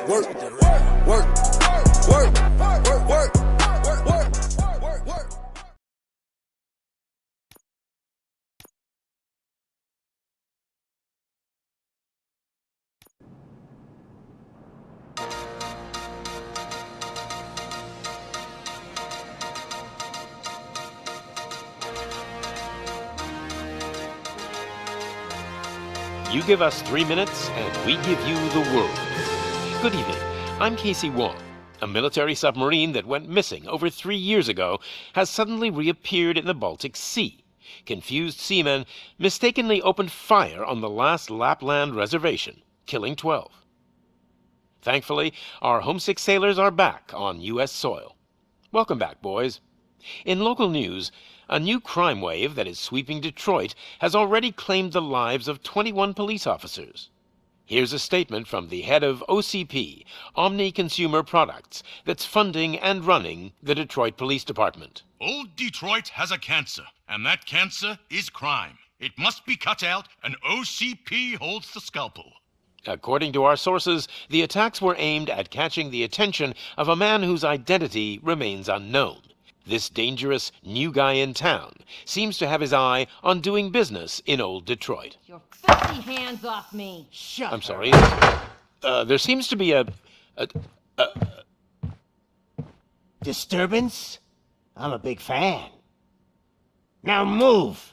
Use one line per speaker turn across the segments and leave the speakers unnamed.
Work, work, work, work, work, work, work, work.
You give us 3 minutes, and we give you the world. Good evening. I'm Casey Wong. A military submarine that went missing over 3 years ago has suddenly reappeared in the Baltic Sea. Confused seamen mistakenly opened fire on the last Lapland reservation, killing 12. Thankfully, our homesick sailors are back on U.S. soil. Welcome back, boys. In local news, a new crime wave that is sweeping Detroit has already claimed the lives of 21 police officers. Here's a statement from the head of OCP, Omni Consumer Products, that's funding and running the Detroit Police Department.
Old Detroit has a cancer, and that cancer is crime. It must be cut out, and OCP holds the scalpel.
According to our sources, the attacks were aimed at catching the attention of a man whose identity remains unknown. This dangerous new guy in town seems to have his eye on doing business in old Detroit.
Your filthy hands off me!
Shut
I'm
up.
sorry. There seems to be a
Disturbance? I'm a big fan. Now move!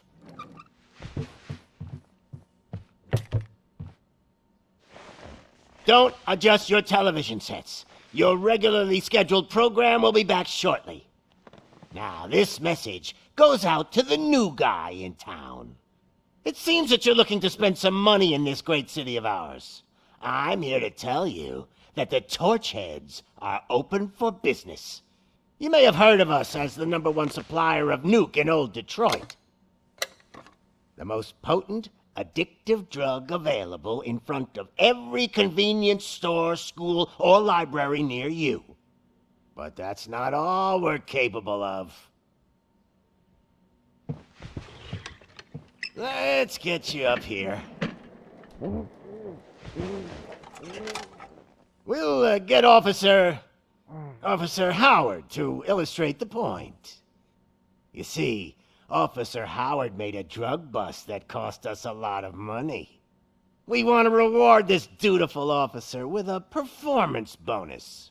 Don't adjust your television sets. Your regularly scheduled program will be back shortly. Now, this message goes out to the new guy in town. It seems that you're looking to spend some money in this great city of ours. I'm here to tell you that the Torchheads are open for business. You may have heard of us as the #1 supplier of nuke in old Detroit. The most potent, addictive drug available in front of every convenience store, school, or library near you. But that's not all we're capable of. Let's get you up here. We'll get Officer Howard to illustrate the point. You see, Officer Howard made a drug bust that cost us a lot of money. We want to reward this dutiful officer with a performance bonus.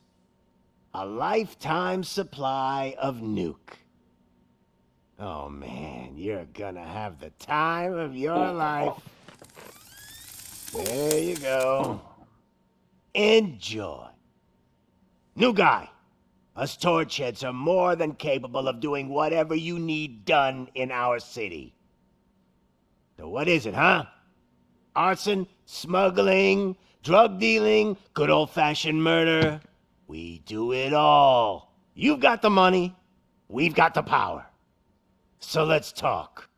A lifetime supply of nuke. Oh man, you're gonna have the time of your life. There you go. Enjoy. New guy, us Torchheads are more than capable of doing whatever you need done in our city. So what is it, huh? Arson, smuggling, drug dealing, good old-fashioned murder? We do it all. You've got the money, we've got the power. So let's talk.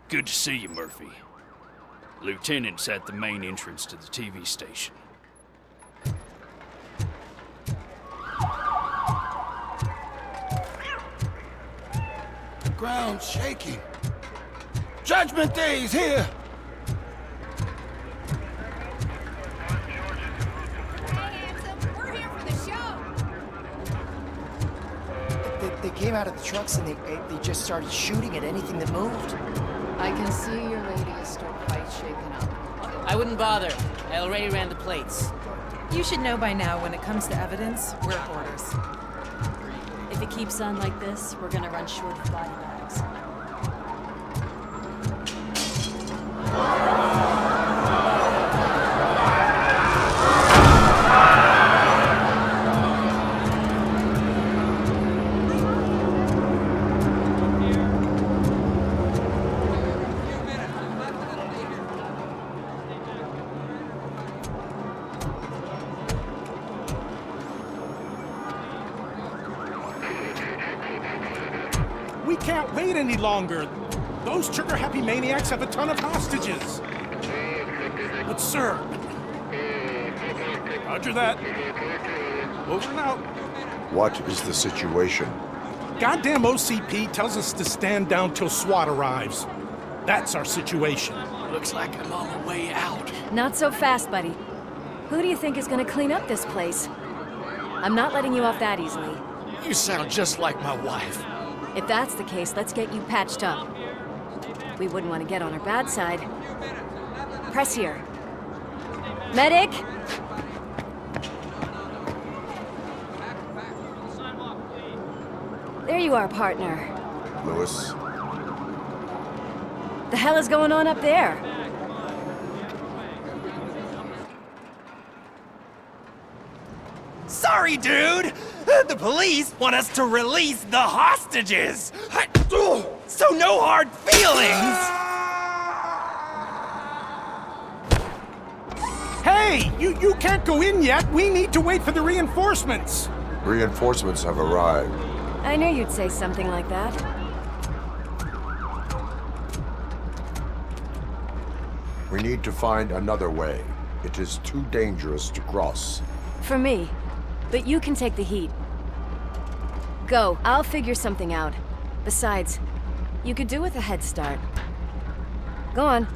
Good to see you, Murphy. Lieutenant's at the main entrance to the TV station.
The ground's shaking. Judgment Day's here!
We're here for the show!
They came out of the trucks and they just started shooting at anything that moved.
I can see your lady is still quite shaken up.
I wouldn't bother. I already ran the plates.
You should know by now, when it comes to evidence, we're hoarders.
If it keeps on like this, we're gonna run short of body bags.
can't wait any longer. Those trigger-happy maniacs have a ton of hostages. But sir... Roger that. Over and out.
What is the situation?
Goddamn OCP tells us to stand down till SWAT arrives. That's our situation.
Looks like I'm on the way out.
Not so fast, buddy. Who do you think is gonna clean up this place? I'm not letting you off that easily.
You sound just like my wife.
If that's the case, let's get you patched up. We wouldn't want to get on her bad side. Press here. Medic! There you are, partner.
Lewis?
The hell is going on up there?
Sorry, dude! The police want us to release the hostages! So no hard feelings!
Hey! You can't go in yet! We need to wait for the reinforcements!
Reinforcements have arrived.
I knew you'd say something like that.
We need to find another way. It is too dangerous to cross.
For me. But you can take the heat. Go. I'll figure something out. Besides, you could do with a head start. Go on.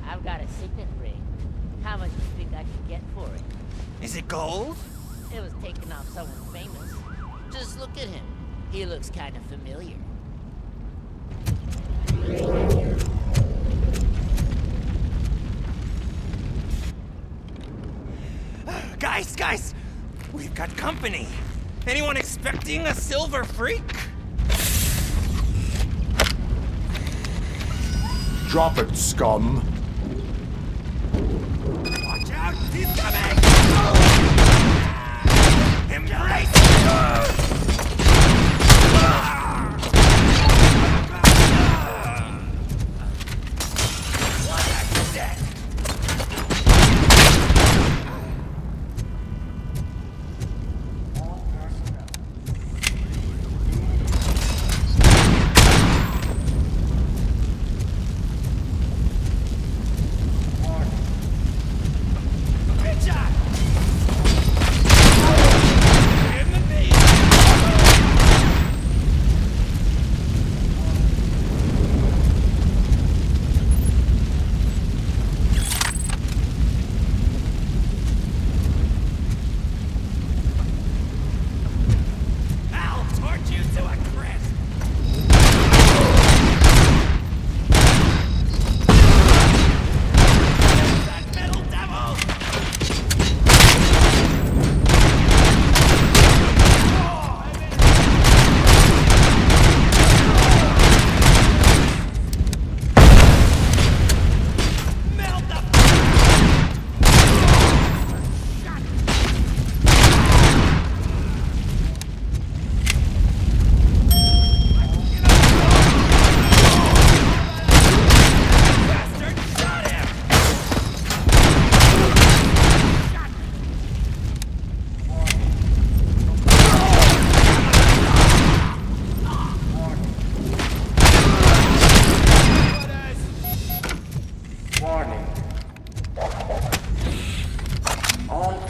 I've got a signet ring. How much do you think I can get for it?
Is it gold?
It was taken off someone famous. Just look at him. He looks kind of familiar.
Guys! We've got company. Anyone expecting a silver freak?
Drop it, scum!
Watch out! He's coming! Embrace!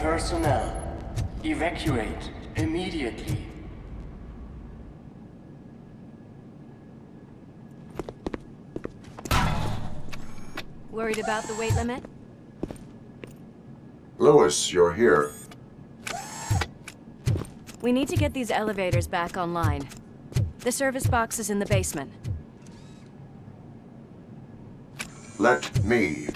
Personnel, evacuate immediately.
Worried about the weight limit?
Lewis, you're here.
We need to get these elevators back online. The service box is in the basement.
Let me.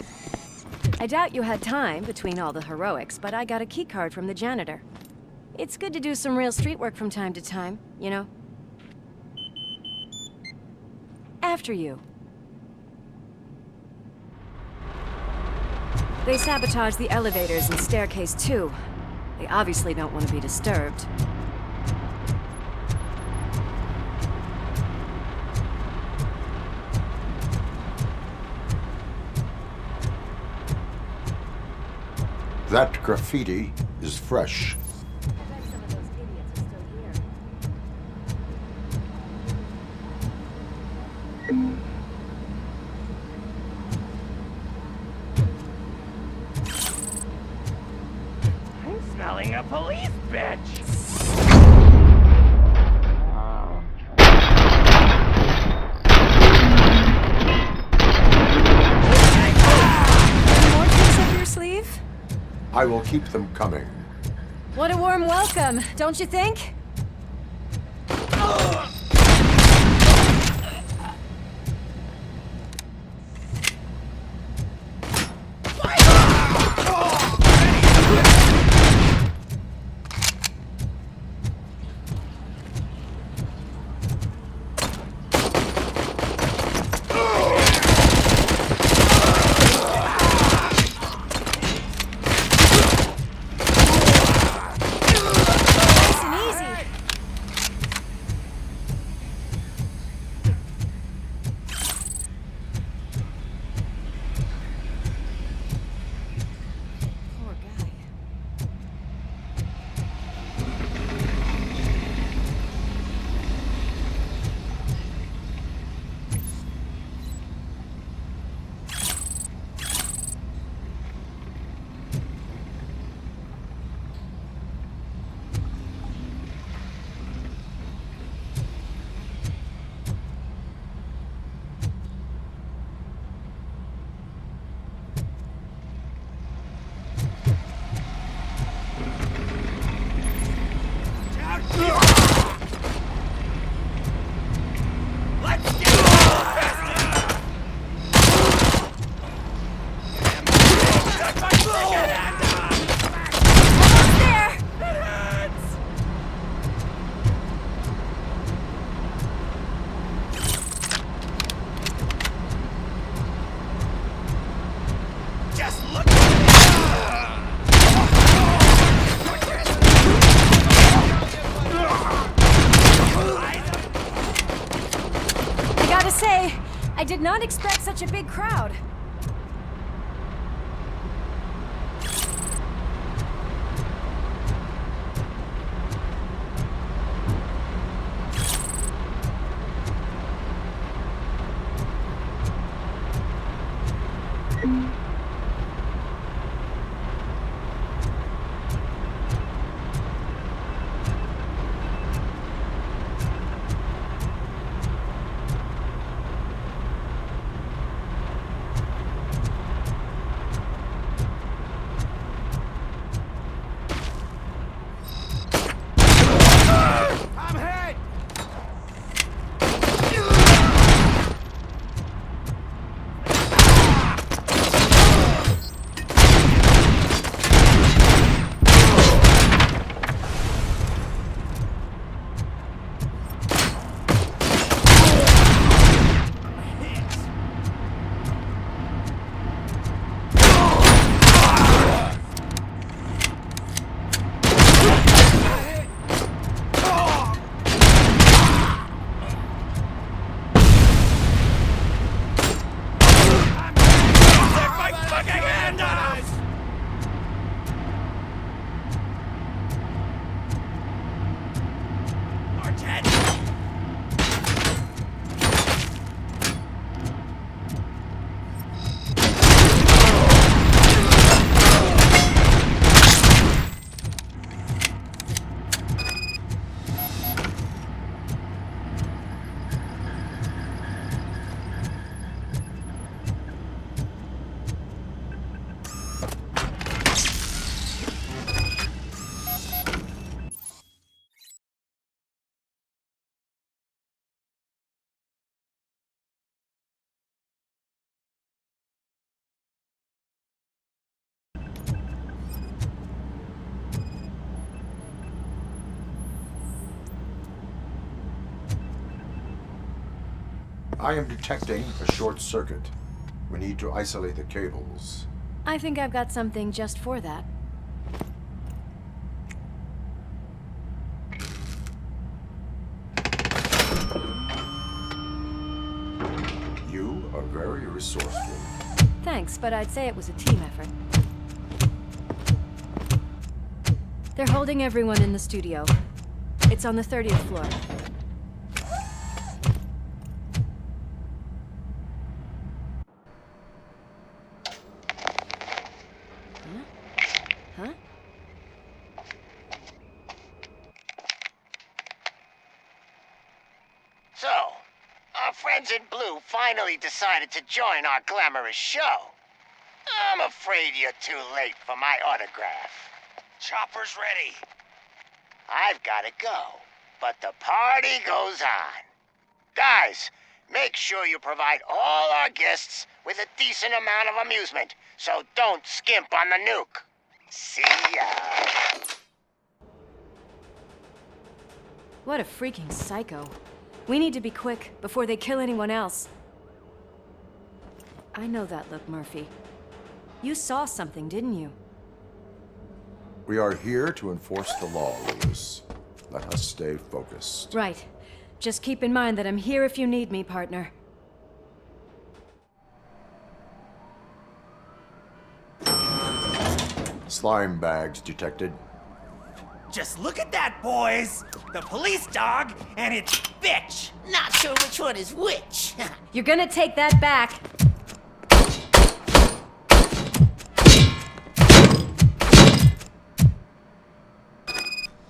I doubt you had time between all the heroics, but I got a keycard from the janitor. It's good to do some real street work from time to time, you know? After you. They sabotaged the elevators and staircase too. They obviously don't want to be disturbed.
That graffiti is fresh.
I'm smelling a police bitch!
Sleeve?
I will keep them coming.
What a warm welcome, don't you think? I did not expect such a big crowd.
I am detecting a short circuit. We need to isolate the cables.
I think I've got something just for that.
You are very resourceful.
Thanks, but I'd say it was a team effort. They're holding everyone in the studio. It's on the 30th floor. Huh?
So, our friends in blue finally decided to join our glamorous show. I'm afraid you're too late for my autograph.
Chopper's ready.
I've gotta go, but the party goes on. Guys, make sure you provide all our guests with a decent amount of amusement, so don't skimp on the nuke. See ya.
What a freaking psycho. We need to be quick before they kill anyone else. I know that look, Murphy. You saw something, didn't you?
We are here to enforce the law, Lewis. Let us stay focused.
Right. Just keep in mind that I'm here if you need me, partner.
Slime bags detected.
Just look at that, boys! The police dog and its bitch!
Not sure which one is which.
You're gonna take that back.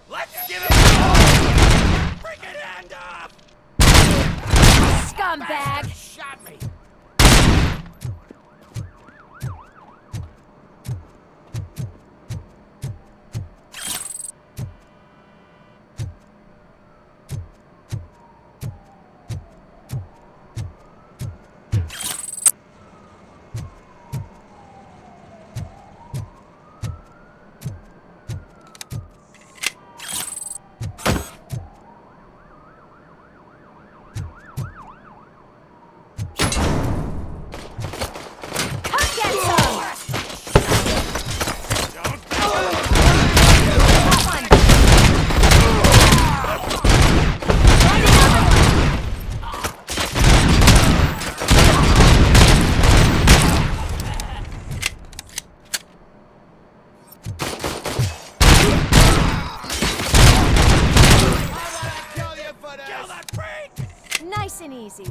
Let's give him freaking hand off!
Scumbag!
Shot me!
Nice and easy.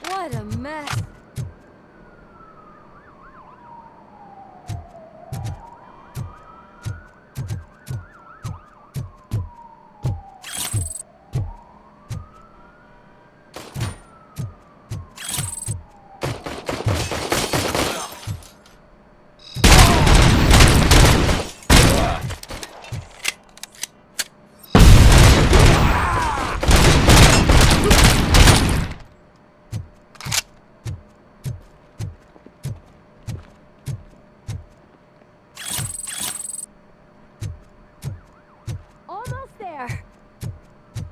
What a mess.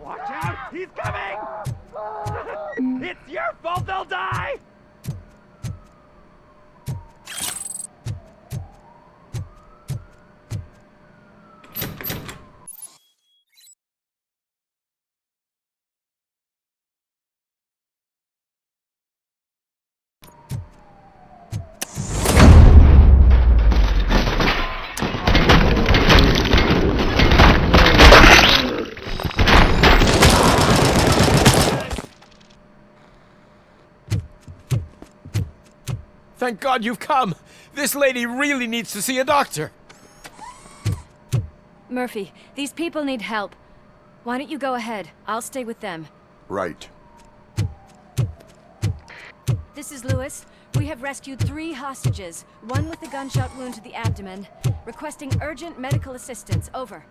Watch out! He's coming! It's your fault they'll die!
Thank God you've come! This lady really needs to see a doctor!
Murphy, these people need help. Why don't you go ahead? I'll stay with them.
Right.
This is Lewis. We have rescued 3 hostages, one with a gunshot wound to the abdomen, requesting urgent medical assistance. Over.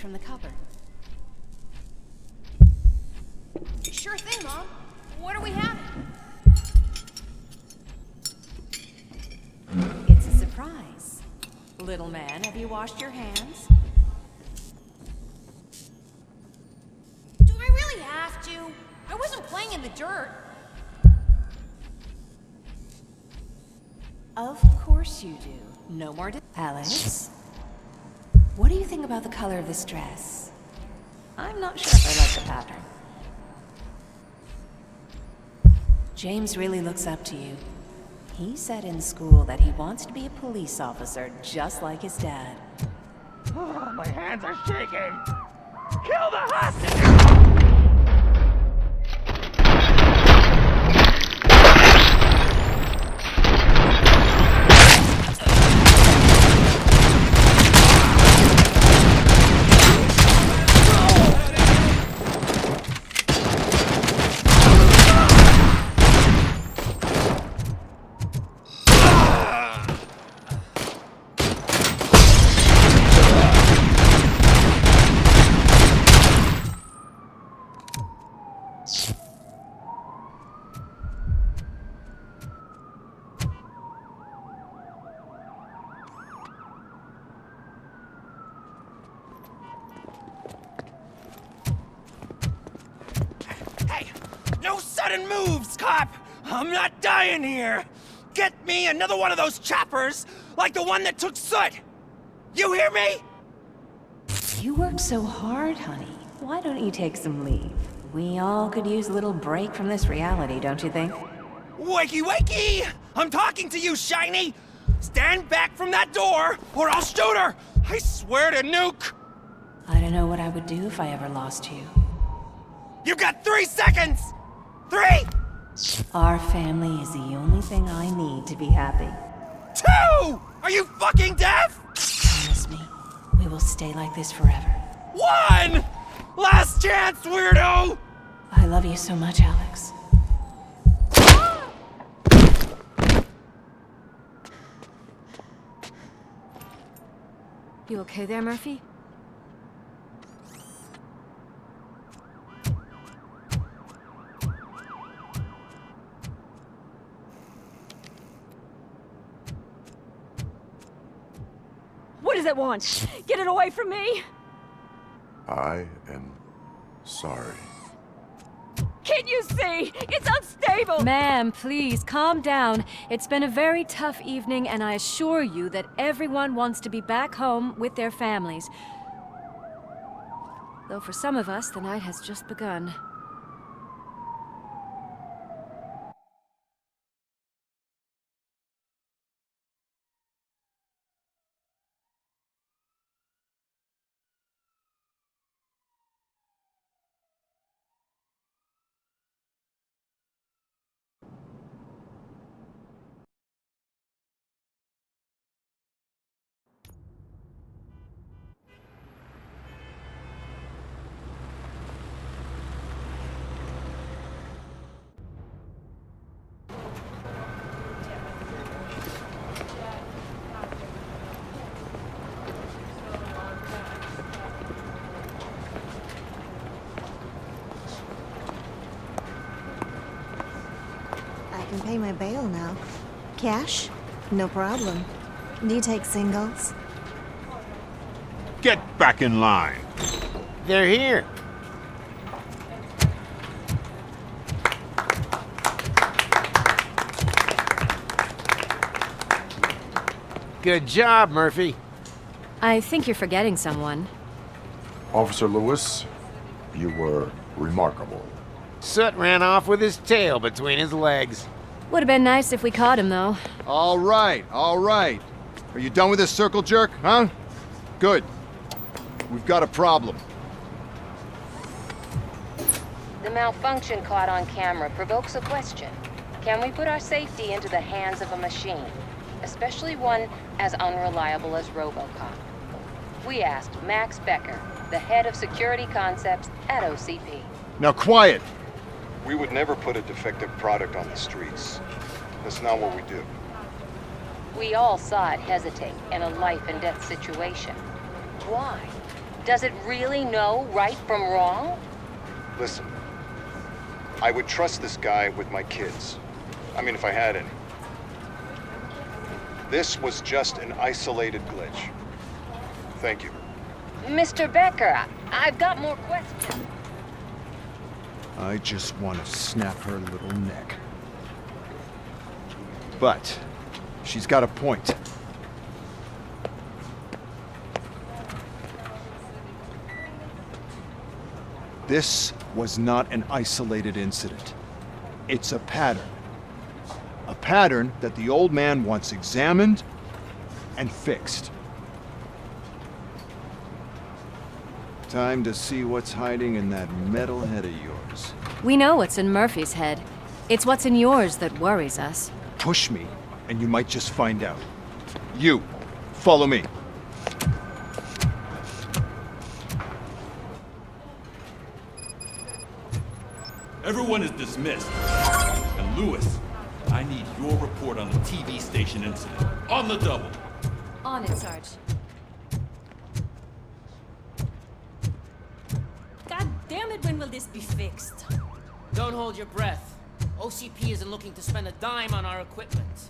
from the cupboard.
Sure thing, Mom. What are we having?
It's a surprise. Little man, have you washed your hands?
Do I really have to? I wasn't playing in the dirt.
Of course you do. No more Alex, what do you think about the color of this dress? I'm not sure if I like the pattern. James really looks up to you. He said in school that he wants to be a police officer just like his dad.
Oh, my hands are shaking! Kill the hostage! No sudden moves, cop! I'm not dying here! Get me another one of those choppers, like the one that took Soot! You hear me?
You work so hard, honey. Why don't you take some leave? We all could use a little break from this reality, don't you think?
Wakey, wakey! I'm talking to you, Shiny! Stand back from that door, or I'll shoot her! I swear to nuke!
I don't know what I would do if I ever lost you.
You got 3 seconds! 3!
Our family is the only thing I need to be happy.
2! Are you fucking deaf?
Promise me, we will stay like this forever.
1! Last chance, weirdo!
I love you so much, Alex.
You okay there, Murphy?
What does it want? Get it away from me!
I am sorry.
Can't you see? It's unstable!
Ma'am, please, calm down. It's been a very tough evening, and I assure you that everyone wants to be back home with their families. Though for some of us, the night has just begun.
I can pay my bail now. Cash? No problem. Do you take singles?
Get back in line.
They're here. Good job, Murphy.
I think you're forgetting someone.
Officer Lewis, you were remarkable.
Soot ran off with his tail between his legs.
Would have been nice if we caught him, though.
All right, all right. Are you done with this circle jerk, huh? Good. We've got a problem.
The malfunction caught on camera provokes a question. Can we put our safety into the hands of a machine? Especially one as unreliable as RoboCop. We asked Max Becker, the head of security concepts at OCP.
Now quiet!
We would never put a defective product on the streets. That's not what we do.
We all saw it hesitate in a life and death situation. Why? Does it really know right from wrong?
Listen, I would trust this guy with my kids. I mean, if I had any. This was just an isolated glitch. Thank you.
Mr. Becker, I've got more questions.
I just want to snap her little neck. But she's got a point. This was not an isolated incident. It's a pattern. A pattern that the old man wants examined and fixed. Time to see what's hiding in that metal head of yours.
We know what's in Murphy's head. It's what's in yours that worries us.
Push me, and you might just find out. You, follow me.
Everyone is dismissed. And Lewis, I need your report on the TV station incident. On the double.
On it, Sarge.
God damn it, when will this be fixed?
Don't hold your breath. OCP isn't looking to spend a dime on our equipment.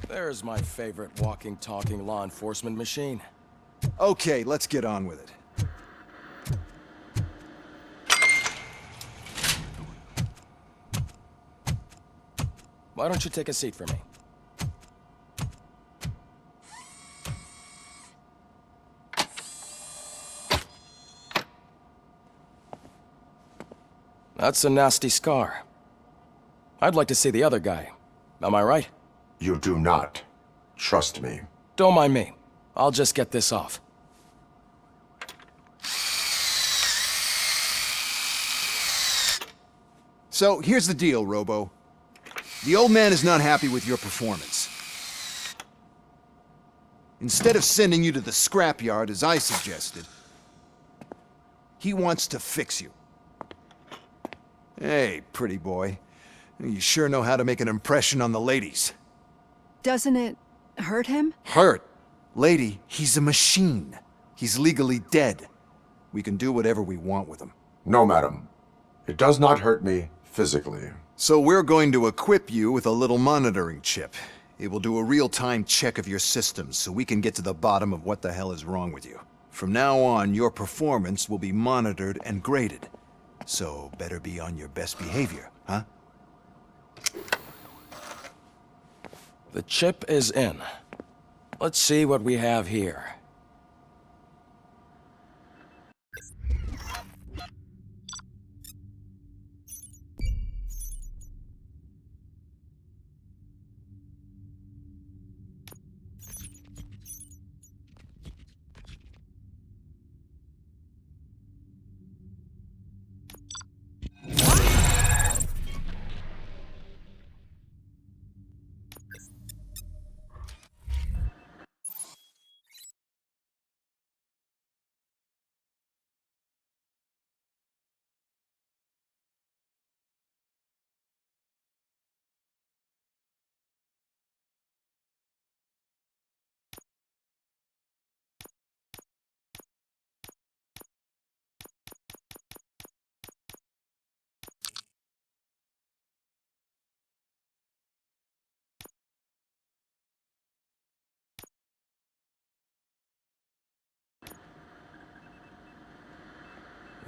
There's my favorite walking, talking law enforcement machine.
Okay, let's get on with it.
Why don't you take a seat for me? That's a nasty scar. I'd like to see the other guy. Am I right?
You do not. Trust me.
Don't mind me. I'll just get this off.
So, here's the deal, Robo. The old man is not happy with your performance. Instead of sending you to the scrapyard, as I suggested, he wants to fix you. Hey, pretty boy. You sure know how to make an impression on the ladies.
Doesn't it hurt him?
Hurt? Lady, he's a machine. He's legally dead. We can do whatever we want with him.
No, madam. It does not hurt me physically.
So we're going to equip you with a little monitoring chip. It will do a real-time check of your systems so we can get to the bottom of what the hell is wrong with you. From now on, your performance will be monitored and graded. So better be on your best behavior, huh?
The chip is in. Let's see what we have here.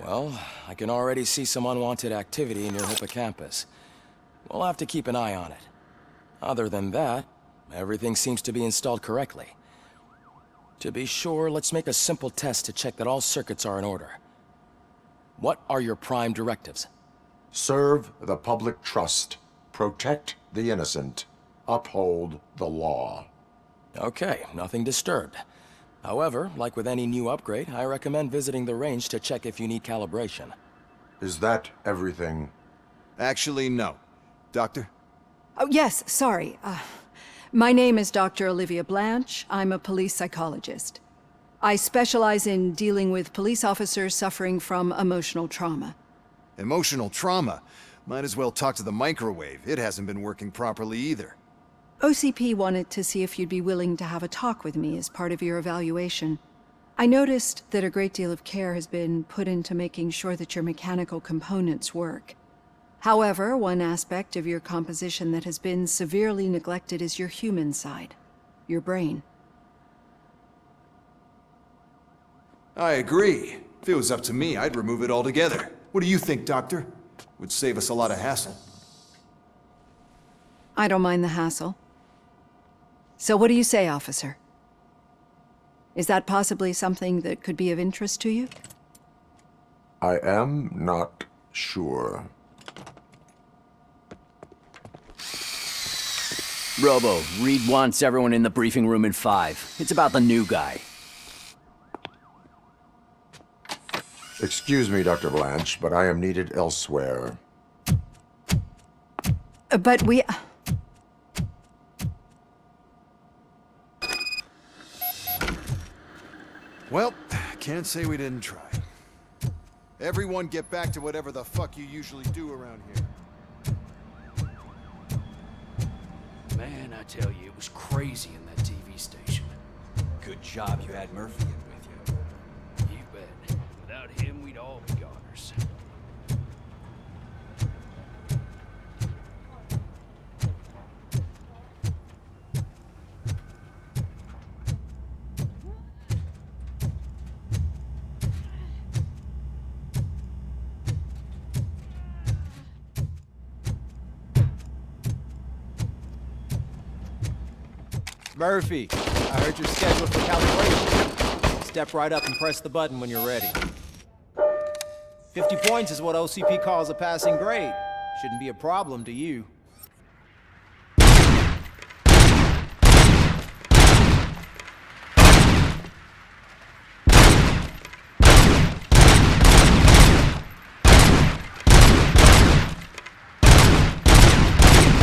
Well, I can already see some unwanted activity in your hippocampus. We'll have to keep an eye on it. Other than that, everything seems to be installed correctly. To be sure, let's make a simple test to check that all circuits are in order. What are your prime directives?
Serve the public trust. Protect the innocent. Uphold the law.
Okay, nothing disturbed. However, like with any new upgrade, I recommend visiting the range to check if you need calibration.
Is that everything?
Actually, no. Doctor?
Oh, yes, sorry. My name is Dr. Olivia Blanche. I'm a police psychologist.
I specialize in dealing with police officers suffering from emotional trauma.
Emotional trauma? Might as well talk to the microwave. It hasn't been working properly either.
OCP wanted to see if you'd be willing to have a talk with me as part of your evaluation. I noticed that a great deal of care has been put into making sure that your mechanical components work. However, one aspect of your composition that has been severely neglected is your human side, your brain.
I agree. If it was up to me, I'd remove it altogether. What do you think, Doctor? Would save us a lot of hassle.
I don't mind the hassle. So what do you say, officer? Is that possibly something that could be of interest to you?
I am not sure.
Robo, Reed wants everyone in the briefing room in 5. It's about the new guy.
Excuse me, Dr. Blanche, but I am needed elsewhere.
But we...
Well, can't say we didn't try. Everyone get back to whatever the fuck you usually do around here.
Man, I tell you, it was crazy in that TV station.
Good job you had Murphy in with you.
You bet. Without him, we'd all be goners.
Murphy, I heard you're scheduled for calibration. Step right up and press the button when you're ready. 50 points is what OCP calls a passing grade. Shouldn't be a problem to you.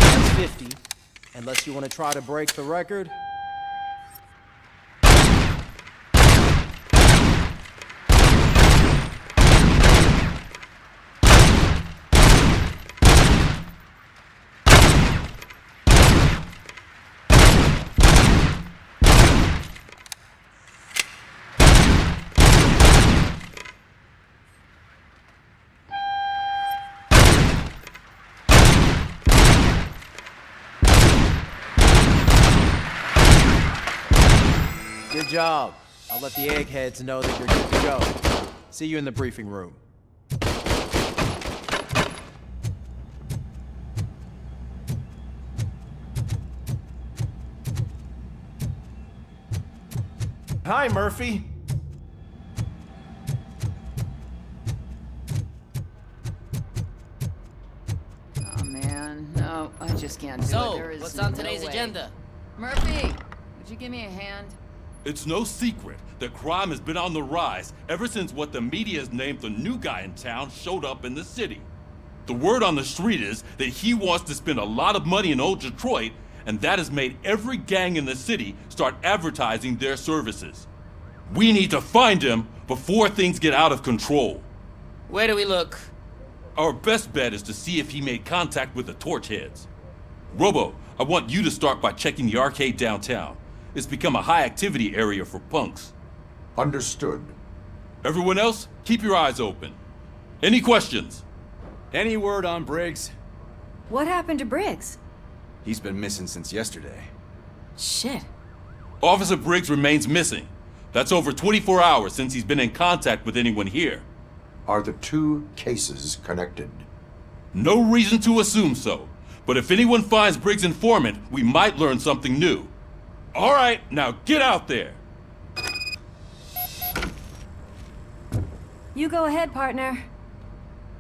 That's 50. Unless you want to try to break the record. Good job. I'll let the eggheads know that you're good to go. See you in the briefing room. Hi, Murphy.
Oh, man. No, I just can't do it.
So,
There is
what's on
no
today's
way.
agenda?
Murphy, would you give me a hand?
It's no secret that crime has been on the rise ever since what the media has named the new guy in town showed up in the city. The word on the street is that he wants to spend a lot of money in old Detroit, and that has made every gang in the city start advertising their services. We need to find him before things get out of control.
Where do we look?
Our best bet is to see if he made contact with the Torchheads. Robo, I want you to start by checking the arcade downtown. It's become a high-activity area for punks.
Understood.
Everyone else, keep your eyes open. Any questions?
Any word on Briggs?
What happened to Briggs?
He's been missing since yesterday.
Shit.
Officer Briggs remains missing. That's over 24 hours since he's been in contact with anyone here.
Are the two cases connected?
No reason to assume so. But if anyone finds Briggs' informant, we might learn something new. All right, now get out there.
You go ahead, partner.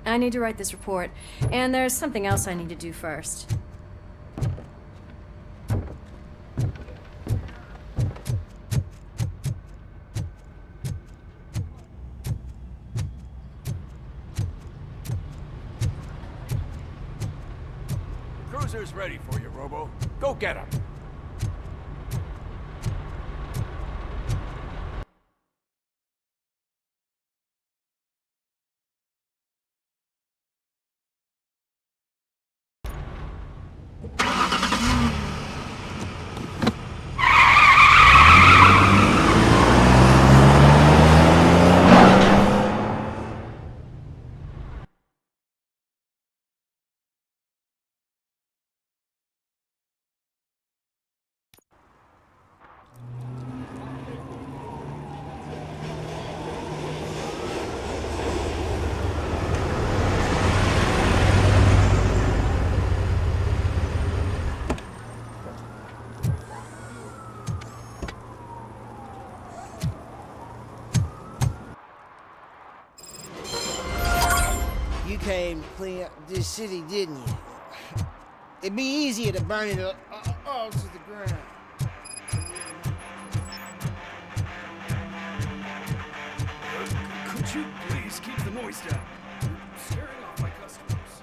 I need to write this report, and there's something else I need to do first.
Cruiser's ready for you, Robo. Go get him.
You came to clean up this city, didn't you? It'd be easier to burn it all to the ground.
Could you please keep the noise down? You're scaring off my customers.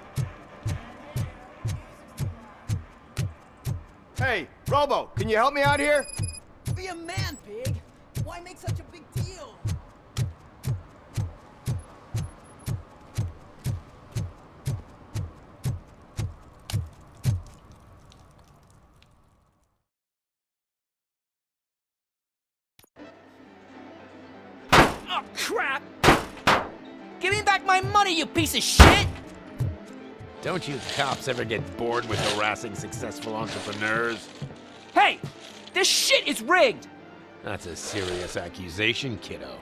Hey, Robo, can you help me out here?
Be a man, Pig. Why make such a big deal? Oh, crap! Give me back my money, you piece of shit!
Don't you cops ever get bored with harassing successful entrepreneurs?
Hey! This shit is rigged!
That's a serious accusation, kiddo.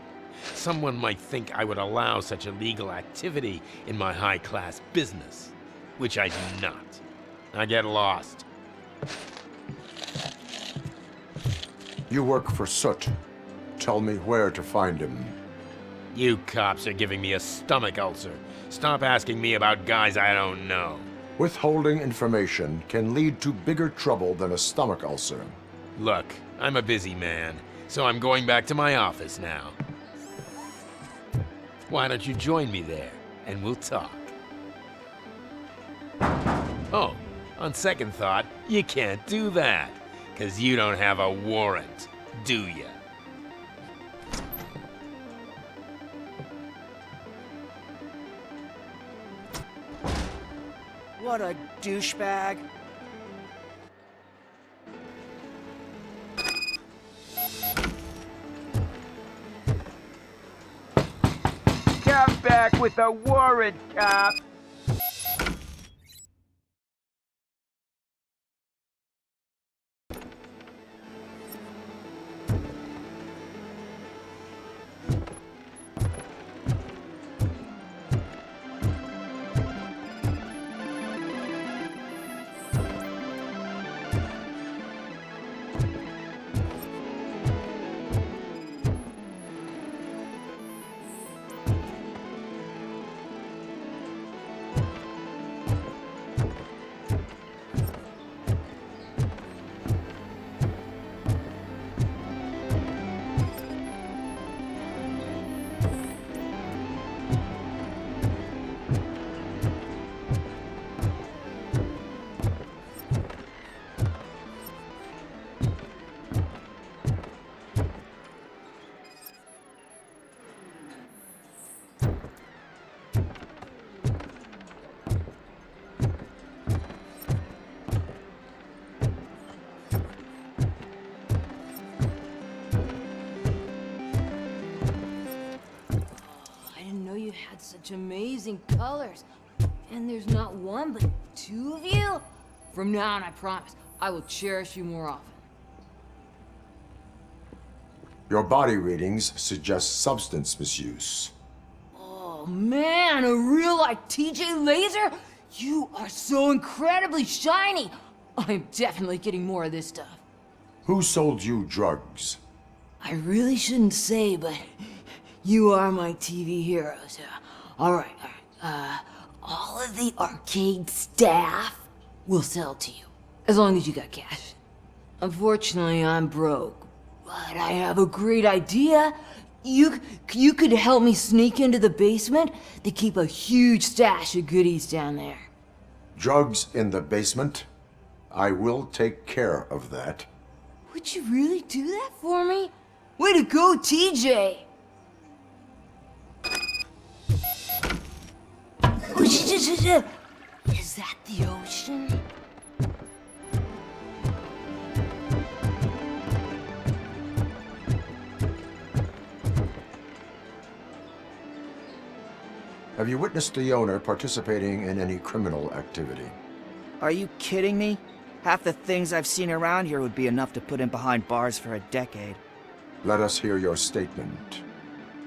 Someone might think I would allow such illegal activity in my high-class business, which I do not. I get lost.
You work for Soot. Tell me where to find him.
You cops are giving me a stomach ulcer. Stop asking me about guys I don't know.
Withholding information can lead to bigger trouble than a stomach ulcer.
Look, I'm a busy man, so I'm going back to my office now. Why don't you join me there, and we'll talk. Oh, on second thought, you can't do that, 'cause you don't have a warrant, do ya?
What a douchebag.
Come back with a warrant, cop!
Such amazing colors. And there's not one, but two of you? From now on, I promise, I will cherish you more often.
Your body readings suggest substance misuse.
Oh man, a real like TJ Laser? You are so incredibly shiny. I'm definitely getting more of this stuff.
Who sold you drugs?
I really shouldn't say, but you are my TV heroes. All right. All of the arcade staff will sell to you, as long as you got cash. Unfortunately, I'm broke, but I have a great idea. You could help me sneak into the basement. They keep a huge stash of goodies down there.
Drugs in the basement? I will take care of that.
Would you really do that for me? Way to go, TJ! Is that the ocean?
Have you witnessed the owner participating in any criminal activity?
Are you kidding me? Half the things I've seen around here would be enough to put him behind bars for a decade.
Let us hear your statement.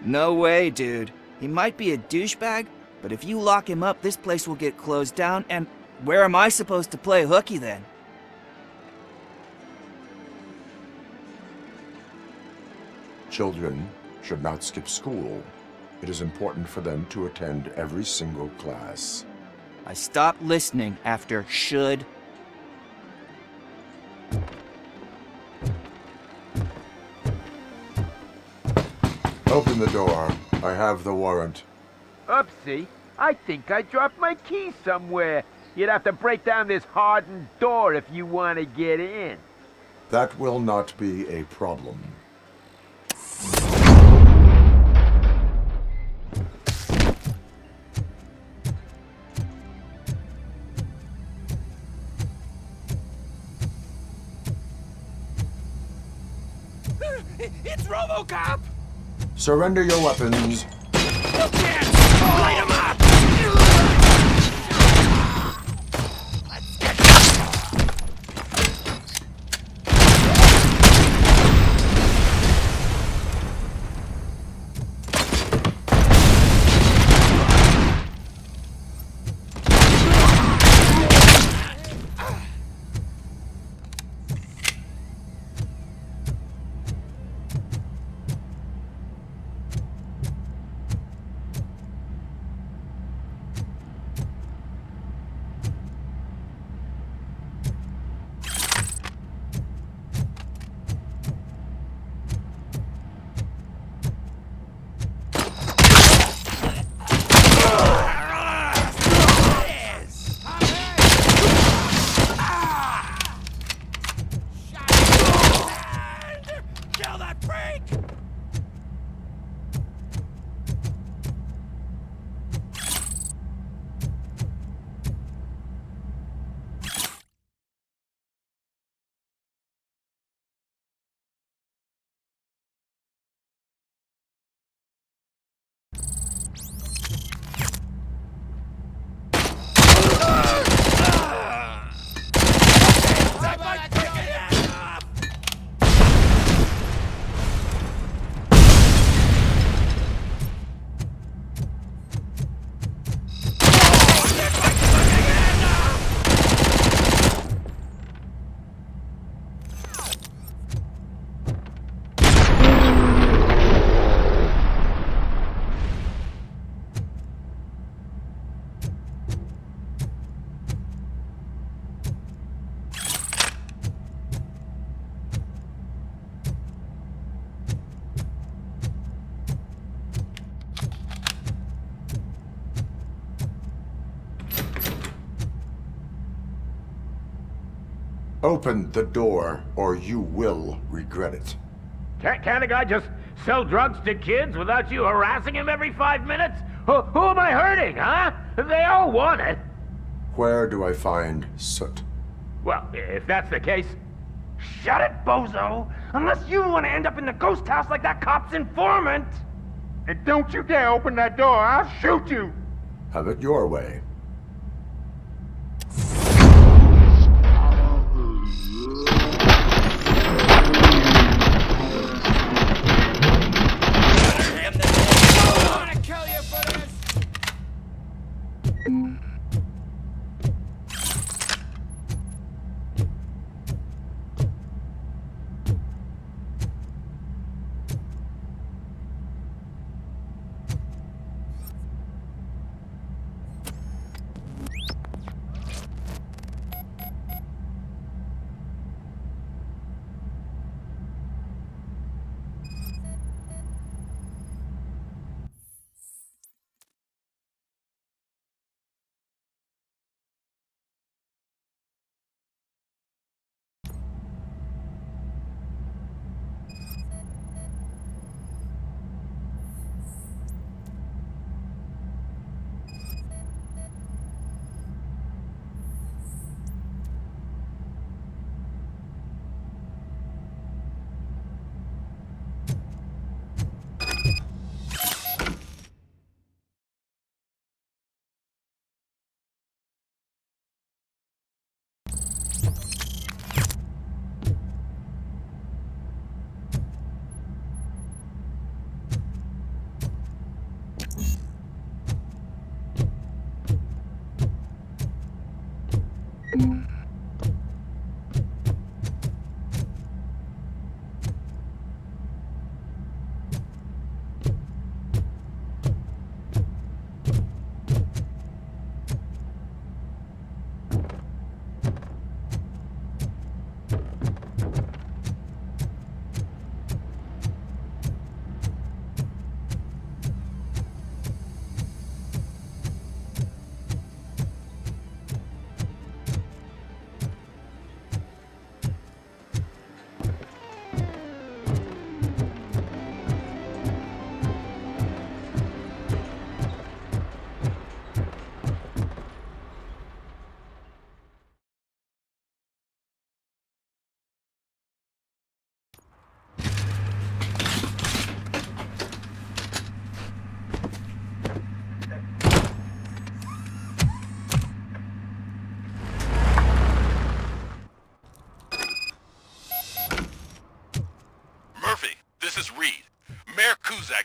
No way, dude. He might be a douchebag, but if you lock him up, this place will get closed down, and where am I supposed to play hooky then?
Children should not skip school. It is important for them to attend every single class.
I stopped listening after should.
Open the door. I have the warrant.
Oopsie, I think I dropped my key somewhere. You'd have to break down this hardened door if you want to get in.
That will not be a problem.
It's RoboCop!
Surrender your weapons.
Light him up!
Open the door, or you will regret it.
Can't a guy just sell drugs to kids without you harassing him every 5 minutes? Who am I hurting, huh? They all want it.
Where do I find Soot?
Well, if that's the case, shut it, bozo! Unless you want to end up in the ghost house like that cop's informant! And don't you dare open that door, I'll shoot you!
Have it your way.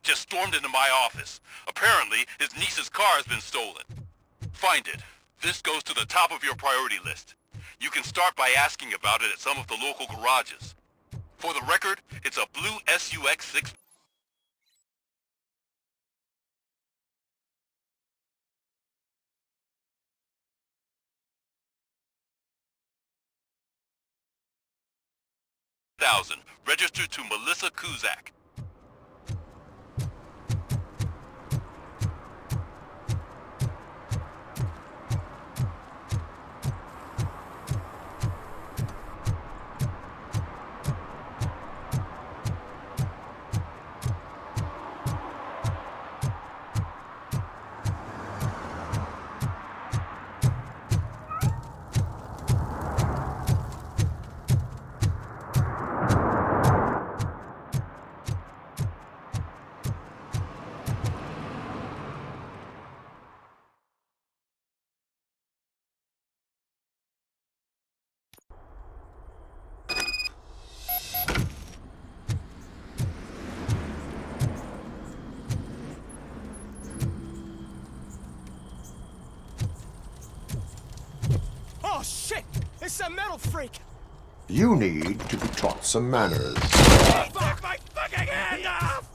Just stormed into my office. Apparently, his niece's car has been stolen. Find it. This goes to the top of your priority list. You can start by asking about it at some of the local garages. For the record, it's a blue SUX 6. Registered to Melissa Kuzak.
Oh shit! It's a metal freak!
You need to be taught some manners.
Fuck my fucking hand off!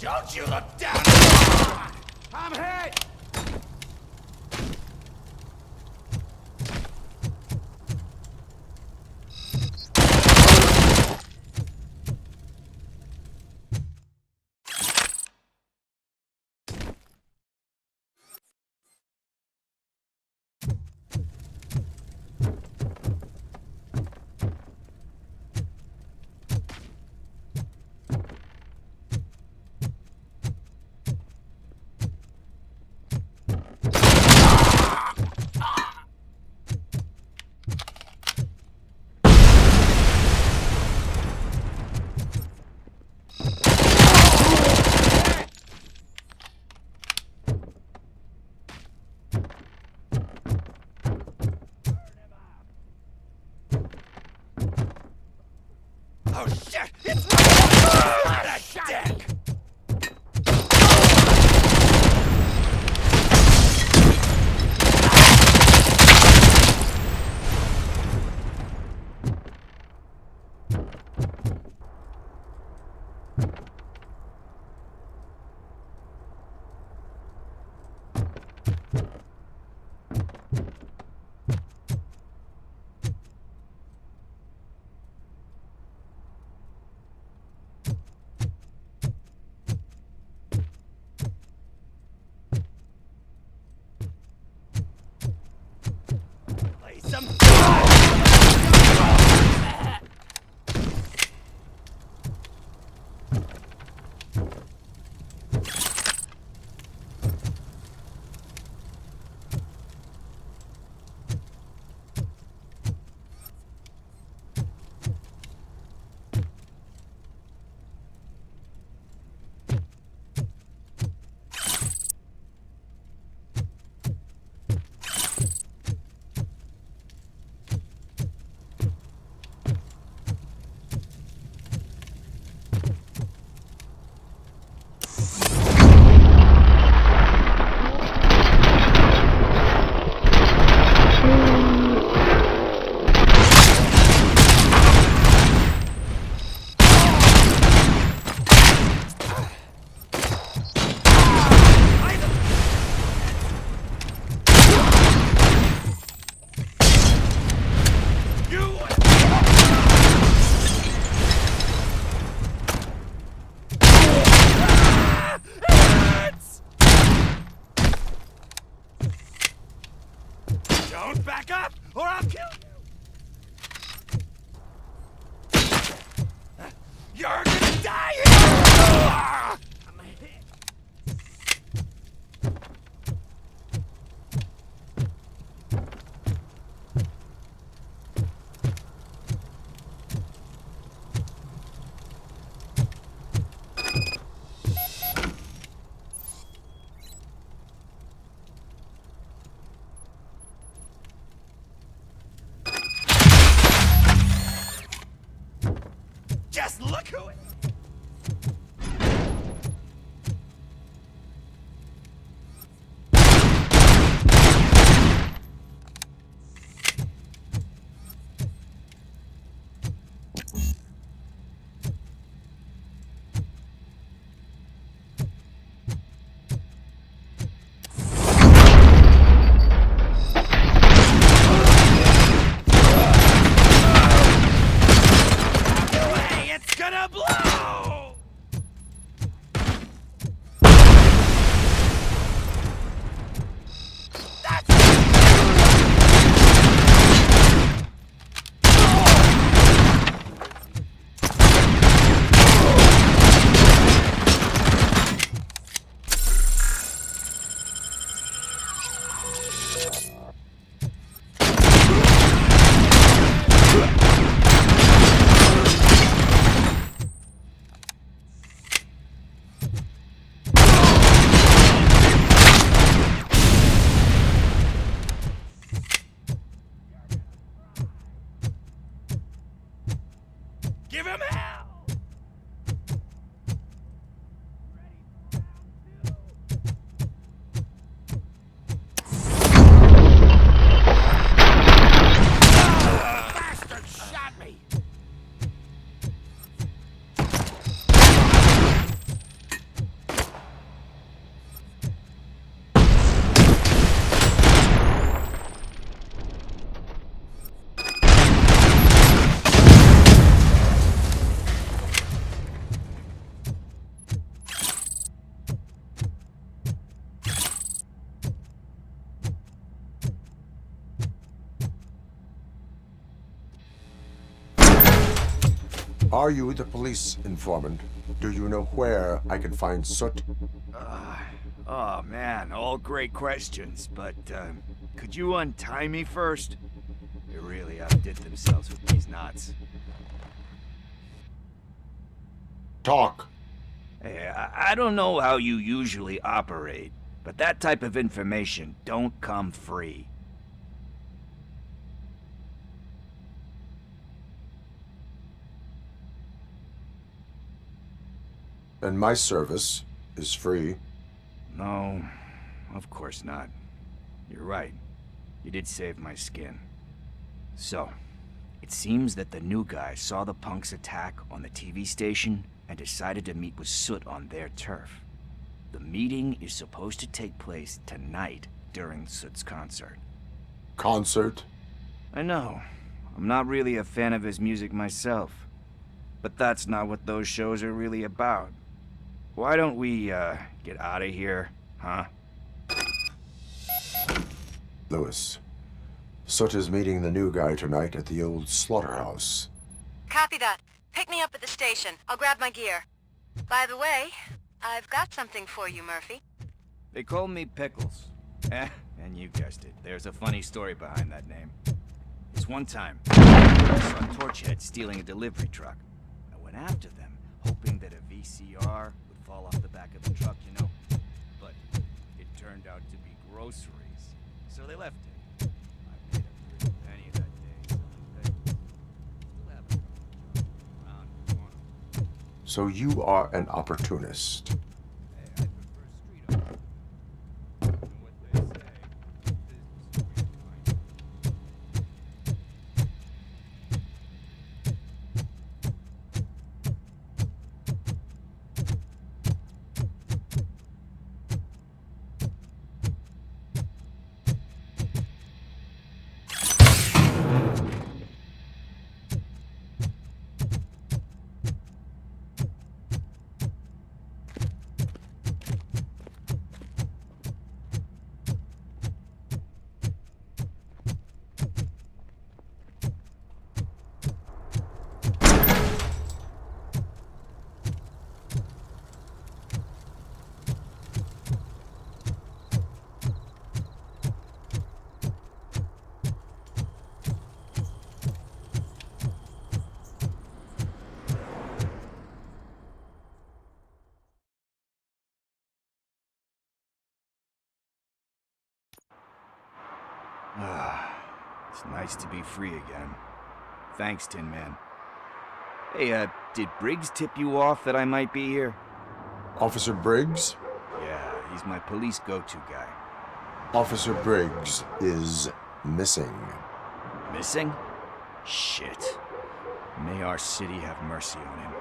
Don't you look down! I'm hit! Oh shit! It's what a dick! You're gonna die here! Just look who it... It's gonna blow! Give him hell! Bastard shot me!
Are you the police informant? Do you know where I can find Soot?
Oh man, all great questions, but could you untie me first? They really outdid themselves with these knots.
Talk.
Hey, I don't know how you usually operate, but that type of information don't come free.
And my service is free.
No, of course not. You're right. You did save my skin. So, it seems that the new guy saw the punk's attack on the TV station and decided to meet with Soot on their turf. The meeting is supposed to take place tonight during Soot's concert.
Concert?
I know. I'm not really a fan of his music myself. But that's not what those shows are really about. Why don't we, get out of here, huh?
Lewis. Soot is meeting the new guy tonight at the old slaughterhouse.
Copy that. Pick me up at the station. I'll grab my gear. By the way, I've got something for you, Murphy.
They call me Pickles. And you guessed it. There's a funny story behind that name. This one time, I saw Torchhead stealing a delivery truck. I went after them, hoping that a VCR would fall off the back of the truck, you know? But it turned out to be groceries. So they left it. I paid a pretty penny that day selling pickles. Still have it around if you want 'em.
So you are an opportunist.
It's nice to be free again. Thanks, Tin Man. Hey, did Briggs tip you off that I might be here?
Officer Briggs?
Yeah, he's my police go-to guy.
Officer Briggs is missing.
Missing? Shit. May our city have mercy on him.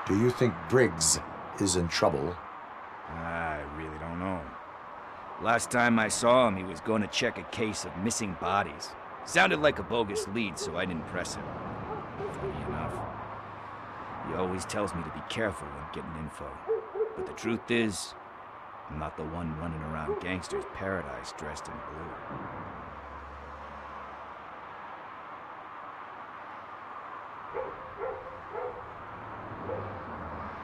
Do you think Briggs is in trouble?
I really don't know. Last time I saw him, he was going to check a case of missing bodies. Sounded like a bogus lead, so I didn't press him. Funny enough. He always tells me to be careful when getting info. But the truth is, I'm not the one running around gangster's paradise dressed in blue.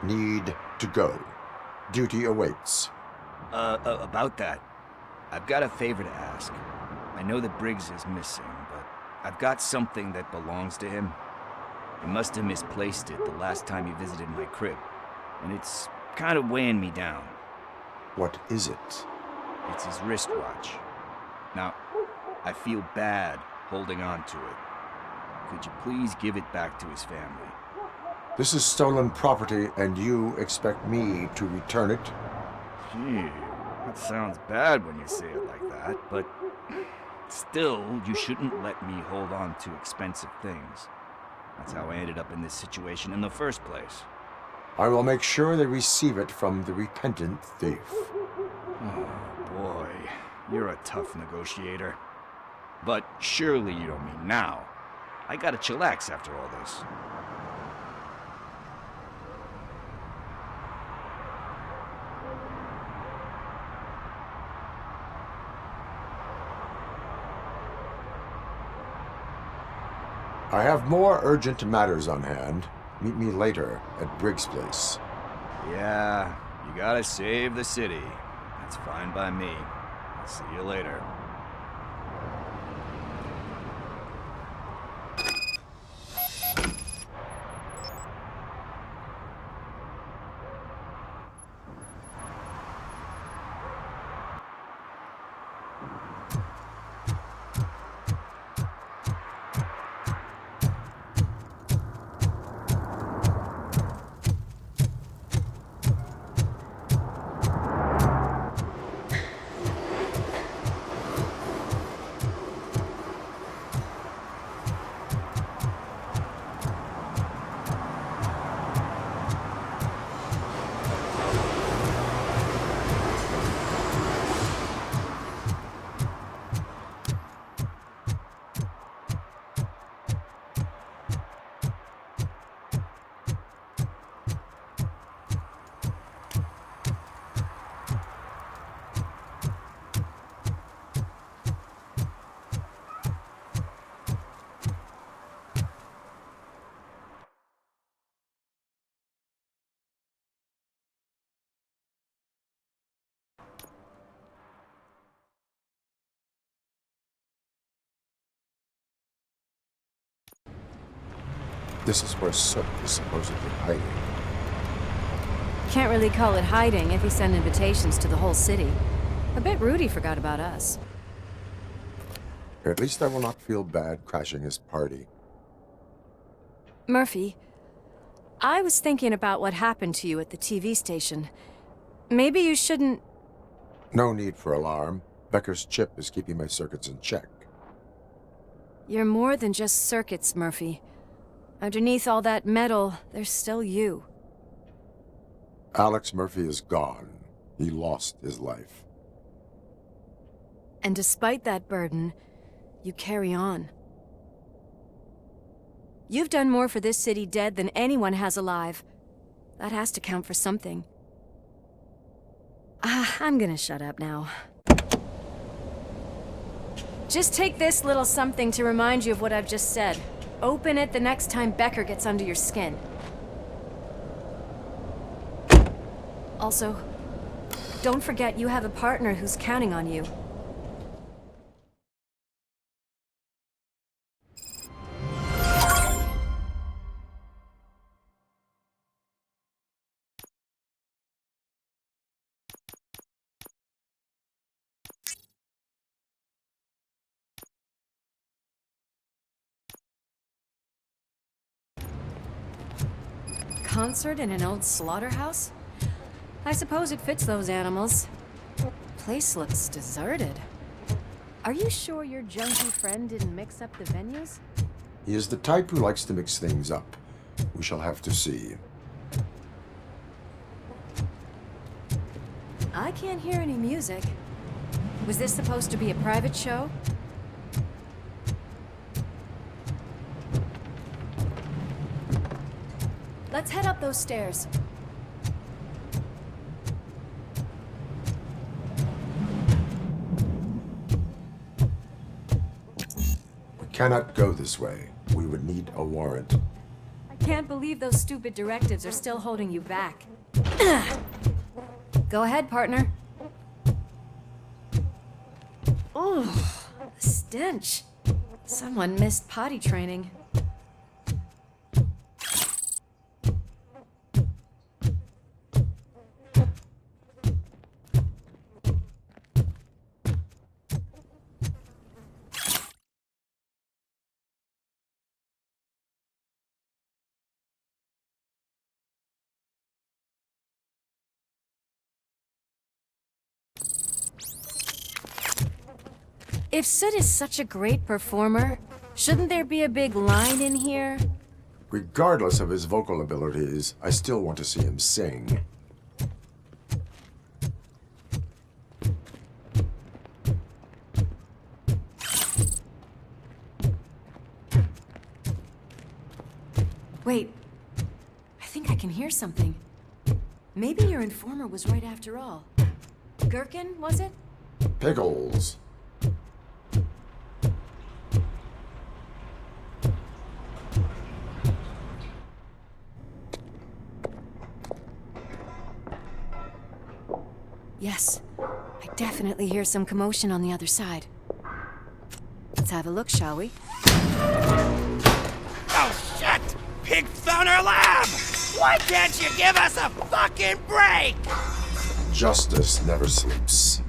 Need to go. Duty awaits.
About that, I've got a favor to ask. I know that Briggs is missing, but I've got something that belongs to him. He must have misplaced it the last time he visited my crib, and it's kind of weighing me down.
What is it?
It's his wristwatch. Now, I feel bad holding on to it. Could you please give it back to his family?
This is stolen property, and you expect me to return it?
Gee, that sounds bad when you say it like that, but still, you shouldn't let me hold on to expensive things. That's how I ended up in this situation in the first place.
I will make sure they receive it from the repentant thief.
Oh, boy. You're a tough negotiator. But surely you don't mean now. I gotta chillax after all this.
I have more urgent matters on hand. Meet me later at Briggs' place.
Yeah, you gotta save the city. That's fine by me. I'll see you later.
This is where Soot is supposedly hiding.
Can't really call it hiding if he sent invitations to the whole city. A bit rude he forgot about us.
At least I will not feel bad crashing his party.
Murphy, I was thinking about what happened to you at the TV station. Maybe you shouldn't...
No need for alarm. Becker's chip is keeping my circuits in check.
You're more than just circuits, Murphy. Underneath all that metal, there's still you.
Alex Murphy is gone. He lost his life.
And despite that burden, you carry on. You've done more for this city dead than anyone has alive. That has to count for something. I'm gonna shut up now. Just take this little something to remind you of what I've just said. Open it the next time Becker gets under your skin. Also, don't forget you have a partner who's counting on you. concert in an old slaughterhouse? I suppose it fits those animals. Place looks deserted. Are you sure your junkie friend didn't mix up the venues?
He is the type who likes to mix things up. We shall have to see.
I can't hear any music. Was this supposed to be a private show? Let's head up those stairs.
We cannot go this way. We would need a warrant.
I can't believe those stupid directives are still holding you back. Go ahead, partner. Oh, the stench. Someone missed potty training. If Soot is such a great performer, shouldn't there be a big line in here?
Regardless of his vocal abilities, I still want to see him sing.
Wait, I think I can hear something. Maybe your informer was right after all. Gherkin, was it?
Pickles.
Yes, I definitely hear some commotion on the other side. Let's have a look, shall we?
Oh, shit! Pig found our lab! Why can't you give us a fucking break?
Justice never sleeps.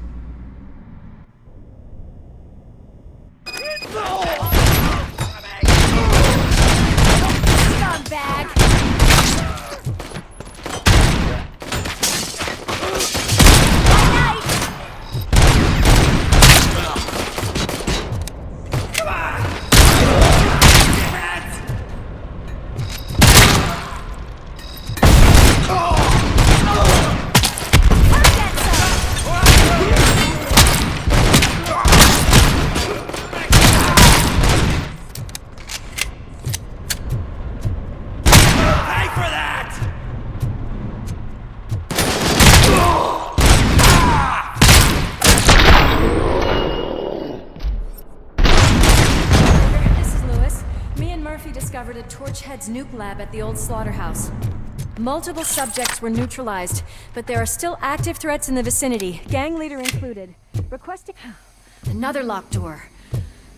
Scumbag! Discovered a Torchhead's nuke lab at the old slaughterhouse. Multiple subjects were neutralized, but there are still active threats in the vicinity, gang leader included. Requesting another locked door.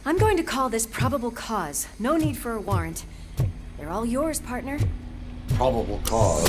I'm going to call this probable cause. No need for a warrant. They're all yours, partner.
Probable cause.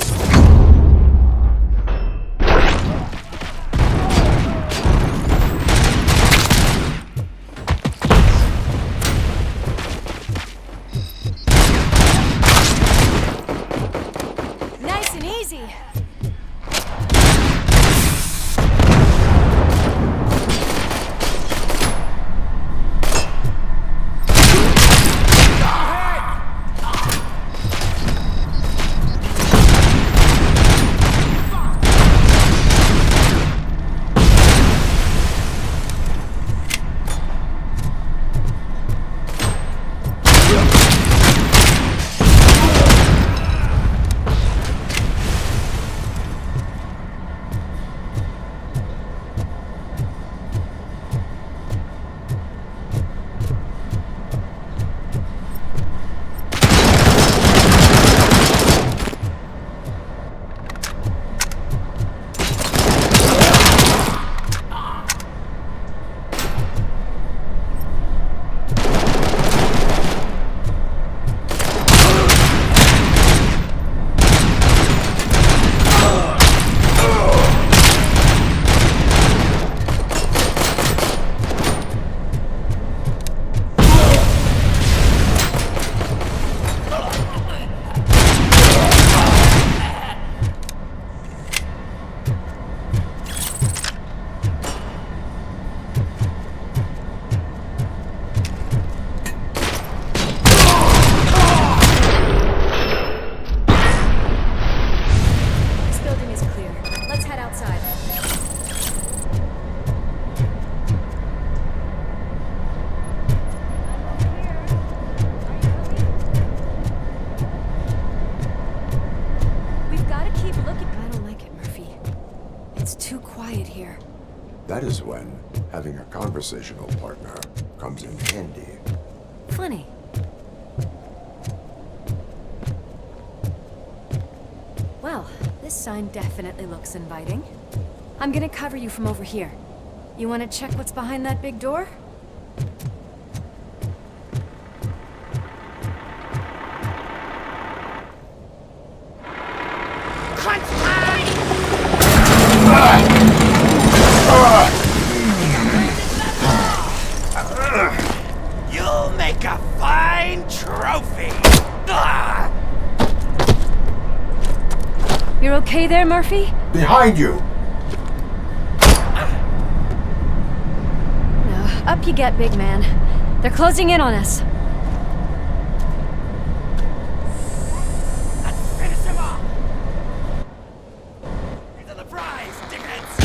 is when having a conversational partner comes in handy.
Funny. Well, this sign definitely looks inviting. I'm gonna cover you from over here. You wanna check what's behind that big door?
You'll make a fine trophy!
You're okay there, Murphy?
Behind you!
No, up you get, big man. They're closing in on us.
Let's finish him off! Into the prize, dickheads!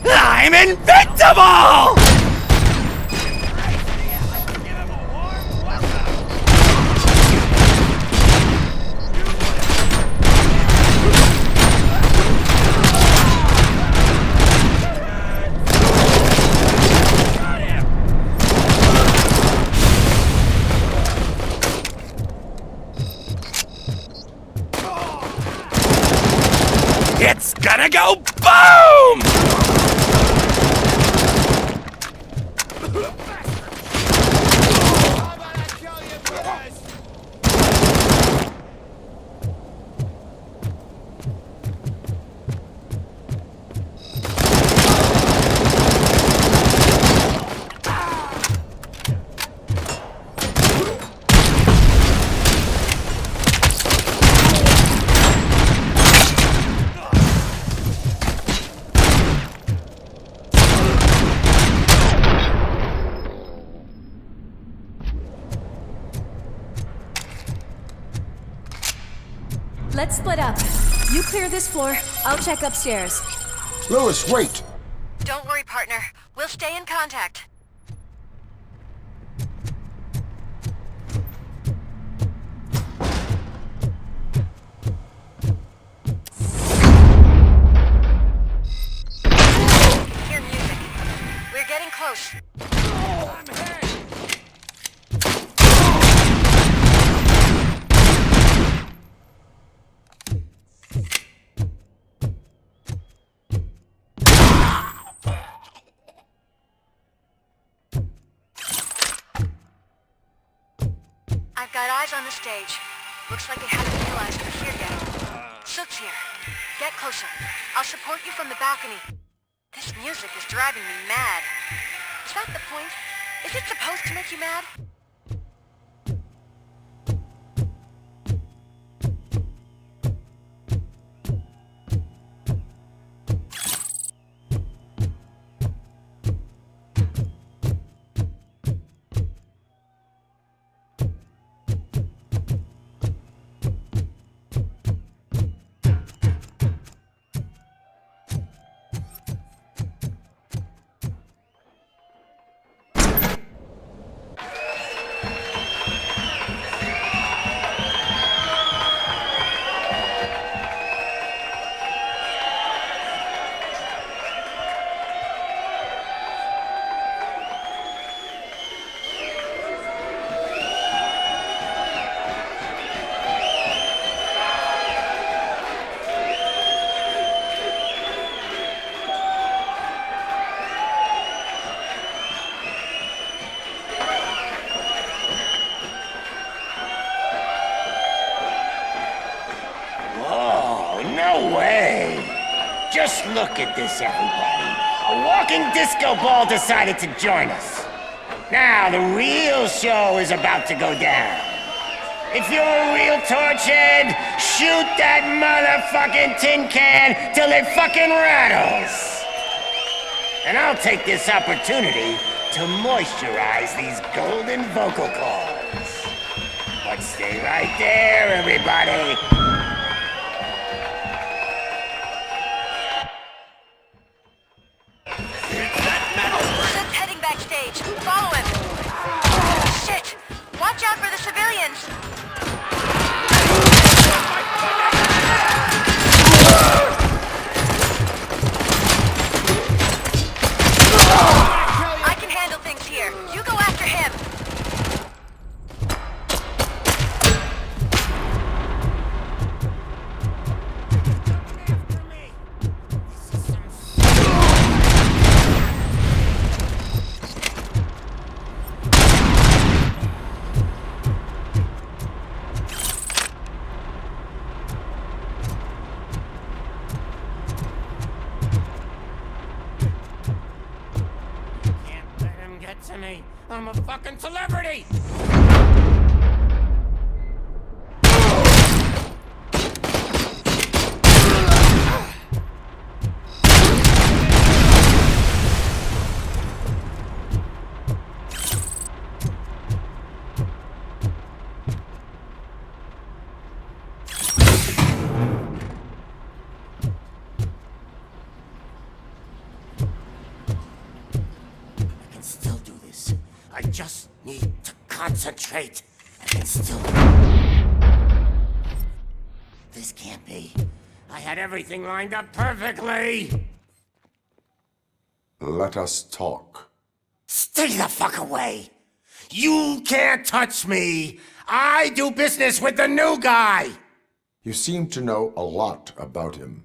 I'm invincible! It's gonna go boom!
Let's split up. You clear this floor, I'll check upstairs.
Lewis, wait!
Don't worry, partner. We'll stay in contact. Hear music. We're getting close. I've got eyes on the stage. Looks like they haven't realized we're here yet. Sook's here. Get closer. I'll support you from the balcony. This music is driving me mad. Is that the point? Is it supposed to make you mad?
No way! Just look at this, everybody. A walking disco ball decided to join us. Now, the real show is about to go down. If you're a real torchhead, shoot that motherfucking tin can till it fucking rattles. And I'll take this opportunity to moisturize these golden vocal cords. But stay right there, everybody.
Sook's heading backstage. Follow him. Shit! Watch out for the civilians.
I'm a fucking celebrity! I just need to concentrate. I can still... This can't be. I had everything lined up perfectly.
Let us talk.
Stay the fuck away. You can't touch me. I do business with the new guy.
You seem to know a lot about him.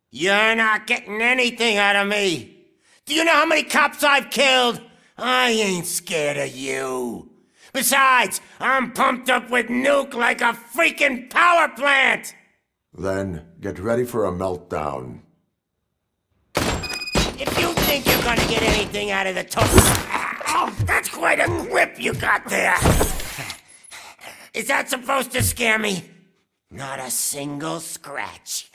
You're not getting anything out of me. Do you know how many cops I've killed? I ain't scared of you. Besides, I'm pumped up with nuke like a freaking power plant!
Then get ready for a meltdown.
If you think you're gonna get anything out of the that's quite a grip you got there. Is that supposed to scare me? Not a single scratch.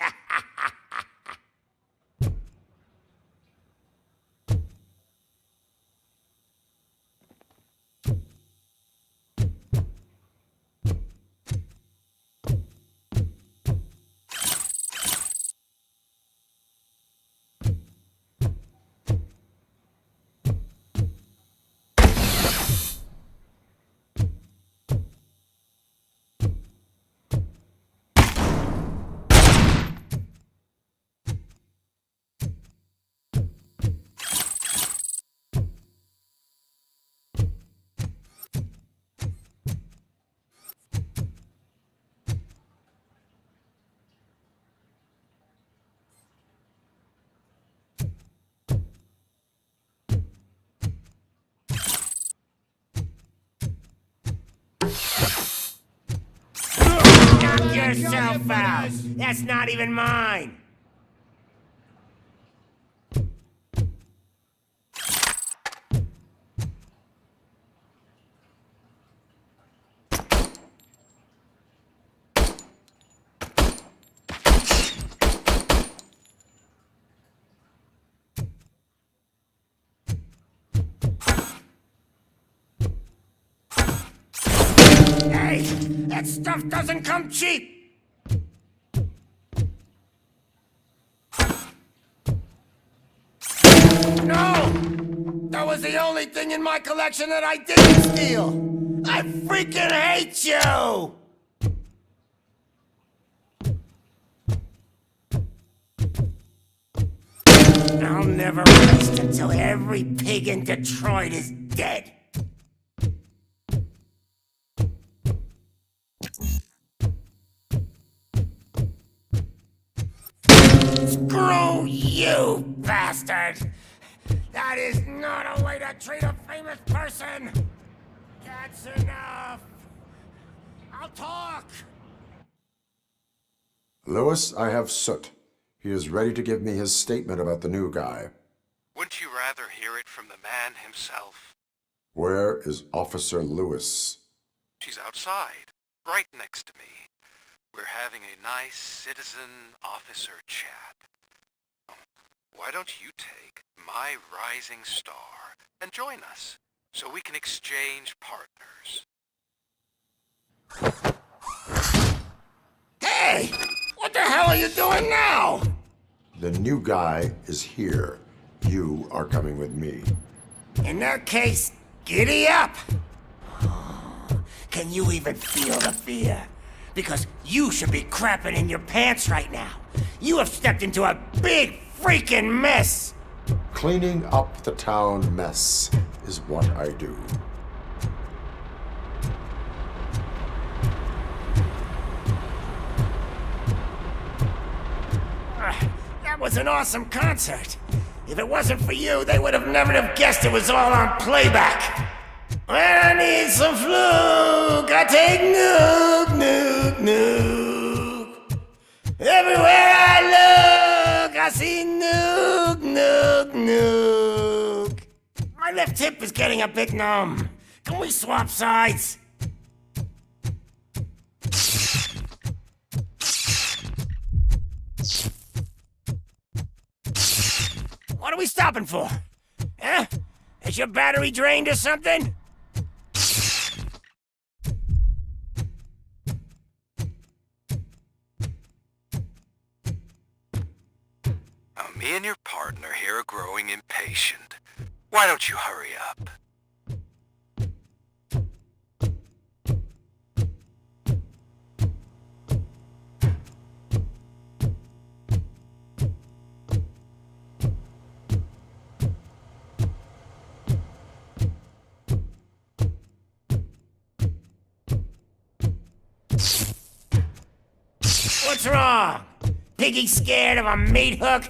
Knock yourself out! That's not even mine! Hey! That stuff doesn't come cheap! No! That was the only thing in my collection that I didn't steal! I freaking hate you! I'll never rest until every pig in Detroit is dead. Screw you, bastard! That is not a way to treat a famous person! That's enough! I'll talk!
Lewis, I have Soot. He is ready to give me his statement about the new guy.
Wouldn't you rather hear it from the man himself?
Where is Officer Lewis?
She's outside, right next to me. We're having a nice citizen-officer chat. Why don't you take my rising star and join us, so we can exchange partners?
Hey! What the hell are you doing now?
The new guy is here. You are coming with me.
In that case, giddy up! Can you even feel the fear? Because you should be crapping in your pants right now. You have stepped into a big freaking mess!
Cleaning up the town mess is what I do.
That was an awesome concert. If it wasn't for you, they would have never have guessed it was all on playback. When I need some fluke, I take nuke, nuke, nuke. Everywhere I look, I see nuke, nuke, nuke. My left hip is getting a bit numb. Can we swap sides? What are we stopping for? Huh? Is your battery drained or something?
Me and your partner here are growing impatient. Why don't you hurry up?
What's wrong? Piggy scared of a meat hook?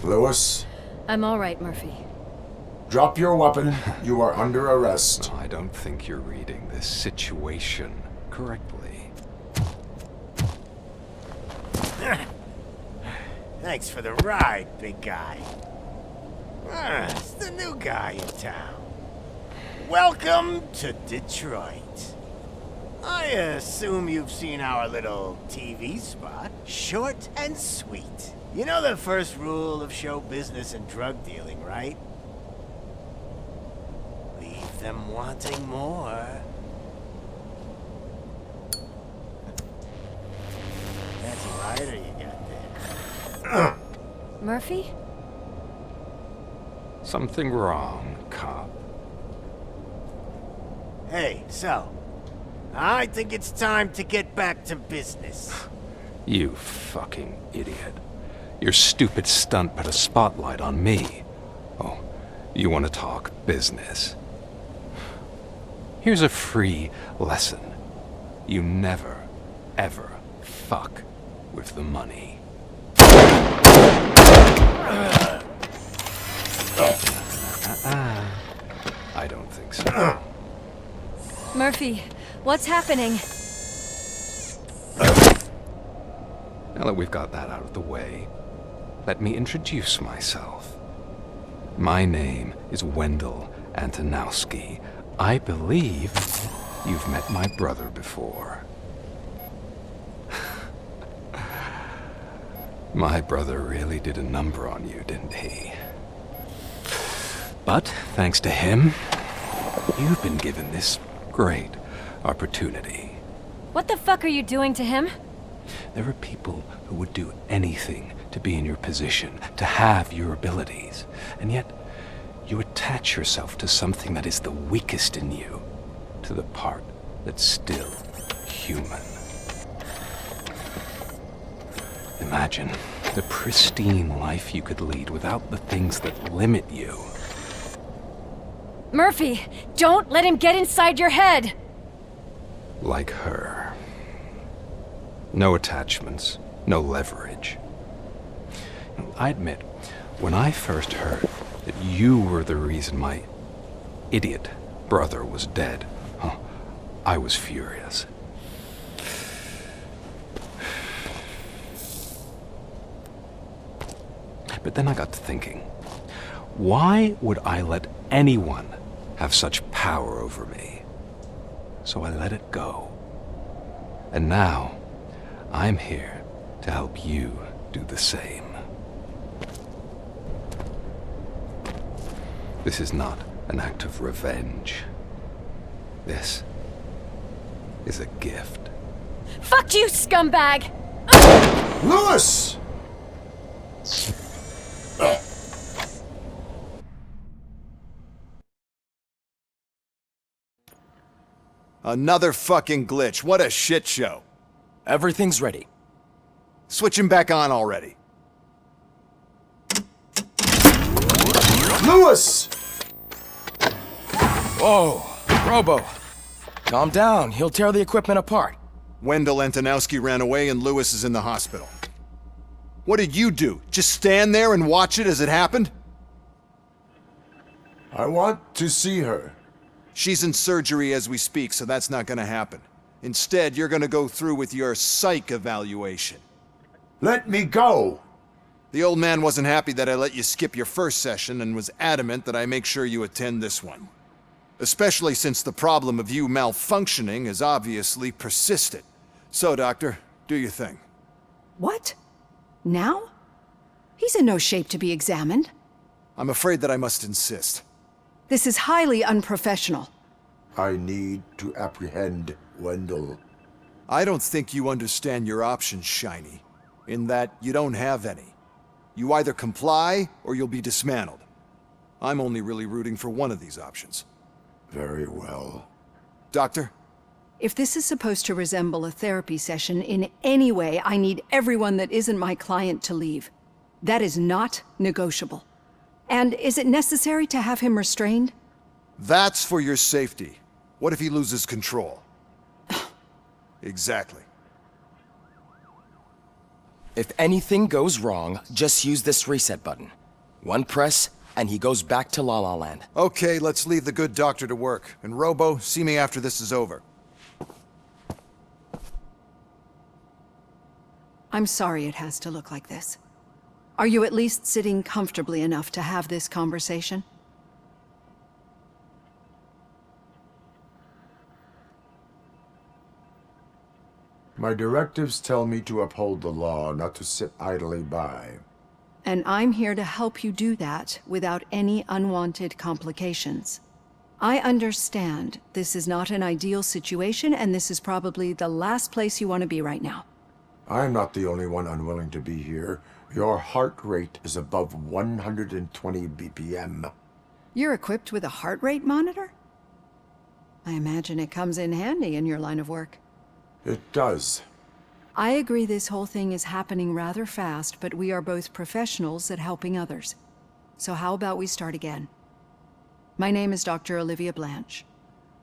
Lewis,
I'm all right, Murphy.
drop your weapon. You are under arrest.
I don't think you're reading this situation correctly.
Thanks for the ride, big guy. It's the new guy in town. Welcome to Detroit. I assume you've seen our little TV spot. Short and sweet. You know the first rule of show business and drug dealing, right? Leave them wanting more. That's a lighter you got there.
Murphy?
Something wrong, cop.
Hey, so, I think it's time to get back to business.
You fucking idiot. Your stupid stunt put a spotlight on me. Oh, you want to talk business? Here's a free lesson. You never, ever fuck with the money. I don't think so.
Murphy, what's happening?
Now that we've got that out of the way, let me introduce myself. My name is Wendell Antonowski. I believe you've met my brother before. My brother really did a number on you, didn't he? But thanks to him, you've been given this great opportunity.
What the fuck are you doing to him?
There are people who would do anything to be in your position, to have your abilities, and yet you attach yourself to something that is the weakest in you, to the part that's still human. Imagine the pristine life you could lead without the things that limit you.
Murphy, don't let him get inside your head!
Like her. No attachments, no leverage. I admit, when I first heard that you were the reason my idiot brother was dead, I was furious. But then I got to thinking, why would I let anyone have such power over me? So I let it go. And now, I'm here to help you do the same. This is not an act of revenge. This is a gift.
Fuck you, scumbag!
Lewis!
Another fucking glitch. What a shit show.
Everything's ready.
Switch him back on already.
Lewis!
Whoa, Robo. Calm down. He'll tear the equipment apart.
Wendell Antonowski ran away and Lewis is in the hospital. What did you do? Just stand there and watch it as it happened?
I want to see her.
She's in surgery as we speak, so that's not gonna happen. Instead, you're gonna go through with your psych evaluation.
Let me go!
The old man wasn't happy that I let you skip your first session and was adamant that I make sure you attend this one. Especially since the problem of you malfunctioning has obviously persisted. So, Doctor, do your thing.
What? Now? He's in no shape to be examined.
I'm afraid that I must insist.
This is highly unprofessional.
I need to apprehend Wendell.
I don't think you understand your options, Shiny. In that you don't have any. You either comply, or you'll be dismantled. I'm only really rooting for one of these options.
Very well.
Doctor?
If this is supposed to resemble a therapy session in any way, I need everyone that isn't my client to leave. That is not negotiable. And is it necessary to have him restrained?
That's for your safety. What if he loses control? Exactly.
If anything goes wrong, just use this reset button. One press, and he goes back to La La Land.
Okay, let's leave the good doctor to work. And Robo, see me after this is over.
I'm sorry it has to look like this. Are you at least sitting comfortably enough to have this conversation?
My directives tell me to uphold the law, not to sit idly by.
And I'm here to help you do that without any unwanted complications. I understand this is not an ideal situation, and this is probably the last place you want to be right now.
I'm not the only one unwilling to be here. Your heart rate is above 120 BPM.
You're equipped with a heart rate monitor? I imagine it comes in handy in your line of work.
It does.
I agree this whole thing is happening rather fast, but we are both professionals at helping others. So how about we start again? My name is Dr. Olivia Blanche.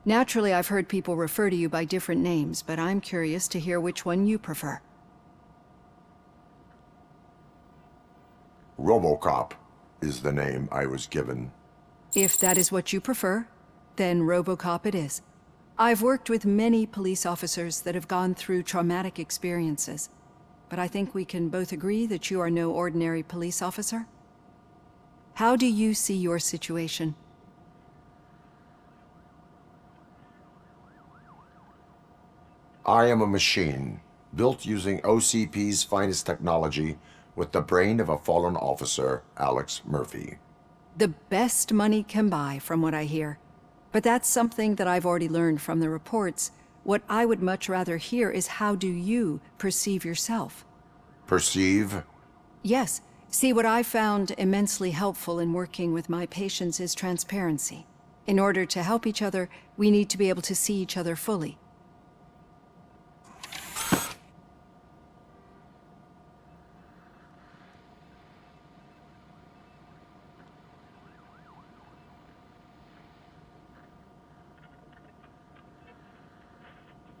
Naturally, I've heard people refer to you by different names, but I'm curious to hear which one you prefer.
RoboCop is the name I was given.
If that is what you prefer, then RoboCop it is. I've worked with many police officers that have gone through traumatic experiences, but I think we can both agree that you are no ordinary police officer. How do you see your situation?
I am a machine, built using OCP's finest technology, with the brain of a fallen officer, Alex Murphy.
The best money can buy, from what I hear. But that's something that I've already learned from the reports. What I would much rather hear is how do you perceive yourself?
Perceive?
Yes. See, what I found immensely helpful in working with my patients is transparency. In order to help each other, we need to be able to see each other fully.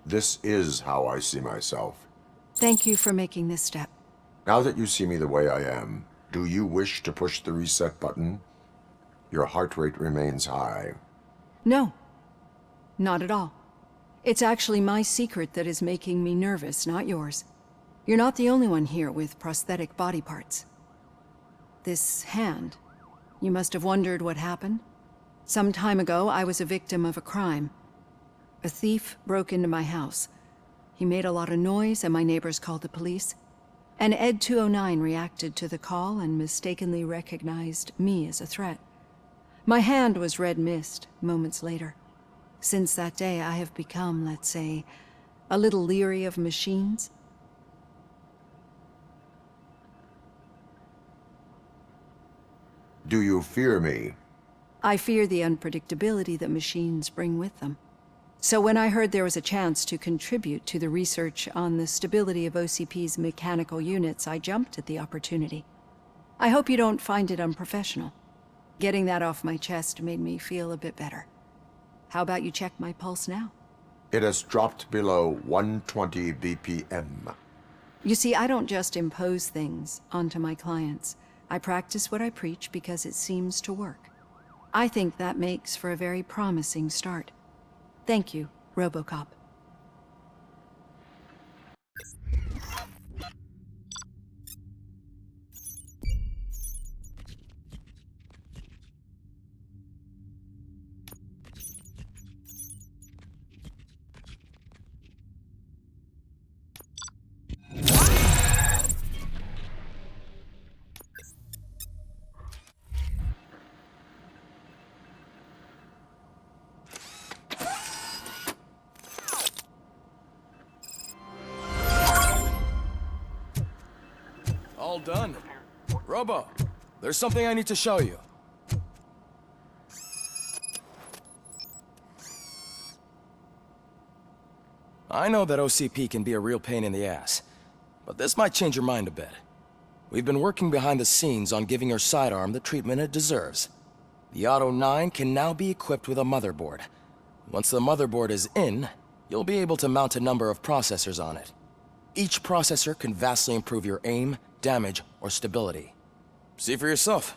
This is how I see myself.
Thank you for making this step.
Now that you see me the way I am, do you wish to push the reset button? Your heart rate remains high.
No. Not at all. It's actually my secret that is making me nervous, not yours. You're not the only one here with prosthetic body parts. This hand, you must have wondered what happened. Some time ago, I was a victim of a crime. A thief broke into my house. He made a lot of noise and my neighbors called the police. And Ed 209 reacted to the call and mistakenly recognized me as a threat. My hand was red mist moments later. Since that day, I have become, let's say, a little leery of machines.
Do you fear me?
I fear the unpredictability that machines bring with them. So when I heard there was a chance to contribute to the research on the stability of OCP's mechanical units, I jumped at the opportunity. I hope you don't find it unprofessional. Getting that off my chest made me feel a bit better. How about you check my pulse now?
It has dropped below 120 BPM.
You see, I don't just impose things onto my clients. I practice what I preach because it seems to work. I think that makes for a very promising start. Thank you, RoboCop.
All done. Robo, there's something I need to show you. I know that OCP can be a real pain in the ass, but this might change your mind a bit. We've been working behind the scenes on giving your sidearm the treatment it deserves. The Auto 9 can now be equipped with a motherboard. Once the motherboard is in, you'll be able to mount a number of processors on it. Each processor can vastly improve your aim, damage, or stability. See for yourself.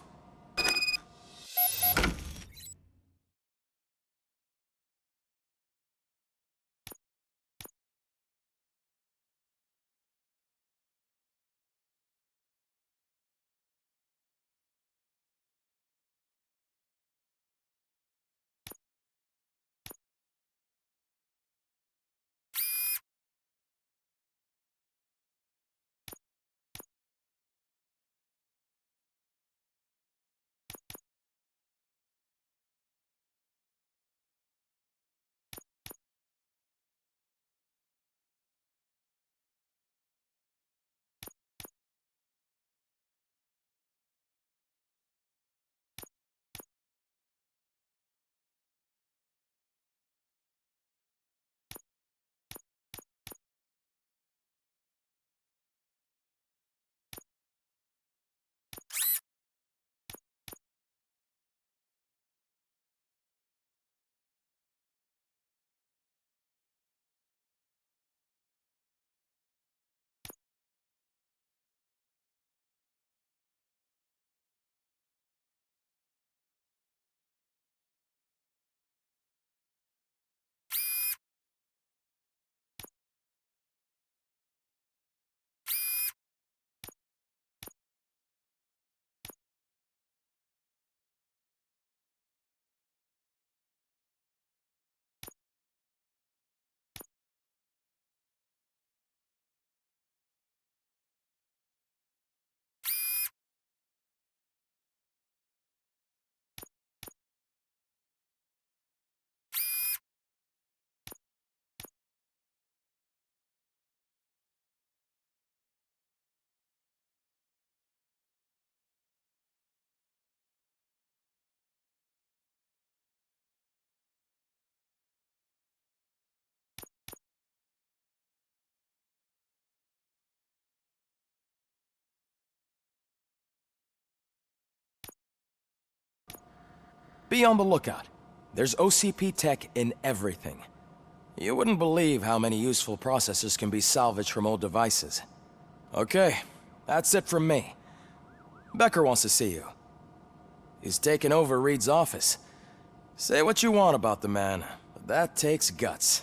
Be on the lookout. There's OCP tech in everything. You wouldn't believe how many useful processors can be salvaged from old devices. Okay, that's it from me. Becker wants to see you. He's taken over Reed's office. Say what you want about the man, but that takes guts.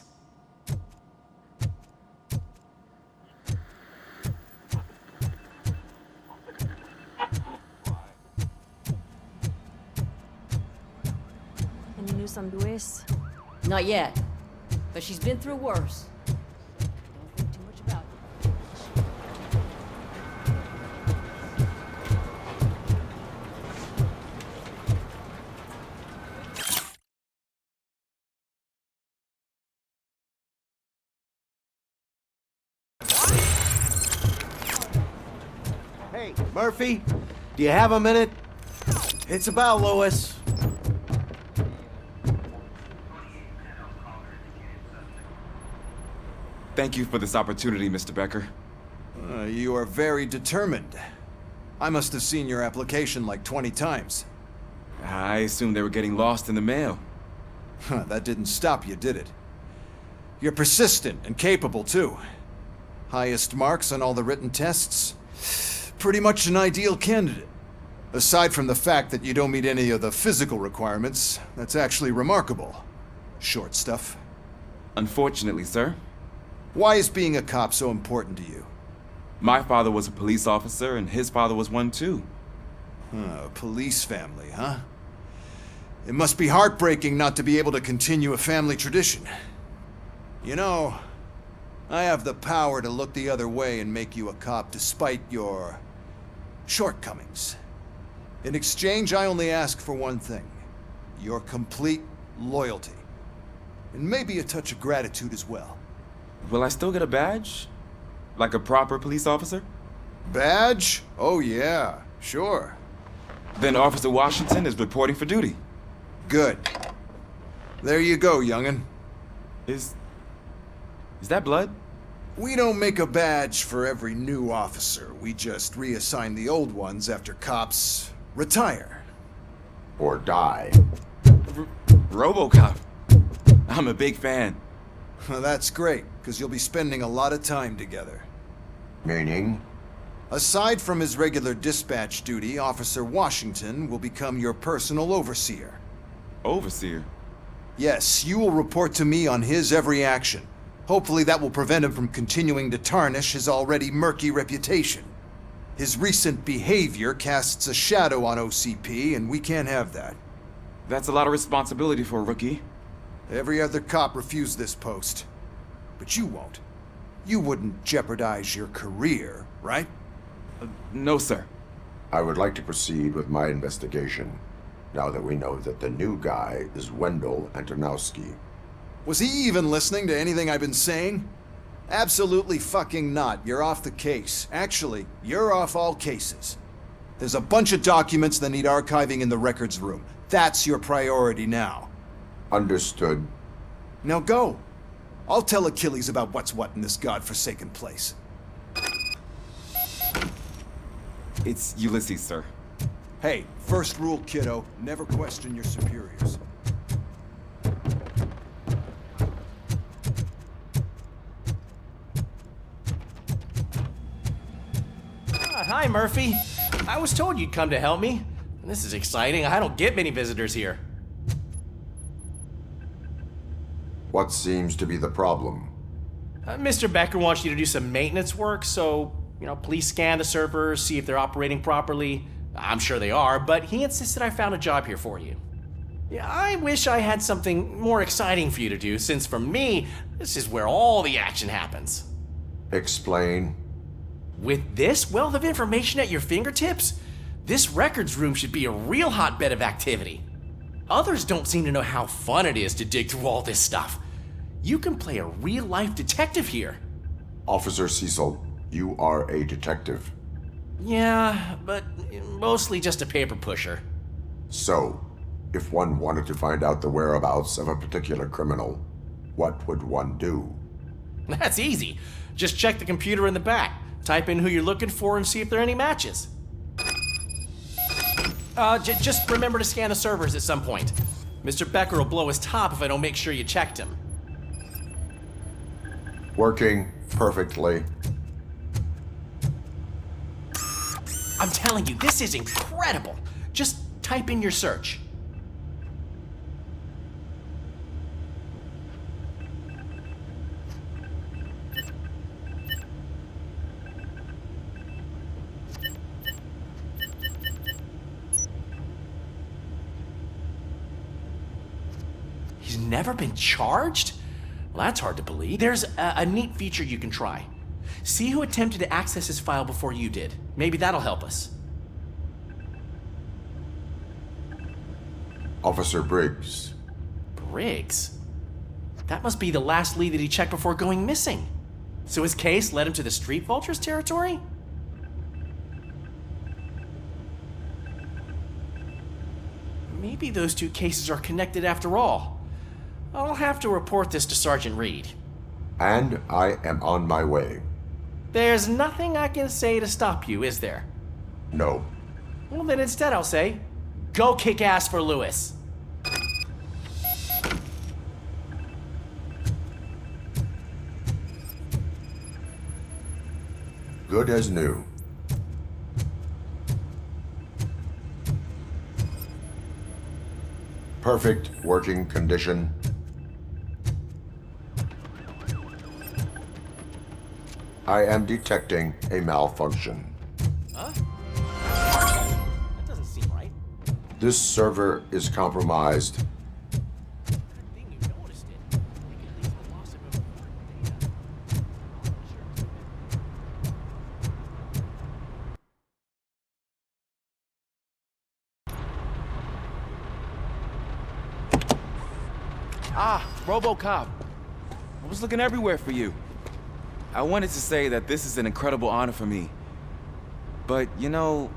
Any news on Luis?
Not yet, but she's been through worse.
Don't think too much about it.
Hey, Murphy, do you have a minute? It's about Louis.
Thank you for this opportunity, Mr. Becker.
You are very determined. I must have seen your application like 20 times.
I assumed they were getting lost in the mail.
That didn't stop you, did it? You're persistent and capable, too. Highest marks on all the written tests. Pretty much an ideal candidate. Aside from the fact that you don't meet any of the physical requirements, that's actually remarkable. Short stuff.
Unfortunately, sir.
Why is being a cop so important to you?
My father was a police officer, and his father was one too.
A police family, huh? It must be heartbreaking not to be able to continue a family tradition. You know, I have the power to look the other way and make you a cop despite your shortcomings. In exchange, I only ask for one thing. Your complete loyalty. And maybe a touch of gratitude as well.
Will I still get a badge? Like a proper police officer?
Badge? Oh yeah, sure.
Then Officer Washington is reporting for duty.
Good. There you go, young'un.
Is that blood?
We don't make a badge for every new officer. We just reassign the old ones after cops retire.
Or die.
RoboCop. I'm a big fan.
Well, that's great, because you'll be spending a lot of time together.
Meaning?
Aside from his regular dispatch duty, Officer Washington will become your personal overseer.
Overseer?
Yes, you will report to me on his every action. Hopefully that will prevent him from continuing to tarnish his already murky reputation. His recent behavior casts a shadow on OCP, and we can't have that.
That's a lot of responsibility for a rookie.
Every other cop refused this post. But you won't. You wouldn't jeopardize your career, right?
No, sir.
I would like to proceed with my investigation, now that we know that the new guy is Wendell Antonowski.
Was he even listening to anything I've been saying? Absolutely fucking not. You're off the case. Actually, you're off all cases. There's a bunch of documents that need archiving in the records room. That's your priority now.
Understood.
Now go. I'll tell Achilles about what's what in this godforsaken place.
It's Ulysses, sir.
Hey, first rule, kiddo. Never question your superiors.
Hi, Murphy. I was told you'd come to help me. This is exciting. I don't get many visitors here.
What seems to be the problem?
Mr. Becker wants you to do some maintenance work, so, please scan the servers, see if they're operating properly. I'm sure they are, but he insisted I found a job here for you. Yeah, I wish I had something more exciting for you to do, since for me, this is where all the action happens.
Explain.
With this wealth of information at your fingertips, this records room should be a real hotbed of activity. Others don't seem to know how fun it is to dig through all this stuff. You can play a real-life detective here.
Officer Cecil, you are a detective.
Yeah, but mostly just a paper pusher.
So, if one wanted to find out the whereabouts of a particular criminal, what would one do?
That's easy. Just check the computer in the back. Type in who you're looking for and see if there are any matches. Just remember to scan the servers at some point. Mr. Becker will blow his top if I don't make sure you checked him.
Working perfectly.
I'm telling you, this is incredible. Just type in your search. He's never been charged? Well, that's hard to believe. There's a neat feature you can try. See who attempted to access his file before you did. Maybe that'll help us.
Officer Briggs.
Briggs? That must be the last lead that he checked before going missing. So his case led him to the Street Vultures territory? Maybe those two cases are connected after all. I'll have to report this to Sergeant Reed.
And I am on my way.
There's nothing I can say to stop you, is there?
No.
Well, then instead I'll say, go kick ass for Lewis.
Good as new. Perfect working condition. I am detecting a malfunction.
Huh? That doesn't seem right.
This server is compromised.
Ah, RoboCop. I was looking everywhere for you. I wanted to say that this is an incredible honor for me. But, you know,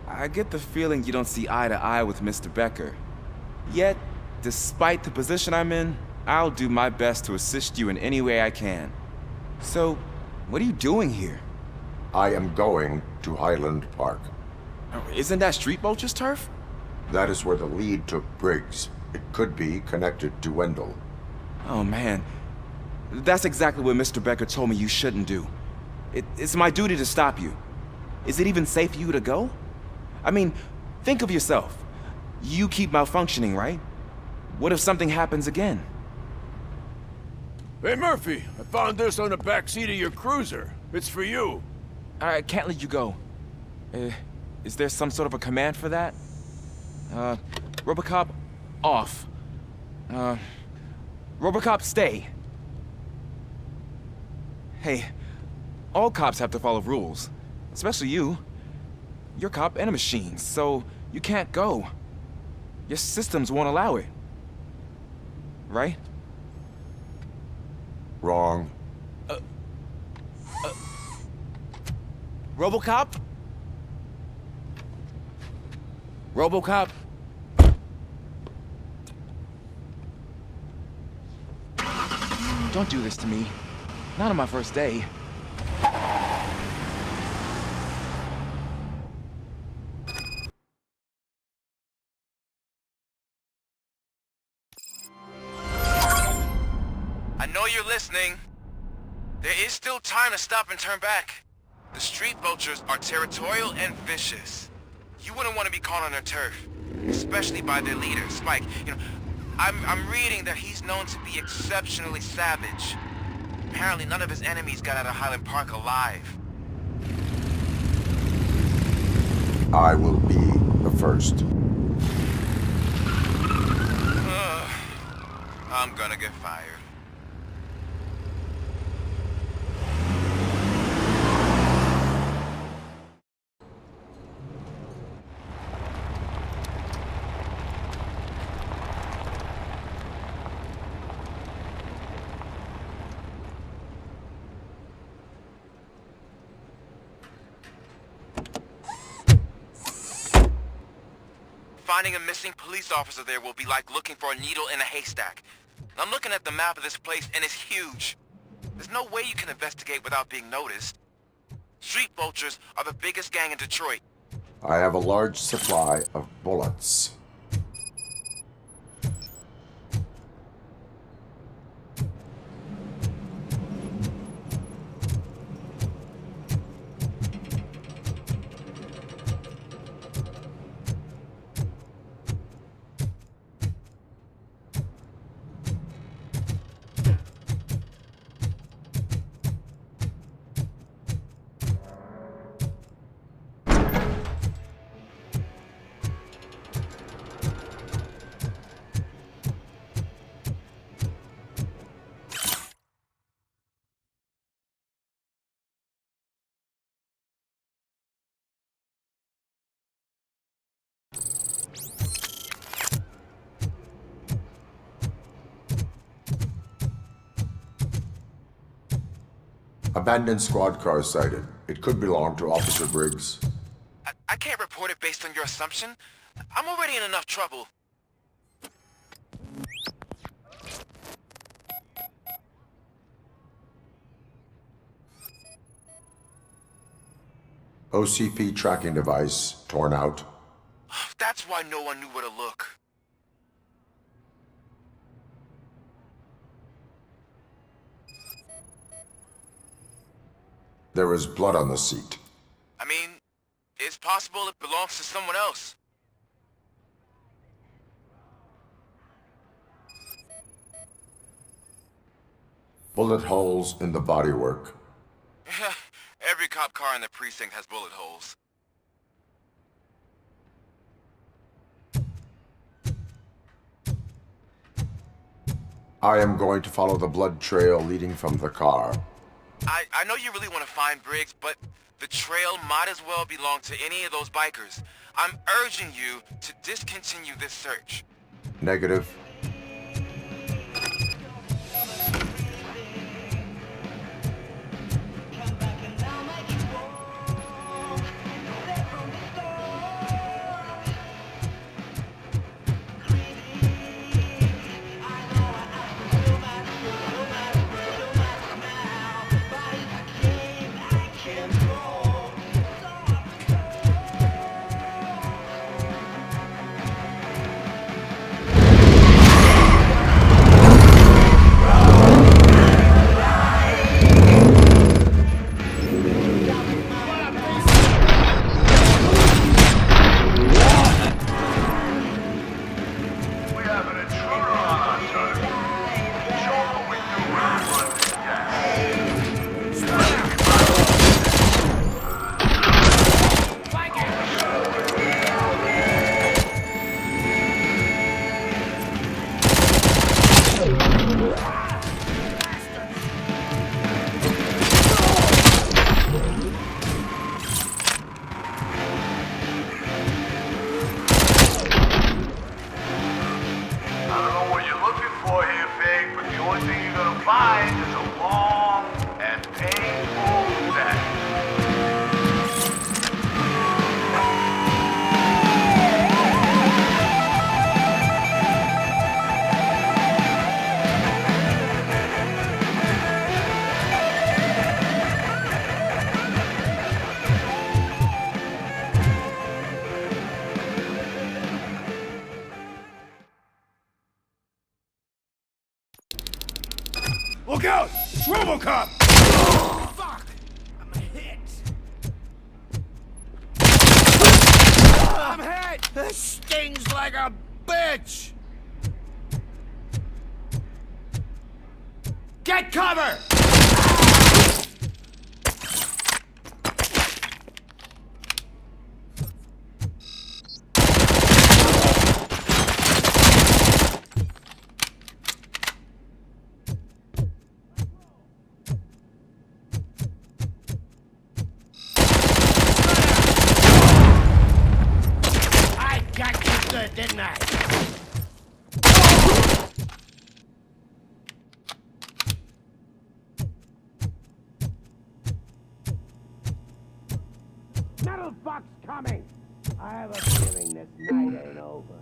I get the feeling you don't see eye to eye with Mr. Becker. Yet, despite the position I'm in, I'll do my best to assist you in any way I can. So, what are you doing here?
I am going to Highland Park.
Isn't that Street Vulture's turf?
That is where the lead took Briggs. It could be connected to Wendell.
Oh man, that's exactly what Mr. Becker told me you shouldn't do. It's my duty to stop you. Is it even safe for you to go? I mean, think of yourself. You keep malfunctioning, right? What if something happens again?
Hey, Murphy, I found this on the back seat of your cruiser. It's for you.
I can't let you go. Is there some sort of a command for that? RoboCop, off. RoboCop, stay. Hey, all cops have to follow rules. Especially you. You're a cop and a machine, so you can't go. Your systems won't allow it. Right?
Wrong.
RoboCop? RoboCop? Don't do this to me. Not on my first day.
I know you're listening. There is still time to stop and turn back. The street vultures are territorial and vicious. You wouldn't want to be caught on their turf, especially by their leader, Spike. You know, I'm reading that he's known to be exceptionally savage. Apparently none of his enemies got out of Highland Park alive.
I will be the first.
I'm gonna get fired. Finding a missing police officer there will be like looking for a needle in a haystack. I'm looking at the map of this place and it's huge. There's no way you can investigate without being noticed. Street vultures are the biggest gang in Detroit.
I have a large supply of bullets. Abandoned squad car sighted. It could belong to Officer Briggs.
I can't report it based on your assumption. I'm already in enough trouble.
OCP tracking device torn out.
That's why no one knew where to look.
There is blood on the seat.
I mean, it's possible it belongs to someone else.
Bullet holes in the bodywork.
Every cop car in the precinct has bullet holes.
I am going to follow the blood trail leading from the car.
I know you really want to find Briggs, but the trail might as well belong to any of those bikers. I'm urging you to discontinue this search.
Negative.
RoboCop!
Fuck! I'm hit.
I'm hit!
This stings like a bitch.
Get cover! I got you good, didn't I? Metal box coming! I have a feeling this night ain't over.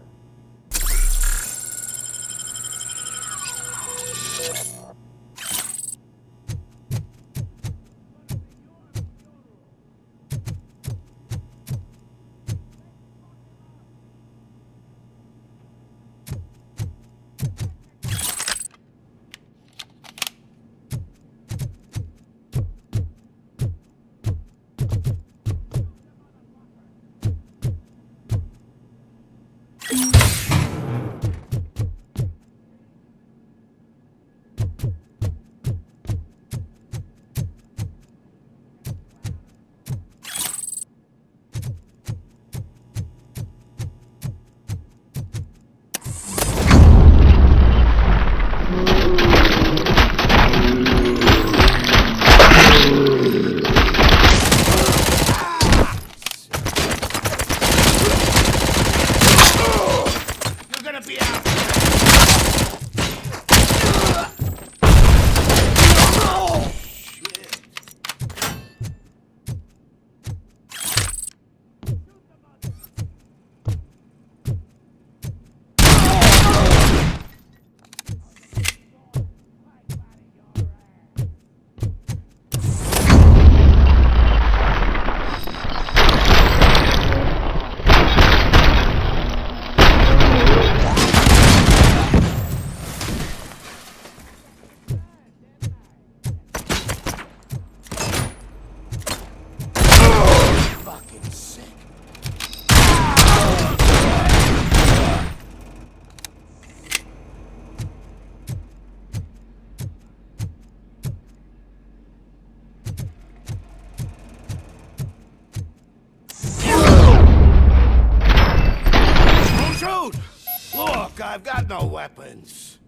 Look, I've got no weapons.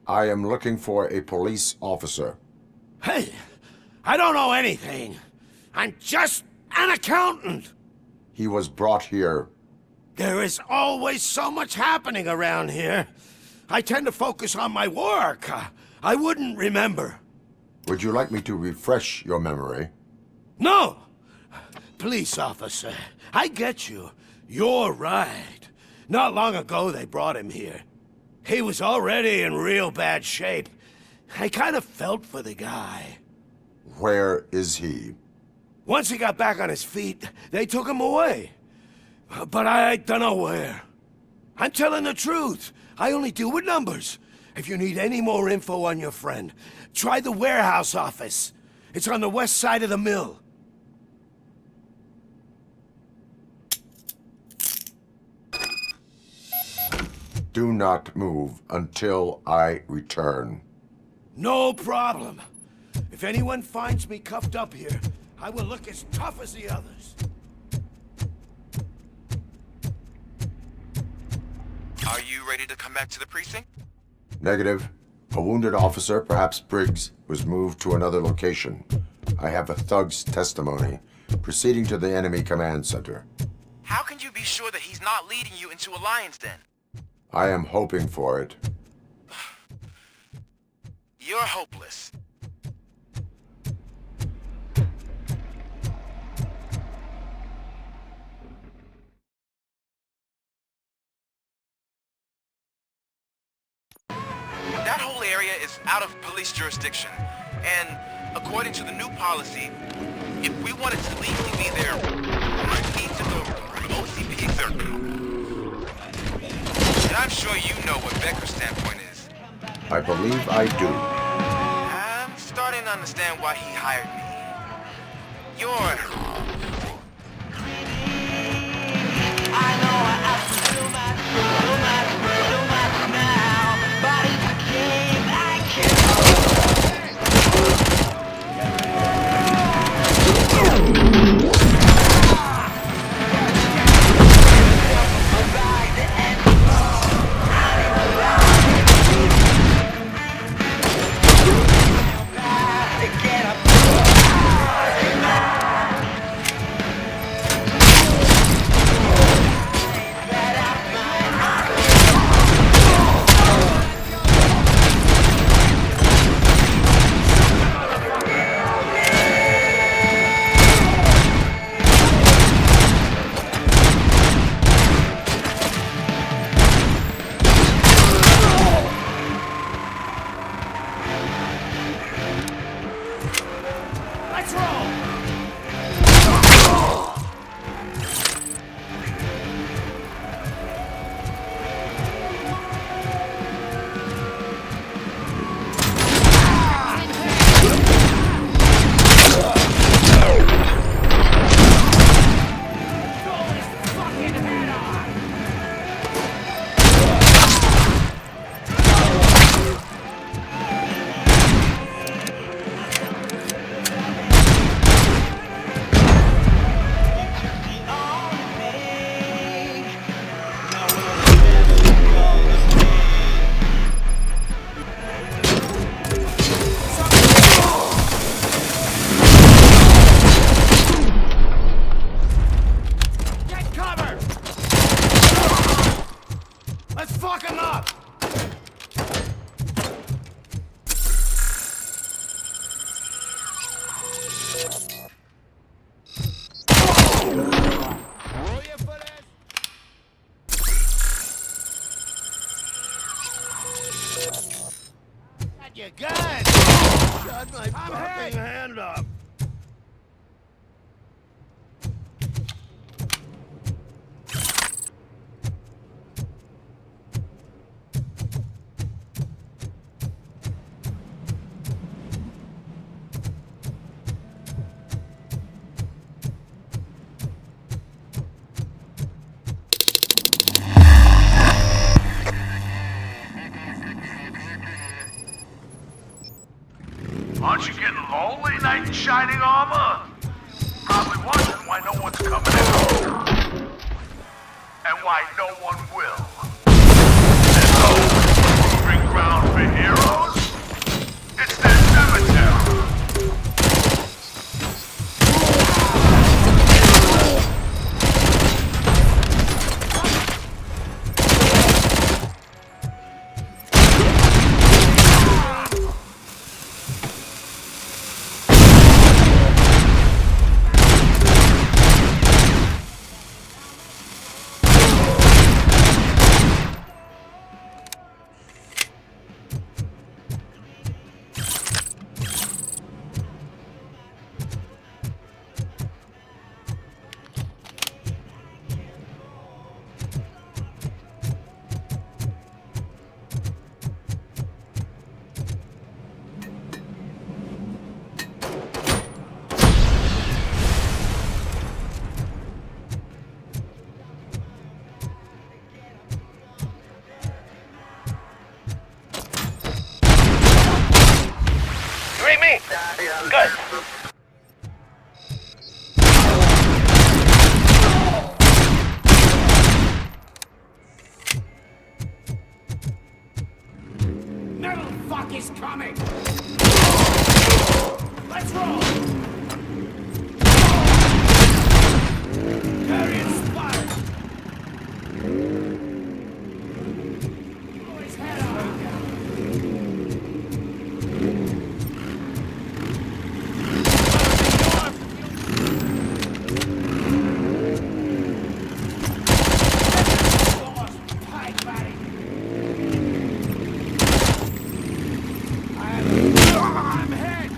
I am looking for a police officer.
Hey, I don't know anything. I'm just an accountant.
He was brought here.
There is always so much happening around here. I tend to focus on my work. I wouldn't remember.
Would you like me to refresh your memory?
No! Police officer, I get you. You're right. Not long ago they brought him here. He was already in real bad shape. I kind of felt for the guy.
Where is he?
Once he got back on his feet, they took him away. But I don't know where. I'm telling the truth. I only deal with numbers. If you need any more info on your friend, try the warehouse office. It's on the west side of the mill.
Do not move until I return.
No problem. If anyone finds me cuffed up here, I will look as tough as the others.
Are you ready to come back to the precinct?
Negative. A wounded officer, perhaps Briggs, was moved to another location. I have a thug's testimony, proceeding to the enemy command center.
How can you be sure that he's not leading you into a lion's den?
I am hoping for it.
You're hopeless. That whole area is out of police jurisdiction, and according to the new policy, if we wanted to legally be there, we need to go through OCP exert. And I'm sure you know what Becker's standpoint is.
I believe I do.
I'm starting to understand why he hired me.
Aren't you getting lonely, knight in shining armor? Probably wondering why no one's coming in. And why no one will. There's no proving ground for heroes. It's their cemetery. Good.
Metal fuck is coming! Let's roll! Variant spot! Blow his head off! I'm hit!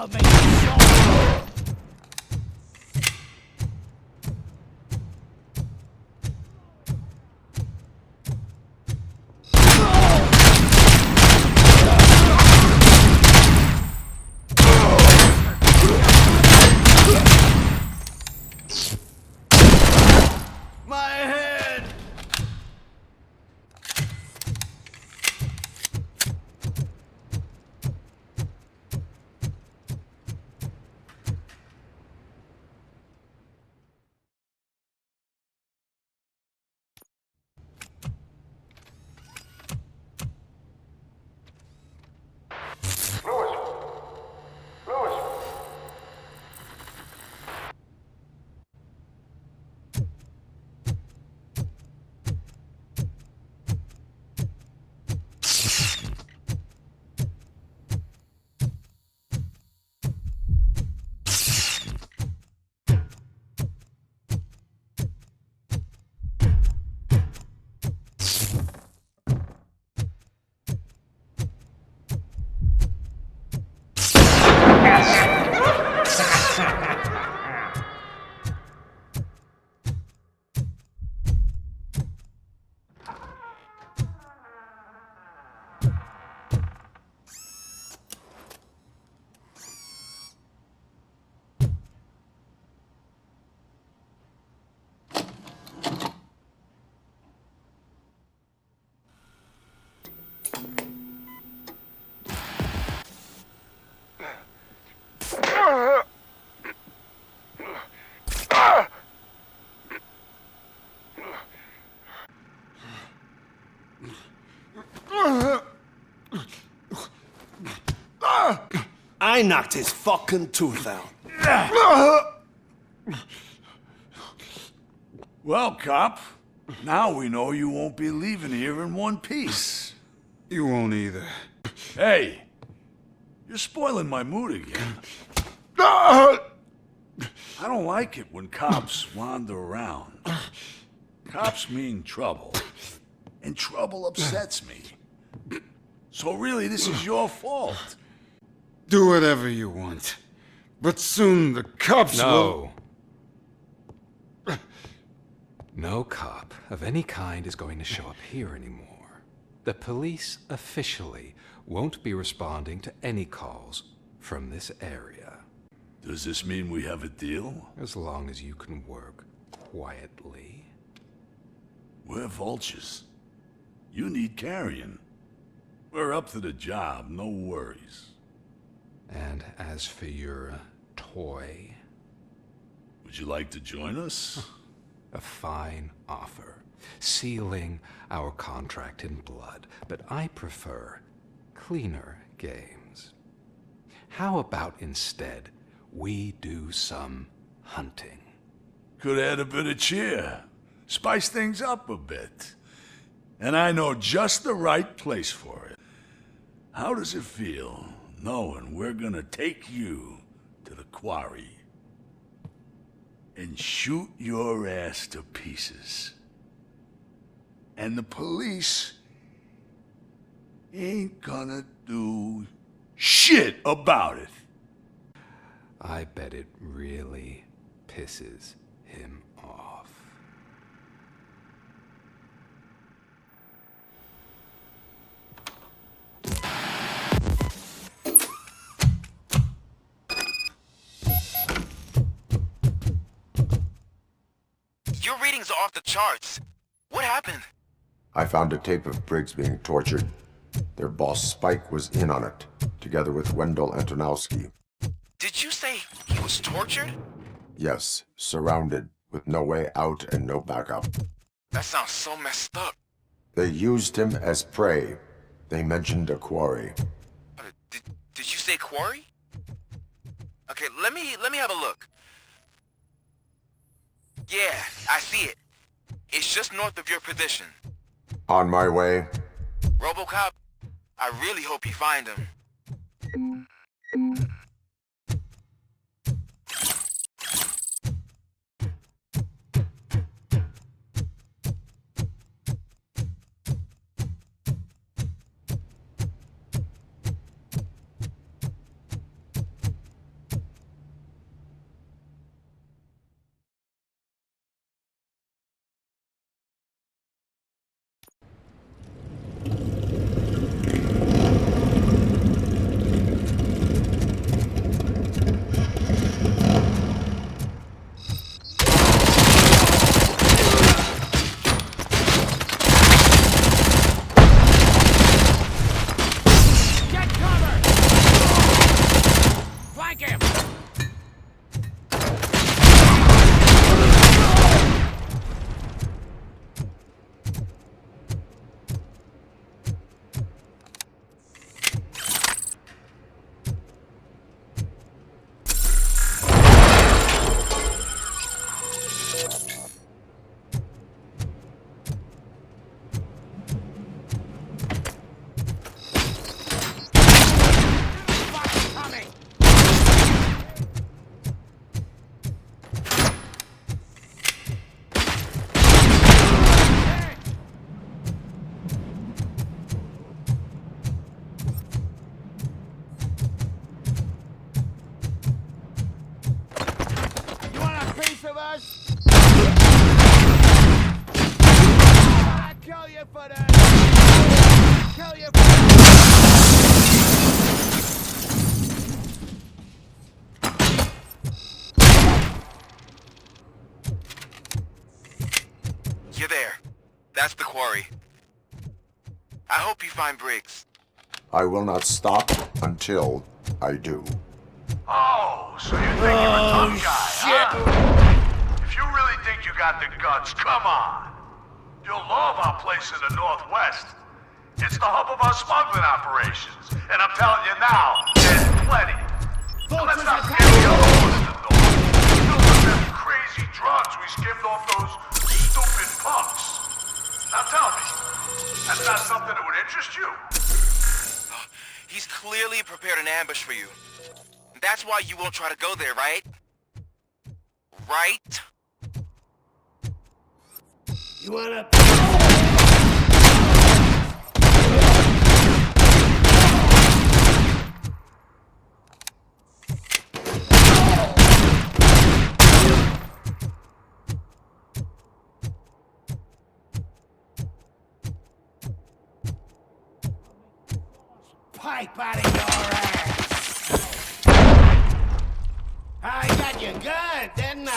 I'll make you show.
My head!
I knocked his fucking tooth out.
Well, cop, now we know you won't be leaving here in one piece.
You won't either.
Hey, you're spoiling my mood again. I don't like it when cops wander around. Cops mean trouble, and trouble upsets me. So really, this is your fault.
Do whatever you want. But soon the cops will...
No cop of any kind is going to show up here anymore. The police officially won't be responding to any calls from this area.
Does this mean we have a deal?
As long as you can work quietly.
We're vultures. You need carrion. We're up to the job, no worries.
And as for your toy...
Would you like to join us?
A fine offer, sealing our contract in blood, but I prefer cleaner games. How about instead we do some hunting?
Could add a bit of cheer, spice things up a bit. And I know just the right place for it. How does it feel knowing we're gonna take you to the quarry and shoot your ass to pieces? And the police ain't gonna do shit about it.
I bet it really pisses him off.
Your readings are off the charts. What happened?
I found a tape of Briggs being tortured. Their boss Spike was in on it, together with Wendell Antonowski.
Did you say he was tortured?
Yes, surrounded, with no way out and no backup.
That sounds so messed up.
They used him as prey. They mentioned a quarry.
Did you say quarry? Okay, let me have a look. Yeah, I see it. It's just north of your position.
On my way.
RoboCop, I really hope you find him.
of us? I kill you for this! Kill you for
You're there. That's the quarry. I hope you find Briggs.
I will not stop until I do.
Oh, so you think you're a tough guy, huh? If you really think you got the guts, come on. You'll love our place in the Northwest. It's the hub of our smuggling operations. And I'm telling you now, there's plenty. Now, let's not forget the other ones in the North. Still them crazy drugs we skimmed off those stupid punks. Now tell me, that's not something that would interest you?
He's clearly prepared an ambush for you. That's why you won't try to go there, right? Right?
You wanna... pipe out of your ass! I got you good, didn't I?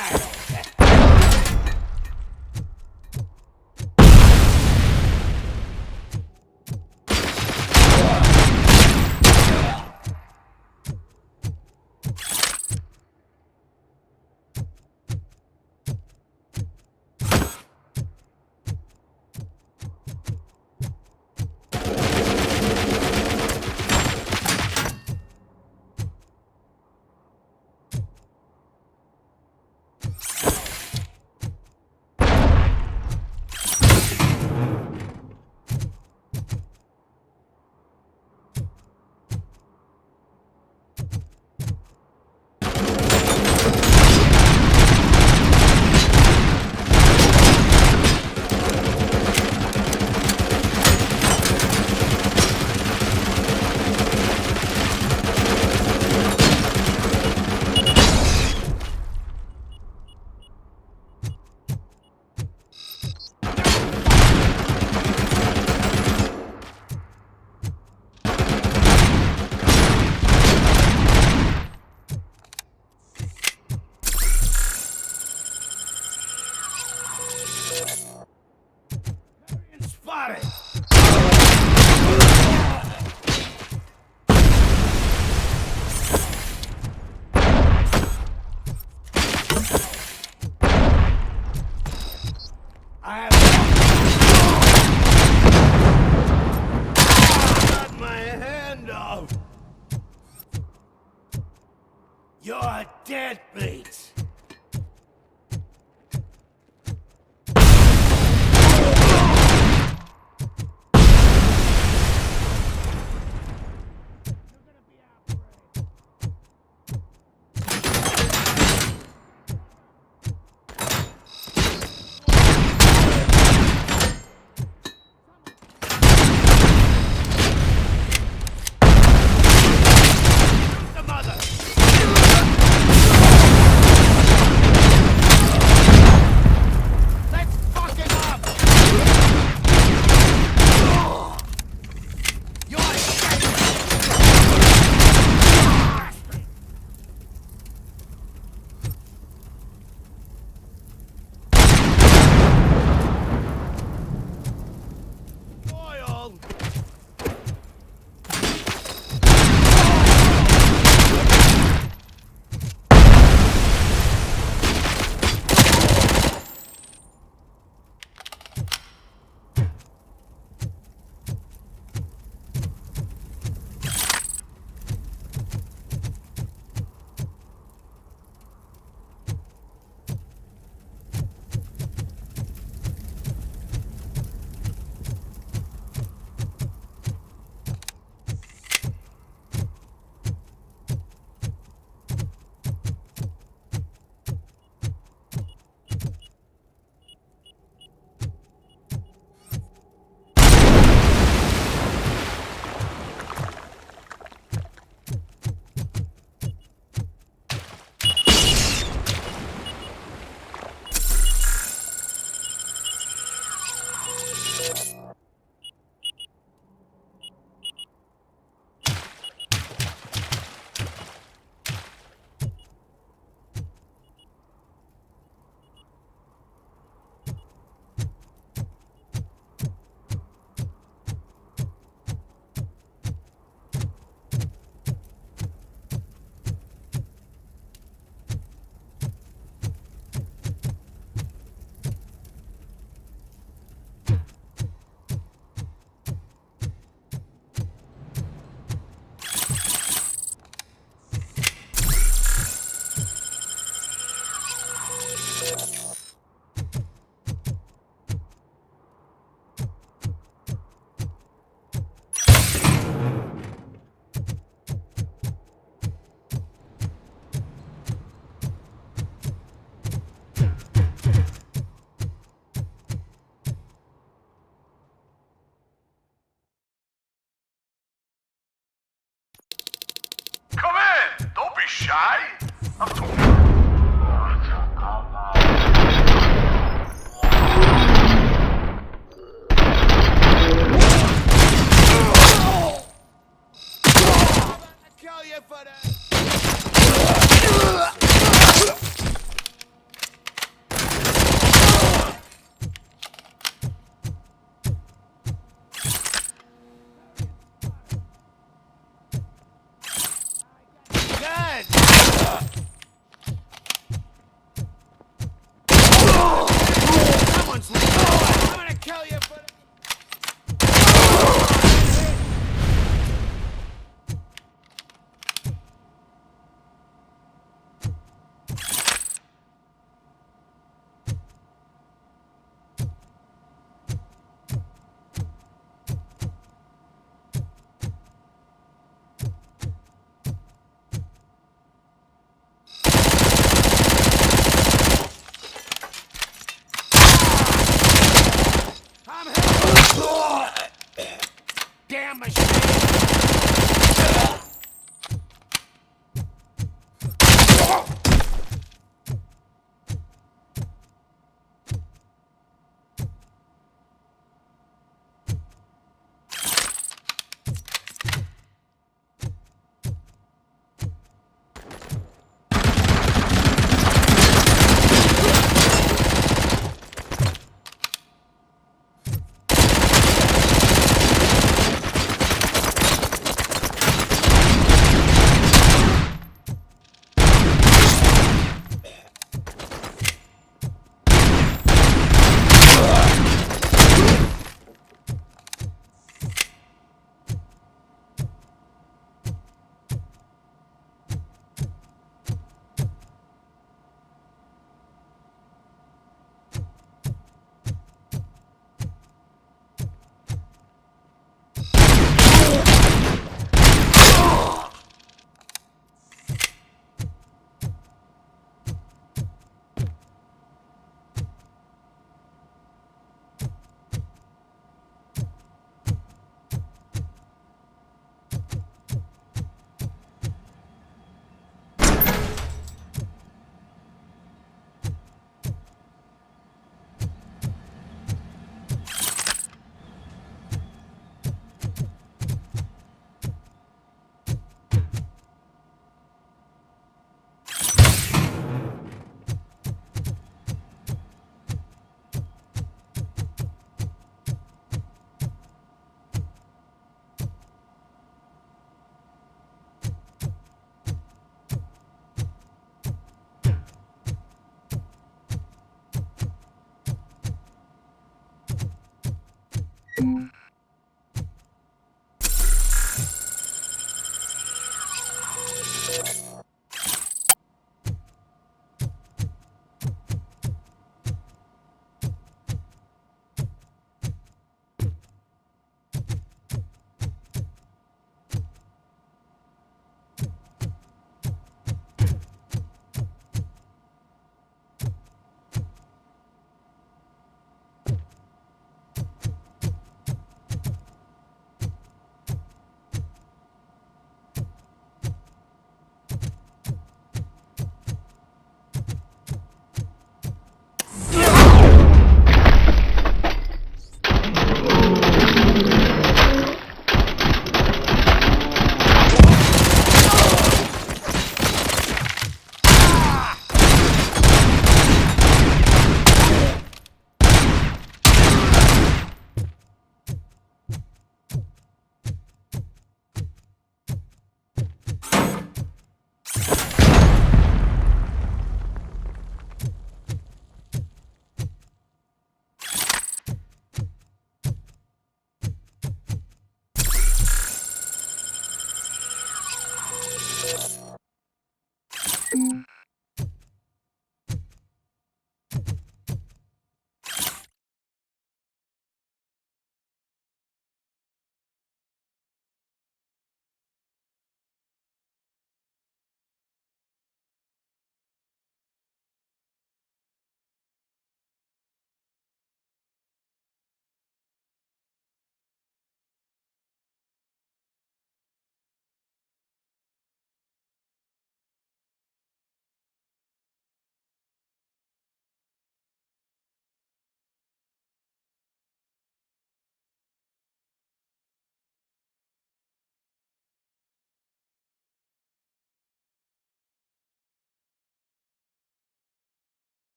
Spotted! I got my hand off. You're dead, Bates.
guy? Of course.
Kill you for that. Someone's leaving. I'm gonna kill you for that.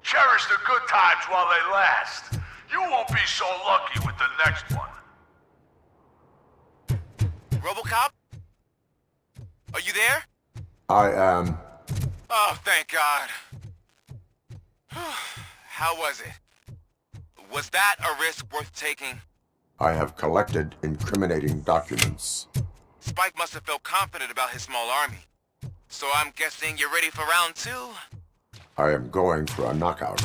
Cherish the good times while they last. You won't be so lucky with the next one.
RoboCop? Are you there?
I am.
Oh, thank God. How was it? Was that a risk worth taking?
I have collected incriminating documents.
Spike must have felt confident about his small army. So I'm guessing you're ready for round 2?
I am going for a knockout.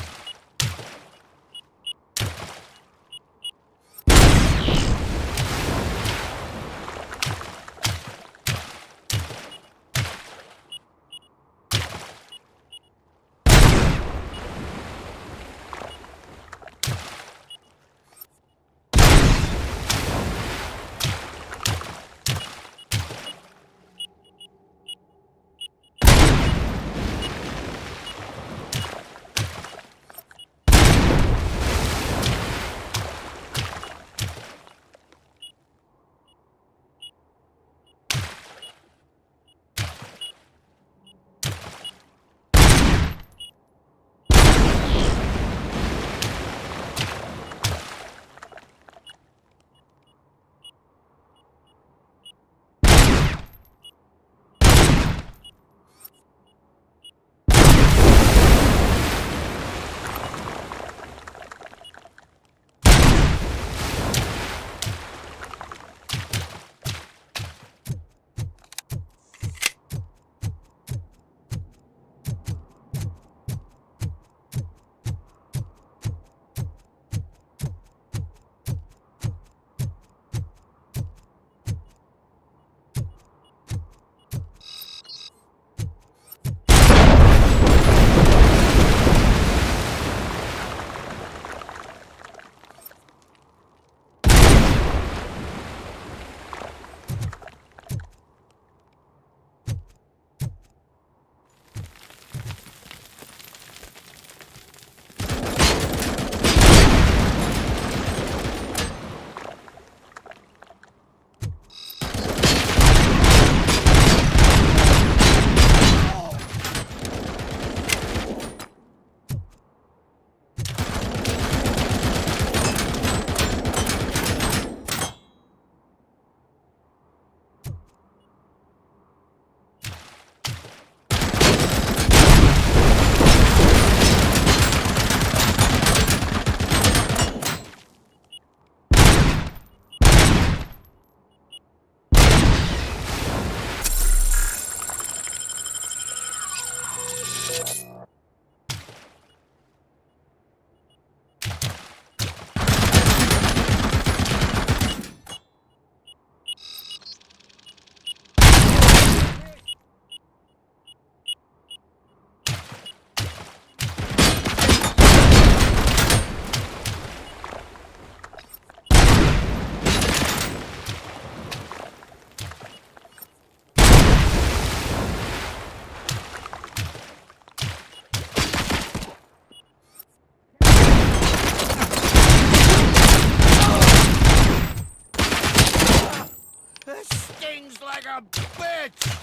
like a bitch!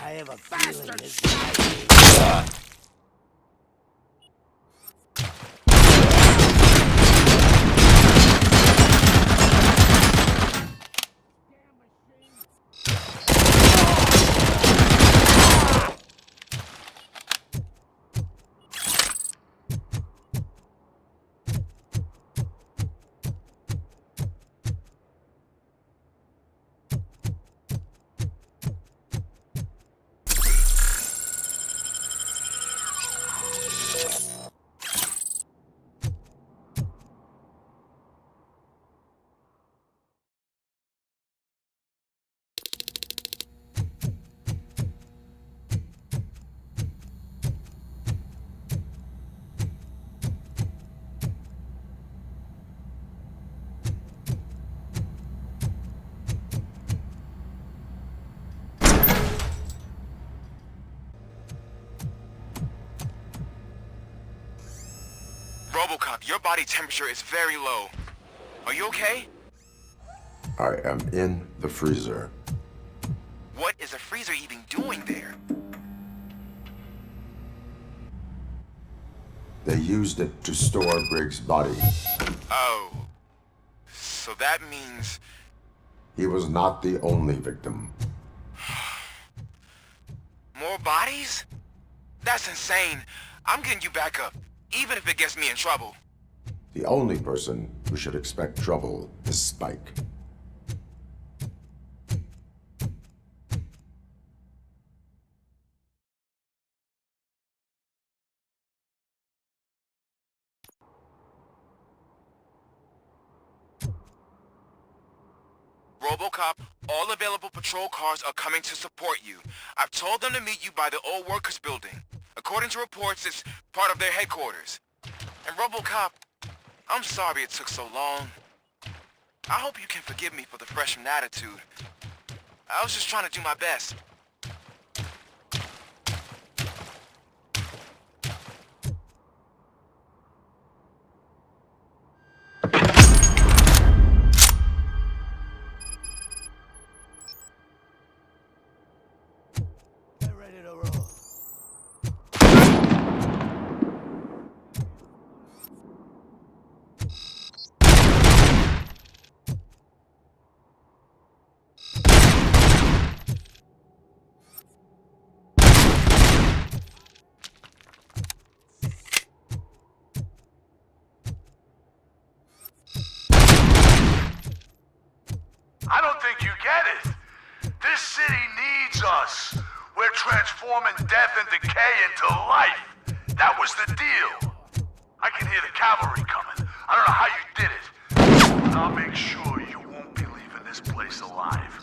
I have a feeling this
RoboCop, your body temperature is very low. Are you okay?
I am in the freezer.
What is a freezer even doing there?
They used it to store Briggs' body.
Oh. So that means...
He was not the only victim.
More bodies? That's insane. I'm getting you back up, even if it gets me in trouble.
The only person who should expect trouble is Spike.
RoboCop, all available patrol cars are coming to support you. I've told them to meet you by the old workers building. According to reports, it's part of their headquarters. And RoboCop, I'm sorry it took so long. I hope you can forgive me for the freshman attitude. I was just trying to do my best.
Get ready to roll.
I don't think you get it. This city needs us. We're transforming death and decay into life. That was the deal. I can hear the cavalry coming. I don't know how you did it, but I'll make sure you won't be leaving this place alive.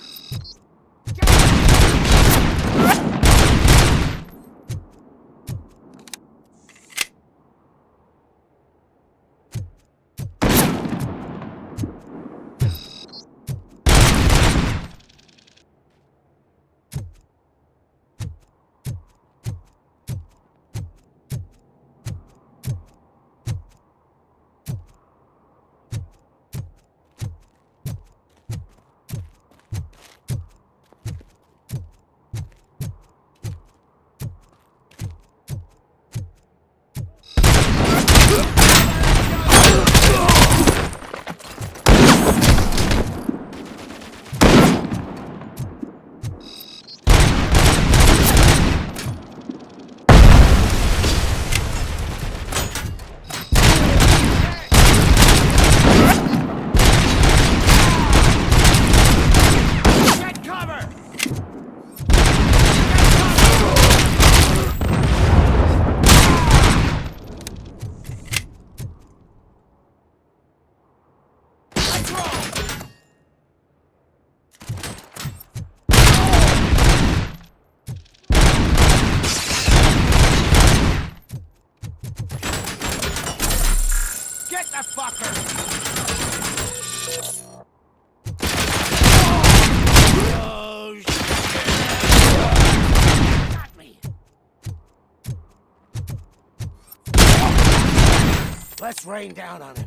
Get the fucker! Oh, shit! Got me! Let's rain down on him.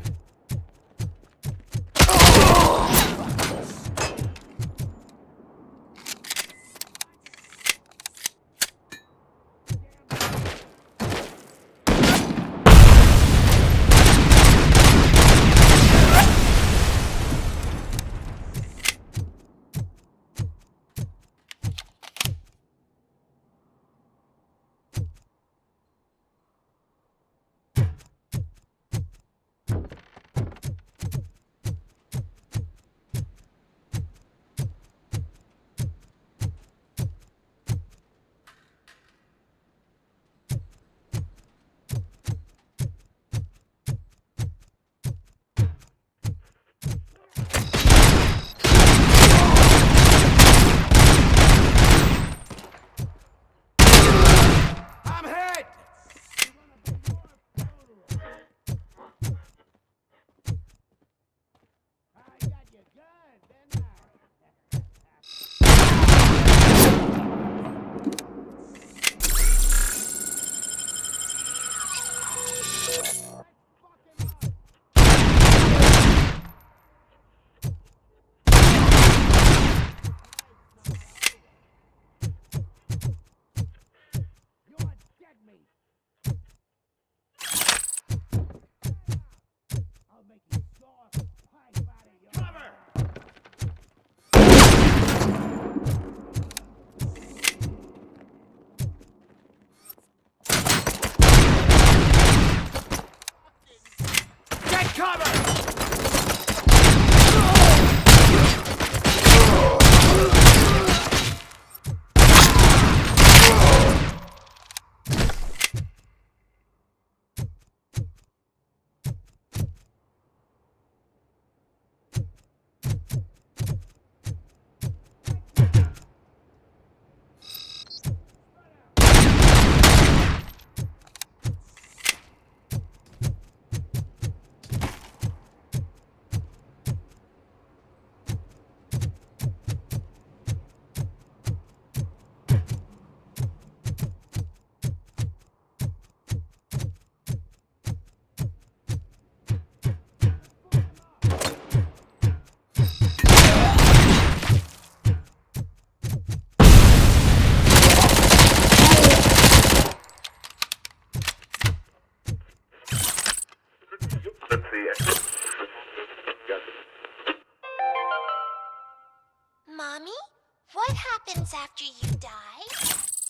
after you die?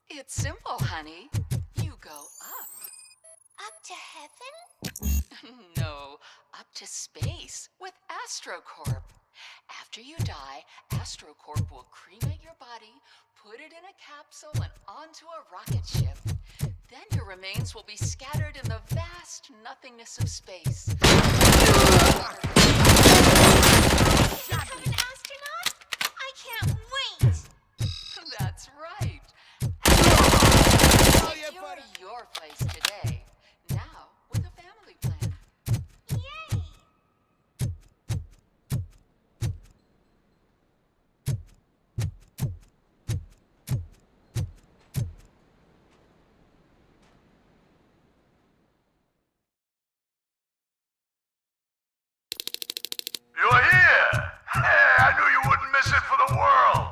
It's simple, honey. You go up.
Up to heaven?
No, up to space with AstroCorp. After you die, AstroCorp will cremate your body, put it in a capsule and onto a rocket ship. Then your remains will be scattered in the vast nothingness of space.
Become an astronaut? I can't wait!
That's right. You're your place today. Now, with a family plan.
Yay!
You're here! Hey, I knew you wouldn't miss it for the world.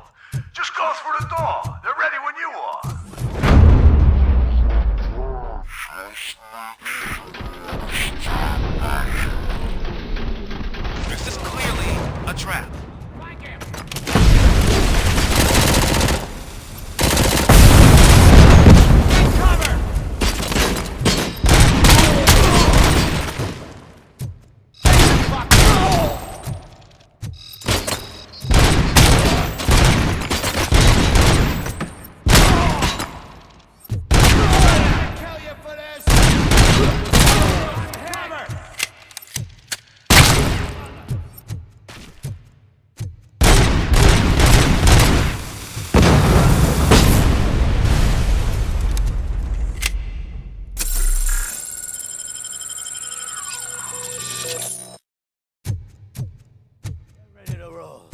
Just go through the door. They're ready when you are.
This is clearly a trap.
Ready to roll.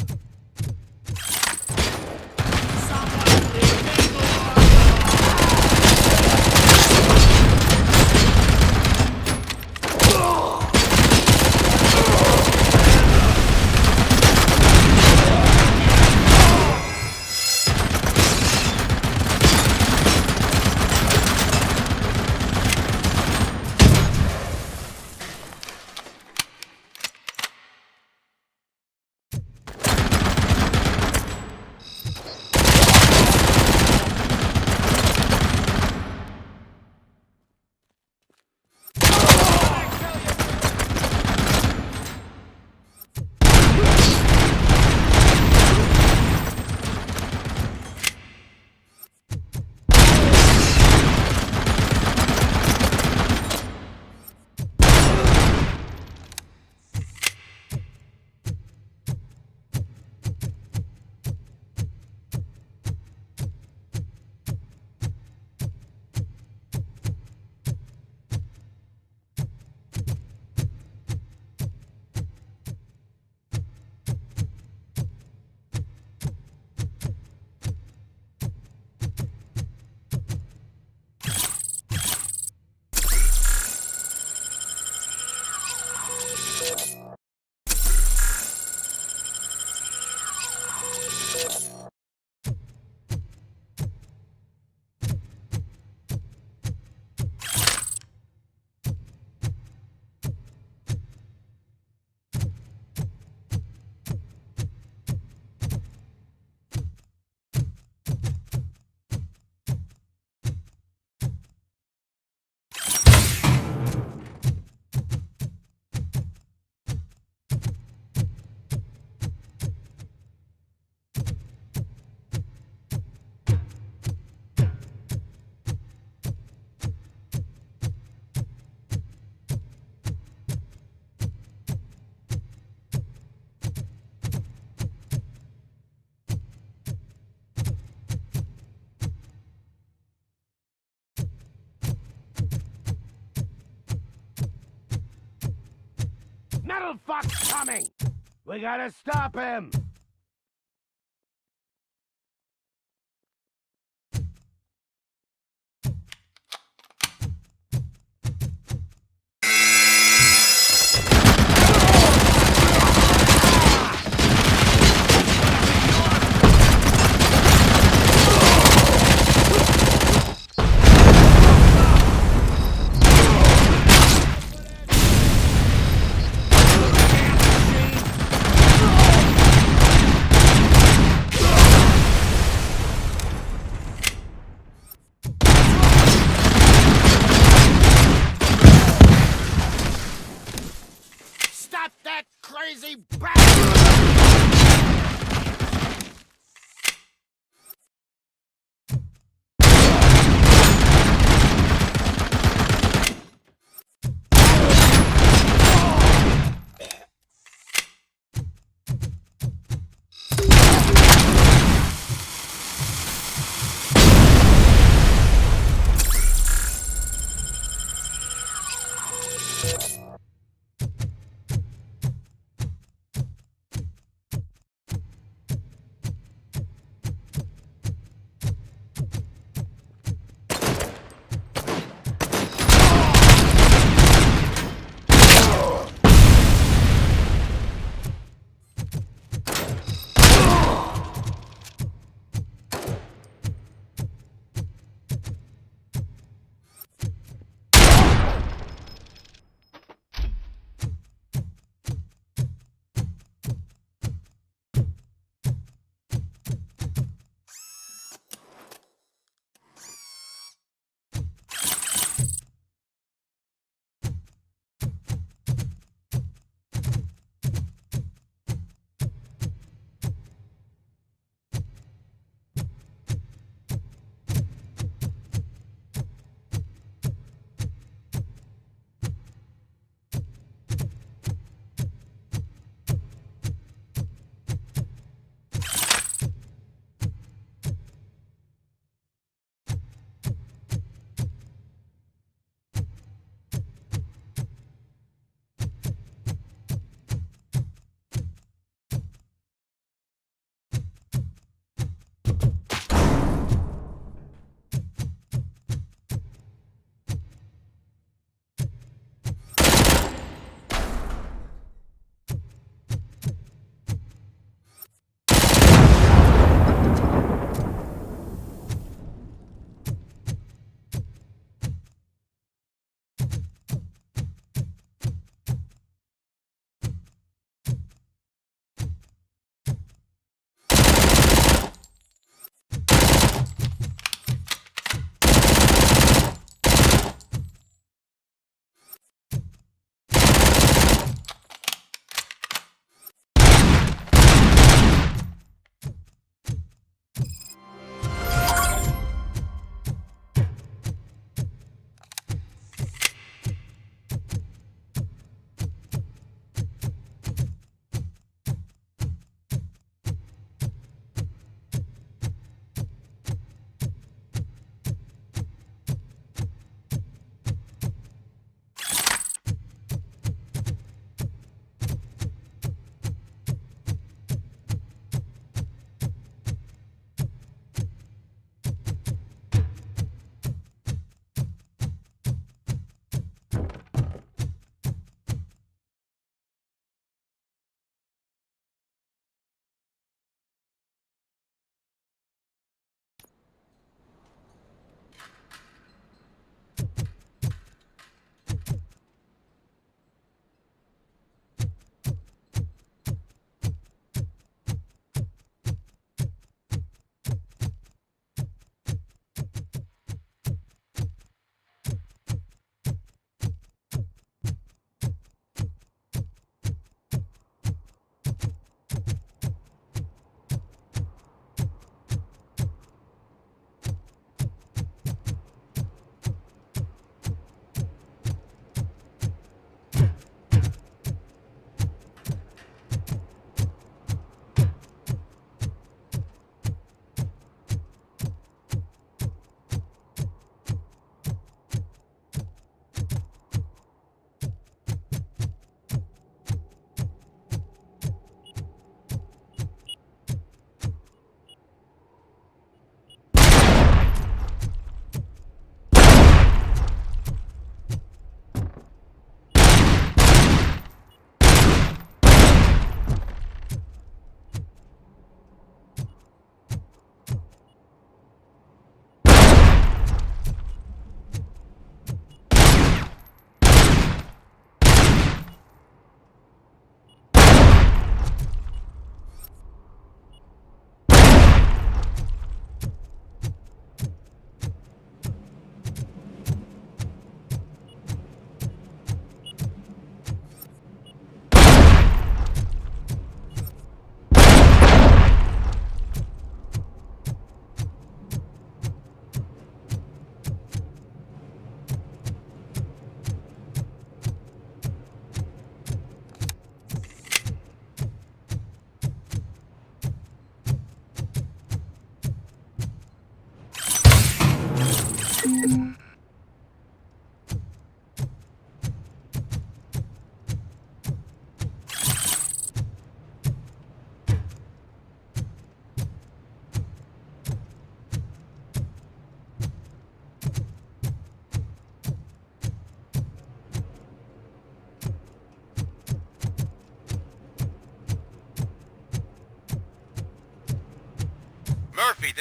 Metal fuck's coming! We gotta stop him! crazy bastard!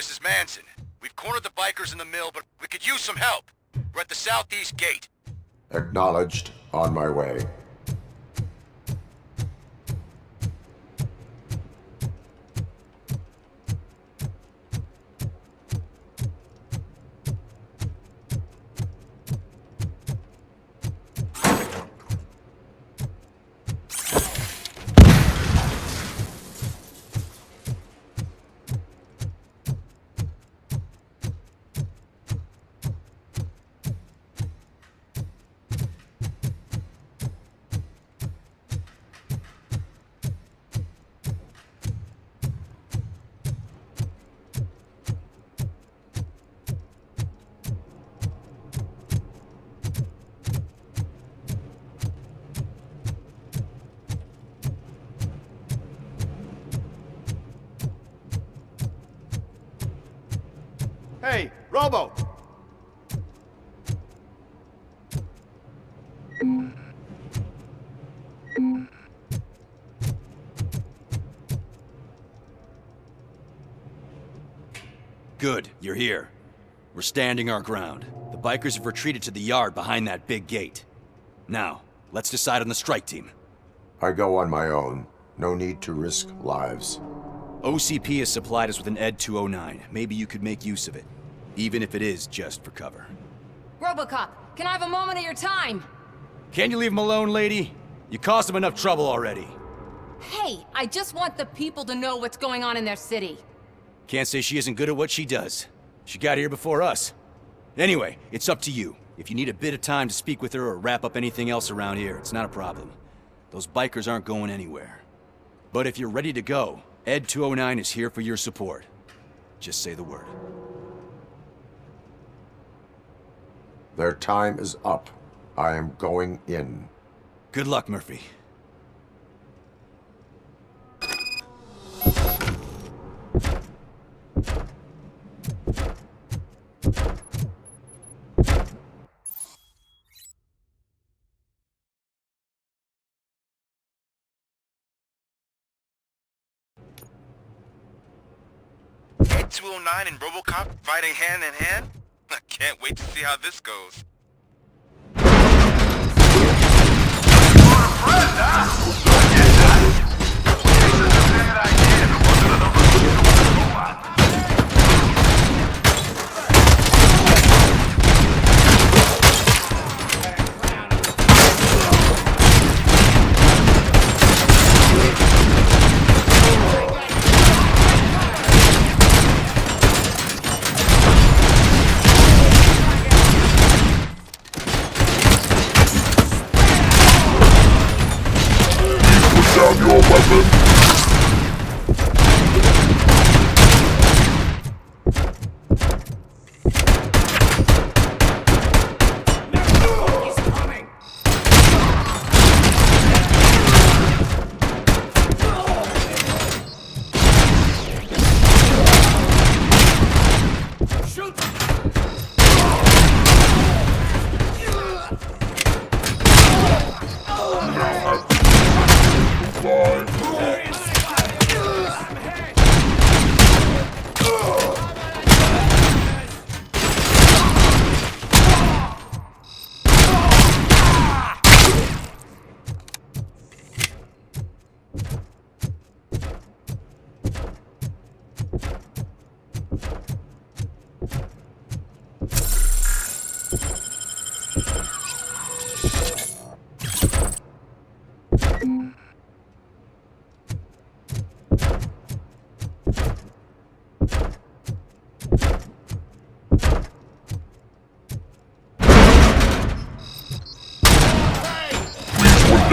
this is Manson. We've cornered the bikers in the mill, but we could use some help. We're at the southeast gate.
Acknowledged. On my way.
Hey, Robo!
Good, you're here. We're standing our ground. The bikers have retreated to the yard behind that big gate. Now, let's decide on the strike team.
I go on my own. No need to risk lives.
OCP has supplied us with an ED 209. Maybe you could make use of it. Even if it is just for cover.
RoboCop, can I have a moment of your time?
Can you leave him alone, lady? You caused him enough trouble already.
Hey, I just want the people to know what's going on in their city.
Can't say she isn't good at what she does. She got here before us. Anyway, it's up to you. If you need a bit of time to speak with her or wrap up anything else around here, it's not a problem. Those bikers aren't going anywhere. But if you're ready to go, ED 209 is here for your support. Just say the word.
Their time is up. I am going in.
Good luck, Murphy.
ED 209 and RoboCop fighting hand in hand? I can't wait to see how this goes.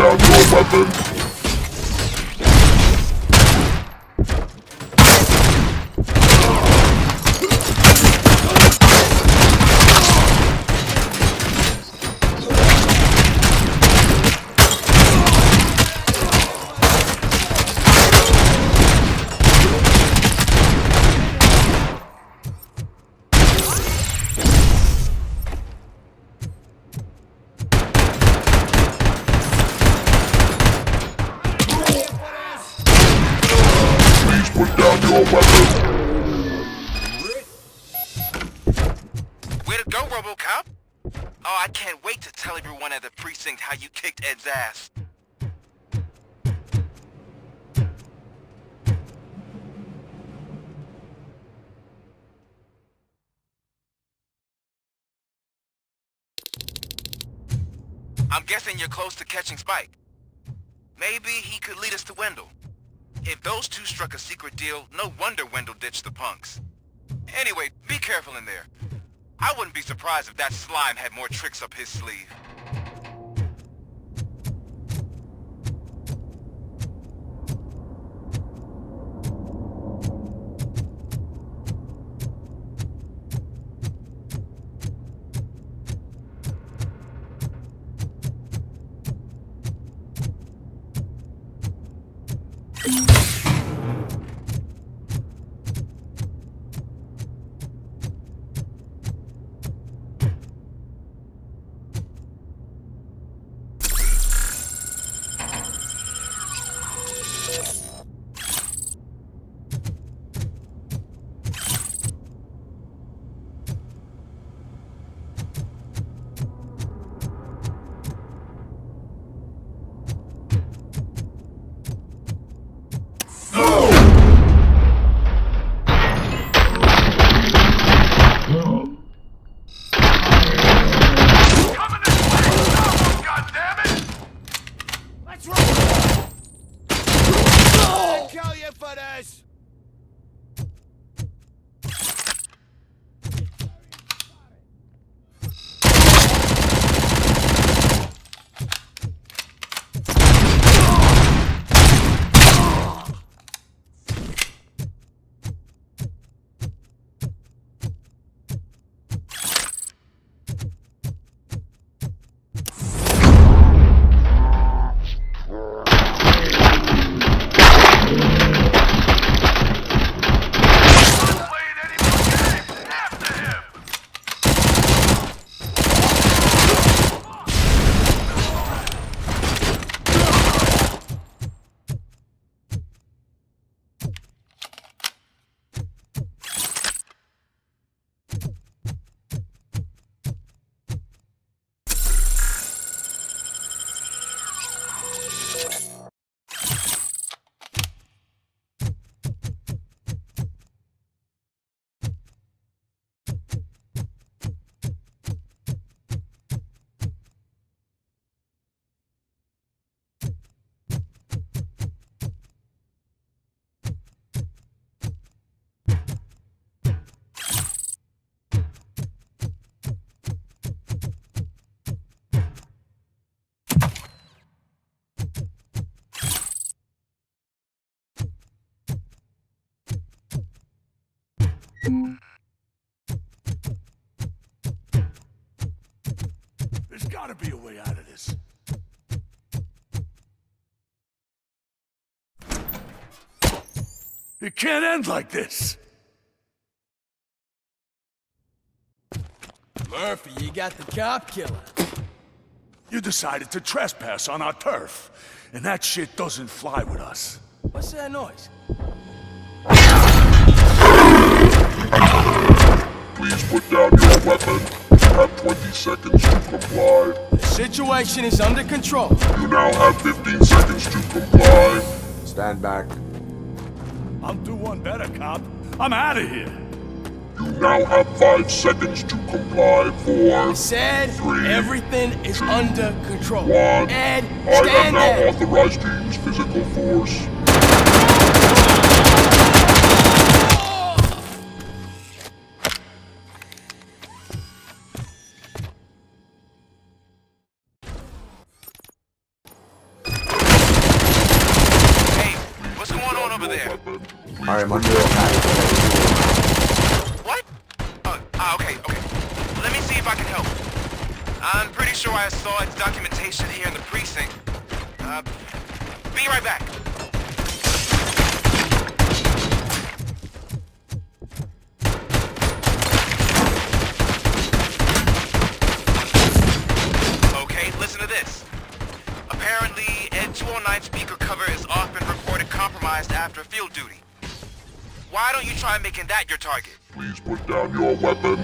down your weapon.
instinct how you kicked Ed's ass. I'm guessing you're close to catching Spike. Maybe he could lead us to Wendell. If those two struck a secret deal, no wonder Wendell ditched the punks. Anyway, be careful in there. I wouldn't be surprised if that slime had more tricks up his sleeve.
There's gotta be a way out of this. It can't end like this.
Murphy, you got the cop killer.
You decided to trespass on our turf, and that shit doesn't fly with us.
What's that noise?
Please put down your weapon. You have 20 seconds to comply.
The situation is under control.
You now have 15 seconds to comply.
Stand back.
I'll do one better, cop. I'm out of here.
You now have 5 seconds to comply. 4,
I said
3,
everything is
2,
under control.
1.
Ed,
I am
stand
now
there.
authorized to use physical force.
I am under attack.
What? Okay. Let me see if I can help. I'm pretty sure I saw its documentation here in the precinct. Be right back. Okay, listen to this. Apparently, Ed 209 speaker cover is often reported compromised after field duty. Why don't you try making that your target?
Please put down your weapon.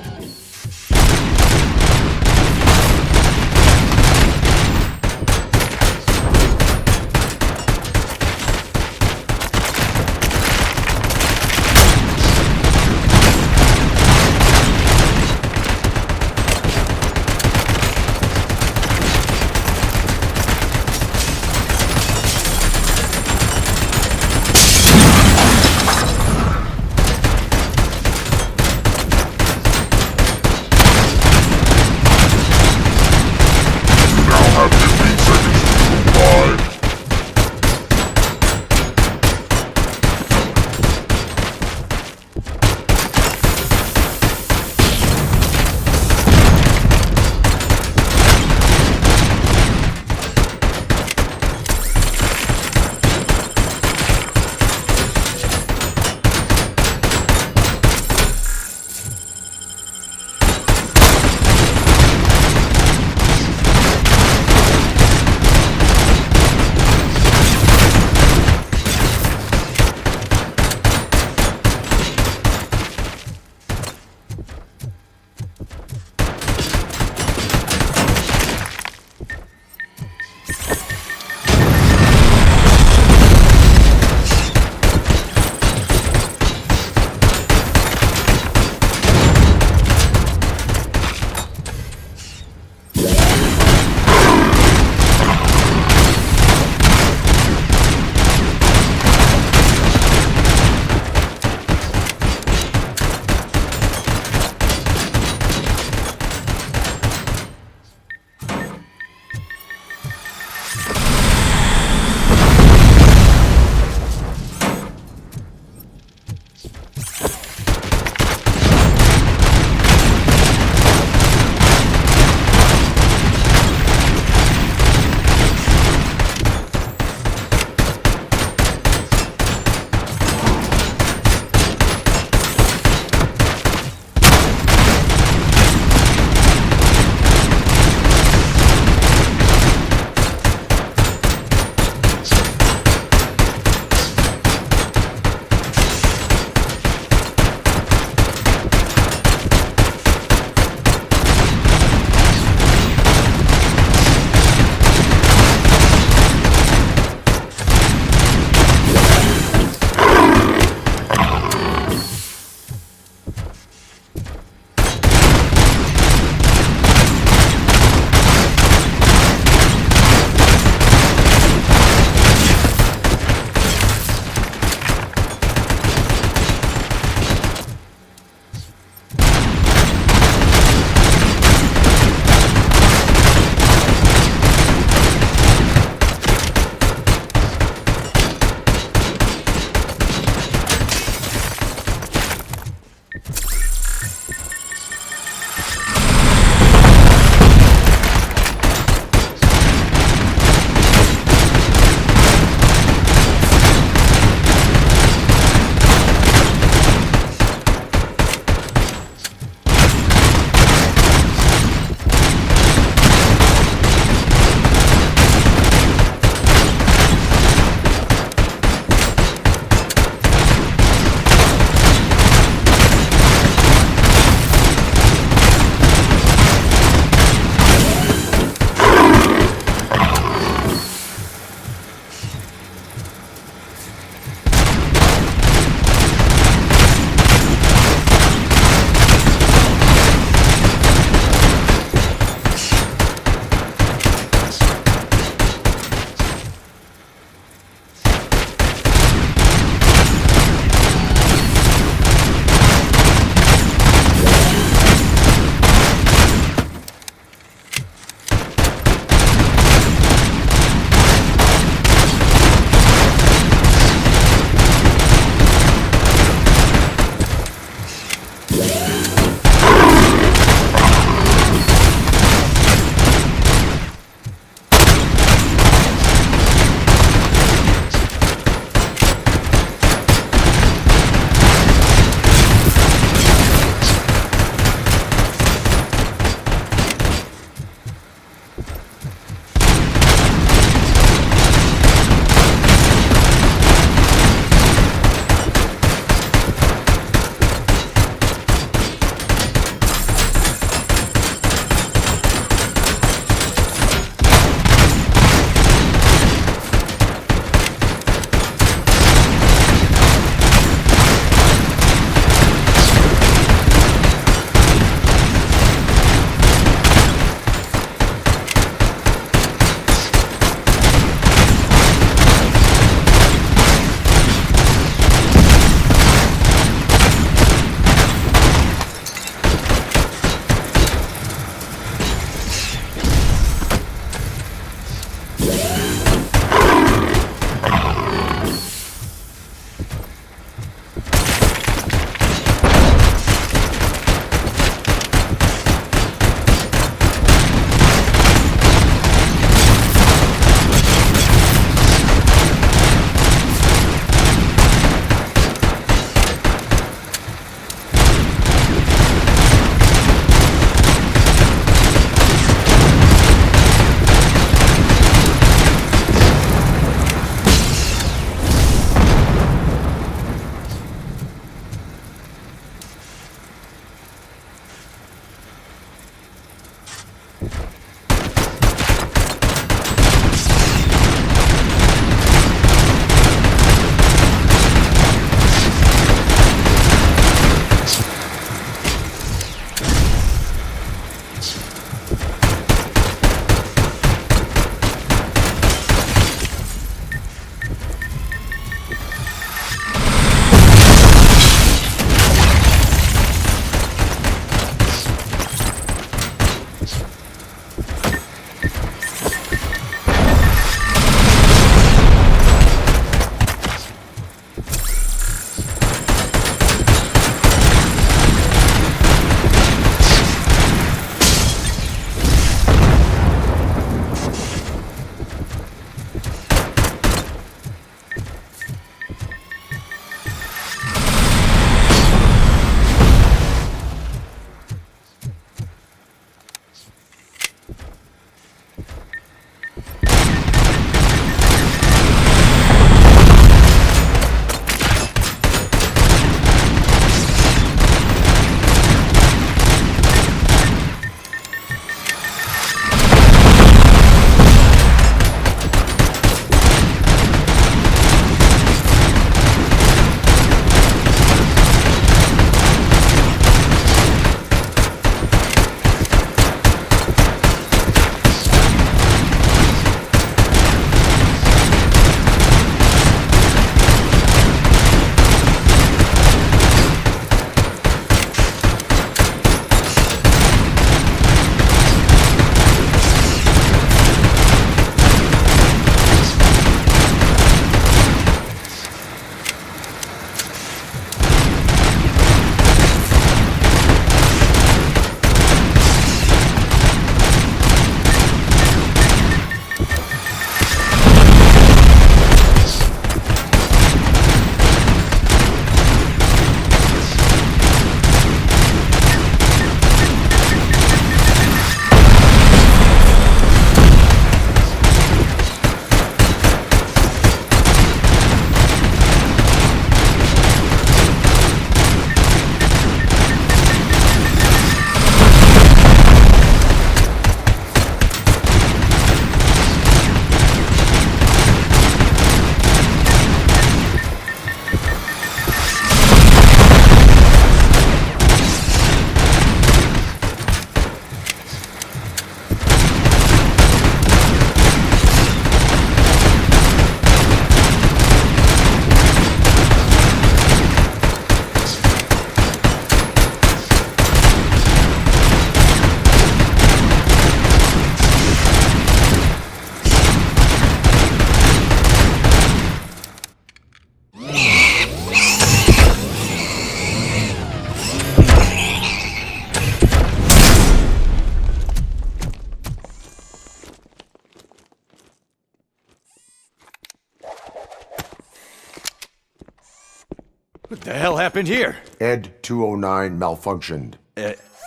What the hell happened here?
Ed 209 malfunctioned.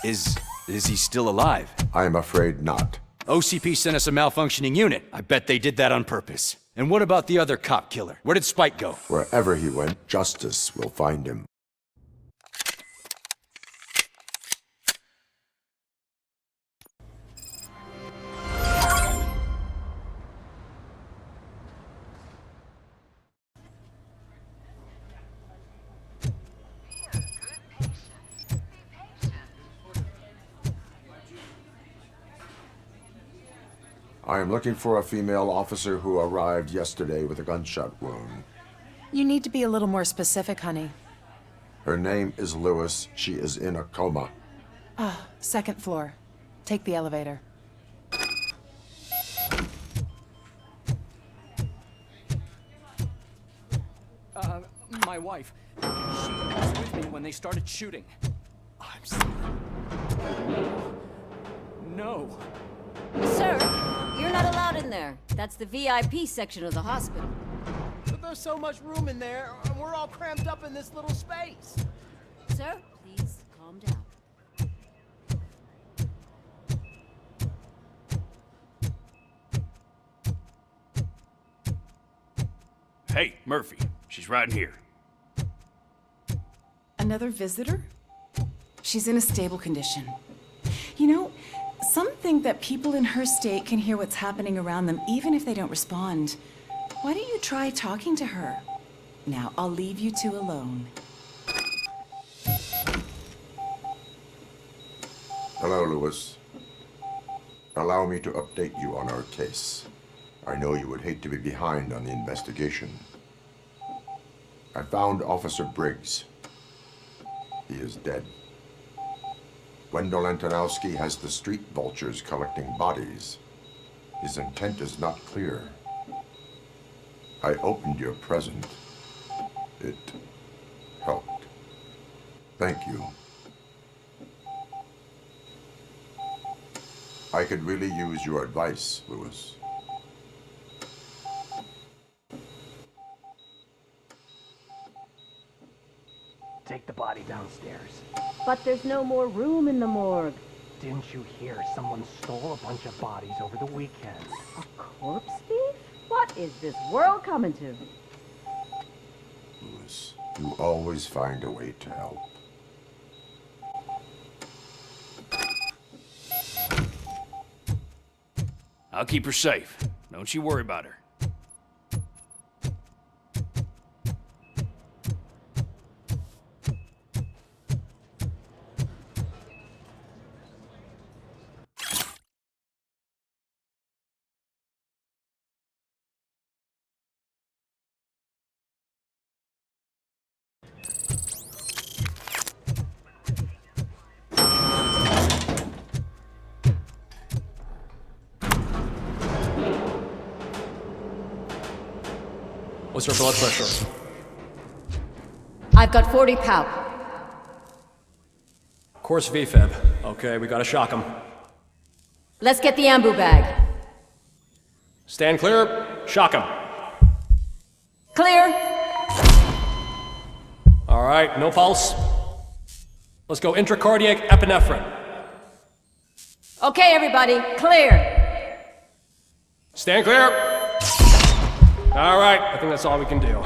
Is he still alive?
I am afraid not.
OCP sent us a malfunctioning unit. I bet they did that on purpose. And what about the other cop killer? Where did Spike go?
Wherever he went, justice will find him. I am looking for a female officer who arrived yesterday with a gunshot wound.
You need to be a little more specific, honey.
Her name is Lewis. She is in a coma.
Ah, second floor. Take the elevator.
My wife. She was with me when they started shooting. I'm sorry. No.
Sir, you're not allowed in there. That's the VIP section of the hospital.
But there's so much room in there, and we're all cramped up in this little space.
Sir, please calm down.
Hey, Murphy. She's right in here.
Another visitor? She's in a stable condition. You know, some think that people in her state can hear what's happening around them even if they don't respond. Why don't you try talking to her? Now, I'll leave you two alone.
Hello, Lewis. Allow me to update you on our case. I know you would hate to be behind on the investigation. I found Officer Briggs. He is dead. Wendell Antonowski has the street vultures collecting bodies. His intent is not clear. I opened your present. It helped. Thank you. I could really use your advice, Lewis.
Take the body downstairs.
But there's no more room in the morgue.
Didn't you hear someone stole a bunch of bodies over the weekend?
A corpse thief? What is this world coming to?
Lewis, you always find a way to help.
I'll keep her safe. Don't you worry about her.
What's her blood pressure?
I've got 40 pow.
Course VFib. Okay, we gotta shock him.
Let's get the ambu bag.
Stand clear. Shock him.
Clear.
All right, no pulse. Let's go intracardiac epinephrine.
Okay, everybody, clear.
Stand clear. All right, I think that's all we can do.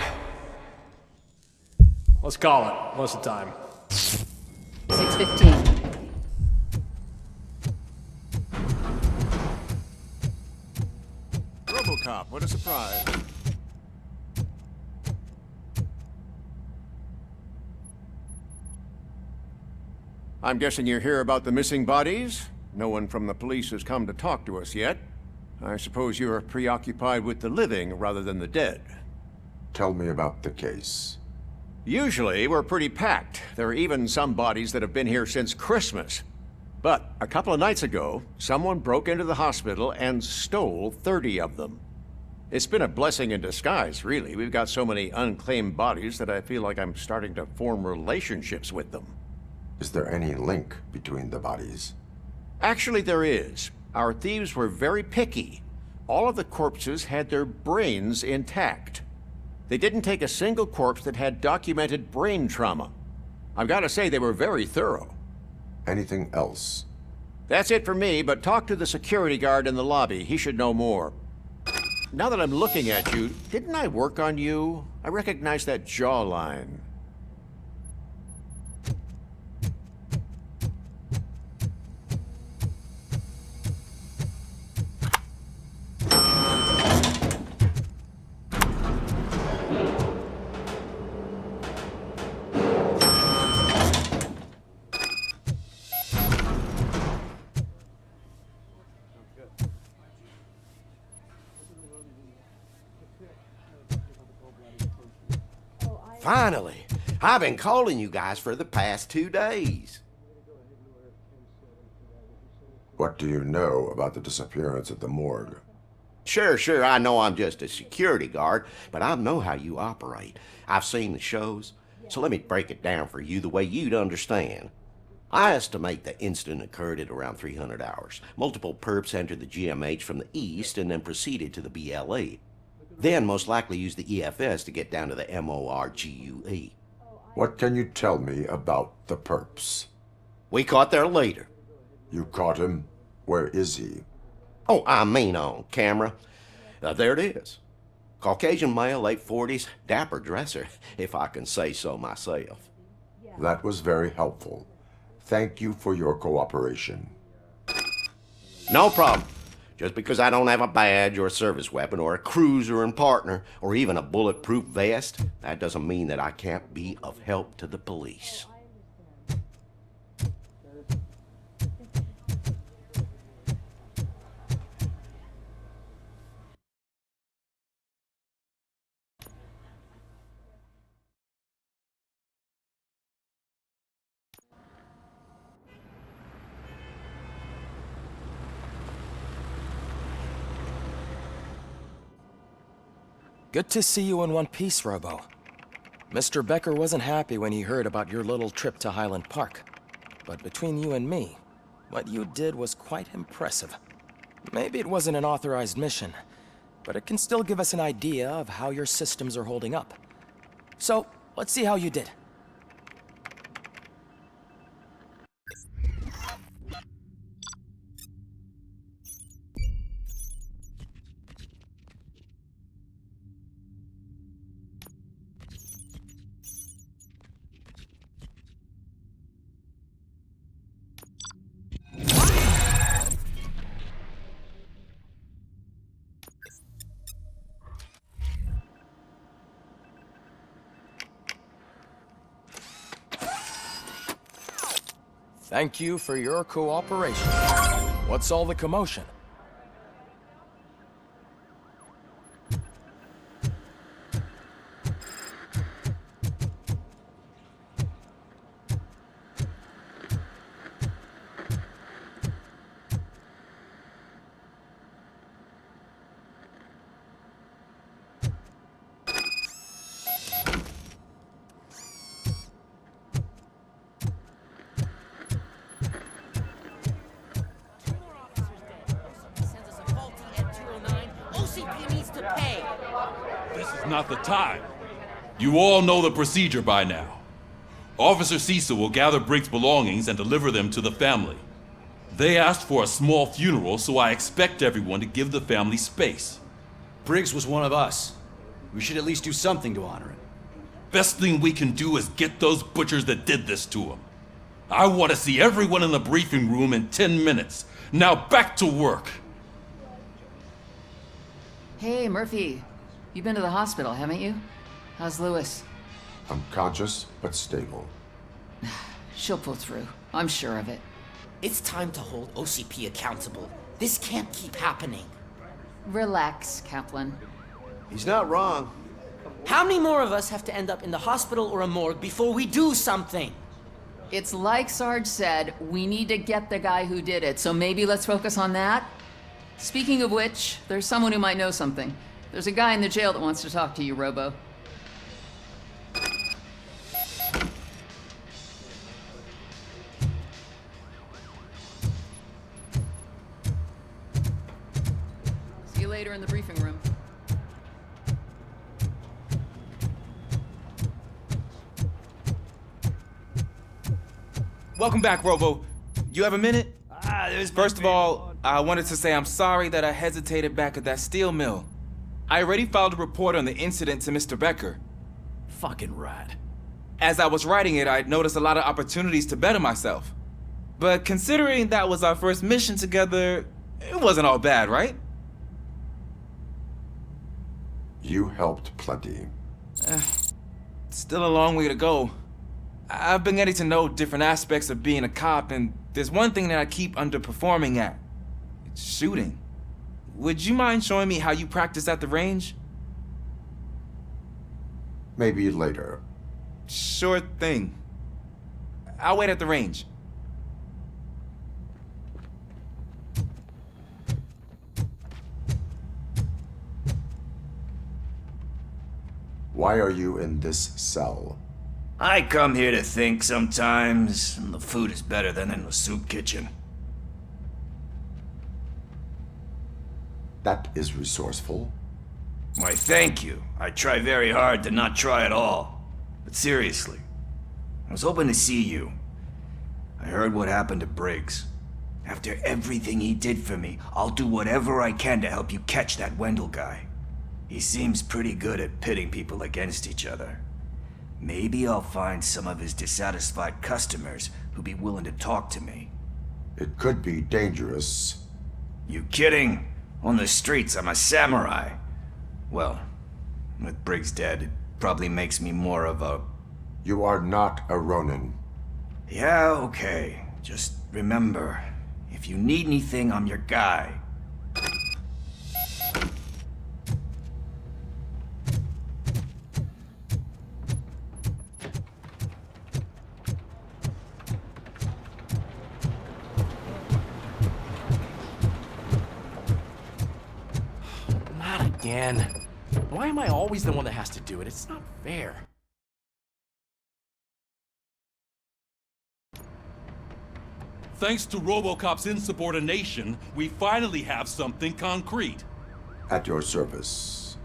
Let's call it. What's the time?
6:15.
RoboCop, what a surprise. I'm guessing you're here about the missing bodies? No one from the police has come to talk to us yet. I suppose you're preoccupied with the living rather than the dead.
Tell me about the case.
Usually, we're pretty packed. There are even some bodies that have been here since Christmas. But a couple of nights ago, someone broke into the hospital and stole 30 of them. It's been a blessing in disguise, really. We've got so many unclaimed bodies that I feel like I'm starting to form relationships with them.
Is there any link between the bodies?
Actually, there is. Our thieves were very picky. All of the corpses had their brains intact. They didn't take a single corpse that had documented brain trauma. I've got to say, they were very thorough.
Anything else?
That's it for me, but talk to the security guard in the lobby. He should know more. Now that I'm looking at you, didn't I work on you? I recognize that jawline.
Finally! I've been calling you guys for the past 2 days.
What do you know about the disappearance at the morgue?
Sure, I know I'm just a security guard, but I know how you operate. I've seen the shows, so let me break it down for you the way you'd understand. I estimate the incident occurred at around 300 hours. Multiple perps entered the GMH from the east and then proceeded to the BLE. Then most likely used the EFS to get down to the MORGUE.
What can you tell me about the perps?
We caught their leader.
You caught him? Where is he?
Oh, I mean on camera. There it is. Caucasian male, late 40s, dapper dresser, if I can say so myself.
That was very helpful. Thank you for your cooperation.
No problem. Just because I don't have a badge or a service weapon or a cruiser and partner or even a bulletproof vest, that doesn't mean that I can't be of help to the police.
Good to see you in one piece, Robo. Mr. Becker wasn't happy when he heard about your little trip to Highland Park. But between you and me, what you did was quite impressive. Maybe it wasn't an authorized mission, but it can still give us an idea of how your systems are holding up. So, let's see how you did. Thank you for your cooperation. What's all the commotion?
Not the time. You all know the procedure by now. Officer Cecil will gather Briggs' belongings and deliver them to the family. They asked for a small funeral, so I expect everyone to give the family space.
Briggs was one of us. We should at least do something to honor him.
Best thing we can do is get those butchers that did this to him. I want to see everyone in the briefing room in 10 minutes. Now back to work.
Hey, Murphy. You've been to the hospital, haven't you? How's Lewis?
I'm conscious, but stable.
She'll pull through. I'm sure of it.
It's time to hold OCP accountable. This can't keep happening.
Relax, Kaplan.
He's not wrong.
How many more of us have to end up in the hospital or a morgue before we do something?
It's like Sarge said, we need to get the guy who did it, so maybe let's focus on that? Speaking of which, there's someone who might know something. There's a guy in the jail that wants to talk to you, Robo. See you later in the briefing room.
Welcome back, Robo. You have a minute? First of all, I wanted to say I'm sorry that I hesitated back at that steel mill. I already filed a report on the incident to Mr. Becker.
Fucking rat.
As I was writing it, I'd noticed a lot of opportunities to better myself. But considering that was our first mission together, it wasn't all bad, right?
You helped plenty.
Still a long way to go. I've been getting to know different aspects of being a cop, and there's one thing that I keep underperforming at. It's shooting. Would you mind showing me how you practice at the range?
Maybe later.
Sure thing. I'll wait at the range.
Why are you in this cell?
I come here to think sometimes, and the food is better than in the soup kitchen.
That is resourceful.
Why, thank you. I try very hard to not try at all. But seriously, I was hoping to see you. I heard what happened to Briggs. After everything he did for me, I'll do whatever I can to help you catch that Wendell guy. He seems pretty good at pitting people against each other. Maybe I'll find some of his dissatisfied customers who'd be willing to talk to me.
It could be dangerous.
You kidding? On the streets, I'm a samurai. Well, with Briggs dead, it probably makes me more of a...
You are not a Ronin.
Yeah, okay. Just remember, if you need anything, I'm your guy.
Not again. Why am I always the one that has to do it? It's not fair.
Thanks to RoboCop's insubordination, we finally have something concrete.
At your service.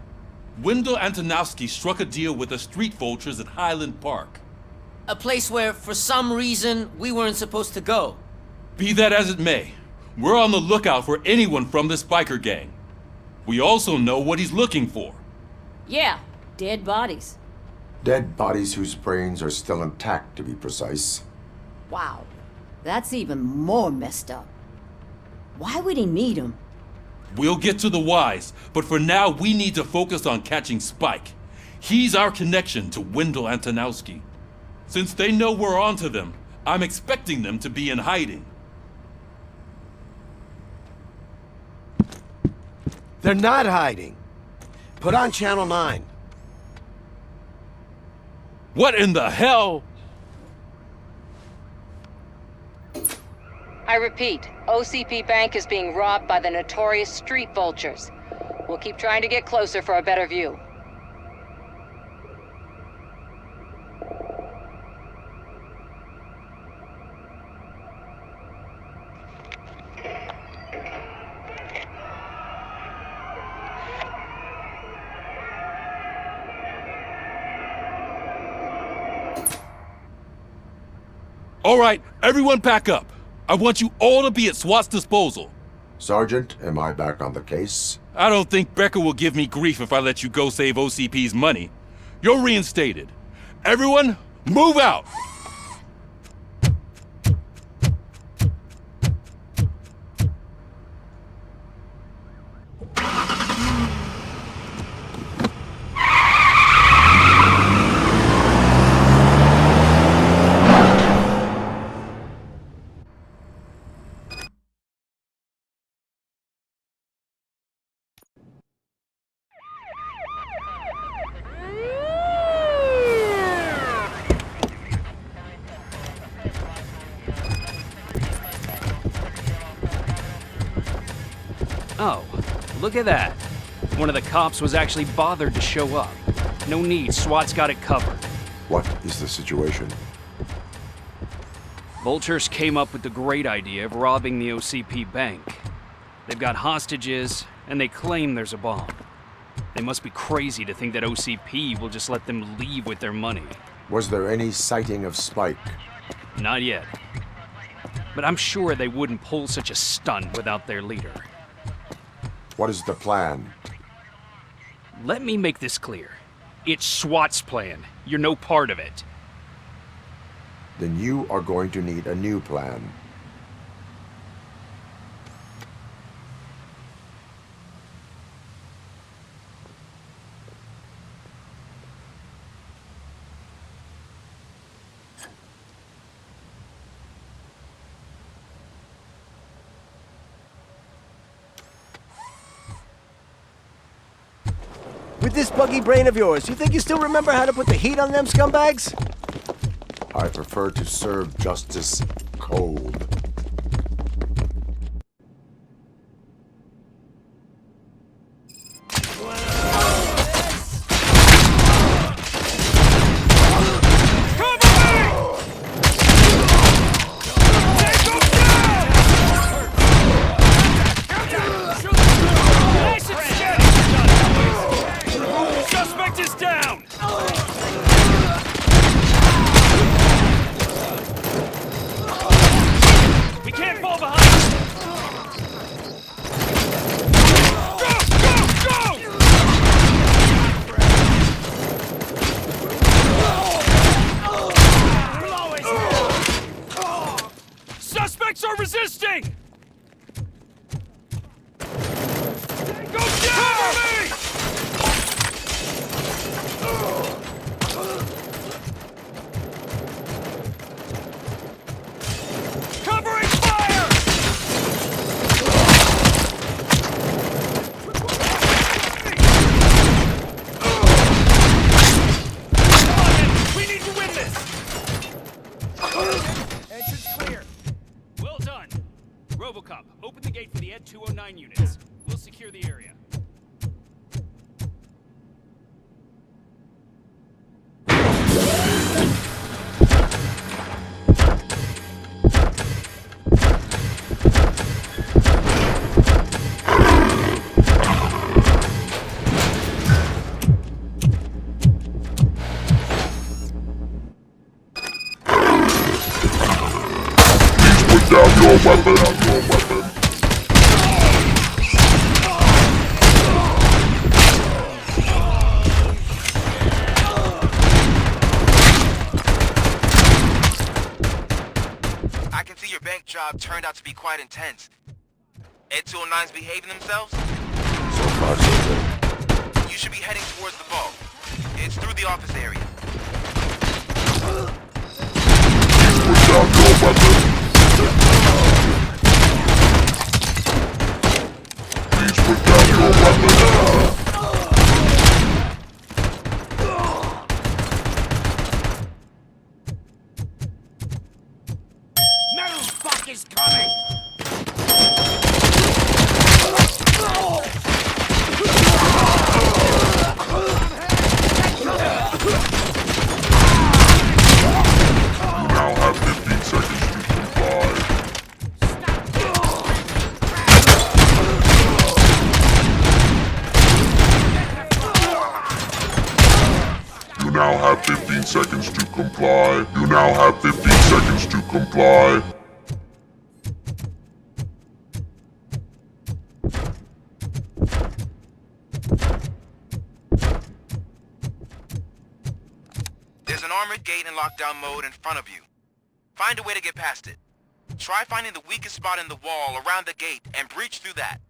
Wendell Antonowski struck a deal with the street vultures at Highland Park.
A place where, for some reason, we weren't supposed to go.
Be that as it may, we're on the lookout for anyone from this biker gang. We also know what he's looking for.
Yeah, dead bodies.
Dead bodies whose brains are still intact, to be precise.
Wow, that's even more messed up. Why would he need them?
We'll get to the whys, but for now we need to focus on catching Spike. He's our connection to Wendell Antonowski. Since they know we're onto them, I'm expecting them to be in hiding.
They're not hiding. Put on Channel 9.
What in the hell?
I repeat, OCP Bank is being robbed by the notorious street vultures. We'll keep trying to get closer for a better view.
All right, everyone pack up. I want you all to be at SWAT's disposal.
Sergeant, am I back on the case?
I don't think Becker will give me grief if I let you go save OCP's money. You're reinstated. Everyone, move out!
Oh, look at that. One of the cops was actually bothered to show up. No need, SWAT's got it covered.
What is the situation?
Vultures came up with the great idea of robbing the OCP bank. They've got hostages, and they claim there's a bomb. They must be crazy to think that OCP will just let them leave with their money.
Was there any sighting of Spike?
Not yet. But I'm sure they wouldn't pull such a stunt without their leader.
What is the plan?
Let me make this clear. It's SWAT's plan. You're no part of it.
Then you are going to need a new plan.
With this buggy brain of yours, you think you still remember how to put the heat on them scumbags?
I prefer to serve justice cold.
down your weapon.
I can see your bank job turned out to be quite intense. Ed 209's behaving themselves?
So far, so good.
You should be heading towards the vault. It's through the office area.
Put down your weapon. Please put down your weapon.
Motherfucker's coming!
You now have 15 seconds to comply. You now have 15 seconds to comply. You now have 15 seconds to comply.
There's an armored gate in lockdown mode in front of you. Find a way to get past it. Try finding the weakest spot in the wall around the gate and breach through that.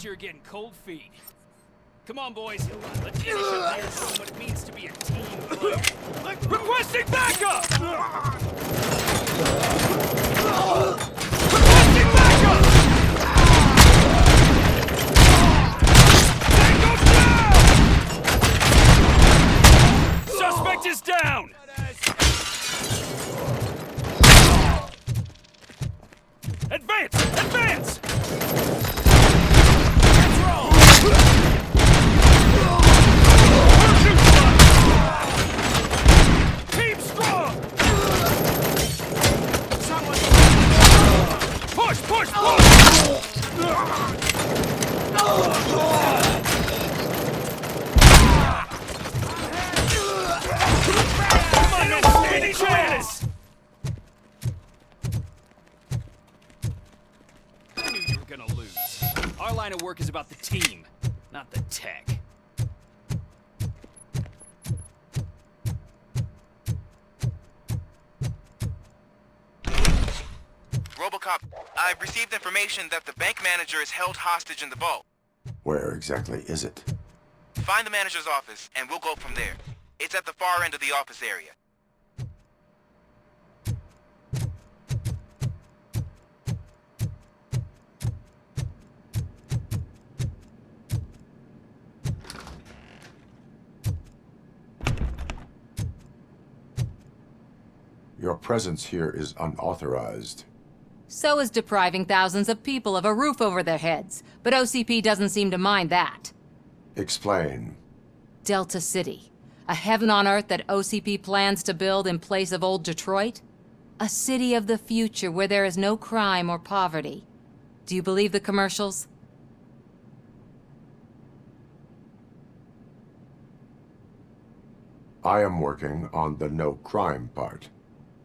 You're getting cold feet. Come on, boys. Let's finish up here and show them what it means to be a team player. Requesting backup! Requesting backup! Tango's down! Suspect is down! Advance! Advance! Keep strong! Push, push, push! Come on, man, stand a chance! I knew you were gonna lose. Our line of work is about the team, not the tech.
RoboCop, I've received information that the bank manager is held hostage in the vault.
Where exactly is it?
Find the manager's office, and we'll go from there. It's at the far end of the office area.
Your presence here is unauthorized.
So is depriving thousands of people of a roof over their heads. But OCP doesn't seem to mind that.
Explain.
Delta City. A heaven on earth that OCP plans to build in place of old Detroit? A city of the future where there is no crime or poverty. Do you believe the commercials?
I am working on the no crime part.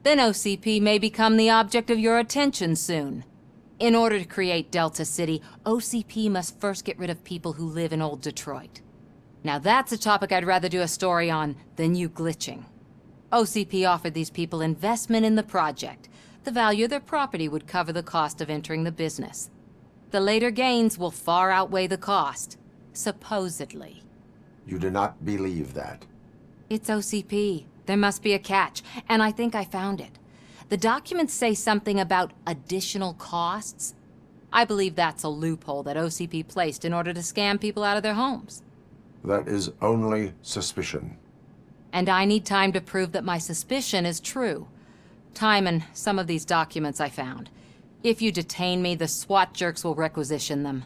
Then OCP may become the object of your attention soon. In order to create Delta City, OCP must first get rid of people who live in old Detroit. Now that's a topic I'd rather do a story on than you glitching. OCP offered these people investment in the project. The value of their property would cover the cost of entering the business. The later gains will far outweigh the cost, supposedly.
You do not believe that?
It's OCP. There must be a catch, and I think I found it. The documents say something about additional costs. I believe that's a loophole that OCP placed in order to scam people out of their homes.
That is only suspicion.
And I need time to prove that my suspicion is true. Time and some of these documents I found. If you detain me, the SWAT jerks will requisition them.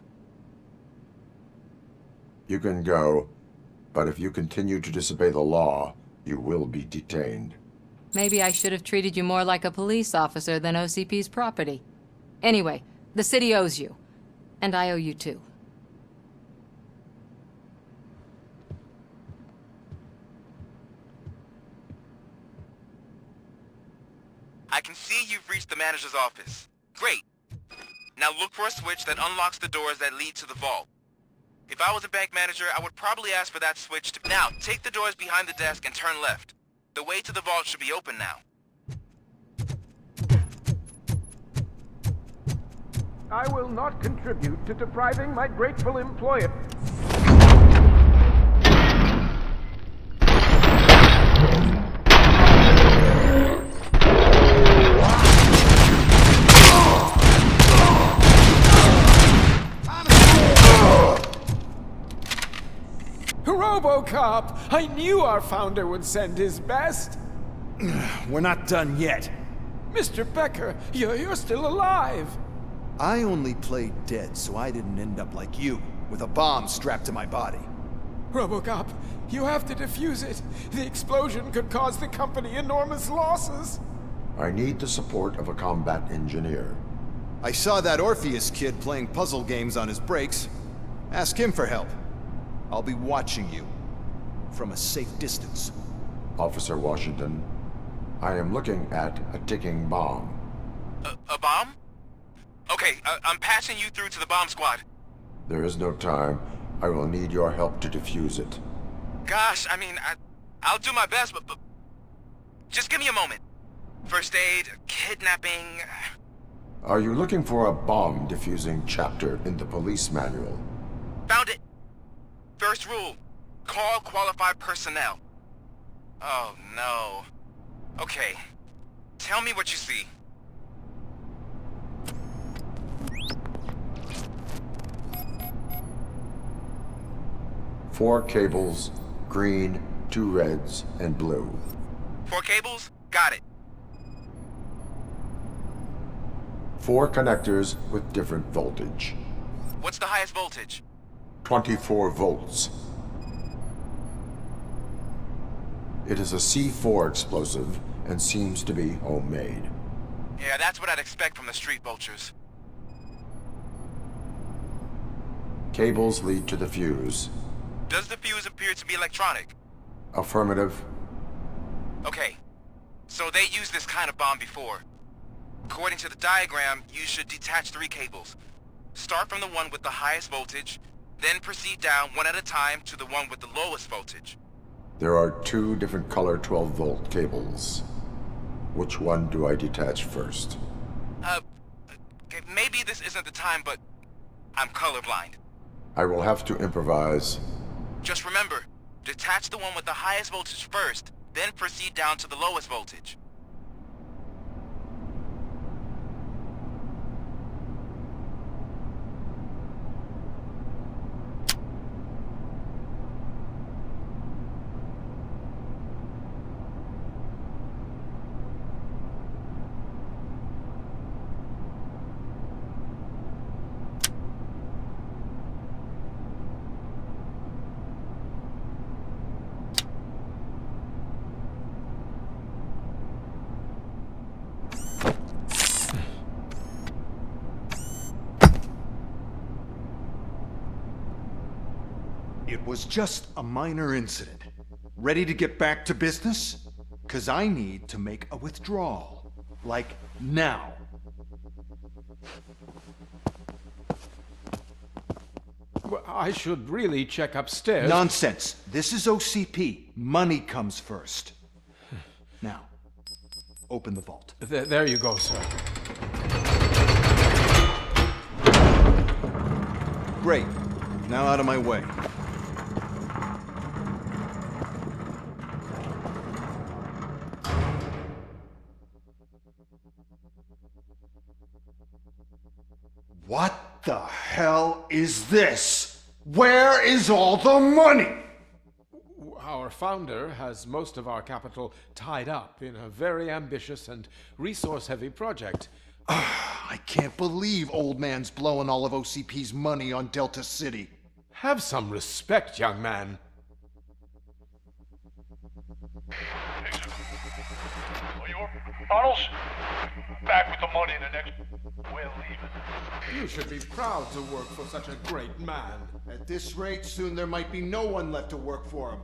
You can go, but if you continue to disobey the law, you will be detained.
Maybe I should have treated you more like a police officer than OCP's property. Anyway, the city owes you. And I owe you too.
I can see you've reached the manager's office. Great. Now look for a switch that unlocks the doors that lead to the vault. If I was a bank manager, I would probably ask for that switch to... Now, take the doors behind the desk and turn left. The way to the vault should be open now.
I will not contribute to depriving my grateful employer. RoboCop! I knew our founder would send his best.
We're not done yet.
Mr. Becker, you're still alive.
I only played dead so I didn't end up like you, with a bomb strapped to my body.
RoboCop, you have to defuse it. The explosion could cause the company enormous losses.
I need the support of a combat engineer.
I saw that Orpheus kid playing puzzle games on his breaks. Ask him for help. I'll be watching you. From a safe distance.
Officer Washington, I am looking at a ticking bomb.
A bomb? Okay, I'm passing you through to the bomb squad.
There is no time. I will need your help to defuse it.
Gosh, I mean, I'll do my best, but just give me a moment. First aid, kidnapping...
Are you looking for a bomb defusing chapter in the police manual?
Found it! First rule, call qualified personnel. Oh no. Okay, tell me what you see.
Four cables, green, 2 reds, and blue.
4 cables? Got it.
4 connectors with different voltage.
What's the highest voltage?
24 volts. It is a C4 explosive and seems to be homemade.
Yeah, that's what I'd expect from the street vultures.
Cables lead to the fuse.
Does the fuse appear to be electronic?
Affirmative.
Okay, so they used this kind of bomb before. According to the diagram, you should detach 3 cables. Start from the one with the highest voltage, then proceed down one at a time to the one with the lowest voltage.
There are 2 different color 12-volt cables. Which one do I detach first?
Okay, maybe this isn't the time, but I'm colorblind.
I will have to improvise.
Just remember, detach the one with the highest voltage first, then proceed down to the lowest voltage.
It was just a minor incident. Ready to get back to business? 'Cause I need to make a withdrawal. Like, now.
Well, I should really check upstairs.
Nonsense. This is OCP. Money comes first. Now, open the vault.
There you go, sir.
Great. Now out of my way. What the hell is this? Where is all the money?
Our founder has most of our capital tied up in a very ambitious and resource-heavy project.
I can't believe old man's blowing all of OCP's money on Delta City.
Have some respect, young man.
Bottles? Back with the money in the next... We're leaving.
You should be proud to work for such a great man.
At this rate, soon there might be no one left to work for him.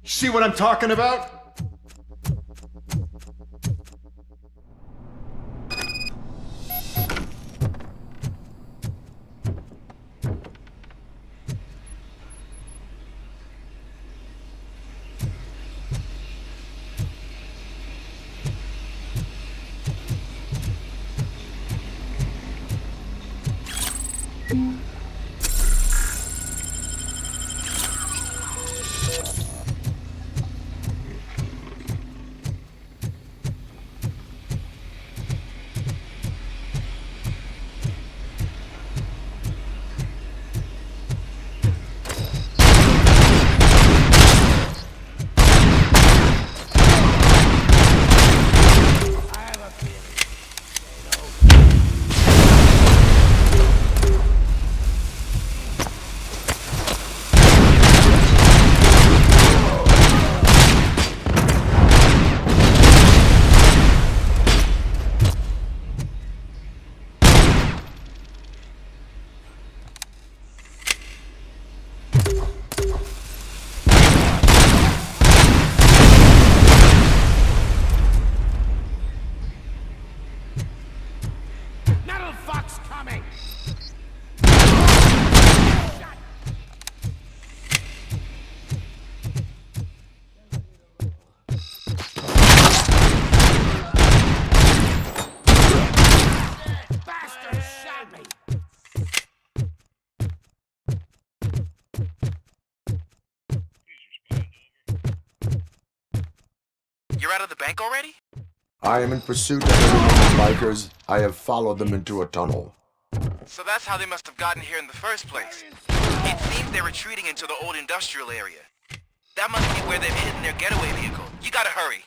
See what I'm talking about?
You're out of the bank already?
I am in pursuit of the remaining bikers. I have followed them into a tunnel.
So that's how they must have gotten here in the first place. It seems they're retreating into the old industrial area. That must be where they've hidden their getaway vehicle. You gotta hurry.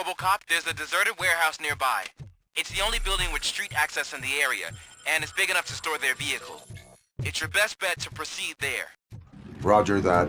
RoboCop, there's a deserted warehouse nearby. It's the only building with street access in the area, and it's big enough to store their vehicle. It's your best bet to proceed there.
Roger that.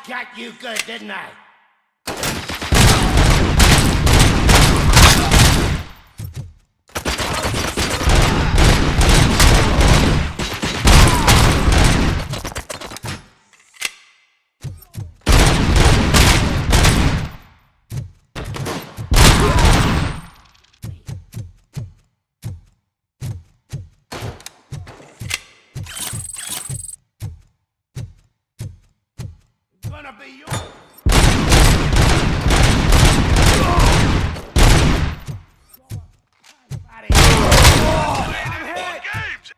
got you good, didn't I? Gonna be yours.
Games!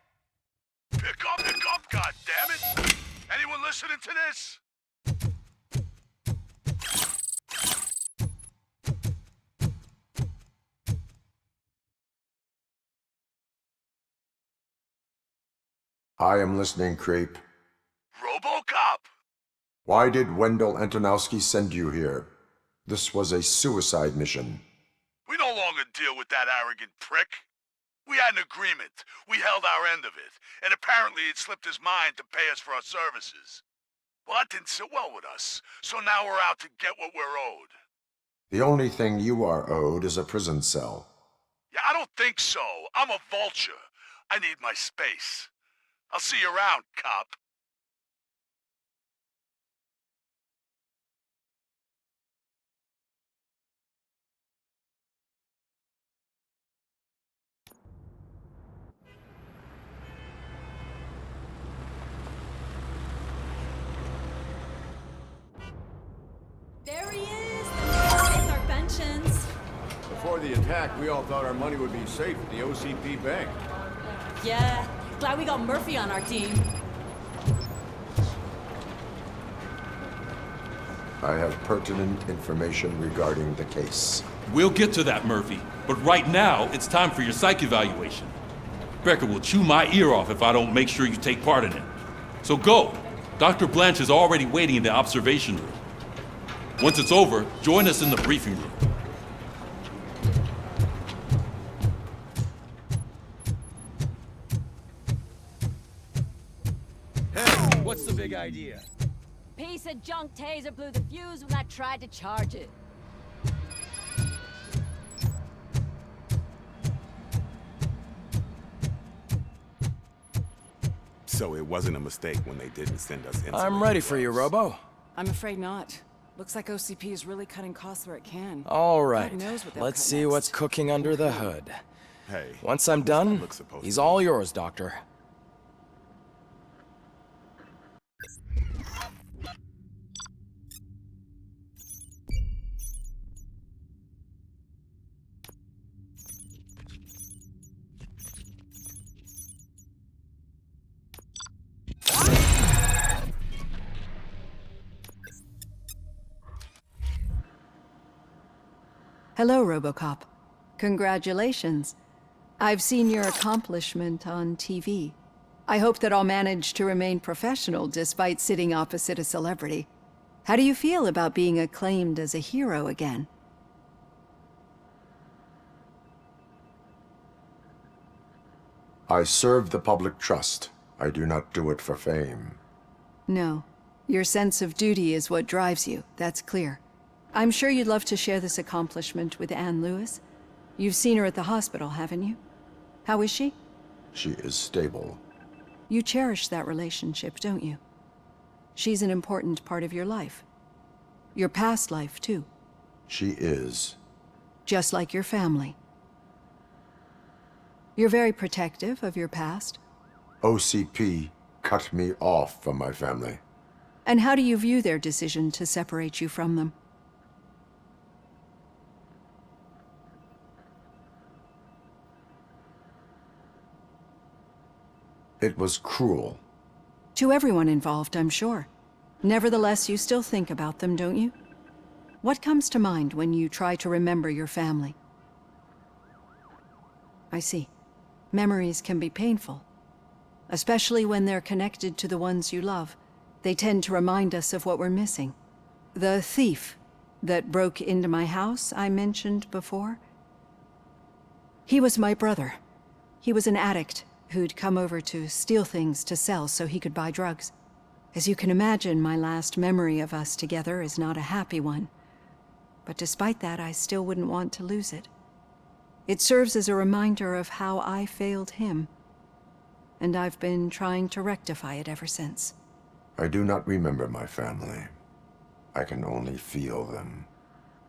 Pick up, goddammit! Anyone listening to this?
I am listening, creep.
RoboCop!
Why did Wendell Antonowski send you here? This was a suicide mission.
We no longer deal with that arrogant prick. We had an agreement. We held our end of it. And apparently it slipped his mind to pay us for our services. Well, that didn't sit well with us. So now we're out to get what we're owed.
The only thing you are owed is a prison cell.
Yeah, I don't think so. I'm a vulture. I need my space. I'll see you around, cop.
There he is! It's our pensions.
Before the attack, we all thought our money would be safe at the OCP bank.
Yeah, glad we got Murphy on our team.
I have pertinent information regarding the case.
We'll get to that, Murphy. But right now, it's time for your psych evaluation. Becker will chew my ear off if I don't make sure you take part in it. So go. Dr. Blanche is already waiting in the observation room. Once it's over, join us in the briefing room.
Hey, what's the big idea?
Piece of junk taser blew the fuse when I tried to charge it.
So it wasn't a mistake when they didn't send us insulated
I'm ready for you, Robo.
I'm afraid not. Looks like OCP is really cutting costs where it can.
All right,
God knows what they'll
let's
cut
see
next.
what's cooking under the hood.
Hey,
Once I'm done, he's all yours, Doctor.
Hello, RoboCop. Congratulations. I've seen your accomplishment on TV. I hope that I'll manage to remain professional despite sitting opposite a celebrity. How do you feel about being acclaimed as a hero again?
I serve the public trust. I do not do it for fame.
No. Your sense of duty is what drives you, that's clear. I'm sure you'd love to share this accomplishment with Anne Lewis. You've seen her at the hospital, haven't you? How is she?
She is stable.
You cherish that relationship, don't you? She's an important part of your life. Your past life, too.
She is.
Just like your family. You're very protective of your past.
OCP cut me off from my family.
And how do you view their decision to separate you from them?
It was cruel.
To everyone involved, I'm sure. Nevertheless, you still think about them, don't you? What comes to mind when you try to remember your family? I see. Memories can be painful. Especially when they're connected to the ones you love. They tend to remind us of what we're missing. The thief that broke into my house I mentioned before? He was my brother. He was an addict who'd come over to steal things to sell so he could buy drugs. As you can imagine, my last memory of us together is not a happy one. But despite that, I still wouldn't want to lose it. It serves as a reminder of how I failed him. And I've been trying to rectify it ever since.
I do not remember my family. I can only feel them.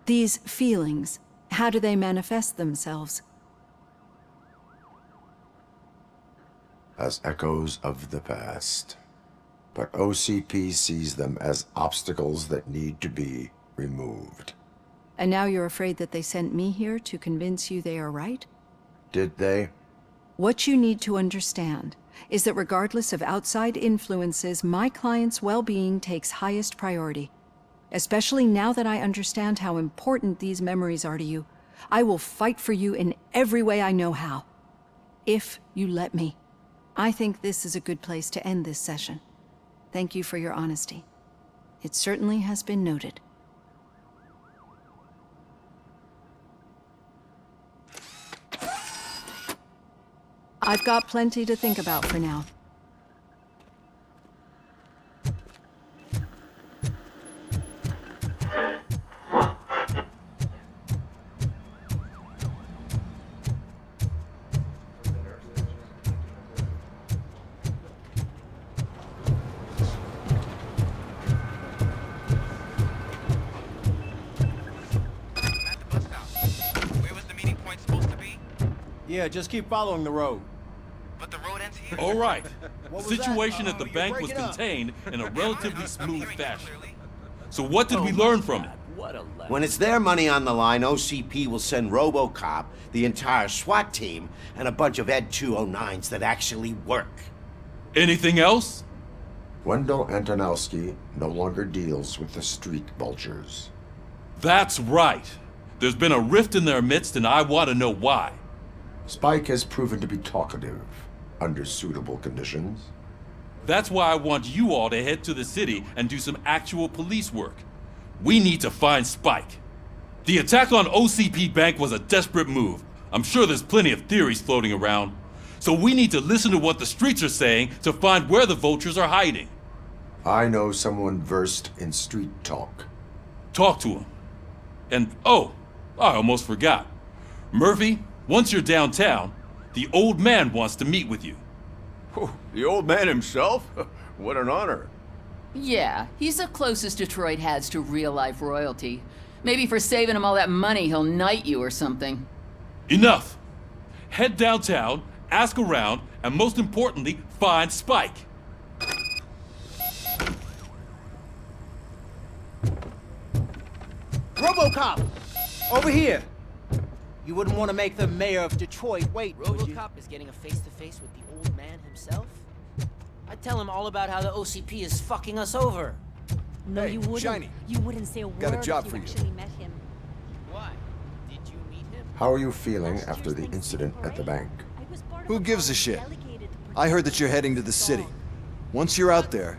These feelings, how do they manifest themselves?
As echoes of the past. But OCP sees them as obstacles that need to be removed.
And now you're afraid that they sent me here to convince you they are right?
Did they?
What you need to understand is that regardless of outside influences, my client's well-being takes highest priority. Especially now that I understand how important these memories are to you, I will fight for you in every way I know how. If you let me. I think this is a good place to end this session. Thank you for your honesty. It certainly has been noted. I've got plenty to think about for now.
Yeah, just keep following the road.
But the road ends here.
All right. The
was
situation
that?
at the
You're
bank was
breaking up.
contained in a relatively smooth fashion. So what did we learn from it?
When it's their money on the line, OCP will send RoboCop, the entire SWAT team, and a bunch of Ed 209s that actually work.
Anything else?
Wendell Antonowski no longer deals with the street vultures.
That's right. There's been a rift in their midst, and I want to know why.
Spike has proven to be talkative, under suitable conditions.
That's why I want you all to head to the city and do some actual police work. We need to find Spike. The attack on OCP Bank was a desperate move. I'm sure there's plenty of theories floating around. So we need to listen to what the streets are saying to find where the vultures are hiding.
I know someone versed in street talk.
Talk to him. And, oh, I almost forgot. Murphy, once you're downtown, the old man wants to meet with you.
The old man himself? What an honor.
Yeah, he's the closest Detroit has to real-life royalty. Maybe for saving him all that money, he'll knight you or something.
Enough! Head downtown, ask around, and most importantly, find Spike.
RoboCop! Over here! You wouldn't want to make the mayor of Detroit wait, would you?
RoboCop is getting a face-to-face with the old man himself? I'd tell him all about how the OCP is fucking us over.
No,
Hey,
you wouldn't.
Shiny.
You wouldn't say a word
Got a job
if
for
you
you.
actually met him.
Why? Did you meet him?
How are you feeling after the incident at the bank?
Who gives a shit? I heard that you're heading to the city. Once you're out there,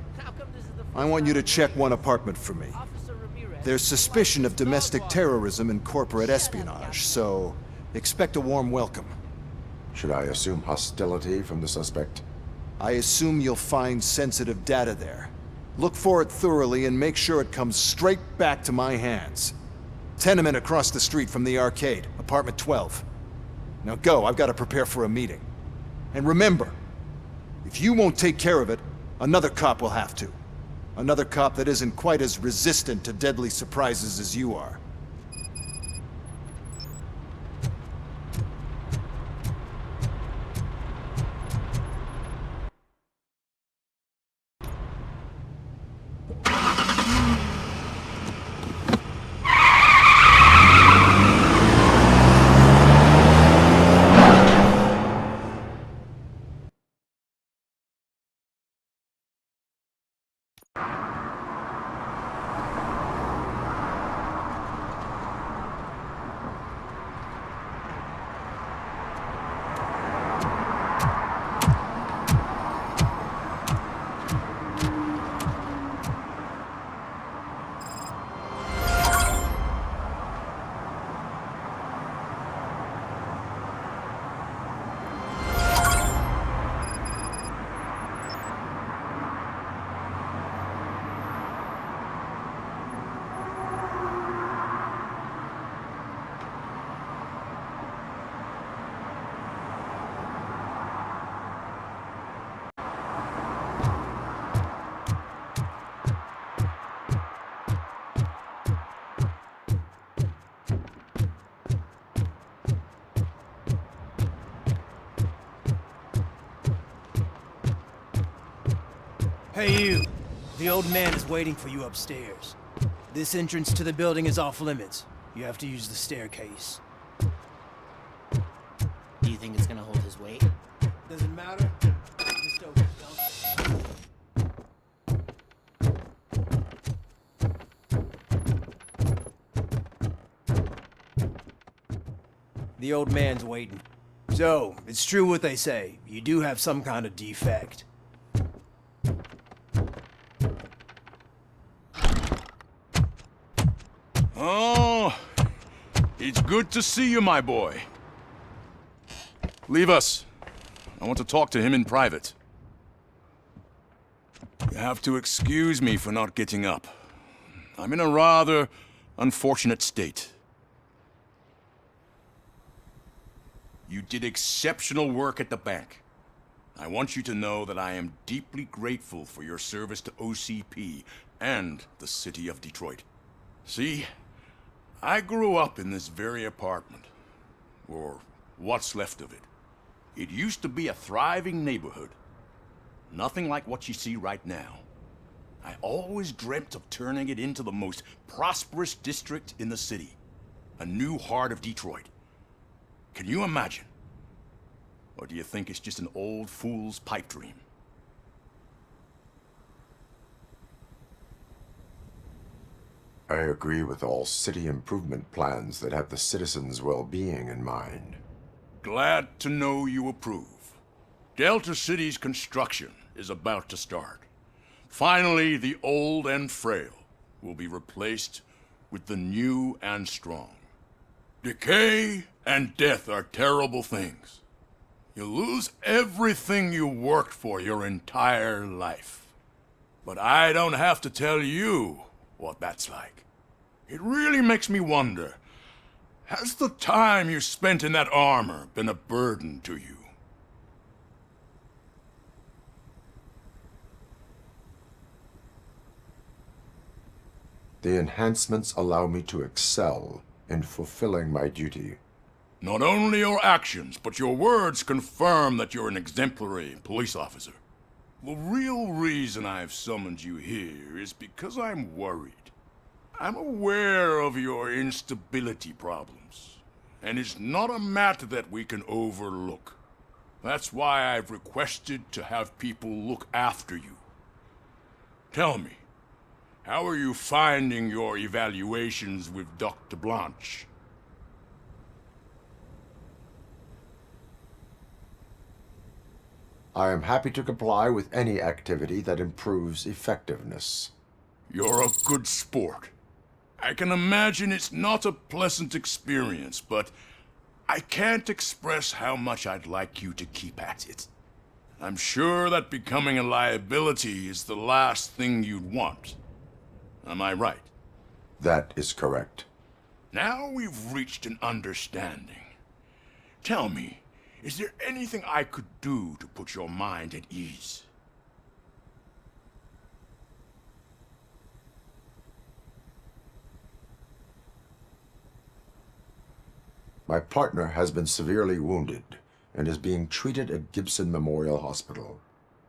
I want you to check one apartment for me. There's suspicion of domestic terrorism and corporate espionage, so expect a warm welcome.
Should I assume hostility from the suspect?
I assume you'll find sensitive data there. Look for it thoroughly and make sure it comes straight back to my hands. Tenement across the street from the arcade, apartment 12. Now go, I've got to prepare for a meeting. And remember, if you won't take care of it, another cop will have to. Another cop that isn't quite as resistant to deadly surprises as you are.
Hey, you. The old man is waiting for you upstairs. This entrance to the building is off limits. You have to use the staircase.
Do you think it's gonna hold his weight?
Doesn't matter. Just open it, The old man's waiting. So, it's true what they say. You do have some kind of defect.
Oh, it's good to see you, my boy. Leave us. I want to talk to him in private. You have to excuse me for not getting up. I'm in a rather unfortunate state. You did exceptional work at the bank. I want you to know that I am deeply grateful for your service to OCP and the city of Detroit. See, I grew up in this very apartment, or what's left of it. It used to be a thriving neighborhood. Nothing like what you see right now. I always dreamt of turning it into the most prosperous district in the city. A new heart of Detroit. Can you imagine? Or do you think it's just an old fool's pipe dream?
I agree with all city improvement plans that have the citizens' well-being in mind.
Glad to know you approve. Delta City's construction is about to start. Finally, the old and frail will be replaced with the new and strong. Decay and death are terrible things. You lose everything you worked for your entire life. But I don't have to tell you what that's like. It really makes me wonder, has the time you spent in that armor been a burden to you?
The enhancements allow me to excel in fulfilling my duty.
Not only your actions, but your words confirm that you're an exemplary police officer. The real reason I've summoned you here is because I'm worried. I'm aware of your instability problems, and it's not a matter that we can overlook. That's why I've requested to have people look after you. Tell me, how are you finding your evaluations with Dr. Blanche?
I am happy to comply with any activity that improves effectiveness.
You're a good sport. I can imagine it's not a pleasant experience, but I can't express how much I'd like you to keep at it. I'm sure that becoming a liability is the last thing you'd want. Am I right?
That is correct.
Now we've reached an understanding. Tell me, is there anything I could do to put your mind at ease?
My partner has been severely wounded and is being treated at Gibson Memorial Hospital.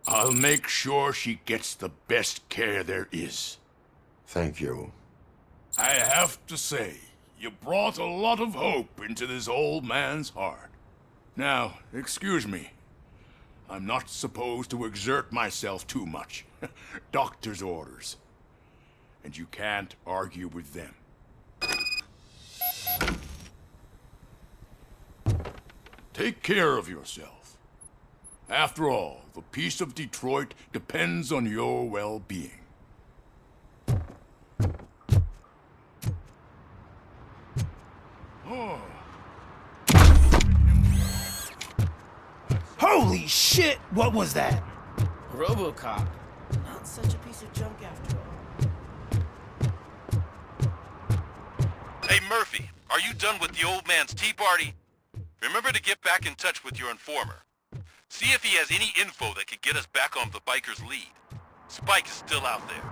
I'll make sure she gets the best care there is.
Thank you.
I have to say, you brought a lot of hope into this old man's heart. Now, excuse me. I'm not supposed to exert myself too much. Doctor's orders. And you can't argue with them. Take care of yourself. After all, the peace of Detroit depends on your well-being. Oh.
Holy shit! What was that?
RoboCop. Not such a piece of junk after all.
Hey, Murphy, are you done with the old man's tea party? Remember to get back in touch with your informer. See if he has any info that could get us back on the biker's lead. Spike is still out there.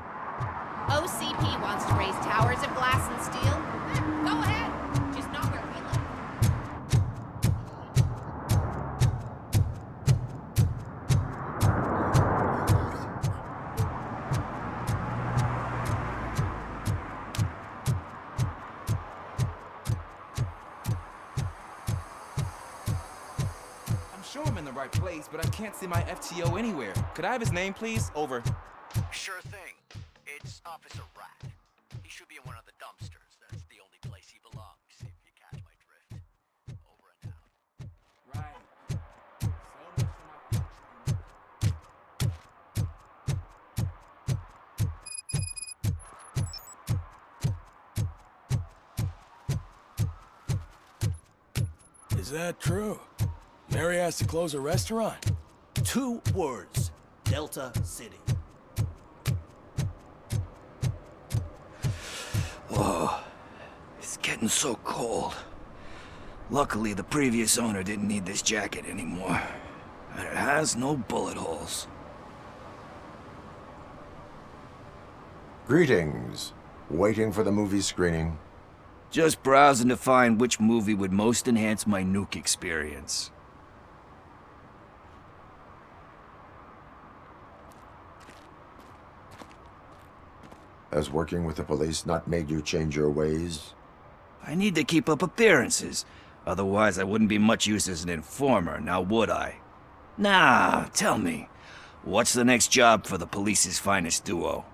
OCP wants to raise towers of glass and steel? Go ahead. Just not where we live.
right place, but I can't see my FTO anywhere. Could I have his name, please? Over.
Sure thing. It's Officer Rat. He should be in one of the dumpsters. That's the only place he belongs, if you catch my drift. Over and out.
Right. So much for my
Is that true? Mary has to close a restaurant?
2 words. Delta City.
Whoa. It's getting so cold. Luckily, the previous owner didn't need this jacket anymore. And it has no bullet holes.
Greetings. Waiting for the movie screening.
Just browsing to find which movie would most enhance my nuke experience.
Has working with the police not made you change your ways?
I need to keep up appearances. Otherwise, I wouldn't be much use as an informer, now would I? Nah, tell me. What's the next job for the police's finest duo?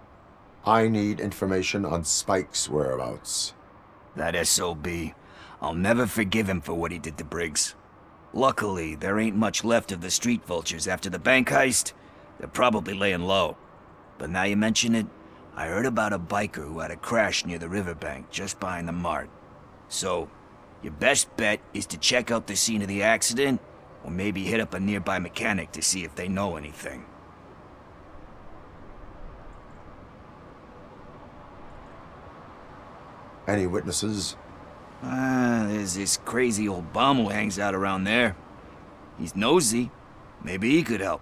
I need information on Spike's whereabouts.
That SOB. I'll never forgive him for what he did to Briggs. Luckily, there ain't much left of the street vultures after the bank heist. They're probably laying low. But now you mention it, I heard about a biker who had a crash near the riverbank just behind the mart. So, your best bet is to check out the scene of the accident, or maybe hit up a nearby mechanic to see if they know anything.
Any witnesses?
There's this crazy old bum who hangs out around there. He's nosy. Maybe he could help.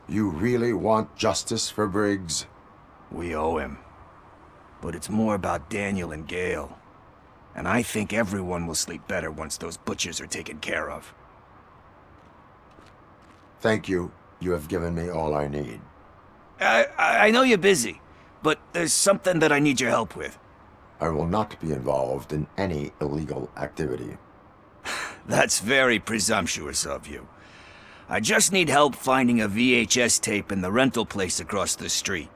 You really want justice for Briggs?
We owe him. But it's more about Daniel and Gale. And I think everyone will sleep better once those butchers are taken care of.
Thank you. You have given me all I need.
I know you're busy, but there's something that I need your help with.
I will not be involved in any illegal activity.
That's very presumptuous of you. I just need help finding a VHS tape in the rental place across the street.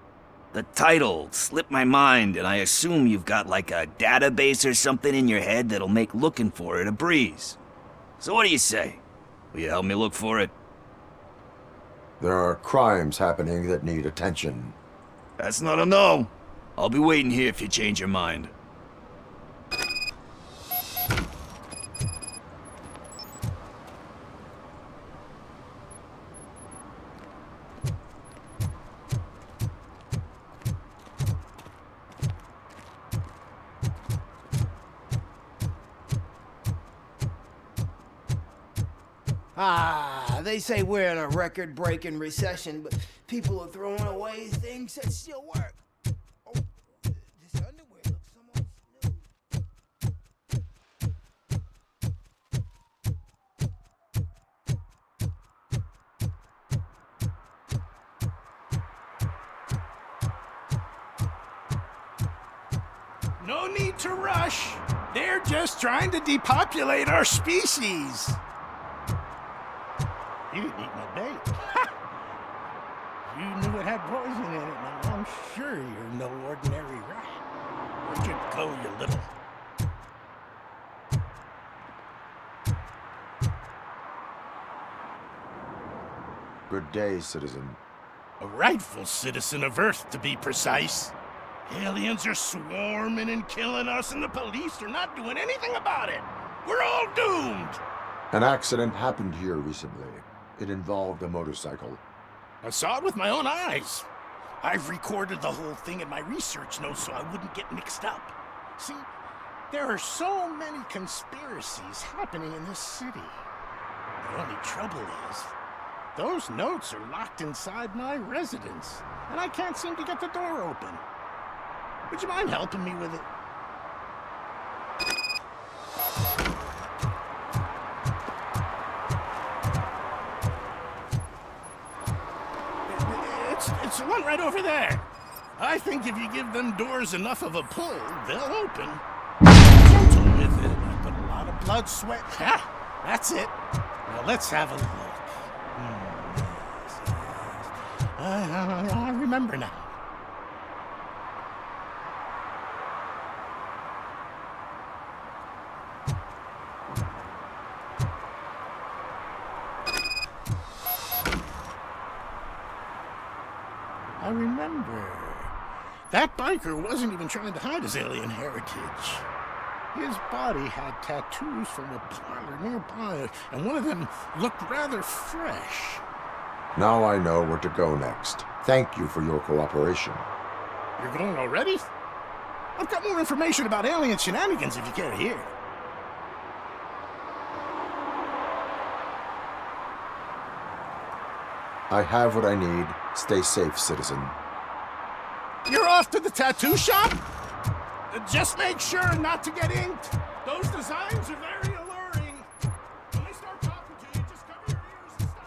The title slipped my mind, and I assume you've got like a database or something in your head that'll make looking for it a breeze. So what do you say? Will you help me look for it?
There are crimes happening that need attention.
That's not a no. I'll be waiting here if you change your mind.
They say we're in a record-breaking recession, but people are throwing away things that still work. Oh, this underwear looks almost new.
No need to rush. They're just trying to depopulate our species. You didn't eat my bait. You knew it had poison in it. Now I'm sure you're no ordinary rat. Where'd you go, you little...
Good day, citizen.
A rightful citizen of Earth, to be precise. Aliens are swarming and killing us, and the police are not doing anything about it. We're all doomed.
An accident happened here recently. It involved a motorcycle.
I saw it with my own eyes. I've recorded the whole thing in my research notes so I wouldn't get mixed up. See, there are so many conspiracies happening in this city. The only trouble is, those notes are locked inside my residence, and I can't seem to get the door open. Would you mind helping me with it? It's the one right over there. I think if you give them doors enough of a pull, they'll open. Gentle with it. blood, sweat. Ha! That's it. Now let's have a look. Yes. I remember now. I remember. That biker wasn't even trying to hide his alien heritage. His body had tattoos from a parlor nearby, and one of them looked rather fresh.
Now I know where to go next. Thank you for your cooperation.
You're going already? I've got more information about alien shenanigans if you care to hear.
I have what I need. Stay safe, citizen.
You're off to the tattoo shop? Just make sure not to get inked. Those designs are very alluring. When they start talking to you, just cover your ears and start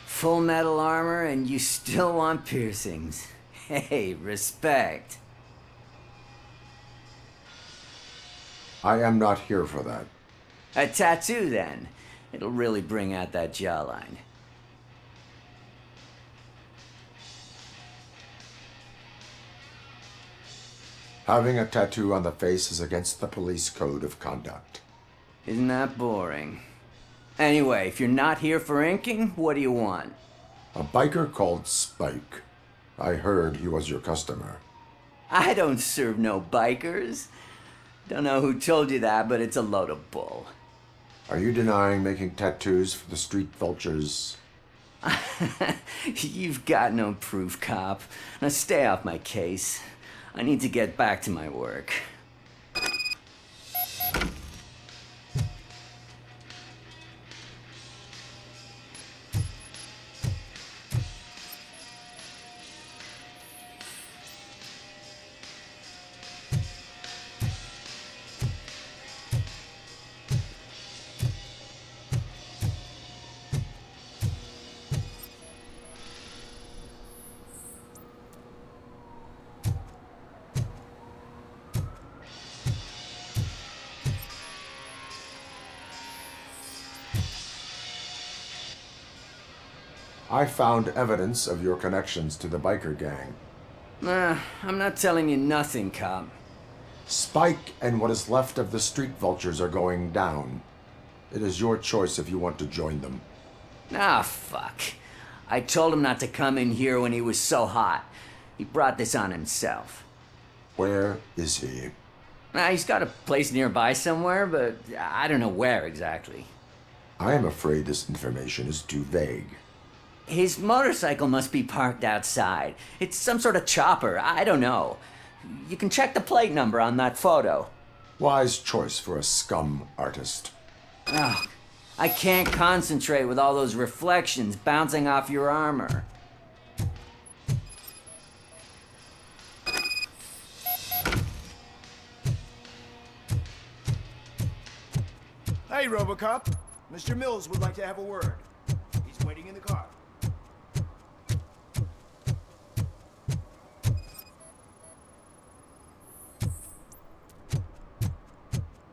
Full metal armor and you still want piercings. Hey, respect.
I am not here for that.
A tattoo, then. It'll really bring out that jawline.
Having a tattoo on the face is against the police code of conduct.
Isn't that boring? Anyway, if you're not here for inking, what do you want?
A biker called Spike. I heard he was your customer.
I don't serve no bikers. Don't know who told you that, but it's a load of bull.
Are you denying making tattoos for the street vultures?
You've got no proof, cop. Now stay off my case. I need to get back to my work.
I found evidence of your connections to the biker gang.
I'm not telling you nothing, cop.
Spike and what is left of the street vultures are going down. It is your choice if you want to join them.
Ah, fuck. I told him not to come in here when he was so hot. He brought this on himself.
Where is he?
He's got a place nearby somewhere, but I don't know where exactly.
I am afraid this information is too vague.
His motorcycle must be parked outside. It's some sort of chopper. I don't know. You can check the plate number on that photo.
Wise choice for a scum artist.
Oh, I can't concentrate with all those reflections bouncing off your armor.
Hey, RoboCop. Mr. Mills would like to have a word. He's waiting in the car.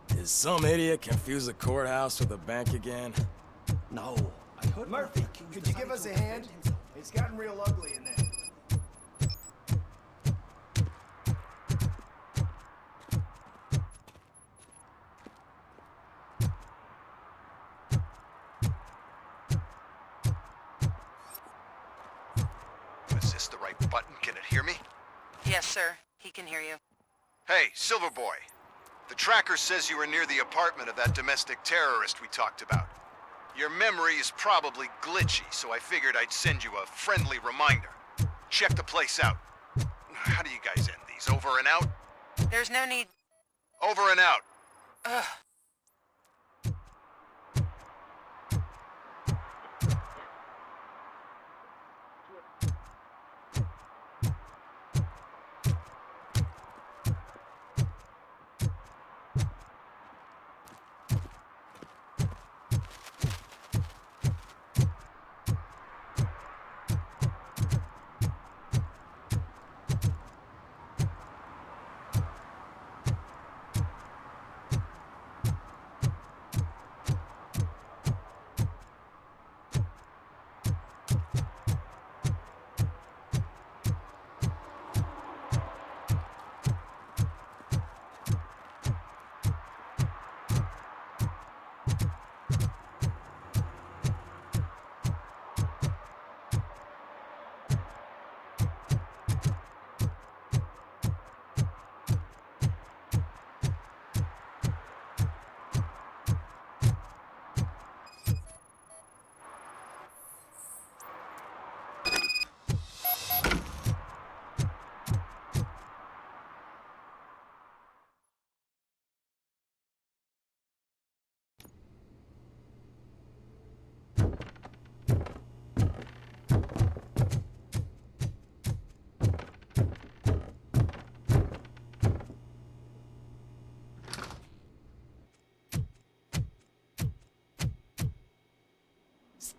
Did some idiot confuse the courthouse with a bank again?
No. I heard Murphy, could you give us a hand? It's gotten real ugly in there.
Is this the right button? Can it hear me?
Yes, sir. He can hear you.
Hey, Silver Boy. The tracker says you were near the apartment of that domestic terrorist we talked about. Your memory is probably glitchy, so I figured I'd send you a friendly reminder. Check the place out. How do you guys end these? Over and out?
There's no need.
Over and out.
Ugh.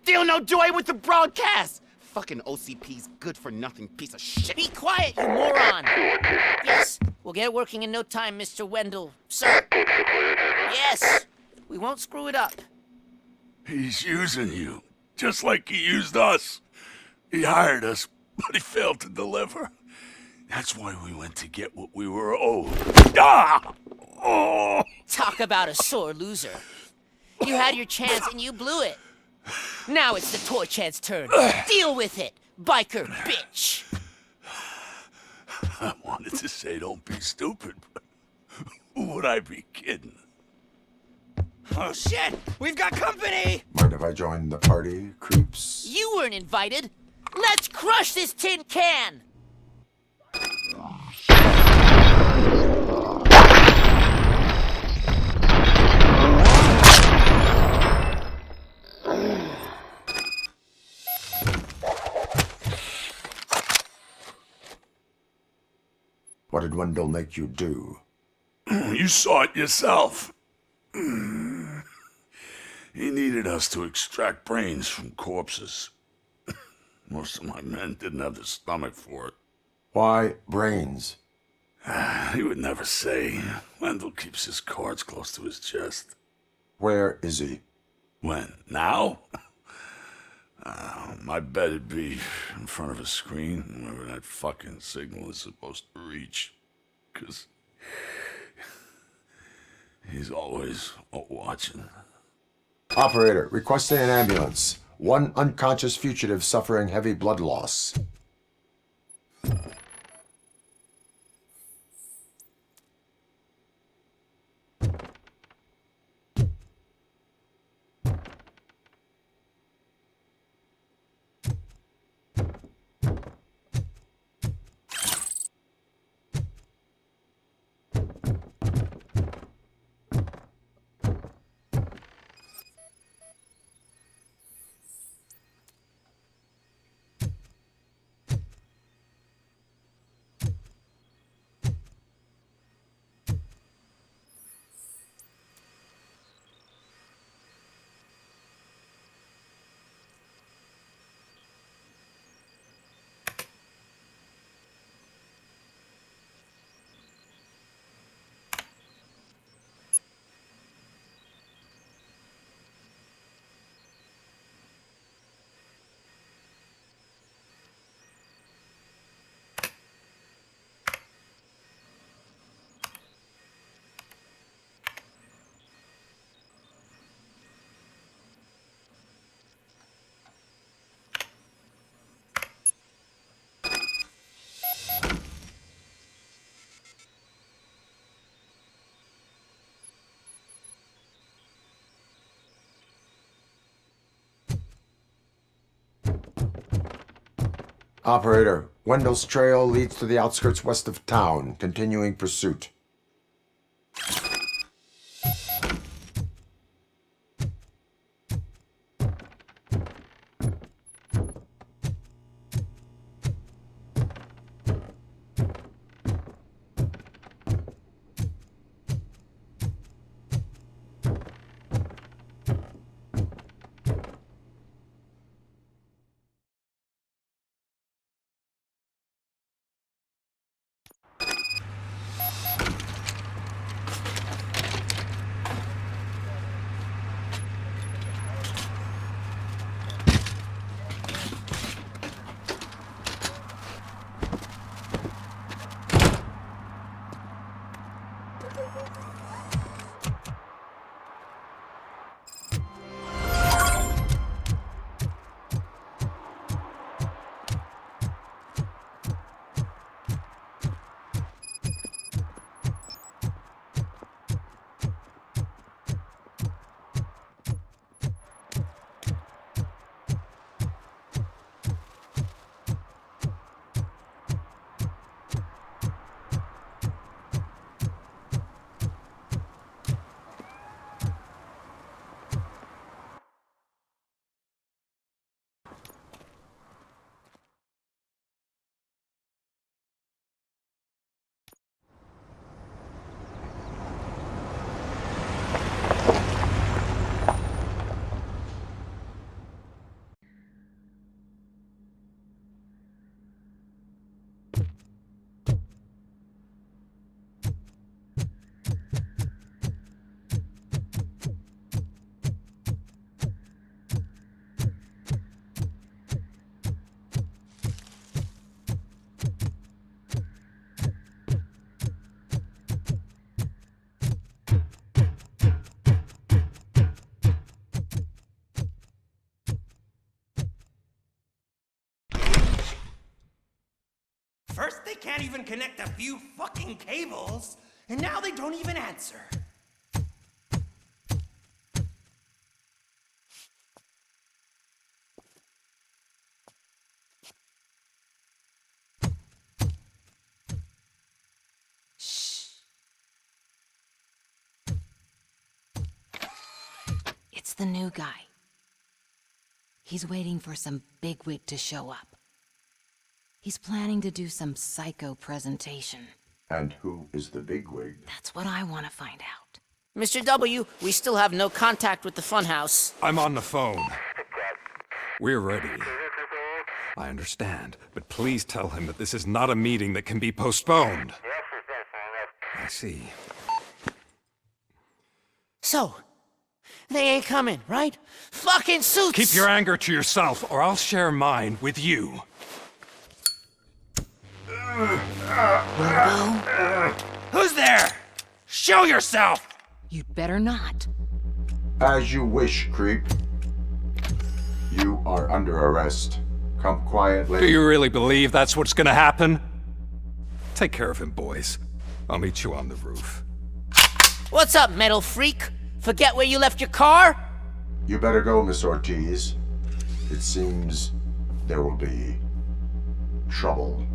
Feel no joy with the broadcast! Fucking OCP's good-for-nothing piece of shit.
Be quiet, you moron! Yes, we'll get it working in no time, Mr. Wendell. Sir. Yes, we won't screw it up.
He's using you, just like he used us. He hired us, but he failed to deliver. That's why we went to get what we were owed. Ah! Oh!
Talk about a sore loser. You had your chance and you blew it. Now it's the toy chant's turn. Deal with it, biker bitch.
I wanted to say don't be stupid, but who would I be kidding?
Oh shit! We've got company!
Mind if I join the party, creeps?
You weren't invited. Let's crush this tin can!
What did Wendell make you do?
You saw it yourself. He needed us to extract brains from corpses. Most of my men didn't have the stomach for it.
Why brains?
He would never say. Wendell keeps his cards close to his chest.
Where is he?
When? Now? I bet it'd be in front of a screen, wherever that fucking signal is supposed to reach. 'Cause he's always watching.
Operator, requesting an ambulance. One unconscious fugitive suffering heavy blood loss. Operator, Wendell's trail leads to the outskirts west of town. Continuing pursuit.
First, they can't even connect a few fucking cables, and now they don't even answer.
It's the new guy. He's waiting for some bigwig to show up. He's planning to do some psycho presentation.
And who is the bigwig?
That's what I want to find out.
Mr. W, we still have no contact with the funhouse.
I'm on the phone. We're ready. I understand, but please tell him that this is not a meeting that can be postponed. I see.
So, they ain't coming, right? Fucking suits!
Keep your anger to yourself, or I'll share mine with you.
Robo?
Who's there? Show yourself!
You'd better not.
As you wish, creep. You are under arrest. Come quietly.
Do you really believe that's what's gonna happen? Take care of him, boys. I'll meet you on the roof.
What's up, metal freak? Forget where you left your car?
You better go, Miss Ortiz. It seems there will be trouble.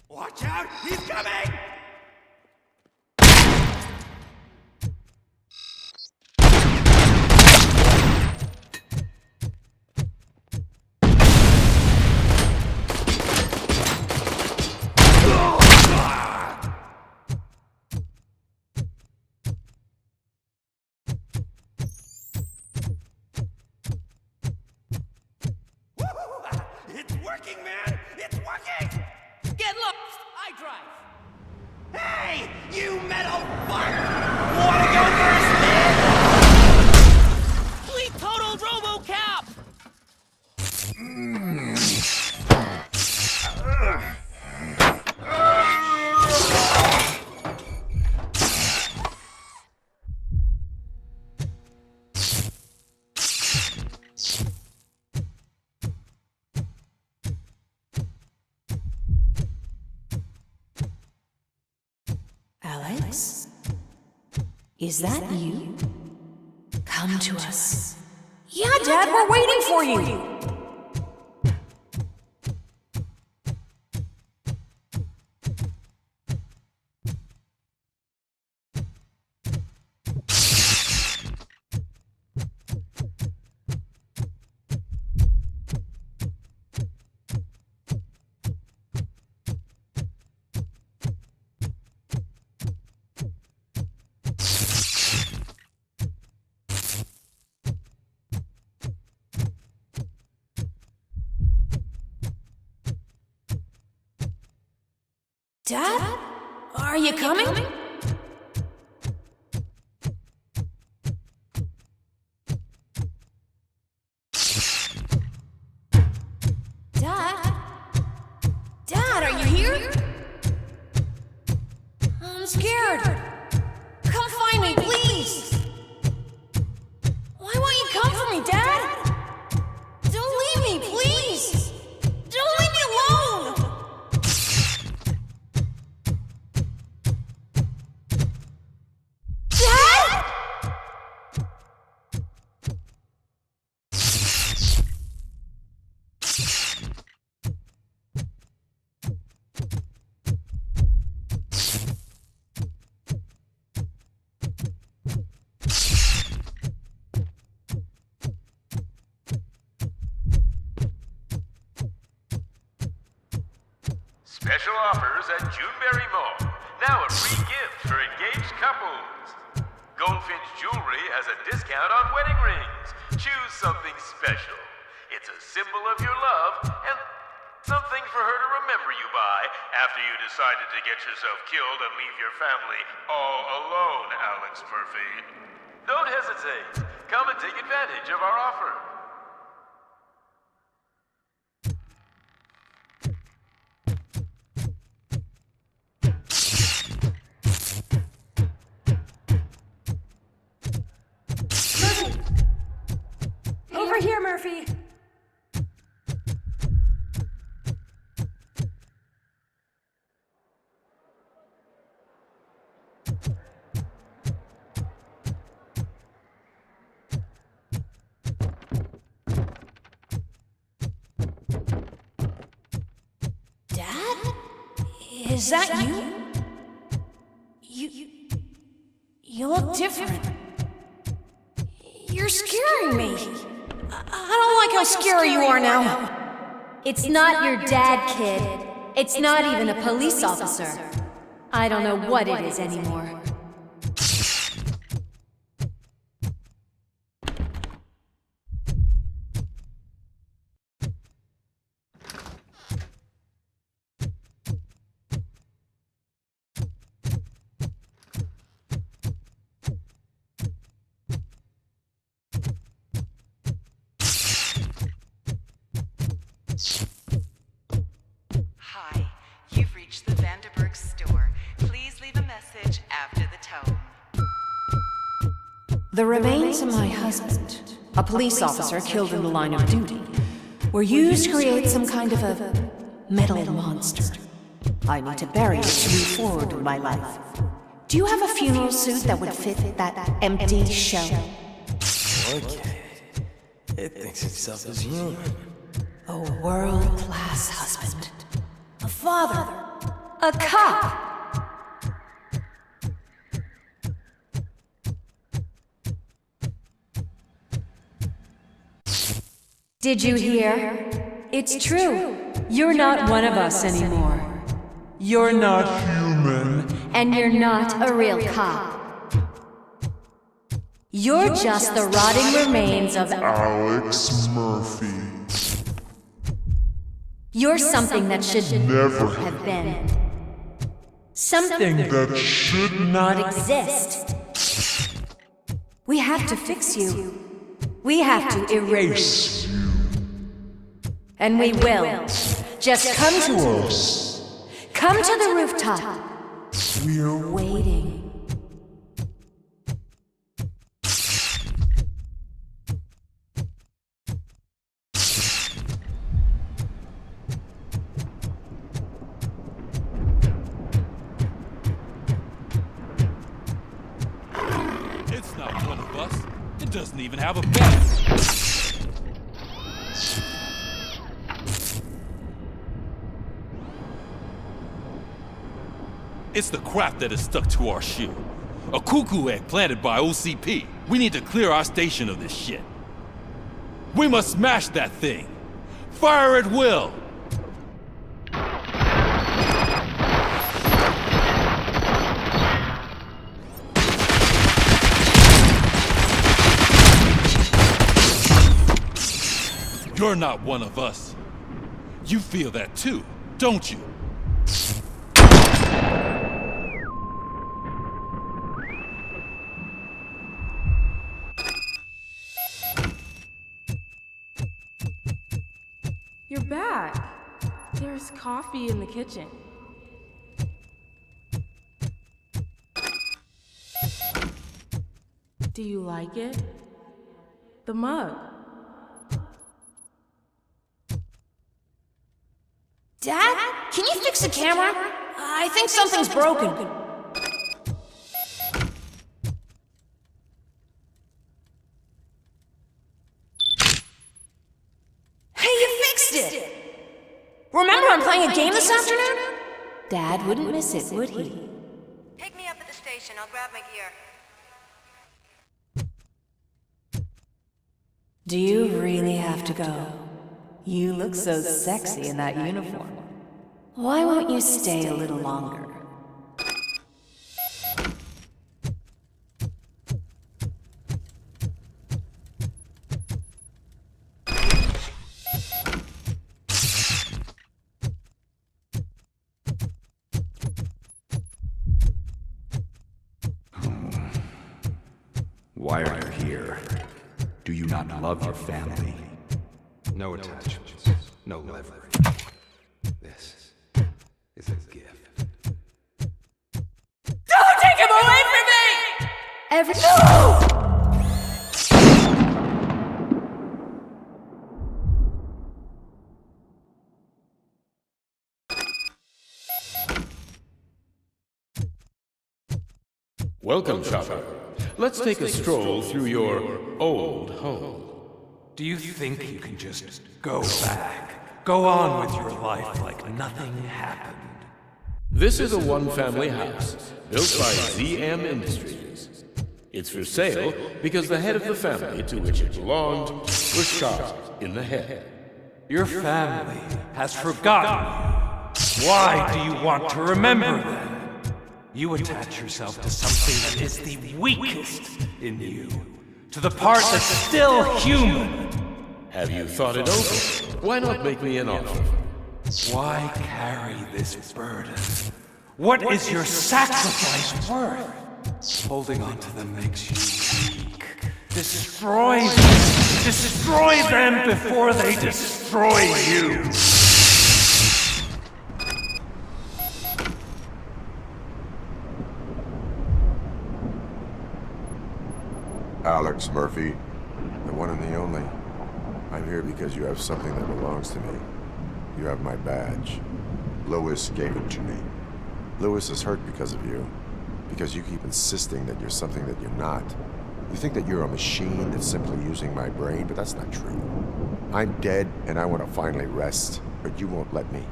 Watch out! He's coming! It's working, man! It's working!
Get lost! I drive!
Hey! You metal fuck! Wanna go first, man?
We totaled RoboCop!
Alex? Is that you? Come to us.
Yeah, Dad, we're waiting for you! Dad? Are you coming? Dad? Dad, are you here? I'm scared. Come find me, please. Why won't you come for me, Dad? Don't leave me, please. Don't leave me alone.
Special offers at Juneberry Mall. Now a free gift for engaged couples. Goldfinch Jewelry has a discount on wedding rings. Choose something special. It's a symbol of your love and something for her to remember you by after you decided to get yourself killed and leave your family all alone, Alex Murphy. Don't hesitate. Come and take advantage of our offer.
Over here, Murphy! Dad? Is that you? You look different. You're scaring me. I don't like how scary you are now.
It's not your dad, kid. It's not even a police officer. I don't know what it is anymore.
Hi, you've reached the Vanderburg store. Please leave a message after the tone.
The remains of my husband, a police officer killed in the line of duty, were used to create some kind of a metal monster. I need to bury it to move forward with my life. Do you have a funeral suit that would fit that empty shell?
Okay. It thinks itself as human.
A world-class husband. A father. A cop.
Did you hear? It's true. You're not one of us anymore.
You're not human.
And you're not a real cop. You're just the rotting remains of
Alex Murphy.
You're something that should
never
have been.
Something that should
not exist. We have to fix you. We have to erase you. And we will. Just come to us. Come to the rooftop.
We're
waiting.
It's not one of us. It doesn't even have a vest. It's the crap that is stuck to our shoe. A cuckoo egg planted by OCP. We need to clear our station of this shit. We must smash that thing. Fire at will. You're not one of us. You feel that too, don't you?
You're back. There's coffee in the kitchen. Do you like it? The mug.
Dad? Can you fix the camera? I think something's broken. Hey, you fixed it! Remember I'm playing a game this afternoon?
Dad wouldn't miss it, would he?
Pick me up at the station. I'll grab my gear.
Do you really have to go? You look so sexy in that uniform. Why won't you stay a little longer?
Why are you here? Do you not love your family? No attachments, no leverage. This is a gift.
Don't take him away from me!
No!
Welcome, Chopper. Let's take a stroll through your old home.
Do you think you can just go back? Go on with your life like nothing happened?
This is a one-family house built by ZM Industries. It's for sale because the head of the family to which it belonged was shot in the head.
Your family has forgotten you. Why do you want to remember them? You attach yourself to something that is the weakest in you, to the part that's still human.
Have you thought it over? Why not make me an offer?
Why carry this burden? What is your sacrifice worth? Holding on to them makes you weak. Destroy them! Destroy them before they destroy you!
Alex Murphy, the one and the only. I'm here because you have something that belongs to me. You have my badge. Lewis gave it to me. Lewis is hurt because of you. Because you keep insisting that you're something that you're not. You think that you're a machine that's simply using my brain, but that's not true. I'm dead, and I want to finally rest, but you won't let me.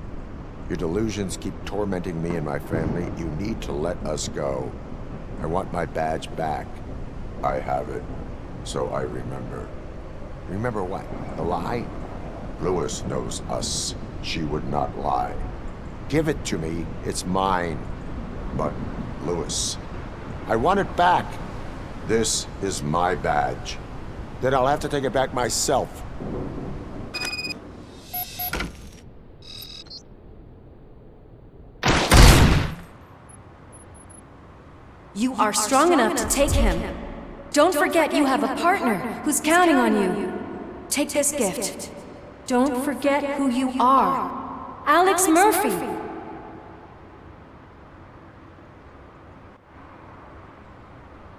Your delusions keep tormenting me and my family. You need to let us go. I want my badge back. I have it, so I remember. Remember what? The lie? Lewis knows us. She would not lie. Give it to me. It's mine. But, Lewis, I want it back. This is my badge. Then I'll have to take it back myself.
You are strong enough to take him. Don't forget you have a partner who's counting on you. Take this gift. Don't forget who you are. Alex Murphy.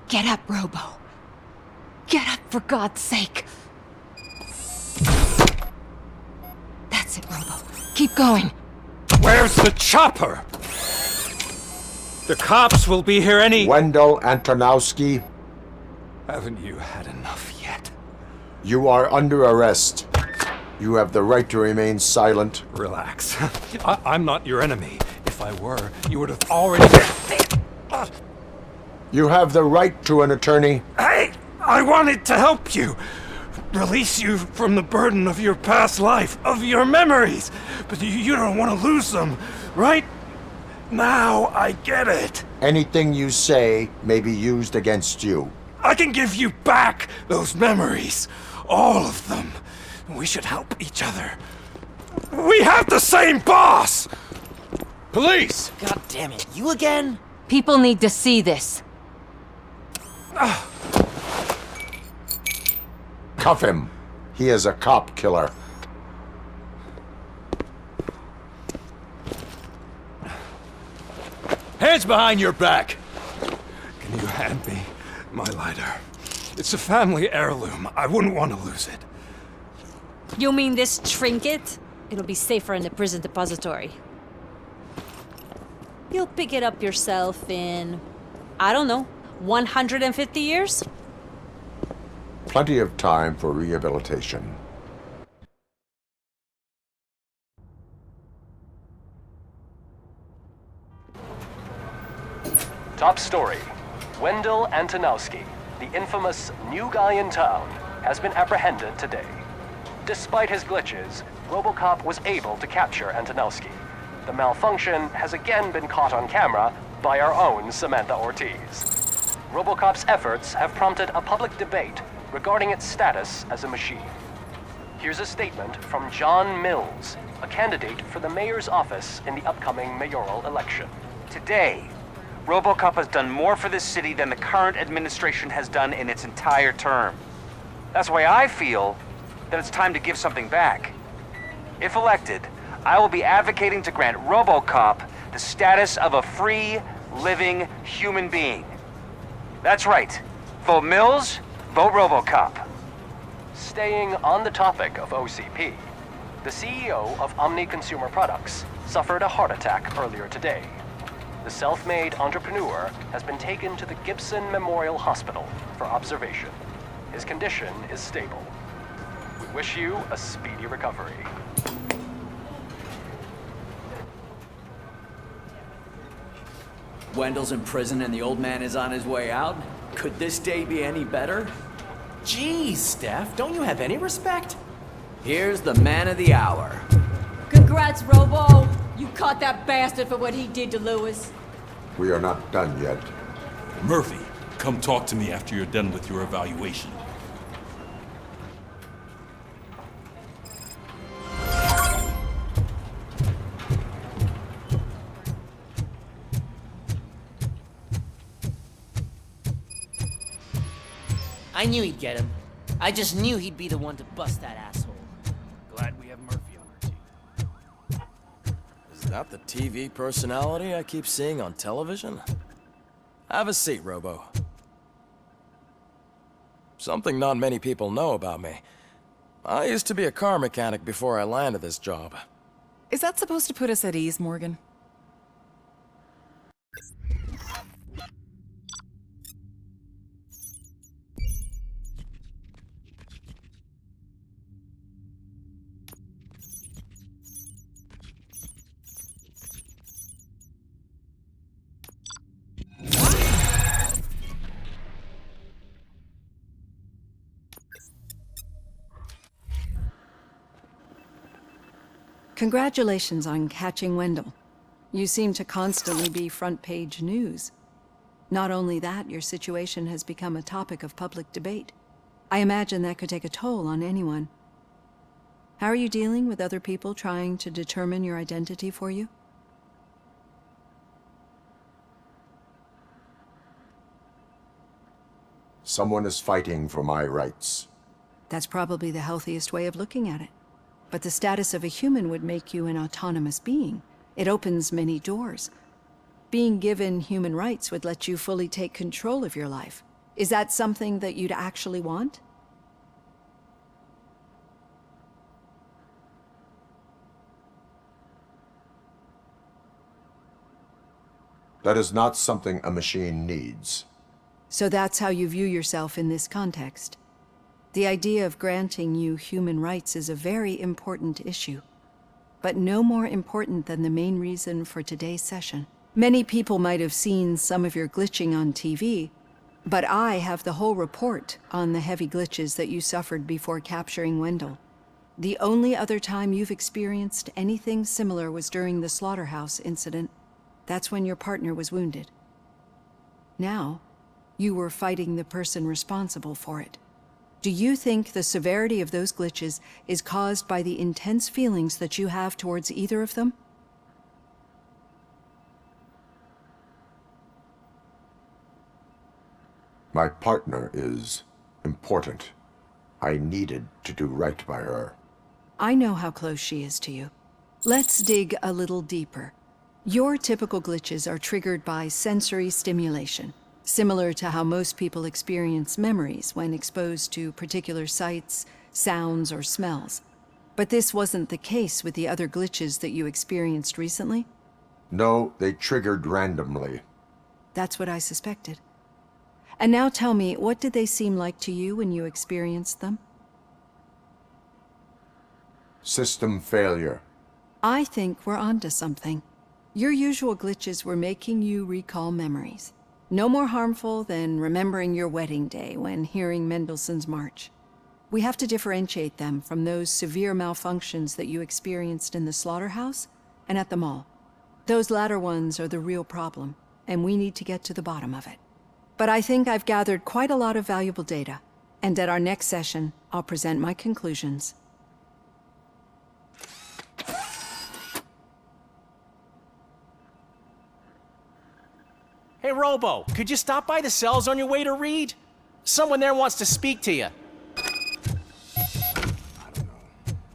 Get up, Robo. Get up, for God's sake. That's it, Robo. Keep going.
Where's the chopper? The cops will be here any—
Wendell Antonowski.
Haven't you had enough yet?
You are under arrest. You have the right to remain silent.
Relax. I'm not your enemy. If I were, you would have already—
You have the right to an attorney.
Hey! I wanted to help you! Release you from the burden of your past life, of your memories! But you don't want to lose them, right? Now I get it.
Anything you say may be used against you.
I can give you back those memories. All of them. We should help each other. We have the same boss!
Police!
God damn it, you again?
People need to see this.
Cuff him. He is a cop killer.
Hands behind your back!
Can you hand me my lighter? It's a family heirloom. I wouldn't want to lose it.
You mean this trinket? It'll be safer in the prison depository. You'll pick it up yourself in, I don't know, 150 years?
Plenty of time for rehabilitation.
Top story. Wendell Antonowski, the infamous new guy in town, has been apprehended today. Despite his glitches, RoboCop was able to capture Antonowski. The malfunction has again been caught on camera by our own Samantha Ortiz. RoboCop's efforts have prompted a public debate regarding its status as a machine. Here's a statement from John Mills, a candidate for the mayor's office in the upcoming mayoral election.
Today, RoboCop has done more for this city than the current administration has done in its entire term. That's why I feel that it's time to give something back. If elected, I will be advocating to grant RoboCop the status of a free, living human being. That's right. Vote Mills, vote RoboCop.
Staying on the topic of OCP, the CEO of Omni Consumer Products suffered a heart attack earlier today. The self-made entrepreneur has been taken to the Gibson Memorial Hospital for observation. His condition is stable. We wish you a speedy recovery.
Wendell's in prison and the old man is on his way out? Could this day be any better? Geez, Steph, don't you have any respect? Here's the man of the hour.
Congrats, Robo! You caught that bastard for what he did to Lewis.
We are not done yet.
Murphy, come talk to me after you're done with your evaluation.
I knew he'd get him. I just knew he'd be the one to bust that asshole.
Glad we have Murphy on our team. Is that the TV personality I keep seeing on television? Have a seat, Robo. Something not many people know about me. I used to be a car mechanic before I landed this job.
Is that supposed to put us at ease, Morgan? Congratulations on catching Wendell. You seem to constantly be front-page news. Not only that, your situation has become a topic of public debate. I imagine that could take a toll on anyone. How are you dealing with other people trying to determine your identity for you?
Someone is fighting for my rights.
That's probably the healthiest way of looking at it. But the status of a human would make you an autonomous being. It opens many doors. Being given human rights would let you fully take control of your life. Is that something that you'd actually want?
That is not something a machine needs.
So that's how you view yourself in this context. The idea of granting you human rights is a very important issue, but no more important than the main reason for today's session. Many people might have seen some of your glitching on TV, but I have the whole report on the heavy glitches that you suffered before capturing Wendell. The only other time you've experienced anything similar was during the slaughterhouse incident. That's when your partner was wounded. Now, you were fighting the person responsible for it. Do you think the severity of those glitches is caused by the intense feelings that you have towards either of them?
My partner is important. I needed to do right by her.
I know how close she is to you. Let's dig a little deeper. Your typical glitches are triggered by sensory stimulation, similar to how most people experience memories when exposed to particular sights, sounds, or smells. But this wasn't the case with the other glitches that you experienced recently?
No, they triggered randomly.
That's what I suspected. And now tell me, what did they seem like to you when you experienced them?
System failure.
I think we're onto something. Your usual glitches were making you recall memories. No more harmful than remembering your wedding day when hearing Mendelssohn's March. We have to differentiate them from those severe malfunctions that you experienced in the slaughterhouse and at the mall.
Those latter ones are the real problem, and we need to get to the bottom of it. But I think I've gathered quite a lot of valuable data, and at our next session, I'll present my conclusions.
Hey, Robo, could you stop by the cells on your way to Reed? Someone there wants to speak to you.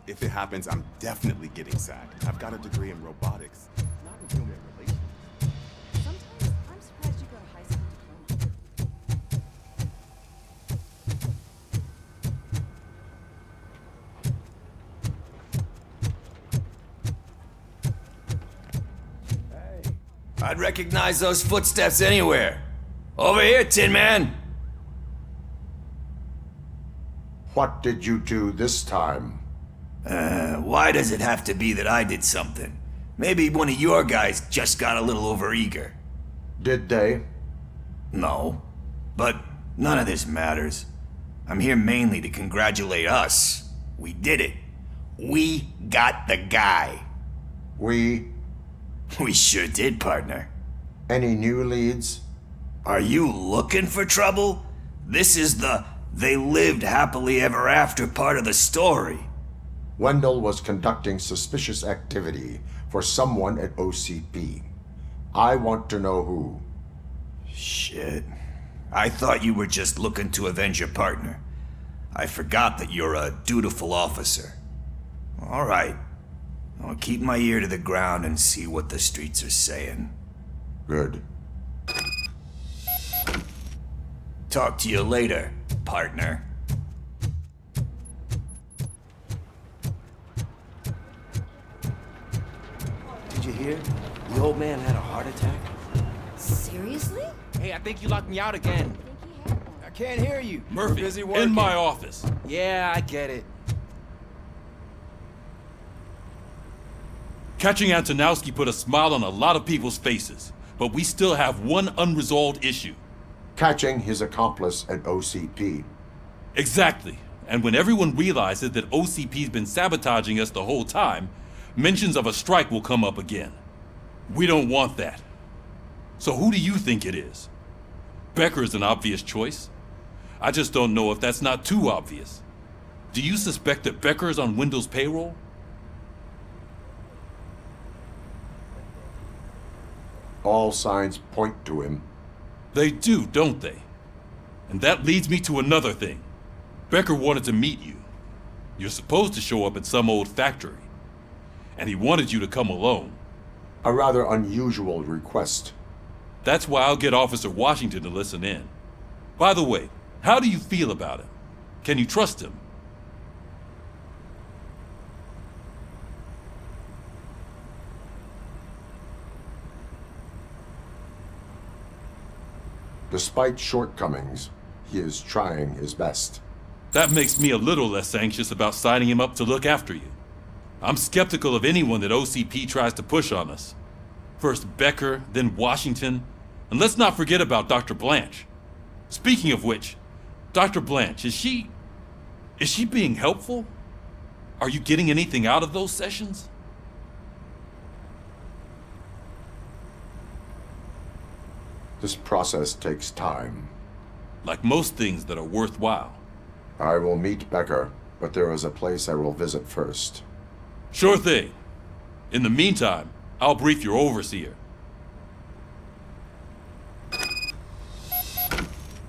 If it happens, I'm definitely getting sacked. I've got a degree in robotics, not in human relations.
Sometimes I'm surprised you got a high school
diploma. I'd recognize those footsteps anywhere. Over here, Tin Man!
What did you do this time?
Why does it have to be that I did something? Maybe one of your guys just got a little overeager.
Did they?
No. But none of this matters. I'm here mainly to congratulate us. We did it. We got the guy.
We
sure did, partner.
Any new leads?
Are you looking for trouble? This is the "they lived happily ever after" part of the story.
Wendell was conducting suspicious activity for someone at OCP. I want to know who.
Shit. I thought you were just looking to avenge your partner. I forgot that you're a dutiful officer. All right. I'll keep my ear to the ground and see what the streets are saying.
Good.
Talk to you later, partner.
Did you hear? The old man had a heart attack.
Seriously?
Hey, I think you locked me out again.
I can't hear you.
Murphy,
You're busy working.
in my office.
Yeah, I get it.
Catching Antonowski put a smile on a lot of people's faces, but we still have one unresolved issue.
Catching his accomplice at OCP.
Exactly. And when everyone realizes that OCP's been sabotaging us the whole time, mentions of a strike will come up again. We don't want that. So who do you think it is? Becker is an obvious choice. I just don't know if that's not too obvious. Do you suspect that Becker is on Wendell's payroll?
All signs point to him.
They do, don't they? And that leads me to another thing. Becker wanted to meet you. You're supposed to show up at some old factory. And he wanted you to come alone.
A rather unusual request.
That's why I'll get Officer Washington to listen in. By the way, how do you feel about him? Can you trust him?
Despite shortcomings, he is trying his best.
That makes me a little less anxious about signing him up to look after you. I'm skeptical of anyone that OCP tries to push on us. First Becker, then Washington, and let's not forget about Dr. Blanche. Speaking of which, Dr. Blanche, is she being helpful? Are you getting anything out of those sessions?
This process takes time.
Like most things that are worthwhile.
I will meet Becker, but there is a place I will visit first.
Sure thing. In the meantime, I'll brief your overseer.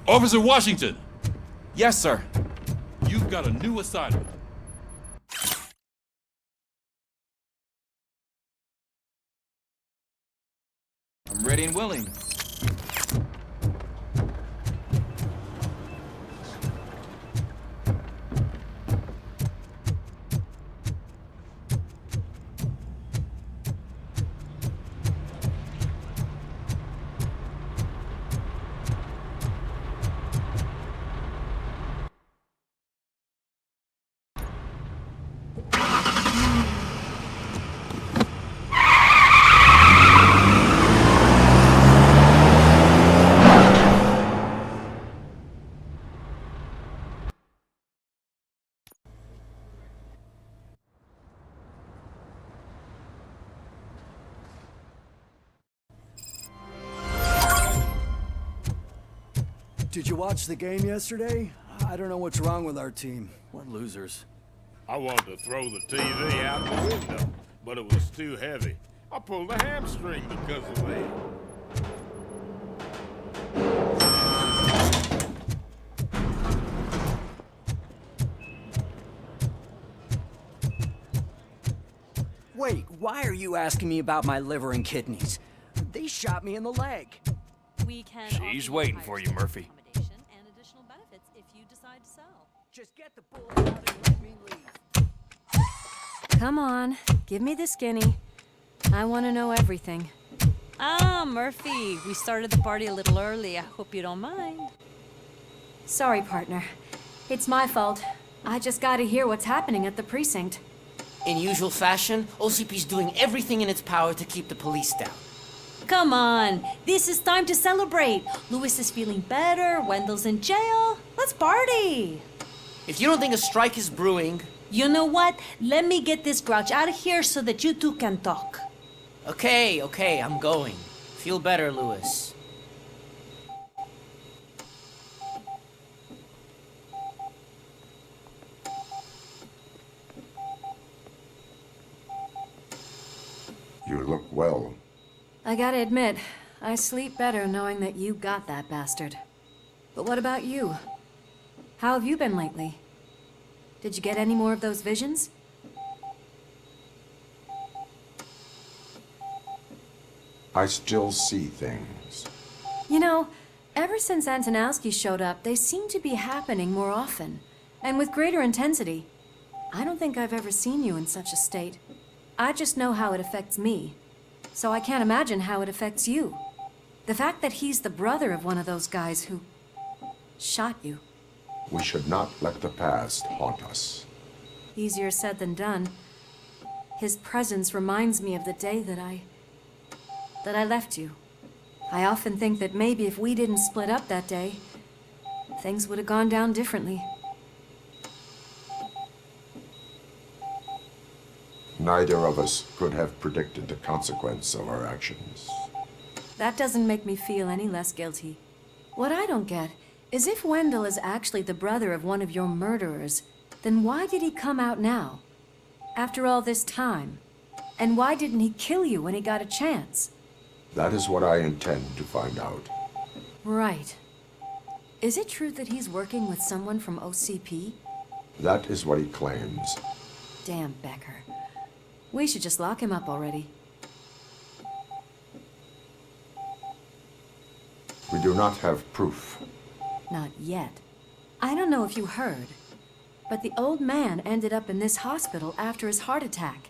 Officer Washington!
Yes, sir.
You've got a new assignment.
I'm ready and willing.
Did you watch the game yesterday? I don't know what's wrong with our team.
What losers.
I wanted to throw the TV out the window, but it was too heavy. I pulled a hamstring because of that.
Wait, why are you asking me about my liver and kidneys? They shot me in the leg.
We can.
She's waiting for you, Murphy.
And additional benefits if you decide to sell.
Just get the bull out and let me leave.
Come on, give me the skinny. I want to know everything.
Ah, Murphy, we started the party a little early. I hope you don't mind.
Sorry, partner. It's my fault. I just gotta hear what's happening at the precinct.
In usual fashion, OCP's doing everything in its power to keep the police down.
Come on, this is time to celebrate. Lewis is feeling better, Wendell's in jail. Let's party.
If you don't think a strike is brewing...
You know what? Let me get this grouch out of here so that you two can talk.
Okay, I'm going. Feel better, Lewis.
You look well.
I gotta admit, I sleep better knowing that you got that bastard. But what about you? How have you been lately? Did you get any more of those visions?
I still see things.
You know, ever since Antonowski showed up, they seem to be happening more often, and with greater intensity. I don't think I've ever seen you in such a state. I just know how it affects me, so I can't imagine how it affects you. The fact that he's the brother of one of those guys who shot you.
We should not let the past haunt us.
Easier said than done. His presence reminds me of the day that I left you. I often think that maybe if we didn't split up that day, things would have gone down differently.
Neither of us could have predicted the consequence of our actions.
That doesn't make me feel any less guilty. What I don't get is if Wendell is actually the brother of one of your murderers, then why did he come out now? After all this time? And why didn't he kill you when he got a chance?
That is what I intend to find out.
Right. Is it true that he's working with someone from OCP?
That is what he claims.
Damn Becker. We should just lock him up already.
We do not have proof.
Not yet. I don't know if you heard, but the old man ended up in this hospital after his heart attack.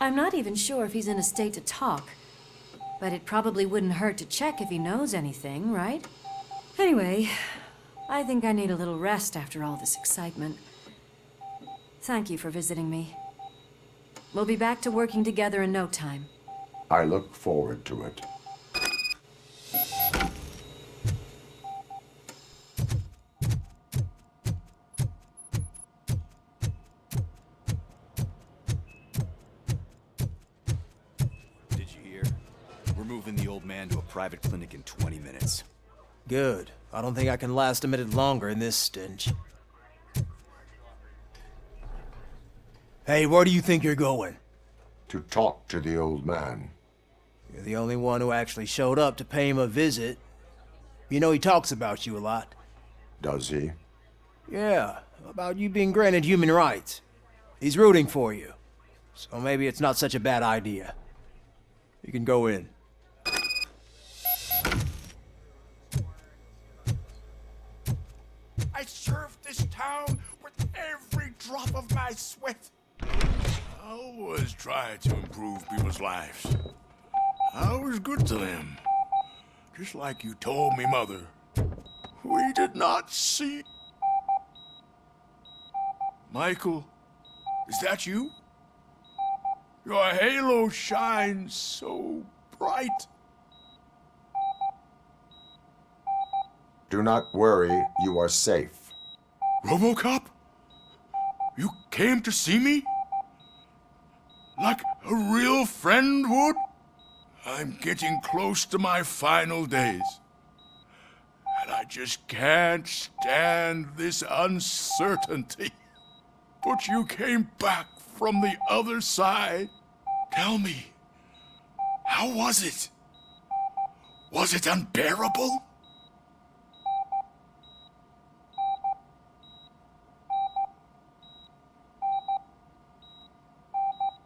I'm not even sure if he's in a state to talk, but it probably wouldn't hurt to check if he knows anything, right? Anyway, I think I need a little rest after all this excitement. Thank you for visiting me. We'll be back to working together in no time.
I look forward to it.
Did you hear? We're moving the old man to a private clinic in 20 minutes.
Good. I don't think I can last a minute longer in this stench. Hey, where do you think you're going?
To talk to the old man.
You're the only one who actually showed up to pay him a visit. You know he talks about you a lot.
Does he?
Yeah, about you being granted human rights. He's rooting for you. So maybe it's not such a bad idea. You can go in.
I served this town with every drop of my sweat. I always try to improve people's lives. I was good to them. Just like you told me, Mother. We did not see... Michael, is that you? Your halo shines so bright.
Do not worry, you are safe.
RoboCop? You came to see me? Like a real friend would? I'm getting close to my final days. And I
I just can't stand this uncertainty. But you came back from the other side. Tell me, how was it? Was it unbearable?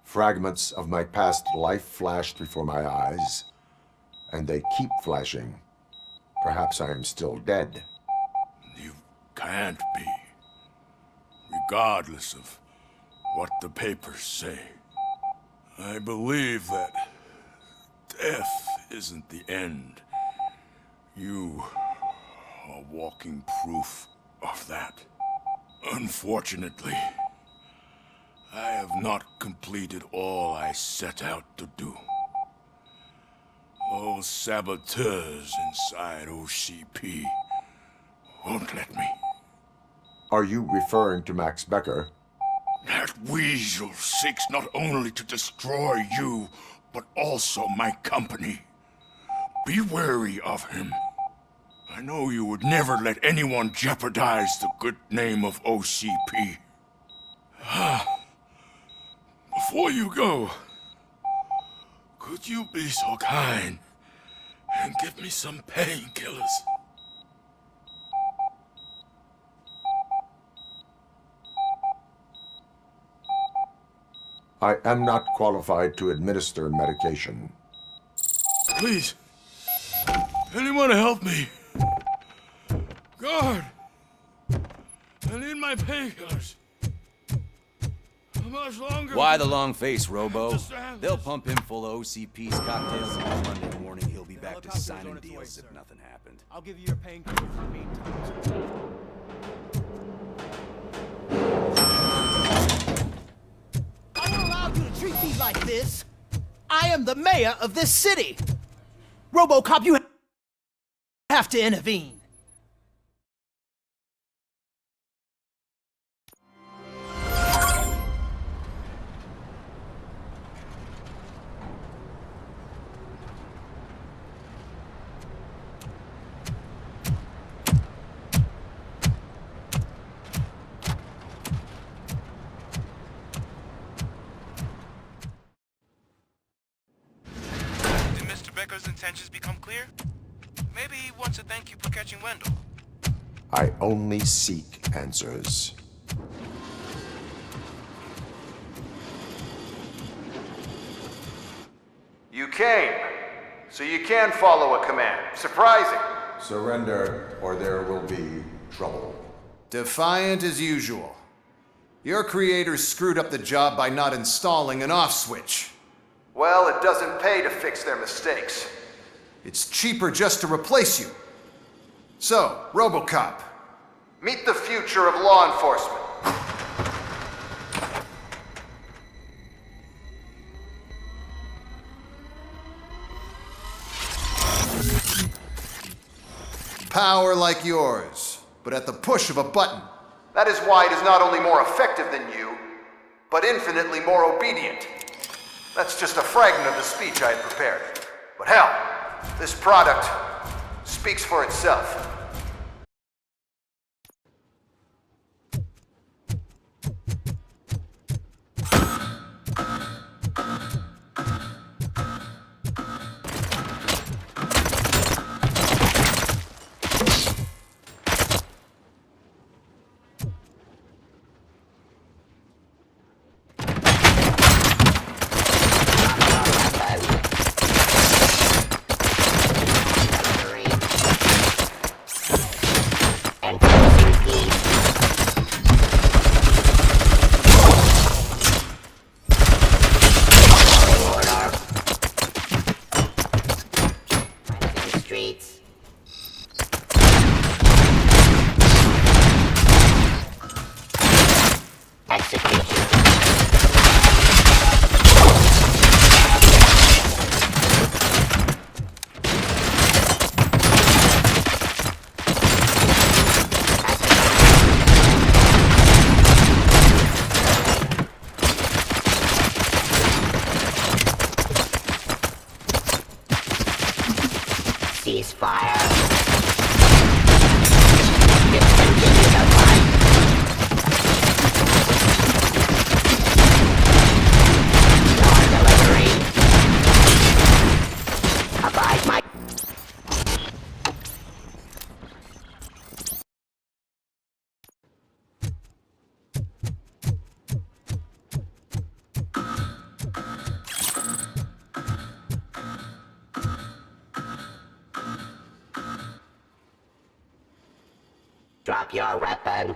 Fragments of my past life flashed before my eyes, and they keep flashing. Perhaps I am still dead.
You can't be, regardless of what the papers say. I believe that death isn't the end. You are walking proof of that. Unfortunately, I have not completed all I set out to do. Those saboteurs inside OCP won't let me.
Are you referring to Max Becker?
That weasel seeks not only to destroy you, but also my company. Be wary of him. I know you would never let anyone jeopardize the good name of OCP. Before you go, could you be so kind and give me some painkillers?
I am not qualified to administer medication.
Please, anyone help me? Guard! I need my painkillers. How much longer?
Why the long face, Robo? They'll pump him full of OCP's cocktails, and by Monday morning he'll be back to signing deals if nothing happened.
I'll give you your painkiller for the meantime.
I'm not allowed you to treat me like this. I am the mayor of this city. RoboCop, you have to intervene.
Becker's intentions become clear? Maybe he wants to thank you for catching Wendell.
I only seek answers.
You came, so you can follow a command. Surprising.
Surrender, or there will be trouble.
Defiant as usual. Your creators screwed up the job by not installing an off switch.
Well, it doesn't pay to fix their mistakes.
It's cheaper just to replace you. So, RoboCop.
Meet the future of law enforcement.
Power like yours, but at the push of a button.
That is why it is not only more effective than you, but infinitely more obedient. That's just a fragment of the speech I had prepared. But hell, this product speaks for itself.
Ceasefire.
Drop your weapon.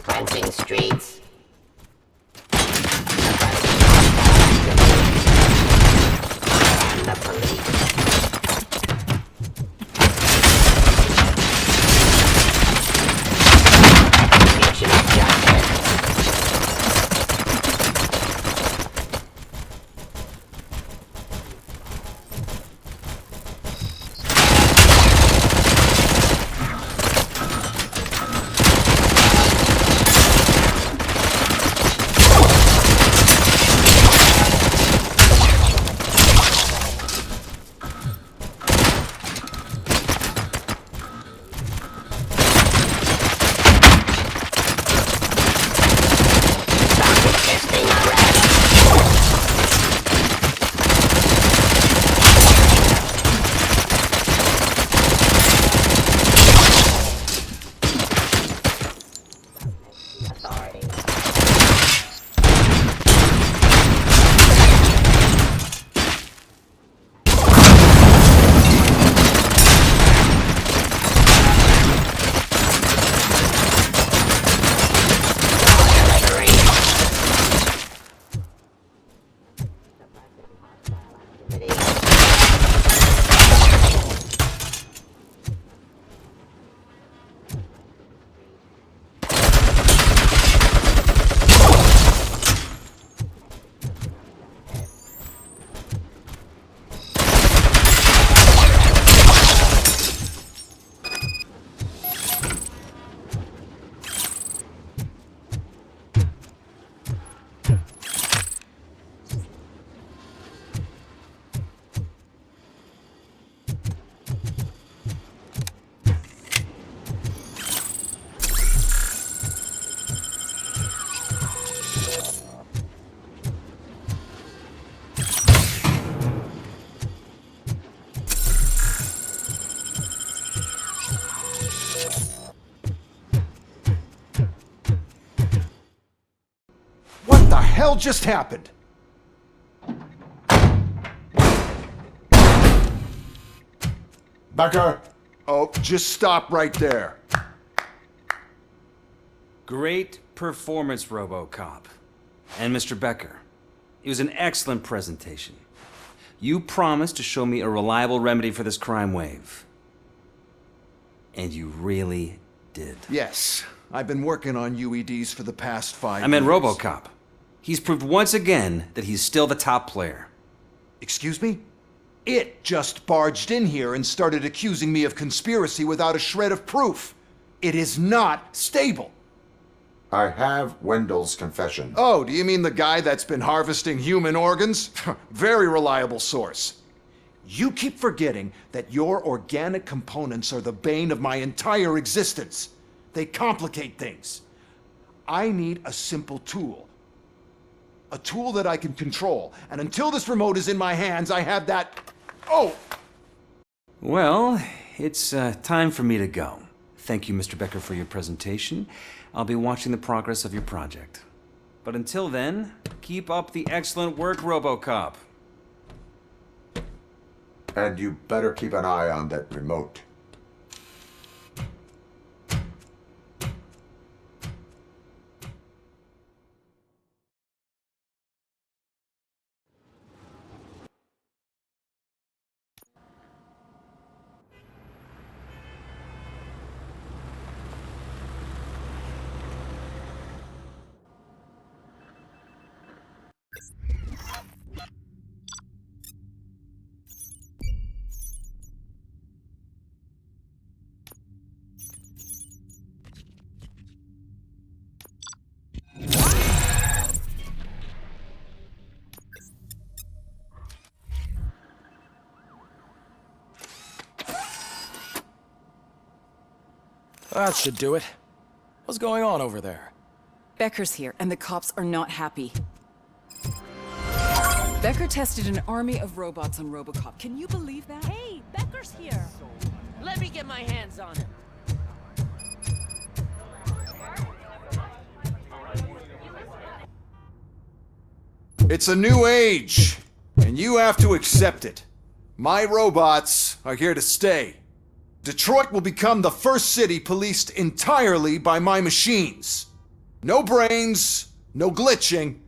Cleansing streets. And the police. Execution of justice.
What the hell just happened?
Becker!
Oh, just stop right there.
Great performance, RoboCop. And Mr. Becker, it was an excellent presentation. You promised to show me a reliable remedy for this crime wave. And you really did.
Yes, I've been working on UEDs for the past 5 years.
I meant RoboCop. He's proved once again that he's still the top player.
Excuse me? It just barged in here and started accusing me of conspiracy without a shred of proof. It is not stable.
I have Wendell's confession.
Oh, do you mean the guy that's been harvesting human organs? Very reliable source. You keep forgetting that your organic components are the bane of my entire existence. They complicate things. I need a simple tool. A tool that I can control. And until this remote is in my hands, I have that... Oh!
Well, it's time for me to go. Thank you, Mr. Becker, for your presentation. I'll be watching the progress of your project. But until then, keep up the excellent work, RoboCop.
And you better keep an eye on that remote.
That should do it. What's going on over there?
Becker's here, and the cops are not happy. Becker tested an army of robots on RoboCop. Can you believe that?
Hey, Becker's here. Let me get my hands on him.
It's a new age, and you have to accept it. My robots are here to stay. Detroit will become the first city policed entirely by my machines. No brains, no glitching,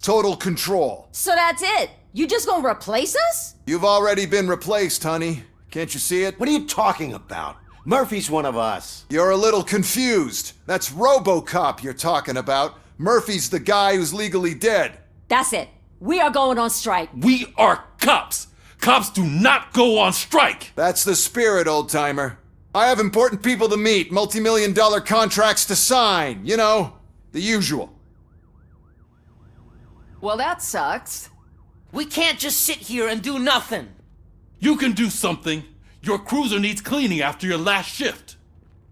total control.
So that's it? You just gonna replace us?
You've already been replaced, honey. Can't you see it?
What are you talking about? Murphy's one of us.
You're a little confused. That's RoboCop you're talking about. Murphy's the guy who's legally dead.
That's it. We are going on strike.
We are cops. Cops do not go on strike.
That's the spirit, old-timer. I have important people to meet, multi-million-dollar contracts to sign. You know, the usual.
Well, that sucks.
We can't just sit here and do nothing.
You can do something. Your cruiser needs cleaning after your last shift.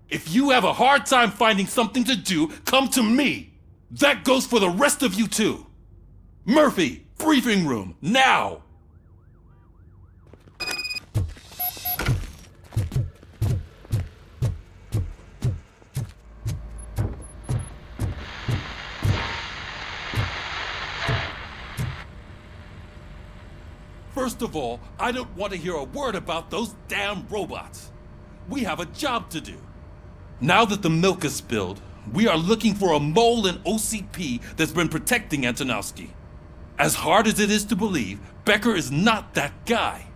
If you have a hard time finding something to do, come to me. That goes for the rest of you too. Murphy, briefing room, now! First of all, I don't want to hear a word about those damn robots. We have a job to do. Now that the milk is spilled, we are looking for a mole in OCP that's been protecting Antonowski. As hard as it is to believe, Becker is not that guy.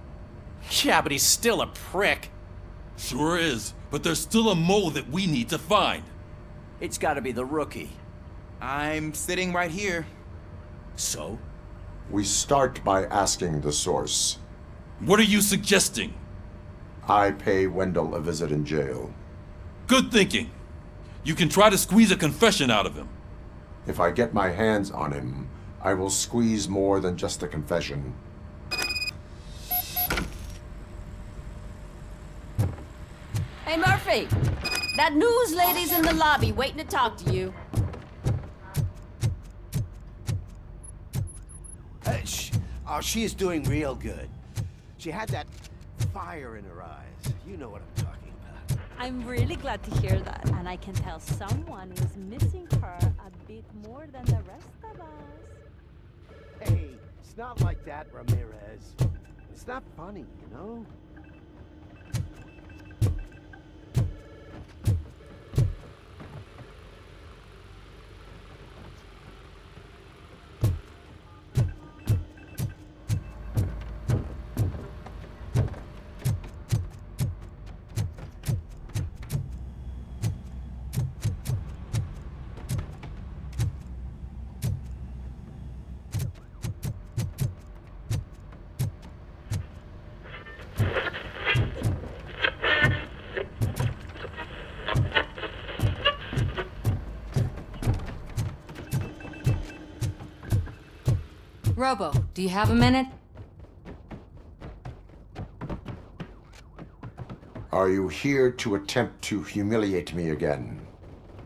Yeah, but he's still a prick.
Sure is, but there's still a mole that we need to find.
It's gotta be the rookie.
I'm sitting right here.
So?
We start by asking the source.
What are you suggesting?
I pay Wendell a visit in jail.
Good thinking. You can try to squeeze a confession out of him.
If I get my hands on him, I will squeeze more than just a confession.
Hey, Murphy! That news lady's in the lobby waiting to talk to you.
She is doing real good. She had that fire in her eyes. You know what I'm talking about.
I'm really glad to hear that, and I can tell someone was missing her a bit more than the rest of us.
Hey, it's not like that, Ramirez. It's not funny, you know?
Robo, do you have a minute?
Are you here to attempt to humiliate me again?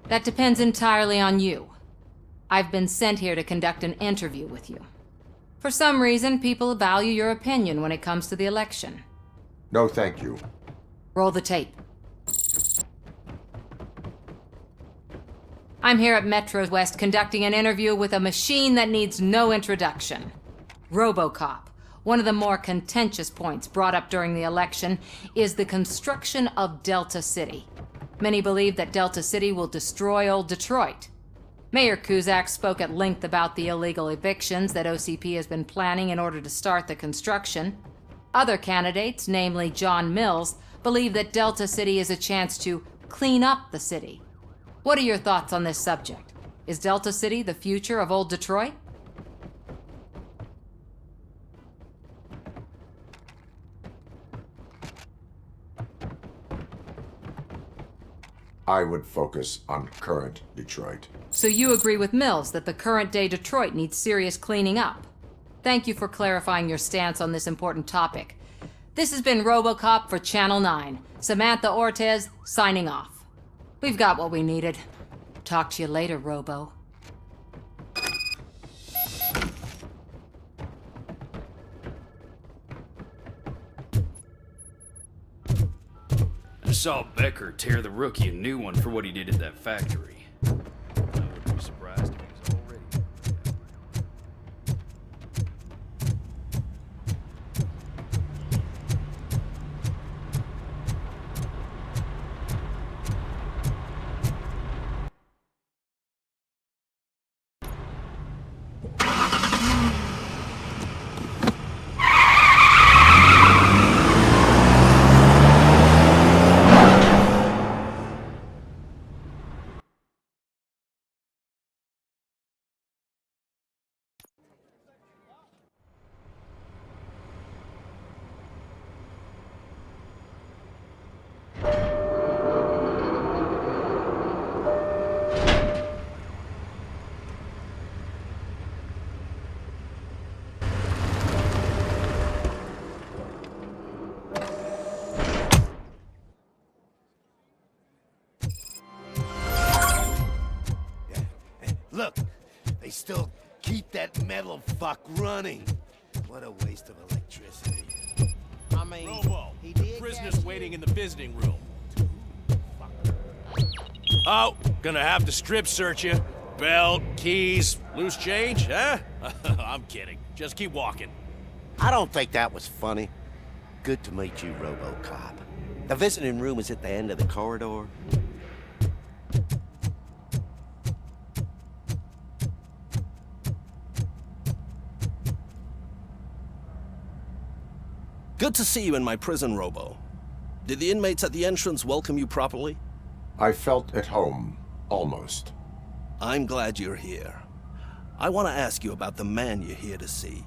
That depends entirely on you. I've been sent here to conduct an interview with you. For some reason, people value your opinion when it comes to the election.
No, thank you.
Roll the tape. I'm here at Metro West conducting an interview with a machine that needs no introduction. RoboCop. One of the more contentious points brought up during the election is the construction of Delta City. Many believe that Delta City will destroy old Detroit. Mayor Cusack spoke at length about the illegal evictions that OCP has been planning in order to start the construction. Other candidates, namely John Mills, believe that Delta City is a chance to clean up the city. What are your thoughts on this subject? Is Delta City the future of old Detroit?
I would focus on current Detroit.
So you agree with Mills that the current-day Detroit needs serious cleaning up? Thank you for clarifying your stance on this important topic. This has been RoboCop for Channel 9. Samantha Ortez, signing off. We've got what we needed. Talk to you later, Robo.
I saw Becker tear the rookie a new one for what he did at that factory. I wouldn't be surprised if he's already...
Look, they still keep that metal fuck running. What a waste of electricity.
I mean, Robo, prisoners waiting in the visiting room. Oh, gonna have to strip search you. Belt, keys, loose change, huh? I'm kidding. Just keep walking.
I don't think that was funny. Good to meet you, RoboCop. The visiting room is at the end of the corridor.
Good to see you in my prison, Robo. Did the inmates at the entrance welcome you properly?
I felt at home, almost.
I'm glad you're here. I want to ask you about the man you're here to see.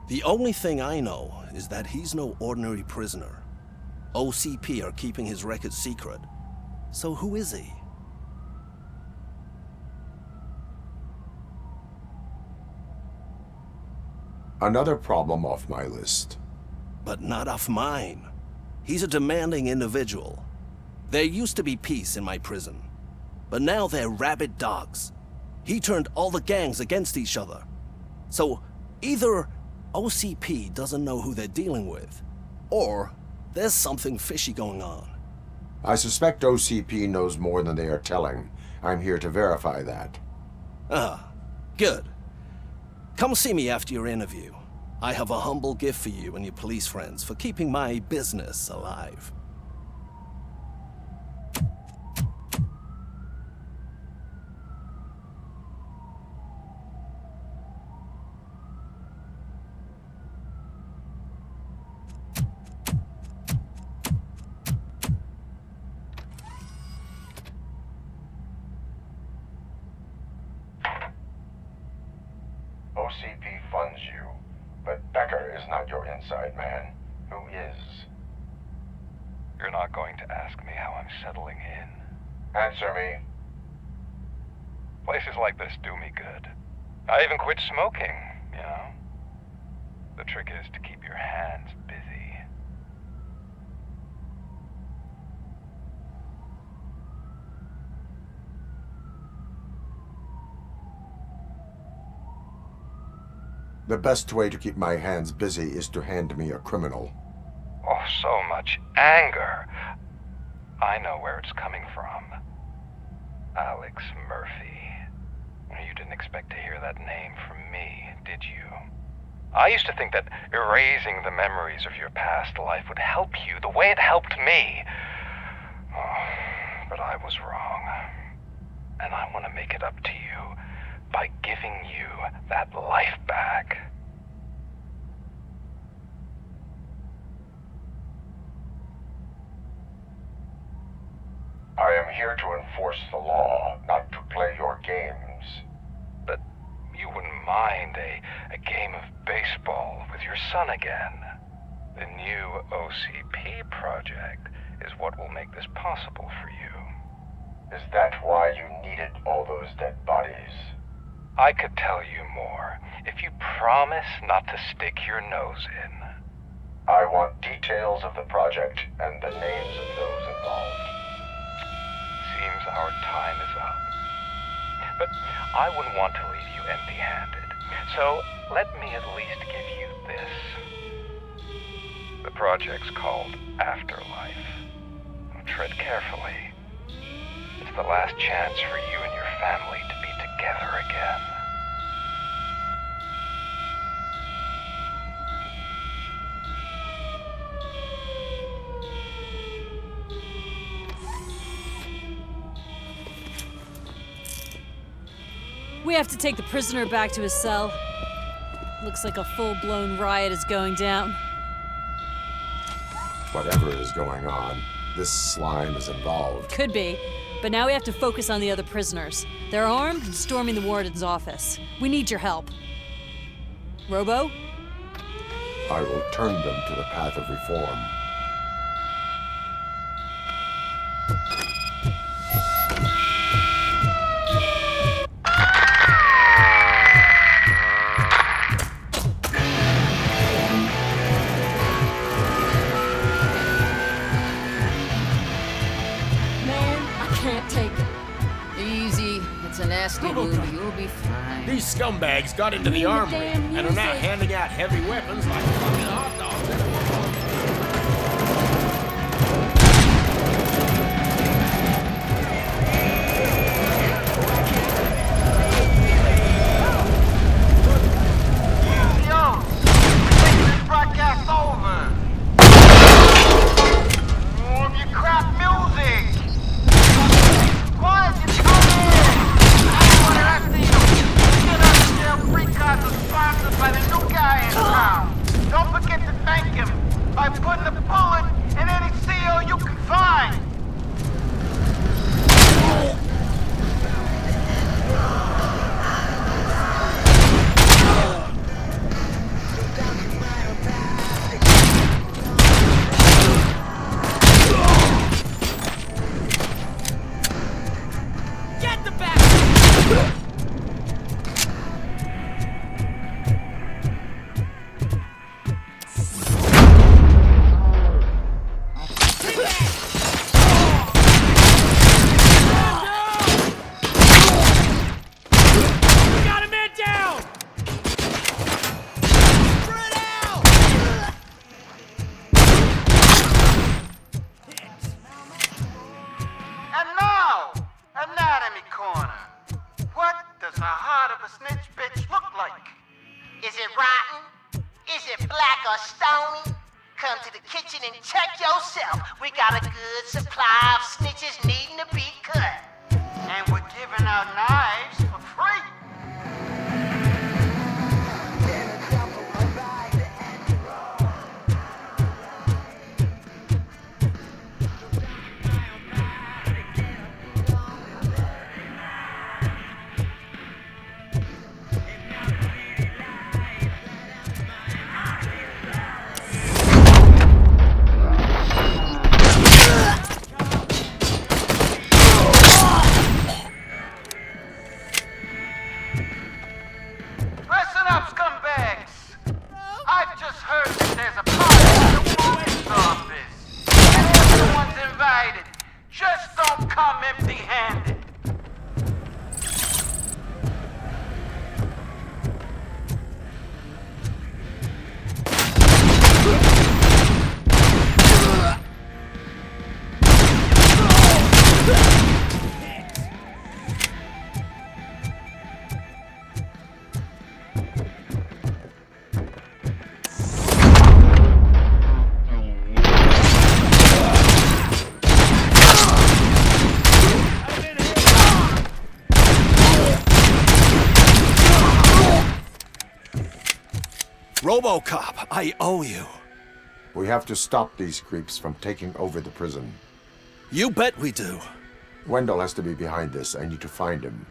The only thing I know is that he's no ordinary prisoner. OCP are keeping his record secret. So who is he?
Another problem off my list.
But not off mine. He's a demanding individual. There used to be peace in my prison, but now they're rabid dogs. He turned all the gangs against each other. So either OCP doesn't know who they're dealing with, or there's something fishy going on.
I suspect OCP knows more than they are telling. I'm here to verify that.
Ah, good. Come see me after your interview. I have a humble gift for you and your police friends for keeping my business alive.
OCP funds you, but Becker is not your inside man. Who is?
You're not going to ask me how I'm settling in.
Answer me.
Places like this do me good. I even quit smoking, you know? The trick is to keep your hands busy.
The best way to keep my hands busy is to hand me a criminal.
Oh, so much anger. I know where it's coming from. Alex Murphy. You didn't expect to hear that name from me, did you? I used to think that erasing the memories of your past life would help you the way it helped me. Oh, but I was wrong. And I want to make it up to you by giving you that life back.
I am here to enforce the law, not to play your games.
But you wouldn't mind a game of baseball with your son again. The new OCP project is what will make this possible for you.
Is that why you needed all those dead bodies?
I could tell you more if you promise not to stick your nose in.
I want details of the project and the names of those involved.
Seems our time is up. But I wouldn't want to leave you empty-handed, so let me at least give you this. The project's called Afterlife. Tread carefully. It's the last chance for you and your family to be together again.
We have to take the prisoner back to his cell. Looks like a full-blown riot is going down.
Whatever is going on, this slime is involved.
Could be, but now we have to focus on the other prisoners. They're armed and storming the warden's office. We need your help. Robo?
I will turn them to the path of reform.
You'll be fine.
These scumbags got into the armory and are now handing out heavy weapons like fucking hot dogs.
RoboCop, I owe you.
We have to stop these creeps from taking over the prison.
You bet we do.
Wendell has to be behind this. I need to find him.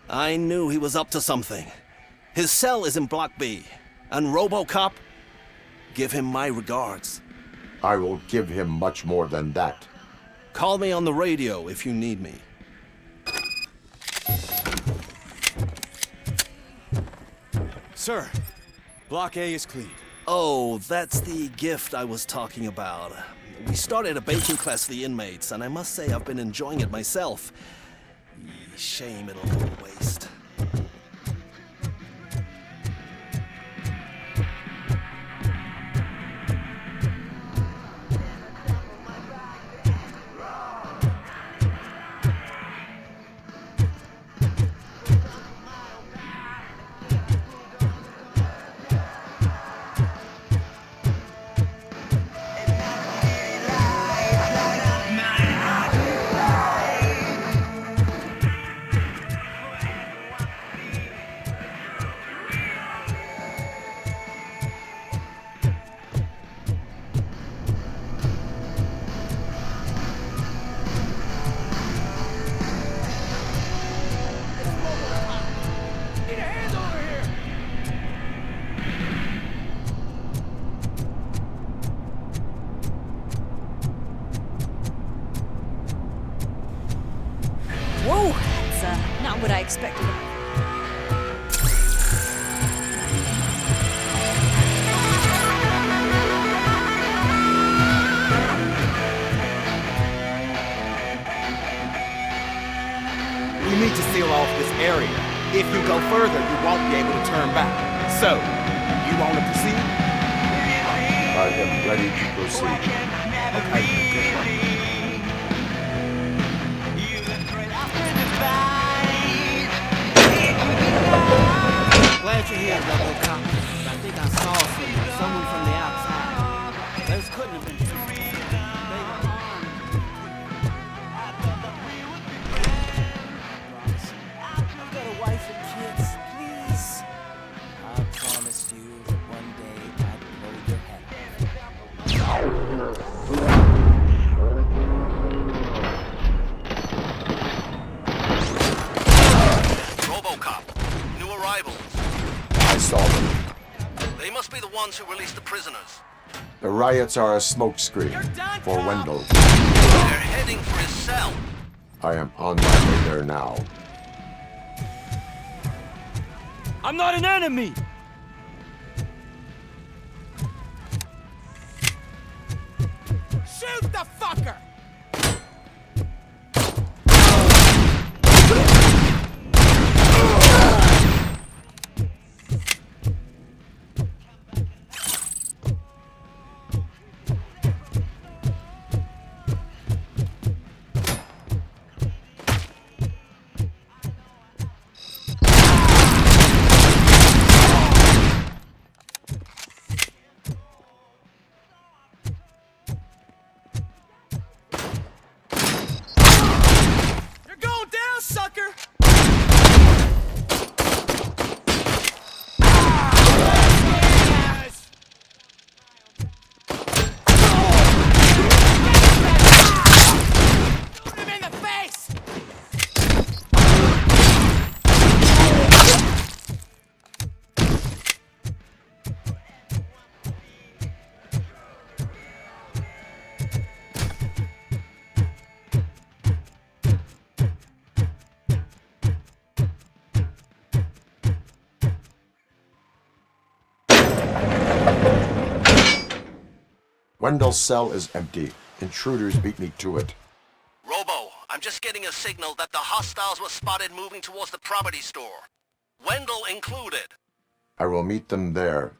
I knew he was up to something. His cell is in Block B. And RoboCop, give him my regards.
I will give him much more than that.
Call me on the radio if you need me.
Sir, Block A is clean.
Oh, that's the gift I was talking about. We started a baking class for the inmates, and I must say I've been enjoying it myself. Shame it'll go to waste.
Whoa, that's not what I expected.
We need to seal off this area. If you go further, you won't be able to turn back. So, you want to proceed?
I am ready to proceed.
Okay, good.
Glad you're here, RoboCop. I think I saw someone from the outside. Those couldn't have been terrorists. They were armed. I've got a wife and kids. Please.
I promised you that one day I'd blow your head off.
RoboCop, new arrivals.
I saw them.
They must be the ones who released the prisoners.
The riots are a smokescreen for Wendell.
They're heading for his cell.
I am on my way there now.
I'm not an enemy!
Shoot the fucker!
Wendell's cell is empty. Intruders beat me to it.
Robo, I'm just getting a signal that the hostiles were spotted moving towards the property store. Wendell included.
I will meet them there.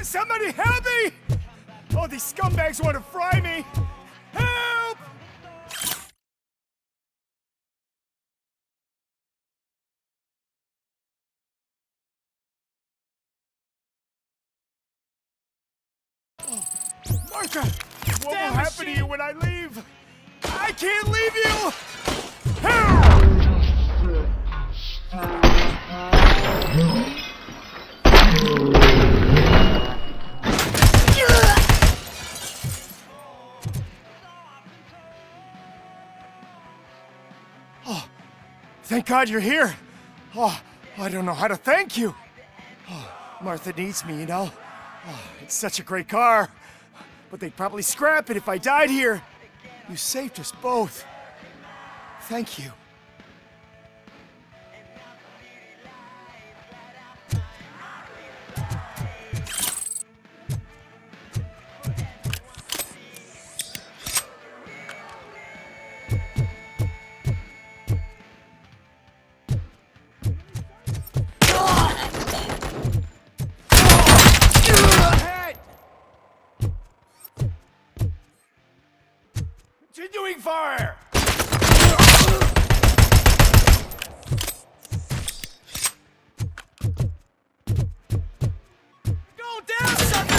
Somebody help me! Oh, these scumbags want to fry me! Help! Martha! What will happen to you when I leave? I can't leave you! Oh, thank God you're here. Oh, I don't know how to thank you. Oh, Martha needs me, you know. Oh, it's such a great car. But they'd probably scrap it if I died here. You saved us both. Thank you. Continuing fire! Go down, sucker!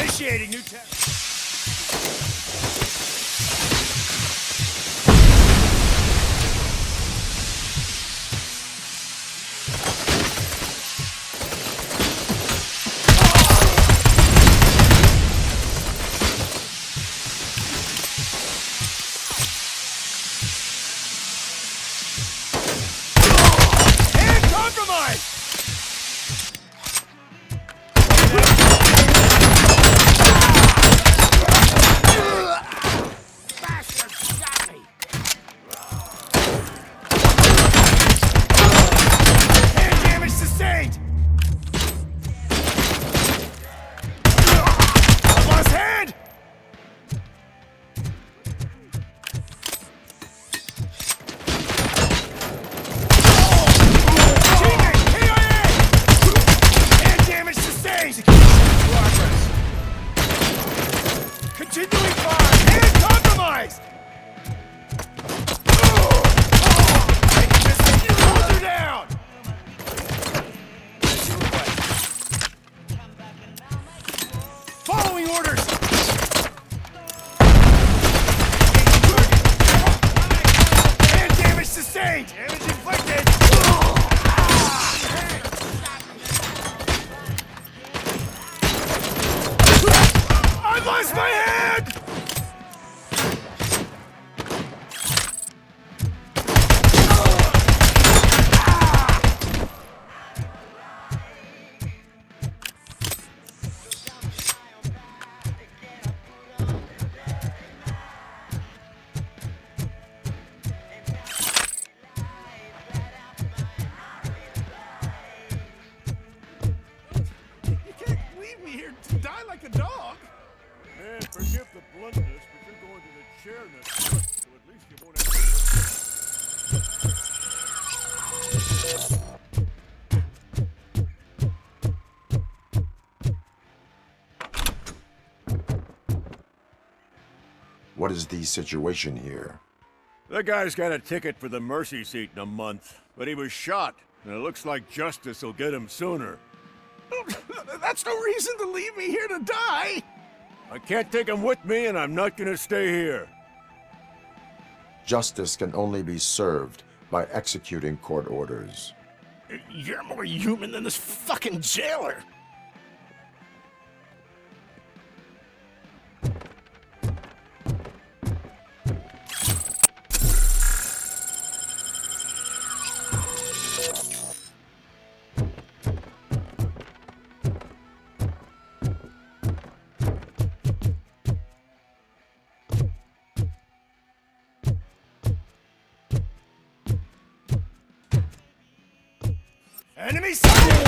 Initiating new test. And compromise! Continuing fire and compromised! Hold her down! Following orders! And damage sustained! Damage inflicted! I lost my hand! You can't leave me here to die like a dog. Man, forgive the bluntness, but you're going to the chair next month, so at least you won't
What is the situation here?
The guy's got a ticket for the mercy seat in a month, but he was shot, and it looks like justice will get him sooner.
That's no reason to leave me here to die!
I can't take him with me, and I'm not gonna stay here.
Justice can only be served by executing court orders.
You're more human than this fucking jailer! Enemy sighted!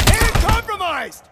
And compromised!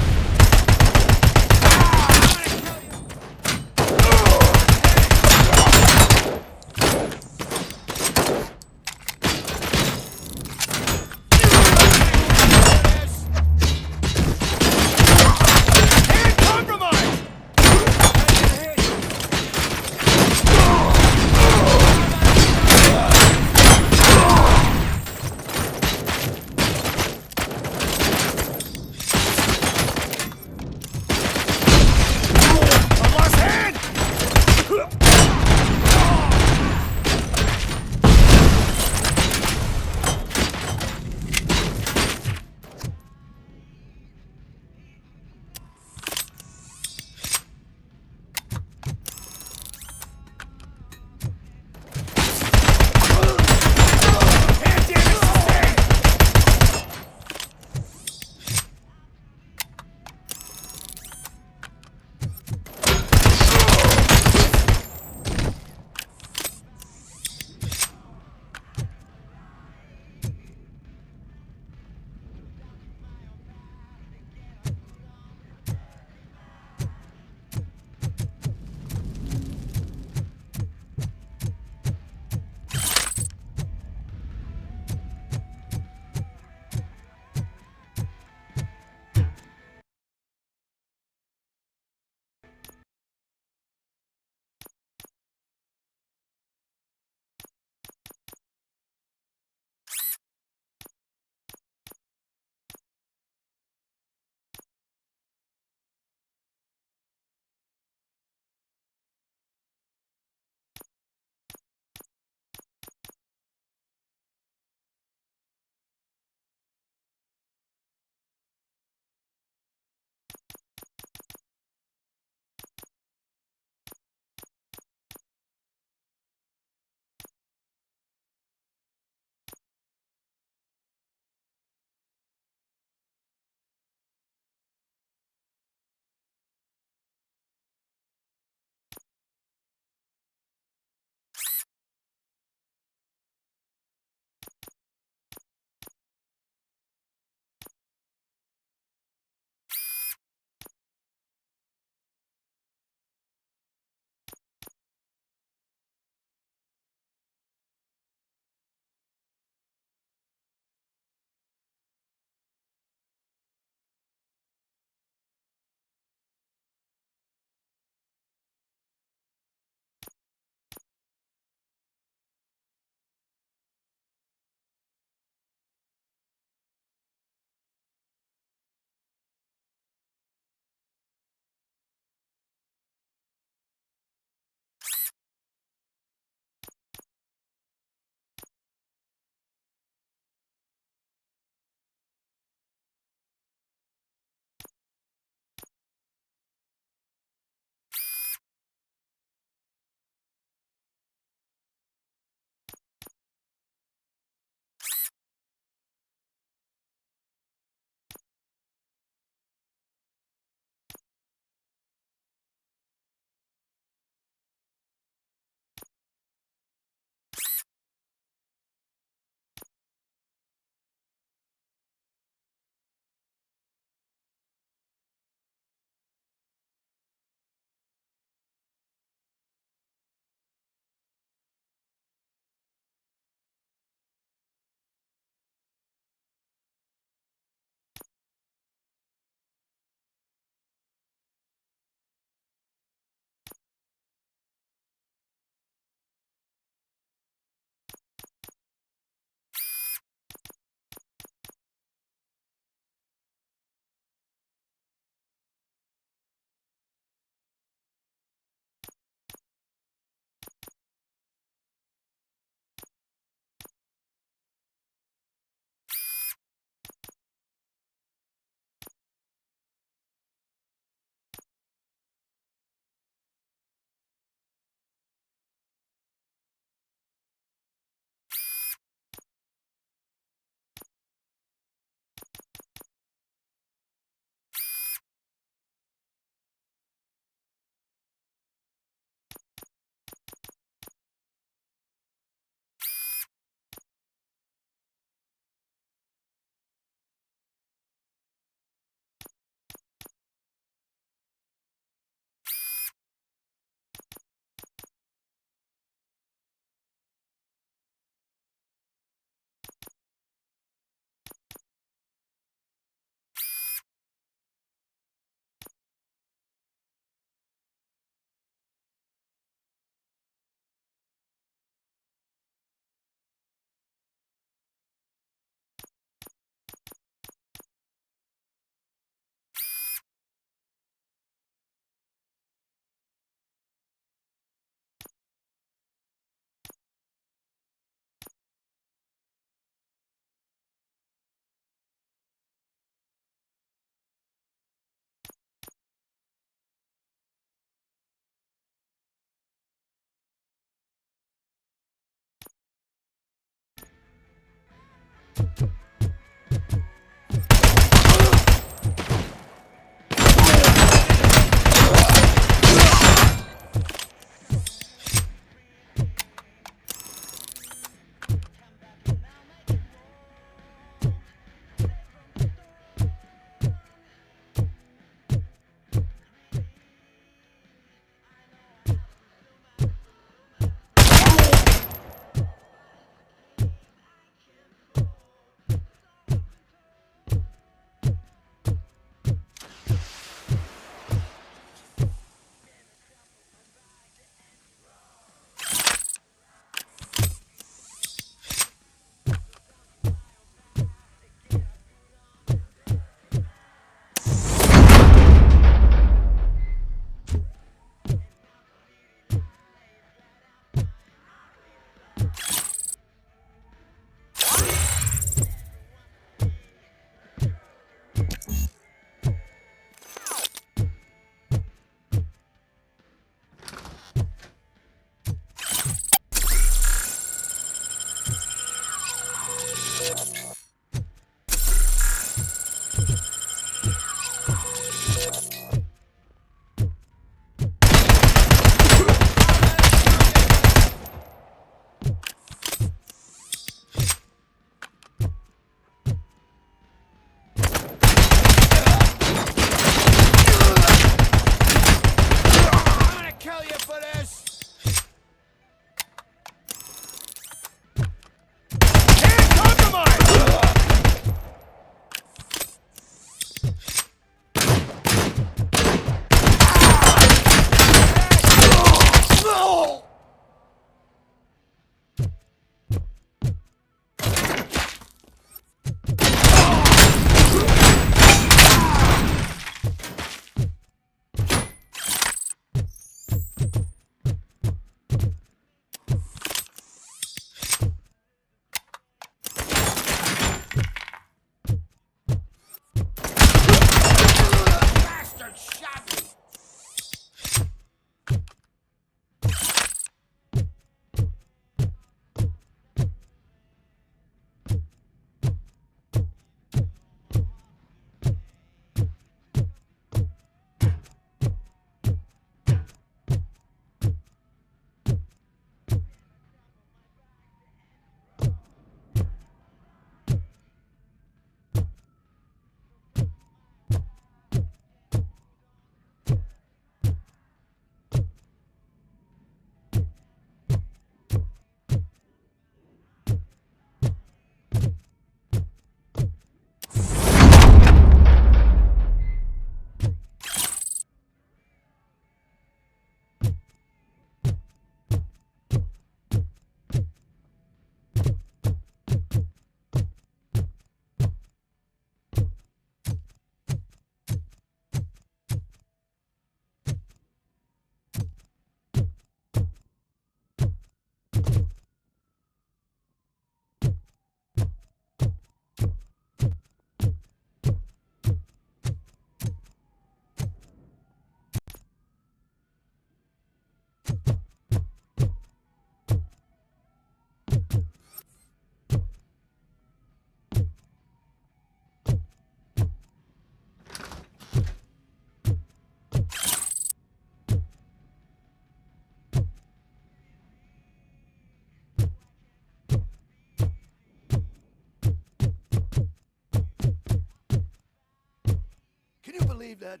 believe that?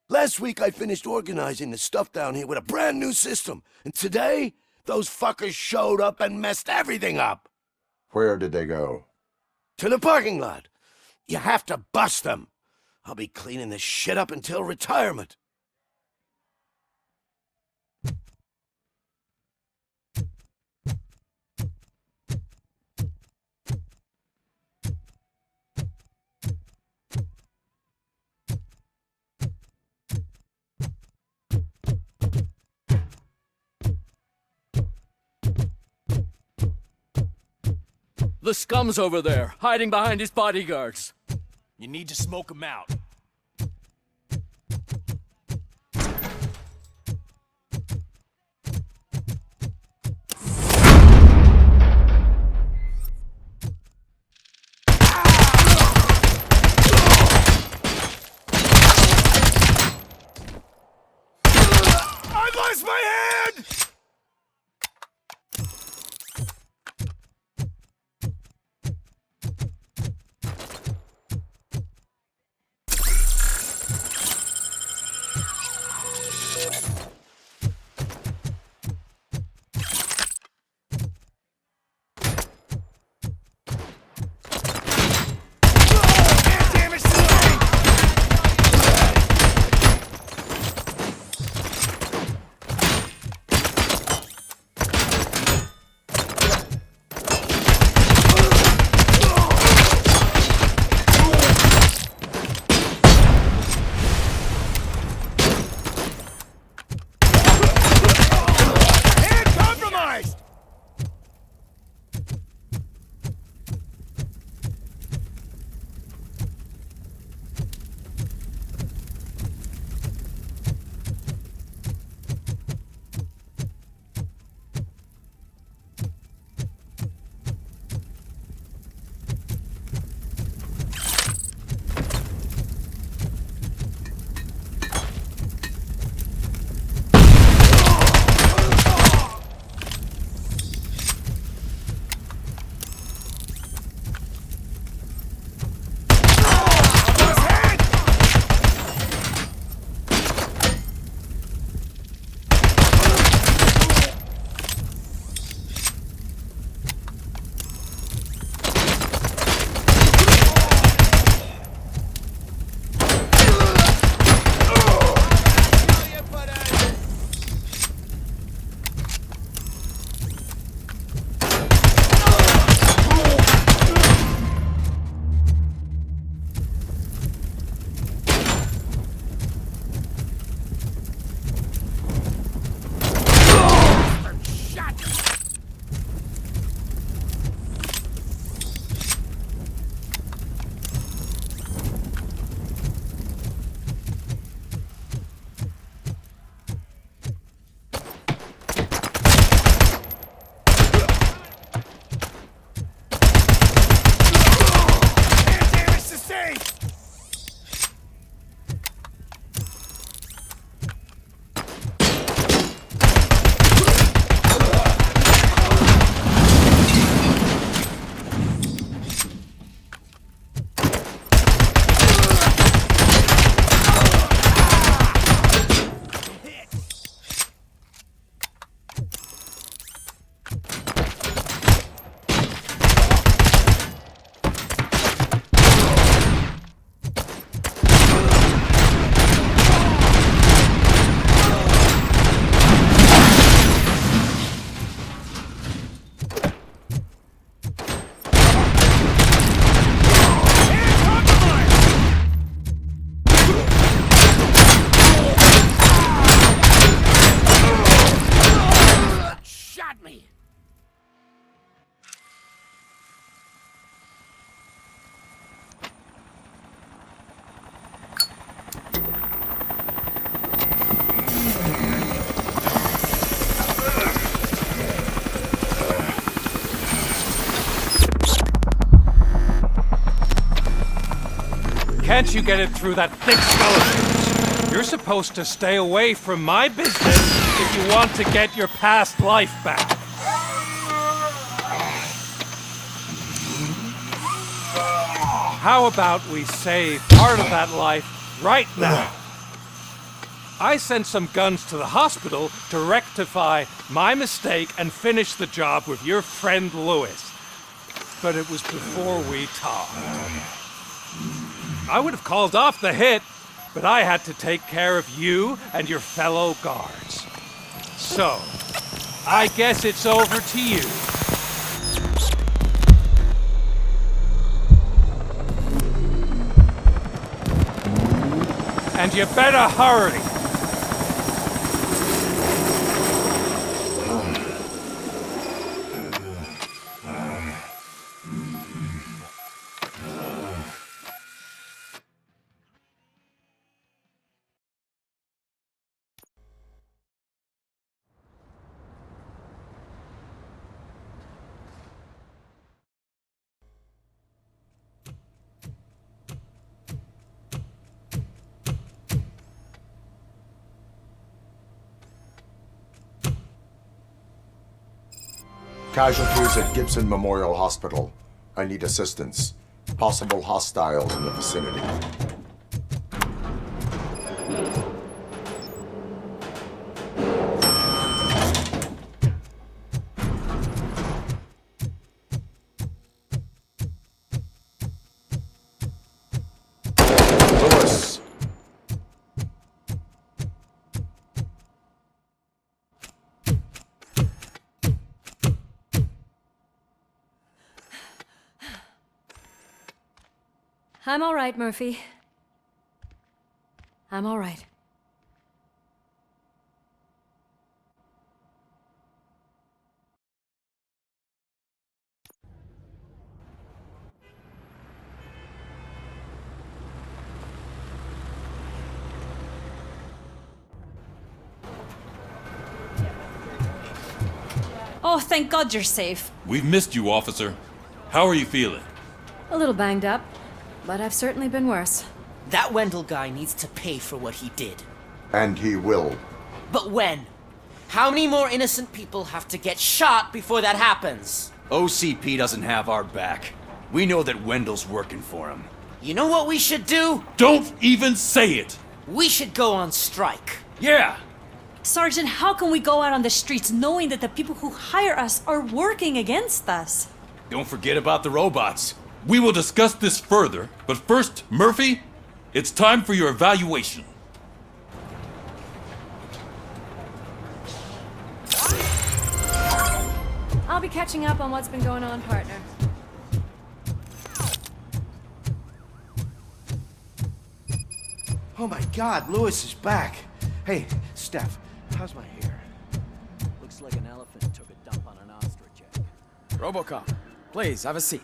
Last week I finished organizing the stuff down here with a brand new system. And today, those fuckers showed up and messed everything up.
Where did they go?
To the parking lot. You have to bust them. I'll be cleaning this shit up until retirement.
The scum's over there, hiding behind his bodyguards.
You need to smoke him out.
I lost my hand!
Can't you get it through that thick skeleton? You're supposed to stay away from my business if you want to get your past life back. How about we save part of that life right now? I sent some guns to the hospital to rectify my mistake and finish the job with your friend Lewis. But it was before we talked. I would have called off the hit, but I had to take care of you and your fellow guards. So, I guess it's over to you. And you better hurry.
Casualties at Gibson Memorial Hospital. I need assistance. Possible hostiles in the vicinity. Lewis!
I'm all right, Murphy. I'm all right.
Oh, thank God you're safe.
We've missed you, officer. How are you feeling?
A little banged up, but I've certainly been worse.
That Wendell guy needs to pay for what he did.
And he will.
But when? How many more innocent people have to get shot before that happens?
OCP doesn't have our back. We know that Wendell's working for him.
You know what we should do?
Don't even say it!
We should go on strike.
Yeah!
Sergeant, how can we go out on the streets knowing that the people who hire us are working against us?
Don't forget about the robots.
We will discuss this further, but first, Murphy, it's time for your evaluation.
I'll be catching up on what's been going on, partner.
Oh my God, Lewis is back. Hey, Steph, how's my hair?
Looks like an elephant took a dump on an ostrich egg. RoboCop, please, have a seat.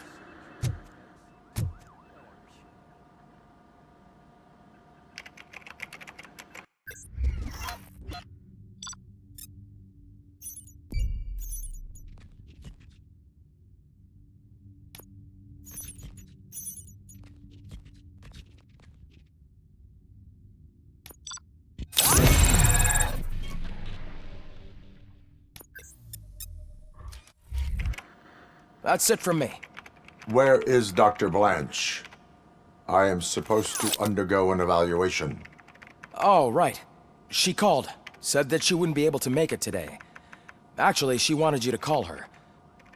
That's it from me.
Where is Dr. Blanche? I am supposed to undergo an evaluation.
Oh, right. She called. Said that she wouldn't be able to make it today. Actually, she wanted you to call her.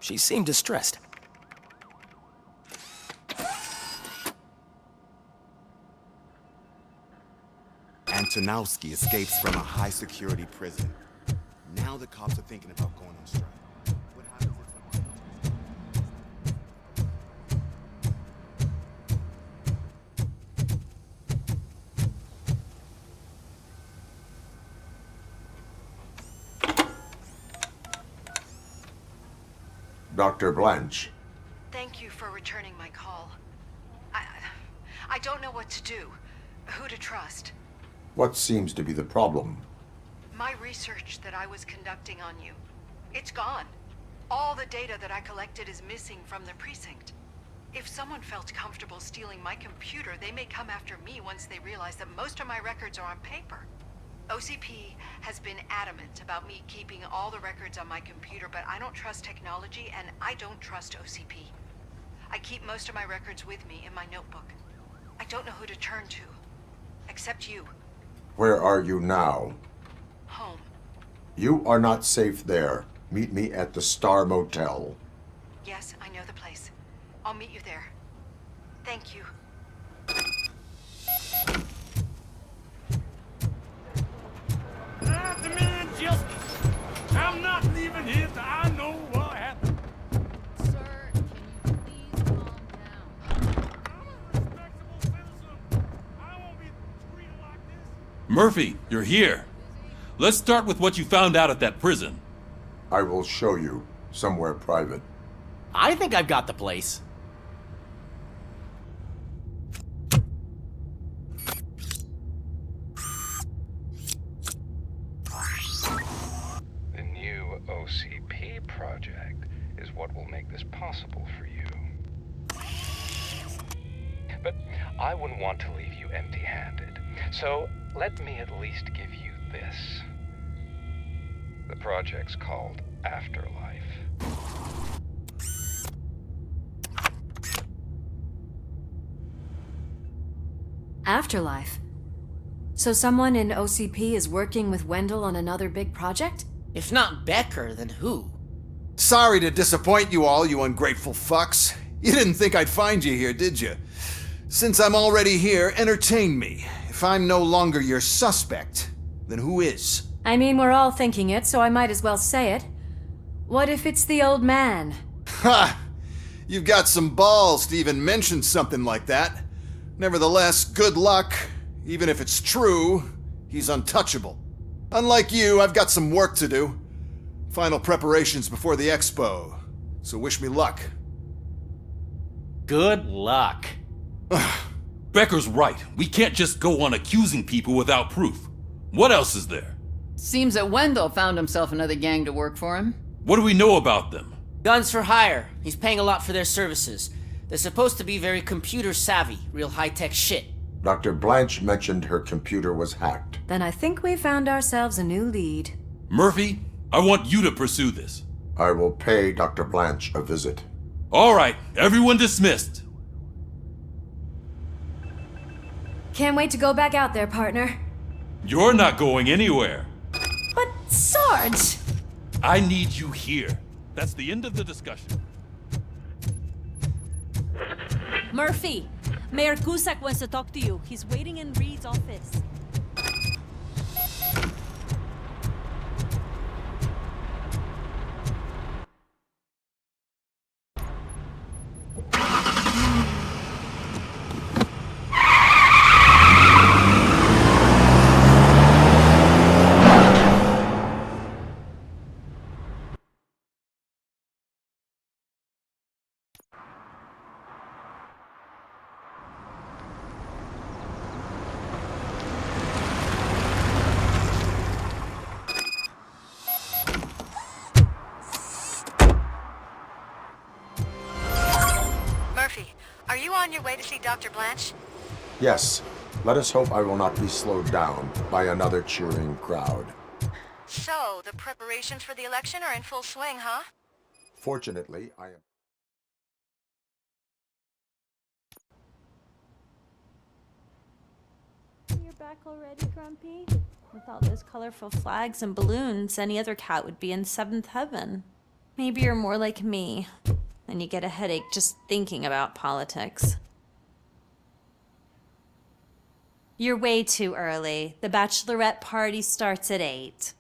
She seemed distressed.
Antonowski escapes from a high-security prison. Now the cops are thinking about going on strike. What happens if
Dr. Blanche.
Thank you for returning my call. I don't know what to do. Who to trust.
What seems to be the problem?
My research that I was conducting on you. It's gone. All the data that I collected is missing from the precinct. If someone felt comfortable stealing my computer, they may come after me once they realize that most of my records are on paper. OCP has been adamant about me keeping all the records on my computer, but I don't trust technology and I don't trust OCP. I keep most of my records with me in my notebook. I don't know who to turn to, except you.
Where are you now?
Home.
You are not safe there. Meet me at the Star Motel.
Yes, I know the place. I'll meet you there. Thank you.
I demand justice. I'm not leaving here till I know what happened.
Sir, can you please calm down?
I'm a respectable citizen. I won't be treated like this.
Murphy, you're here. Let's start with what you found out at that prison.
I will show you somewhere private.
I think I've got the place.
The new OCP project is what will make this possible for you. But I wouldn't want to leave you empty-handed, so let me at least give you this. The project's called Afterlife.
Afterlife? So someone in OCP is working with Wendell on another big project?
If not Becker, then who?
Sorry to disappoint you all, you ungrateful fucks. You didn't think I'd find you here, did you? Since I'm already here, entertain me. If I'm no longer your suspect, then who is?
I mean, we're all thinking it, so I might as well say it. What if it's the old man?
Ha! You've got some balls to even mention something like that. Nevertheless, good luck. Even if it's true, he's untouchable. Unlike you, I've got some work to do. Final preparations before the expo. So wish me luck.
Good luck.
Becker's right. We can't just go on accusing people without proof. What else is there?
Seems that Wendell found himself another gang to work for him.
What do we know about them?
Guns for hire. He's paying a lot for their services. They're supposed to be very computer savvy, real high-tech shit.
Dr. Blanche mentioned her computer was hacked.
Then I think we found ourselves a new lead.
Murphy, I want you to pursue this.
I will pay Dr. Blanche a visit.
All right, everyone dismissed.
Can't wait to go back out there, partner.
You're not going anywhere.
But Sarge!
I need you here. That's the end of the discussion.
Murphy, Mayor Cusack wants to talk to you. He's waiting in Reed's office.
Are you on your way to see Dr. Blanche?
Yes. Let us hope I will not be slowed down by another cheering crowd.
So, the preparations for the election are in full swing, huh?
Fortunately, I am...
You're back already, Grumpy? With all those colorful flags and balloons, any other cat would be in seventh heaven. Maybe you're more like me, and you get a headache just thinking about politics. You're way too early. The bachelorette party starts at 8.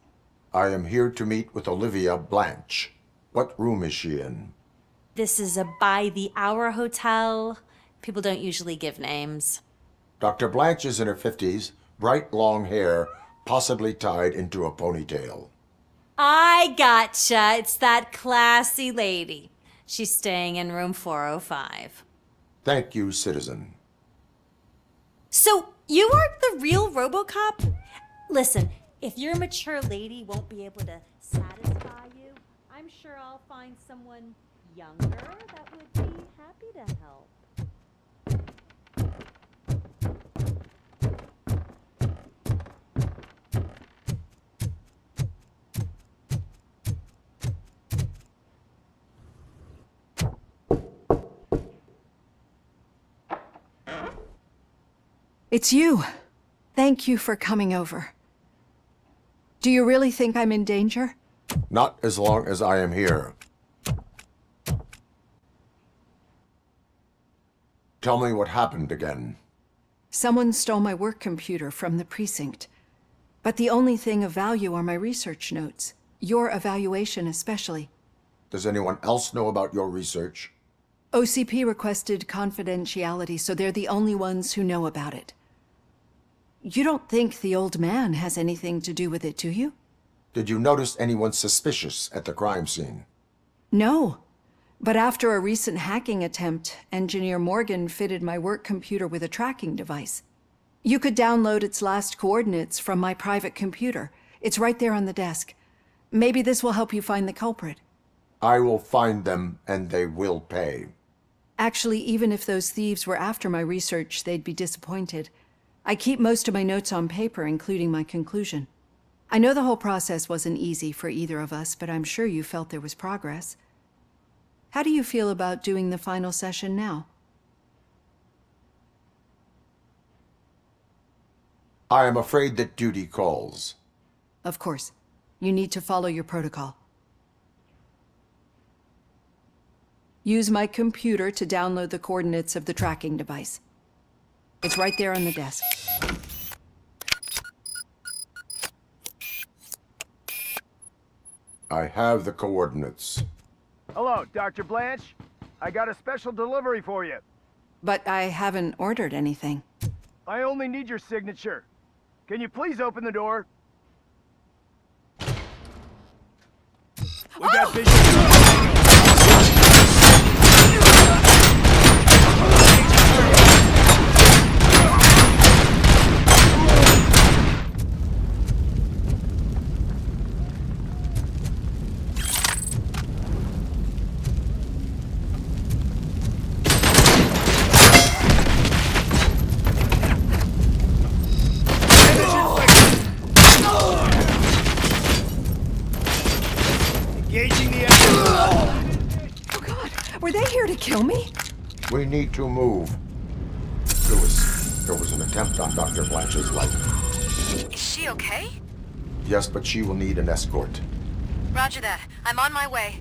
I am here to meet with Olivia Blanche. What room is she in?
This is a by-the-hour hotel. People don't usually give names.
Dr. Blanche is in her 50s, bright long hair, possibly tied into a ponytail.
I gotcha. It's that classy lady. She's staying in room 405.
Thank you, citizen.
So, you aren't the real RoboCop? Listen, if your mature lady won't be able to satisfy you, I'm sure I'll find someone younger that would be happy to help.
It's you. Thank you for coming over. Do you really think I'm in danger?
Not as long as I am here. Tell me what happened again.
Someone stole my work computer from the precinct. But the only thing of value are my research notes. Your evaluation especially.
Does anyone else know about your research?
OCP requested confidentiality, so they're the only ones who know about it. You don't think the old man has anything to do with it, do you?
Did you notice anyone suspicious at the crime scene?
No. But after a recent hacking attempt, Engineer Morgan fitted my work computer with a tracking device. You could download its last coordinates from my private computer. It's right there on the desk. Maybe this will help you find the culprit.
I will find them, and they will pay.
Actually, even if those thieves were after my research, they'd be disappointed. I keep most of my notes on paper, including my conclusion. I know the whole process wasn't easy for either of us, but I'm sure you felt there was progress. How do you feel about doing the final session now?
I am afraid that duty calls.
Of course. You need to follow your protocol. Use my computer to download the coordinates of the tracking device. It's right there on the desk.
I have the coordinates.
Hello, Dr. Blanche. I got a special delivery for you.
But I haven't ordered anything.
I only need your signature. Can you please open the door? We got
Were they here to kill me?
We need to move. Lewis, there was an attempt on Dr. Blanche's life.
Is she okay?
Yes, but she will need an escort.
Roger that. I'm on my way.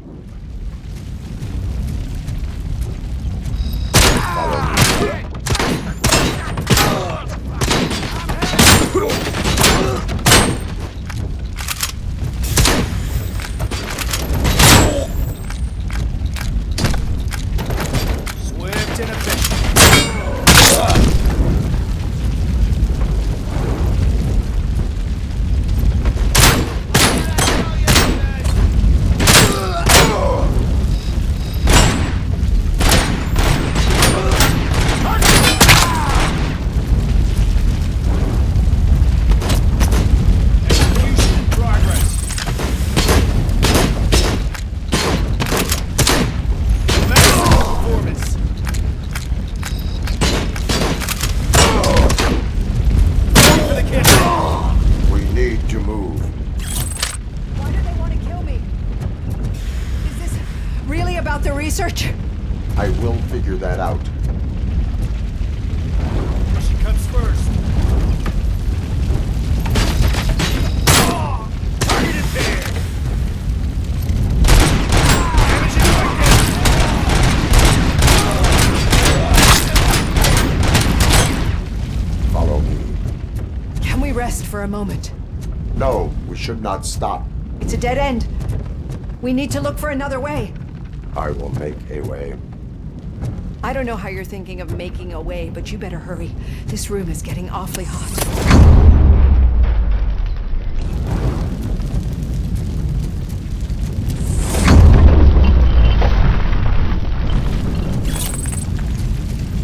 Swift and efficient.
We need to move.
Why do they want to kill me? Is this really about the research?
I will figure that out.
She comes first. Targeted there.
Follow me.
Can we rest for a moment?
No, we should not stop.
It's a dead end. We need to look for another way.
I will make a way.
I don't know how you're thinking of making a way, but you better hurry. This room is getting awfully hot.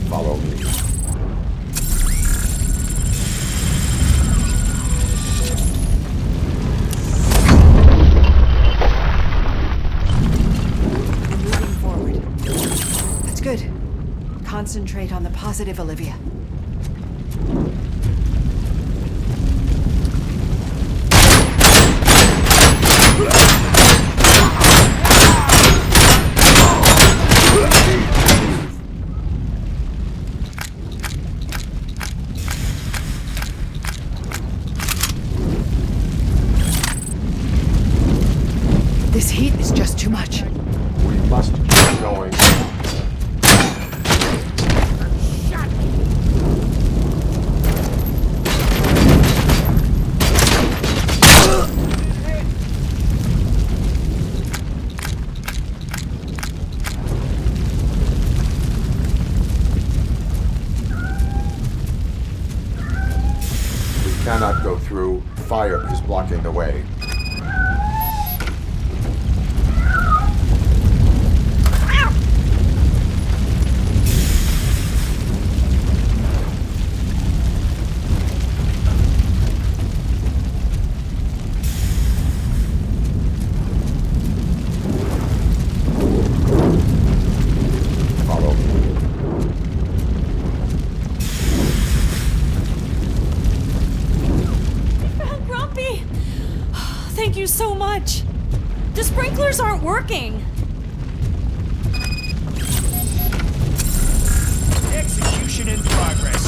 Follow me.
Moving forward. That's good. Concentrate on the positive, Olivia. This heat is just too much.
We must keep going. We cannot go through. Fire is blocking the way. Follow me.
Grumpy! Thank you so much. The sprinklers aren't working.
Execution in progress.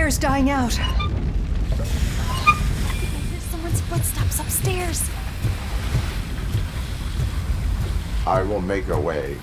fire's dying out.
I hear someone's footsteps upstairs.
I will make a way.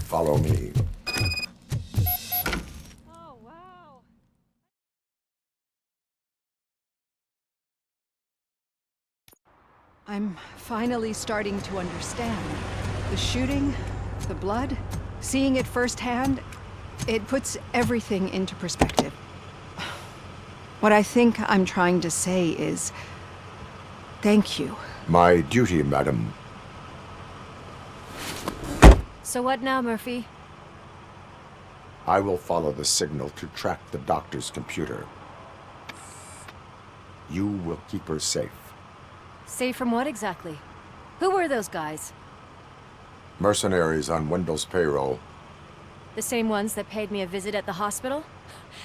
Follow me.
Oh, wow.
I'm finally starting to understand. The shooting, the blood, seeing it firsthand, it puts everything into perspective. What I think I'm trying to say is, thank you.
My duty, madam.
So what now, Murphy?
I will follow the signal to track the doctor's computer. You will keep her safe.
Safe from what exactly? Who were those guys?
Mercenaries on Wendell's payroll.
The same ones that paid me a visit at the hospital?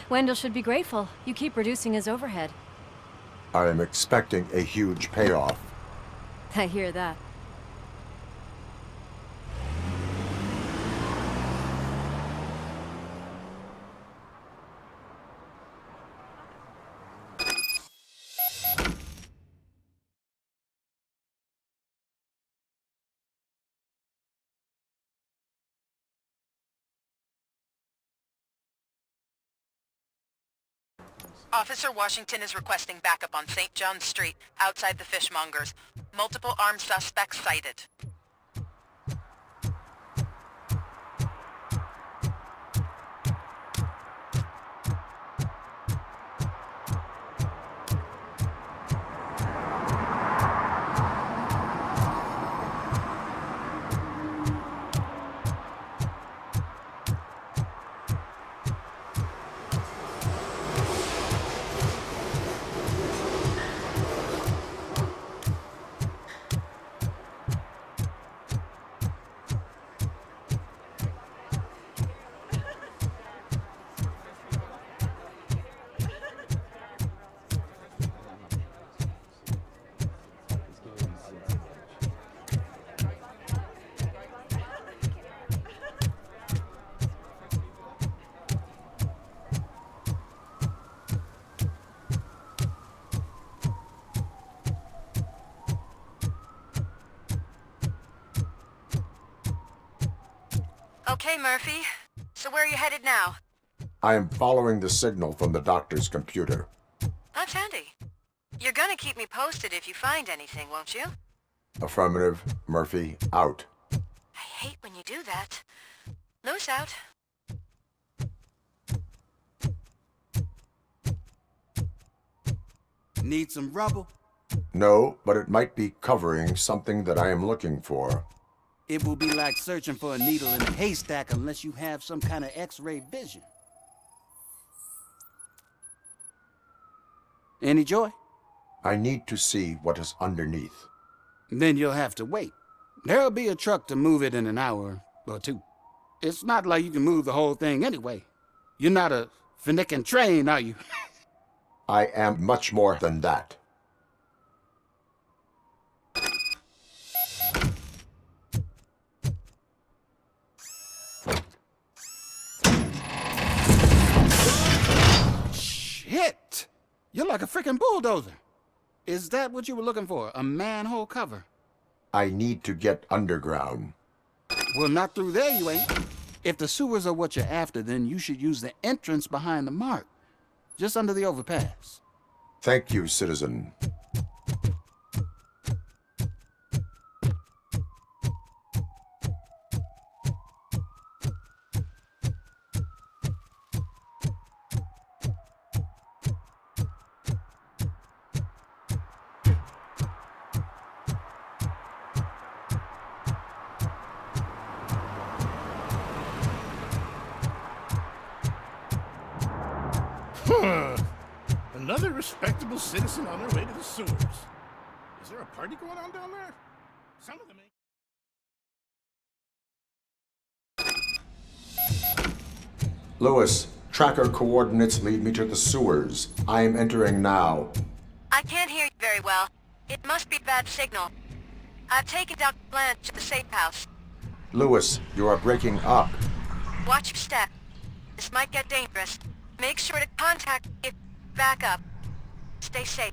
Wendell should be grateful. You keep reducing his overhead.
I am expecting a huge payoff.
I hear that.
Officer Washington is requesting backup on St. John's Street, outside the fishmongers. Multiple armed suspects sighted. Okay, Murphy. So where are you headed now?
I am following the signal from the doctor's computer.
That's handy. You're gonna keep me posted if you find anything, won't you?
Affirmative. Murphy, out.
I hate when you do that. Loose out.
Need some rubble?
No, but it might be covering something that I am looking for.
It will be like searching for a needle in a haystack unless you have some kind of X-ray vision. Any joy?
I need to see what is underneath.
Then you'll have to wait. There'll be a truck to move it in an hour or two. It's not like you can move the whole thing anyway. You're not a finicking train, are you?
I am much more than that.
Shit! You're like a freaking bulldozer. Is that what you were looking for? A manhole cover?
I need to get underground.
Well, not through there, you ain't. If the sewers are what you're after, then you should use the entrance behind the mark. Just under the overpass.
Thank you, citizen.
Another respectable citizen on their way to the sewers. Is there a party going on down there? Some of them ain't.
Lewis, tracker coordinates lead me to the sewers. I am entering now.
I can't hear you very well. It must be a bad signal. I've taken Dr. Blanche to the safe house.
Lewis, you are breaking up.
Watch your step. This might get dangerous. Make sure to contact me if back up. Stay safe.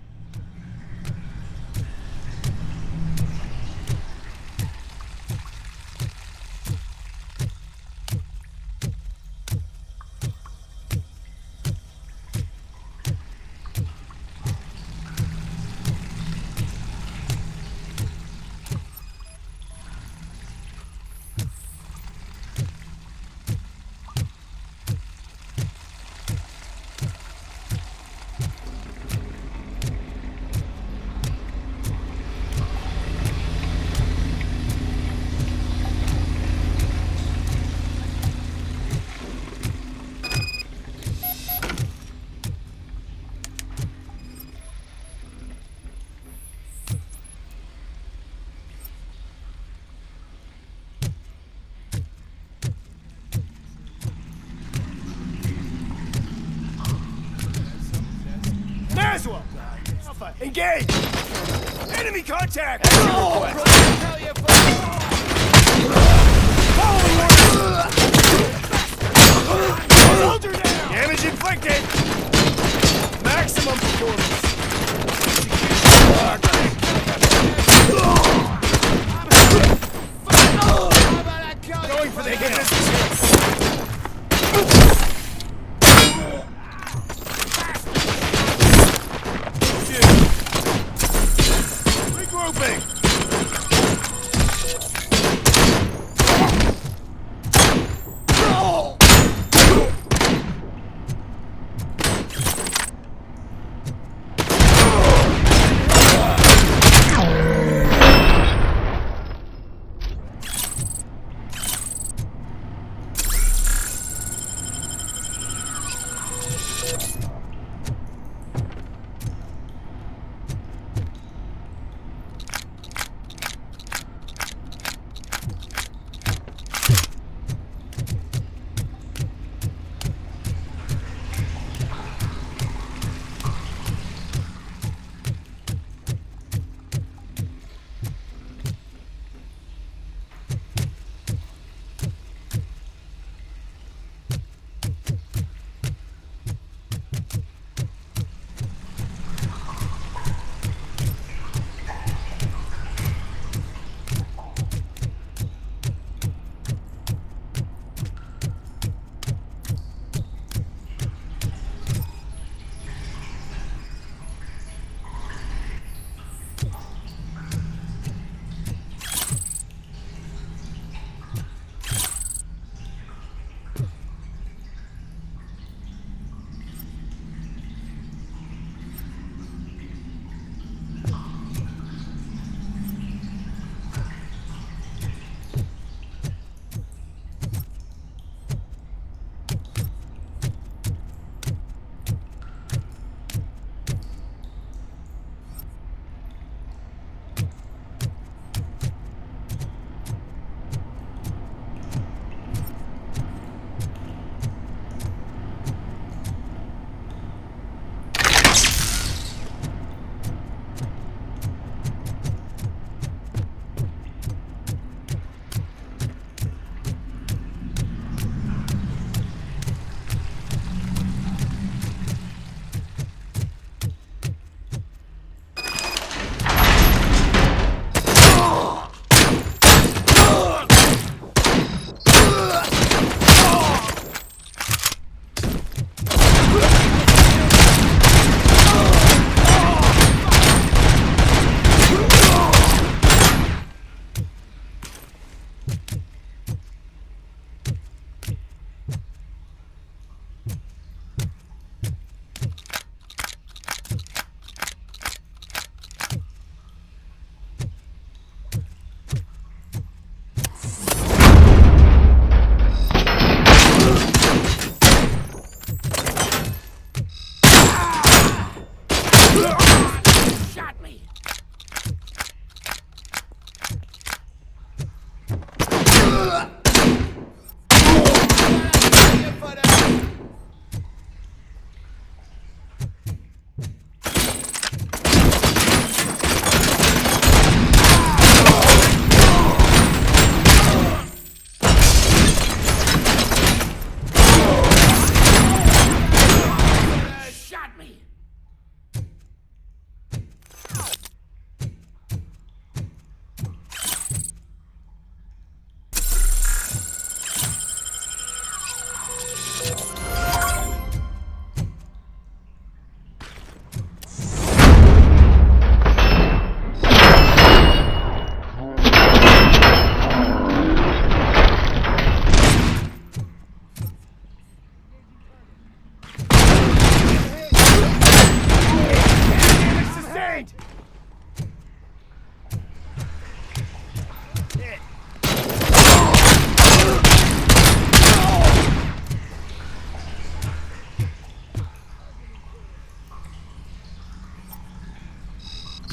Maswell! Alpha, engage! Enemy contact! Soldier down! Damage inflicted! Maximum performance! Going for the kill! Regrouping!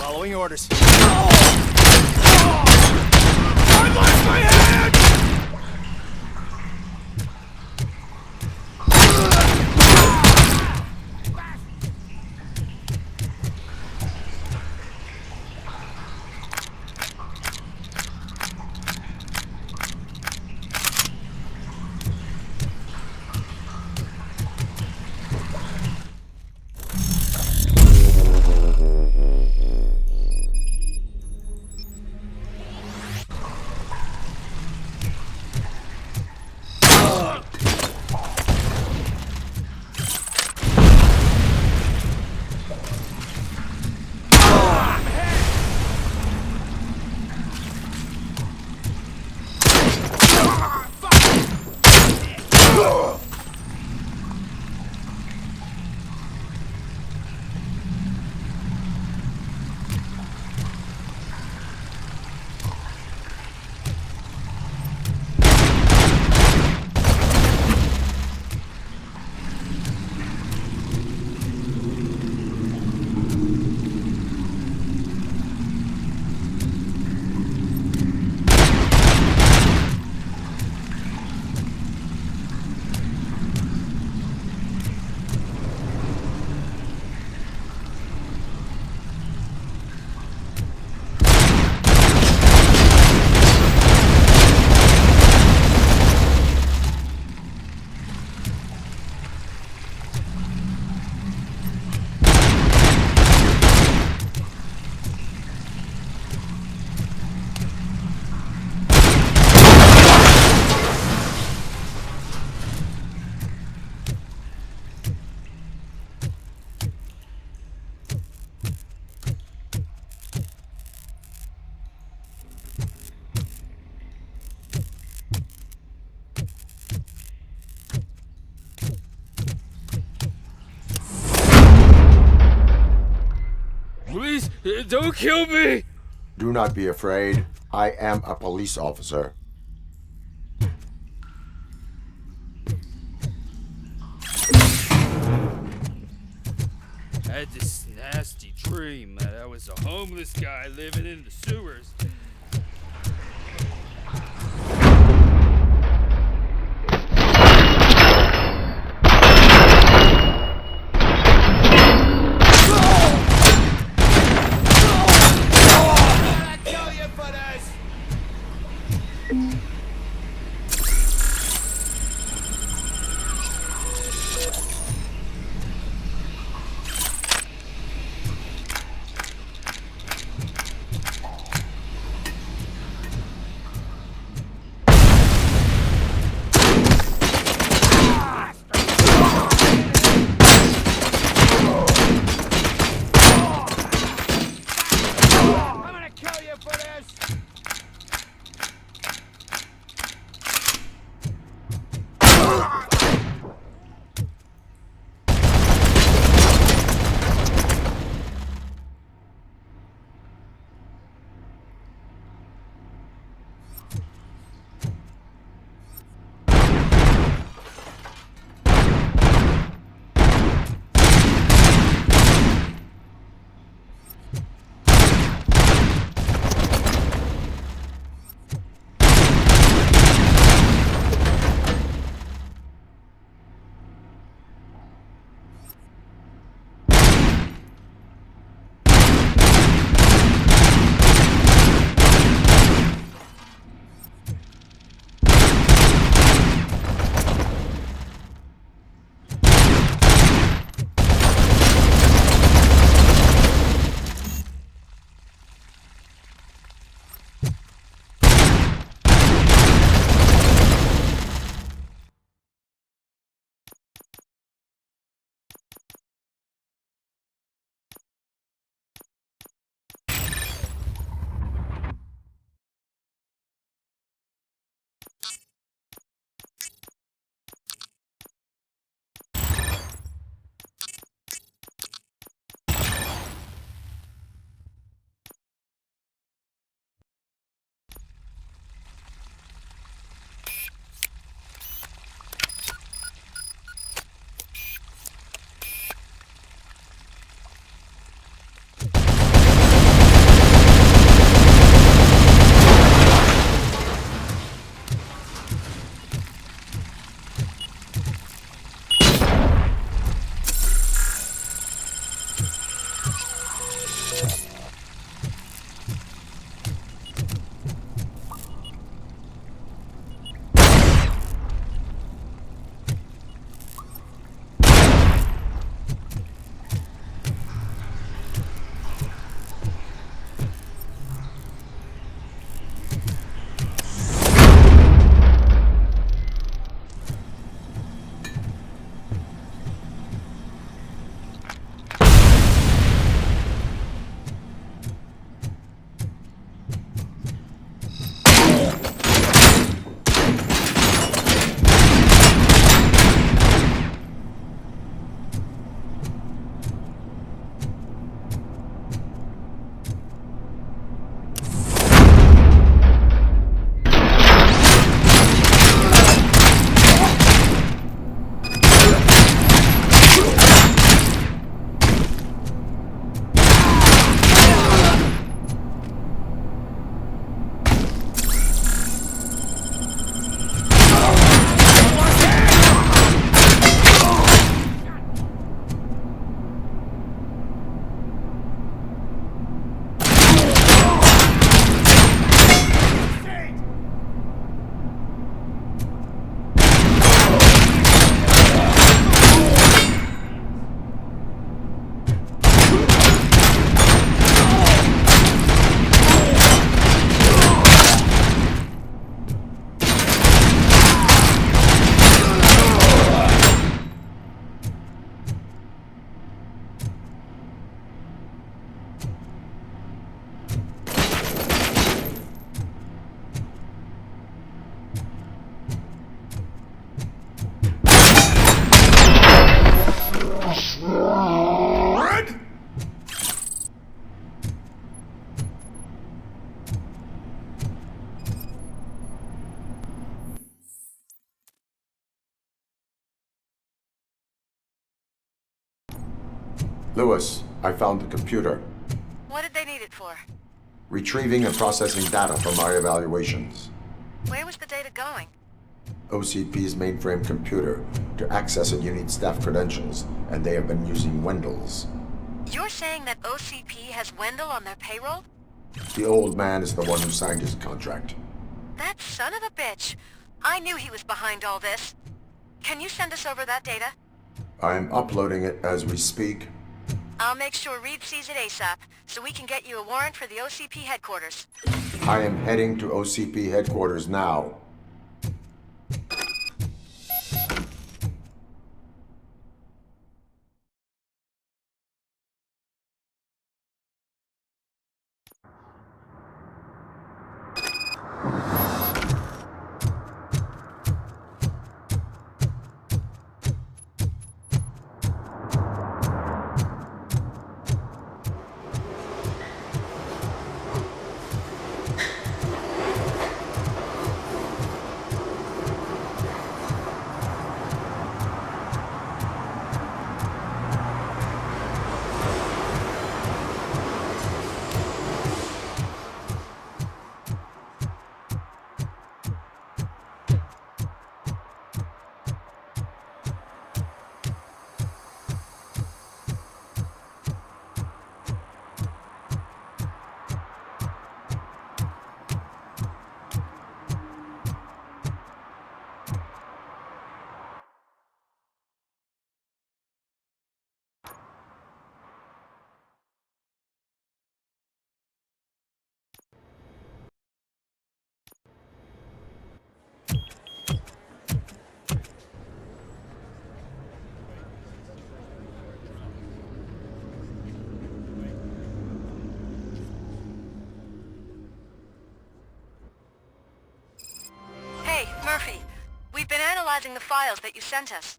Following orders.
I lost my hand!
Please, don't kill me!
Do not be afraid. I am a police officer.
I had this nasty dream that I was a homeless guy living in the sewers.
Lewis, I found the computer.
What did they need it for?
Retrieving and processing data from my evaluations.
Where was the data going?
OCP's mainframe computer. To access it, you need staff credentials, and they have been using Wendell's.
You're saying that OCP has Wendell on their payroll?
The old man is the one who signed his contract.
That son of a bitch. I knew he was behind all this. Can you send us over that data?
I'm uploading it as we speak.
I'll make sure Reed sees it ASAP, so we can get you a warrant for the OCP headquarters.
I am heading to OCP headquarters now.
Hey, Murphy. We've been analyzing the files that you sent us.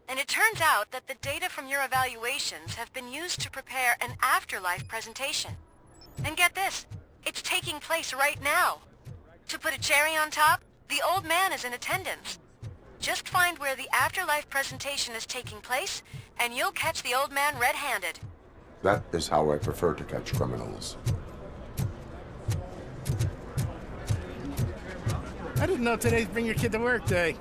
And it turns out that the data from your evaluations have been used to prepare an afterlife presentation. And get this, it's taking place right now. To put a cherry on top, the old man is in attendance. Just find where the afterlife presentation is taking place, and you'll catch the old man red-handed.
That is how I prefer to catch criminals.
I didn't know today's Bring Your Kid to Work day.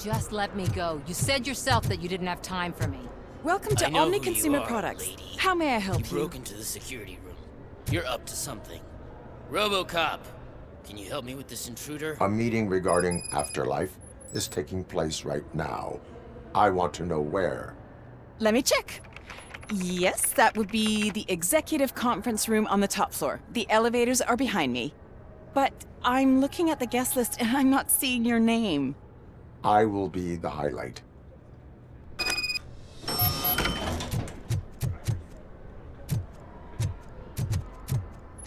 Just let me go. You said yourself that you didn't have time for me.
Welcome to
I know
Omni
who you
Consumer
are,
Products.
lady.
How may I help
You
you?
broke into the security room. You're up to something. RoboCop, can you help me with this intruder?
A meeting regarding afterlife is taking place right now. I want to know where.
Let me check. Yes, that would be the executive conference room on the top floor. The elevators are behind me. But I'm looking at the guest list and I'm not seeing your name.
I will be the highlight.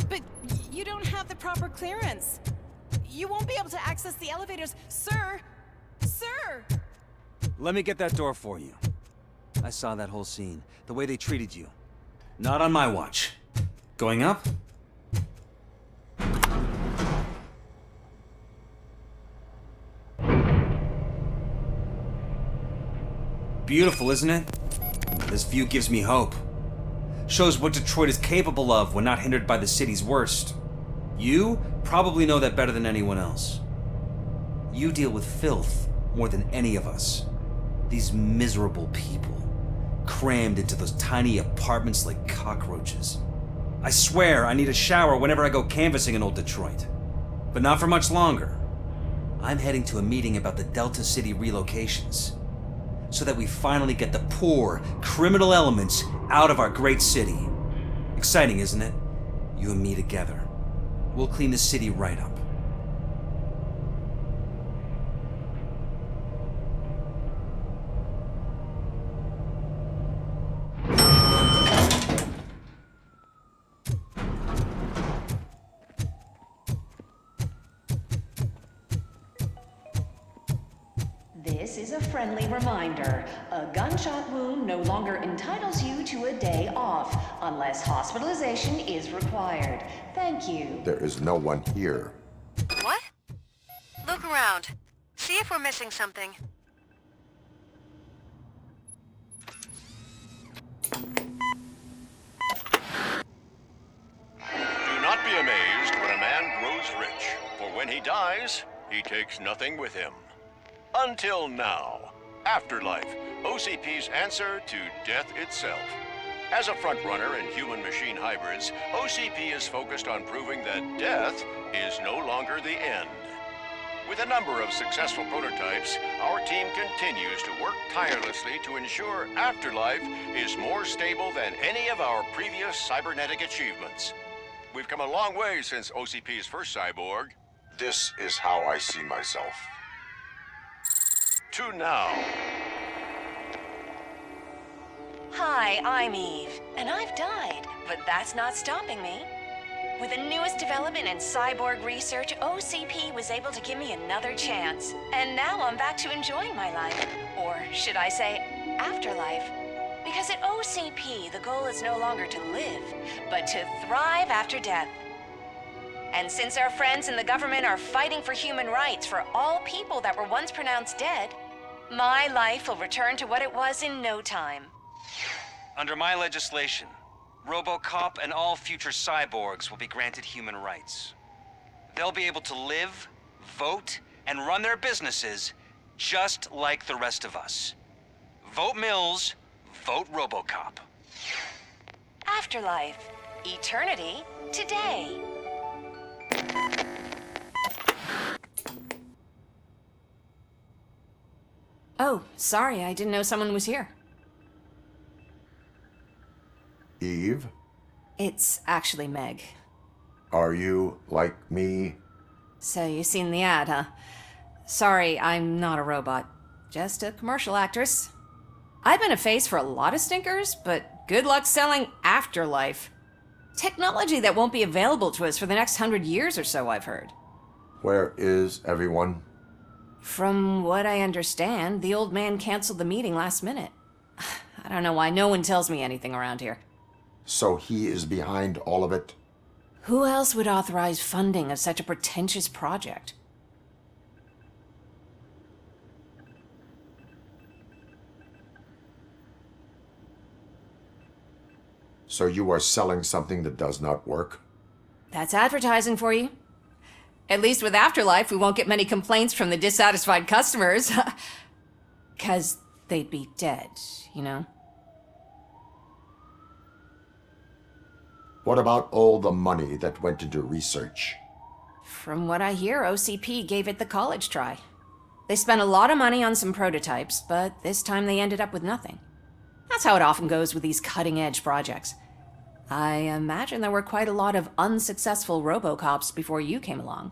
But you don't have the proper clearance. You won't be able to access the elevators. Sir! Sir!
Let me get that door for you. I saw that whole scene. The way they treated you. Not on my watch. Going up? Beautiful, isn't it? This view gives me hope. Shows what Detroit is capable of when not hindered by the city's worst. You probably know that better than anyone else. You deal with filth more than any of us. These miserable people, crammed into those tiny apartments like cockroaches. I swear I need a shower whenever I go canvassing in old Detroit. But not for much longer. I'm heading to a meeting about the Delta City relocations, so that we finally get the poor, criminal elements out of our great city. Exciting, isn't it? You and me together. We'll clean the city right up.
This is a friendly reminder. A gunshot wound no longer entitles you to a day off, unless hospitalization is required. Thank you.
There is no one here.
What? Look around. See if we're missing something.
he dies, he takes nothing with him. Until now. Afterlife, OCP's answer to death itself. As a frontrunner in human-machine hybrids, OCP is focused on proving that death is no longer the end. With a number of successful prototypes, our team continues to work tirelessly to ensure Afterlife is more stable than any of our previous cybernetic achievements. We've come a long way since OCP's first cyborg.
This is how I see myself.
To now.
Hi, I'm Eve, and I've died, but that's not stopping me. With the newest development in cyborg research, OCP was able to give me another chance. And now I'm back to enjoying my life. Or should I say, afterlife. Because at OCP, the goal is no longer to live, but to thrive after death. And since our friends in the government are fighting for human rights for all people that were once pronounced dead, my life will return to what it was in no time.
Under my legislation, RoboCop and all future cyborgs will be granted human rights. They'll be able to live, vote, and run their businesses just like the rest of us. Vote Mills, vote RoboCop.
Afterlife. Eternity. Today.
Oh, sorry, I didn't know someone was here.
Eve,
It's actually Meg.
are you like me?
So you seen the ad, huh? Sorry, I'm not a robot. Just a commercial actress. I've been a face for a lot of stinkers, but good luck selling Afterlife. Technology that won't be available to us for the next 100 years or so, I've heard.
Where is everyone?
From what I understand, the old man canceled the meeting last minute. I don't know why no one tells me anything around here.
So he is behind all of it?
Who else would authorize funding of such a pretentious project?
So you are selling something that does not work?
That's advertising for you. At least with Afterlife, we won't get many complaints from the dissatisfied customers. 'Cause they'd be dead, you know?
What about all the money that went into research?
From what I hear, OCP gave it the college try. They spent a lot of money on some prototypes, but this time they ended up with nothing. That's how it often goes with these cutting-edge projects. I imagine there were quite a lot of unsuccessful RoboCops before you came along.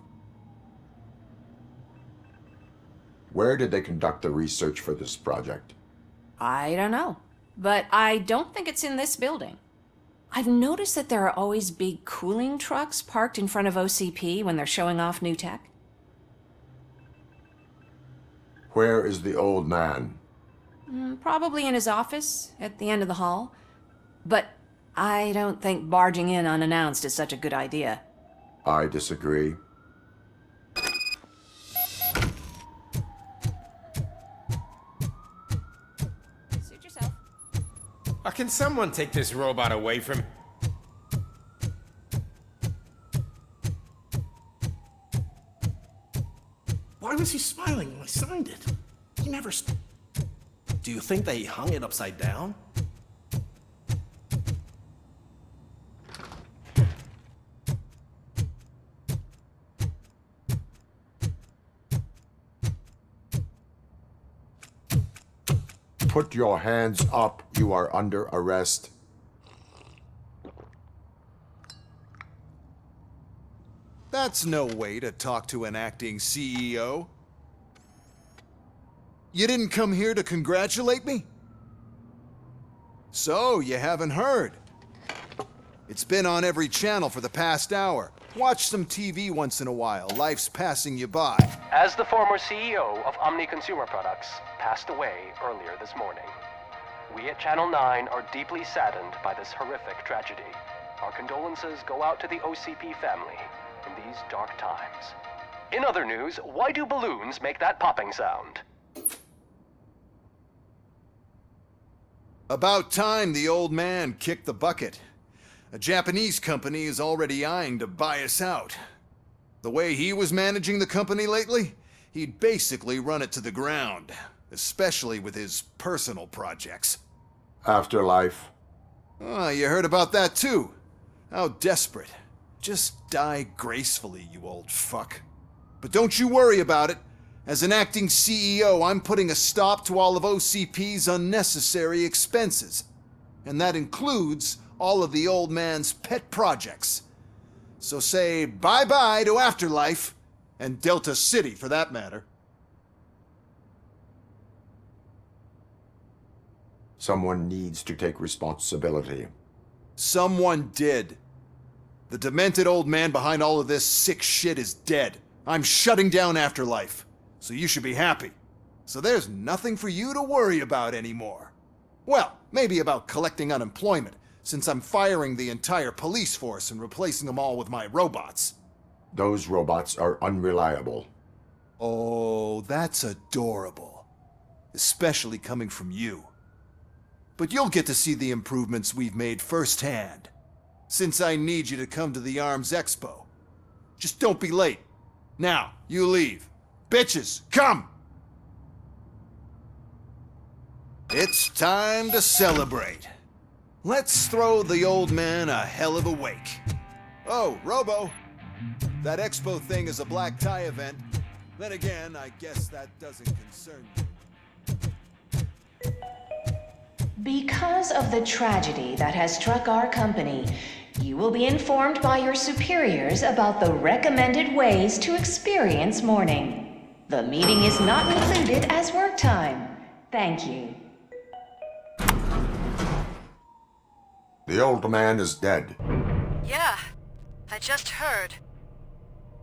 Where did they conduct the research for this project?
I don't know, but I don't think it's in this building. I've noticed that there are always big cooling trucks parked in front of OCP when they're showing off new tech.
Where is the old man?
Probably in his office, at the end of the hall. But I don't think barging in unannounced is such a good idea.
I disagree.
Suit yourself.
Can someone take this robot away from...
Why was he smiling when I signed it? He never... Do you think they hung it upside down?
Put your hands up. You are under arrest.
That's no way to talk to an acting CEO. You didn't come here to congratulate me? So, you haven't heard. It's been on every channel for the past hour. Watch some TV once in a while. Life's passing you by.
As the former CEO of Omni Consumer Products passed away earlier this morning, we at Channel 9 are deeply saddened by this horrific tragedy. Our condolences go out to the OCP family in these dark times. In other news, why do balloons make that popping sound?
About time the old man kicked the bucket. A Japanese company is already eyeing to buy us out. The way he was managing the company lately, he'd basically run it to the ground, especially with his personal projects.
Afterlife.
Oh, you heard about that too. How desperate. Just die gracefully, you old fuck. But don't you worry about it. As an acting CEO, I'm putting a stop to all of OCP's unnecessary expenses. And that includes all of the old man's pet projects. So say bye-bye to Afterlife, and Delta City for that matter.
Someone needs to take responsibility.
Someone did. The demented old man behind all of this sick shit is dead. I'm shutting down Afterlife, so you should be happy. So there's nothing for you to worry about anymore. Well, maybe about collecting unemployment, since I'm firing the entire police force and replacing them all with my robots.
Those robots are unreliable.
Oh, that's adorable. Especially coming from you. But you'll get to see the improvements we've made firsthand, since I need you to come to the Arms Expo. Just don't be late. Now, you leave. Bitches, come! It's time to celebrate. Let's throw the old man a hell of a wake. Oh, Robo, that expo thing is a black tie event. Then again, I guess that doesn't concern you.
Because of the tragedy that has struck our company, you will be informed by your superiors about the recommended ways to experience mourning. The meeting is not included as work time. Thank you.
The old man is dead.
Yeah, I just heard.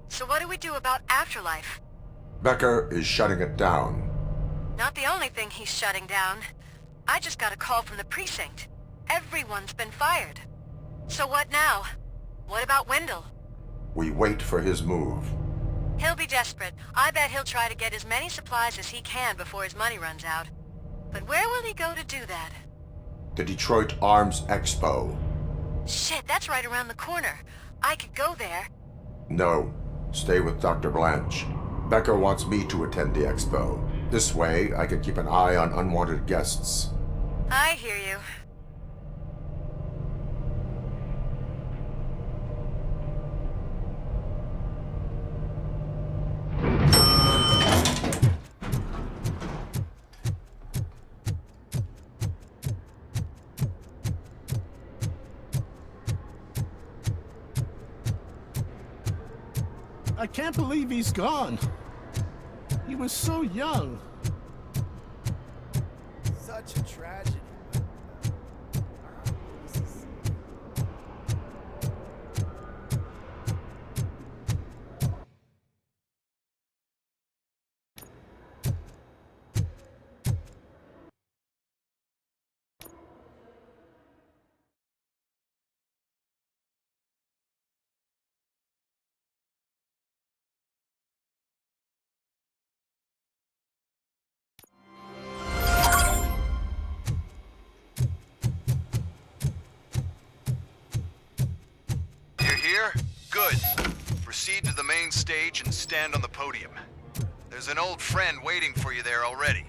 So what do we do about Afterlife?
Becker is shutting it down.
Not the only thing he's shutting down. I just got a call from the precinct. Everyone's been fired. So what now? What about Wendell?
We wait for his move.
He'll be desperate. I bet he'll try to get as many supplies as he can before his money runs out. But where will he go to do that?
The Detroit Arms Expo.
Shit, that's right around the corner. I could go there.
No. Stay with Dr. Blanche. Becker wants me to attend the expo. This way, I can keep an eye on unwanted guests.
I hear you.
I can't believe he's gone. He was so young.
Such a tragedy.
Here? Good. Proceed to the main stage and stand on the podium. There's an old friend waiting for you there already.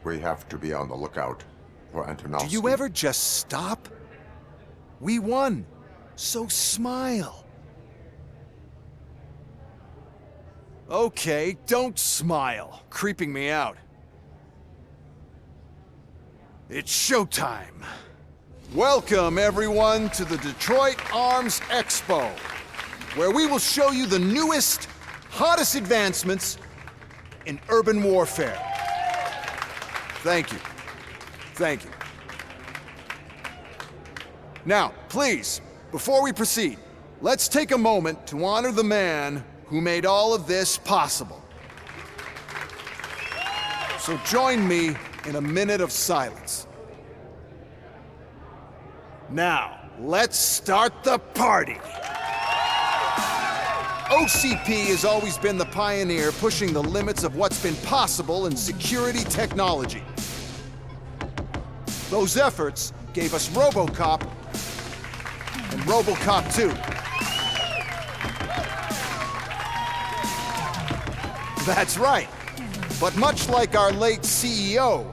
We have to be on the lookout for Antonovsky.
Do you ever just stop? We won, so smile. Okay, don't smile. Creeping me out. It's showtime. Welcome, everyone, to the Detroit Arms Expo, where we will show you the newest, hottest advancements in urban warfare. Thank you. Thank you. Now, please, before we proceed, let's take a moment to honor the man who made all of this possible. So join me in a minute of silence. Now, let's start the party. OCP has always been the pioneer pushing the limits of what's been possible in security technology. Those efforts gave us RoboCop and RoboCop 2. That's right. But much like our late CEO,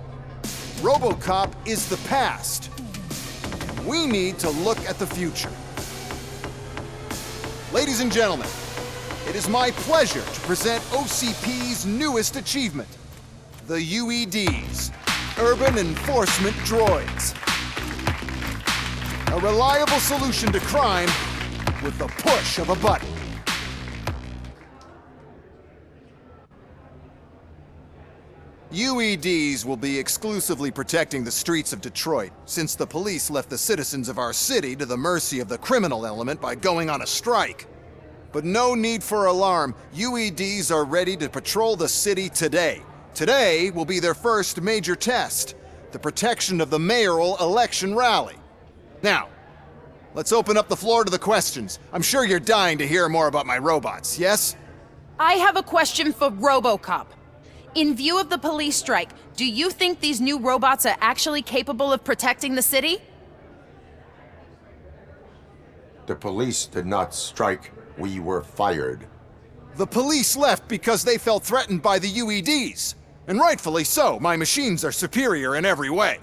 RoboCop is the past. We need to look at the future. Ladies and gentlemen, it is my pleasure to present OCP's newest achievement, the UEDs, Urban Enforcement Droids. A reliable solution to crime with the push of a button. UEDs will be exclusively protecting the streets of Detroit, since the police left the citizens of our city to the mercy of the criminal element by going on a strike. But no need for alarm, UEDs are ready to patrol the city today. Today will be their first major test, the protection of the mayoral election rally. Now, let's open up the floor to the questions. I'm sure you're dying to hear more about my robots, yes?
I have a question for RoboCop. In view of the police strike, do you think these new robots are actually capable of protecting the city?
The police did not strike. We were fired.
The police left because they felt threatened by the UEDs. And rightfully so, my machines are superior in every way.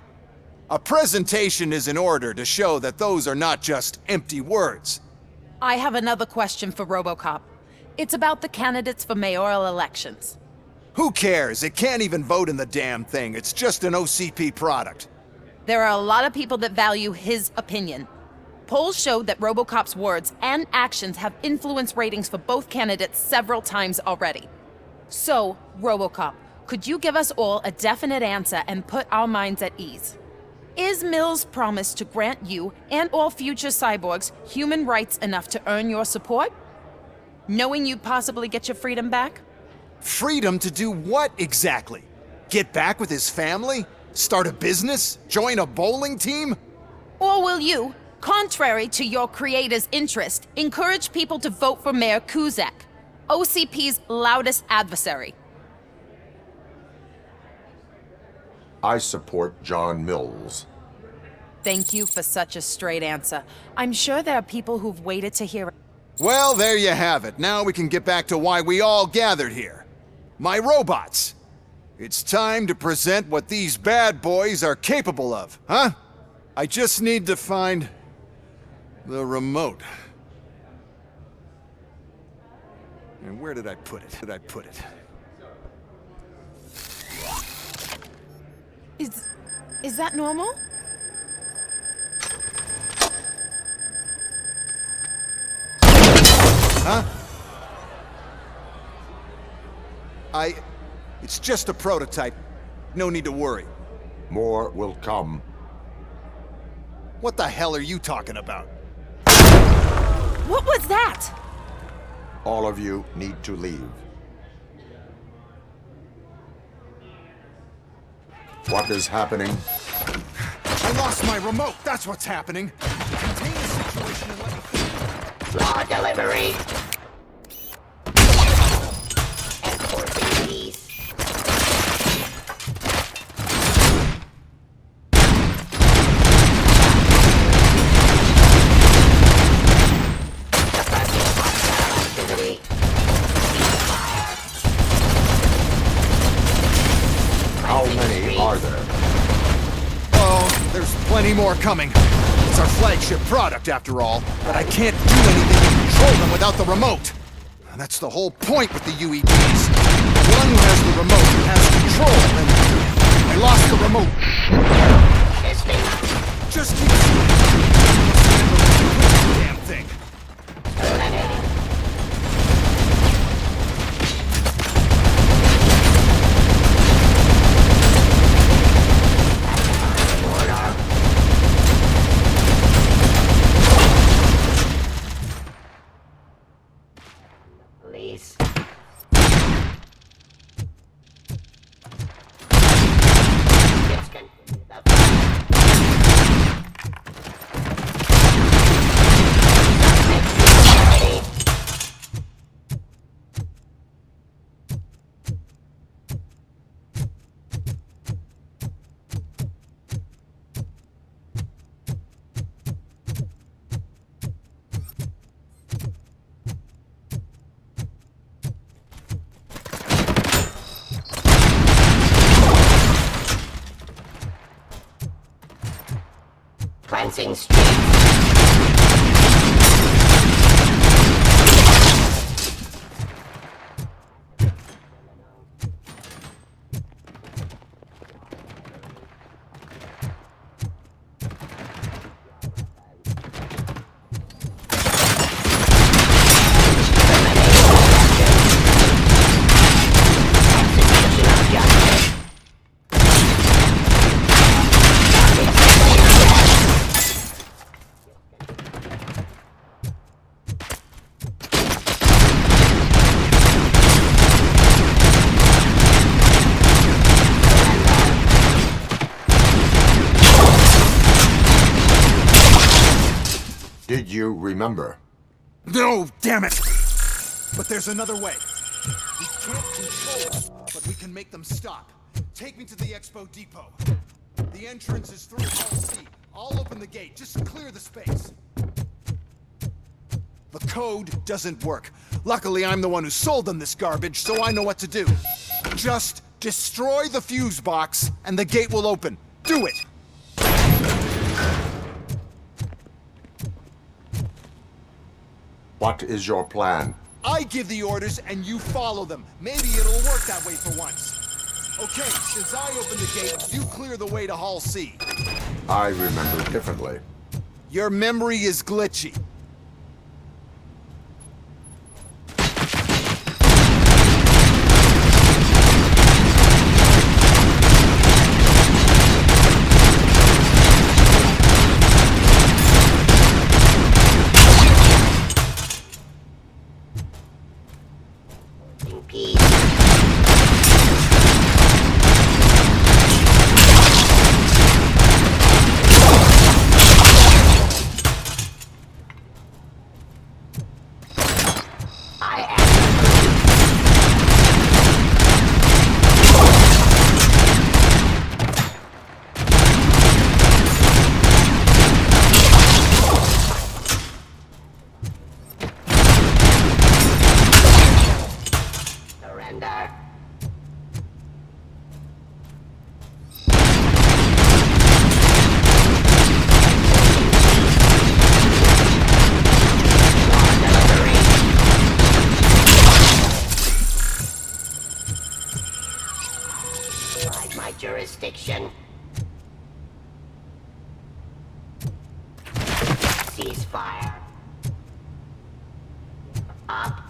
A presentation is in order to show that those are not just empty words.
I have another question for RoboCop. It's about the candidates for mayoral elections.
Who cares? It can't even vote in the damn thing. It's just an OCP product.
There are a lot of people that value his opinion. Polls show that RoboCop's words and actions have influenced ratings for both candidates several times already. So, RoboCop, could you give us all a definite answer and put our minds at ease? Is Mills' promise to grant you and all future cyborgs human rights enough to earn your support? Knowing you'd possibly get your freedom back?
Freedom to do what exactly? Get back with his family? Start a business? Join a bowling team?
Or will you, contrary to your creator's interest, encourage people to vote for Mayor Kuzak, OCP's loudest adversary?
I support John Mills.
Thank you for such a straight answer. I'm sure there are people who've waited to hear it.
Well, there you have it. Now we can get back to why we all gathered here. My robots. It's time to present what these bad boys are capable of, huh? I just need to find the remote. And where did I put it?
Is that normal?
Huh? It's just a prototype. No need to worry.
More will come.
What the hell are you talking about?
What was that?
All of you need to leave. What is happening?
I lost my remote. That's what's happening. Contain the situation and let me...
Raw delivery. Enforcing peace.
How many are there?
Oh, there's plenty more coming. It's our flagship product, after all, but I can't do anything to control them without the remote. That's the whole point with the UEDs. The one who has the remote has control, and I lost the remote. Just keep the damn thing.
Please. buzzing streets.
Did you remember?
No, damn it! But there's another way. We can't control them, but we can make them stop. Take me to the Expo Depot. The entrance is through Hall C. I'll open the gate. Just clear the space. The code doesn't work. Luckily, I'm the one who sold them this garbage, so I know what to do. Just destroy the fuse box, and the gate will open. Do it!
What is your plan?
I give the orders and you follow them. Maybe it'll work that way for once. Okay, since I open the gate, you clear the way to Hall C.
I remember differently.
Your memory is glitchy.
My jurisdiction. Ceasefire. Up.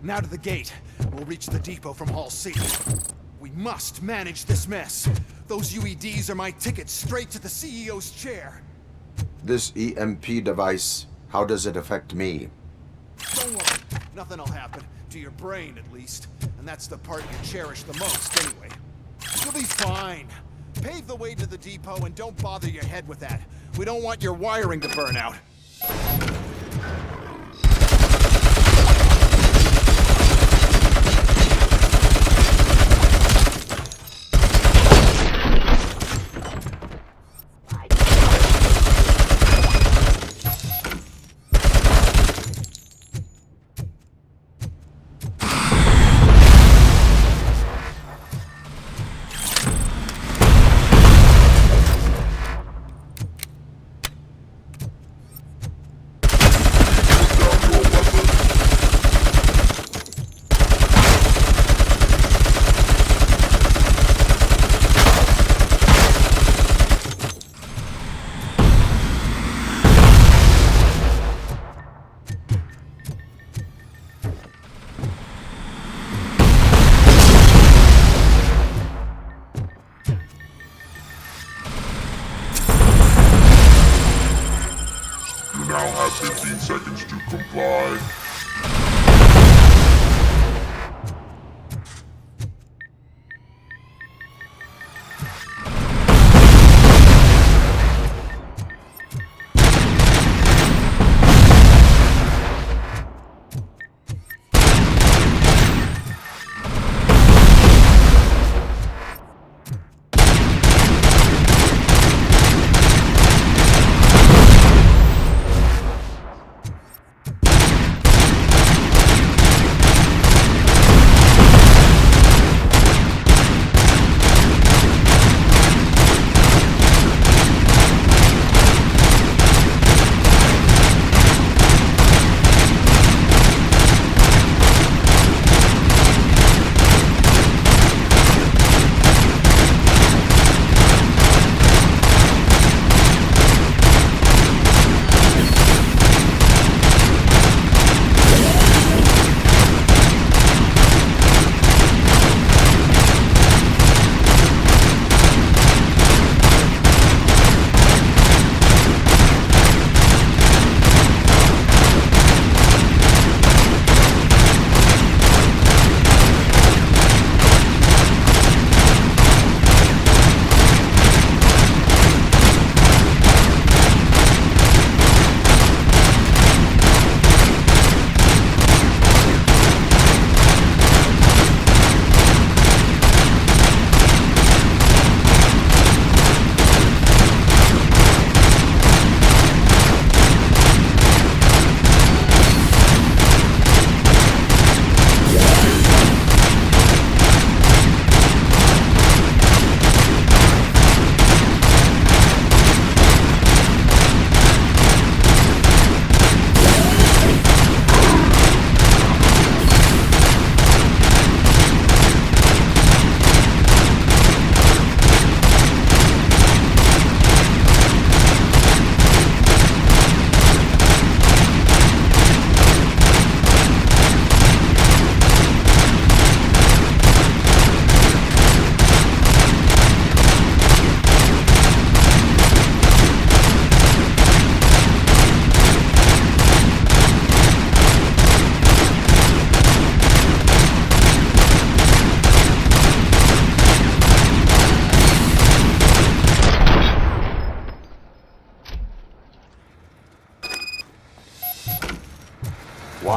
Now to the gate. We'll reach the depot from Hall C. We must manage this mess. Those UEDs are my ticket straight to the CEO's chair.
This EMP device, how does it affect me?
Don't worry. Nothing'll happen. To your brain, at least. And that's the part you cherish the most, anyway. You'll be fine. Pave the way to the depot and don't bother your head with that. We don't want your wiring to burn out.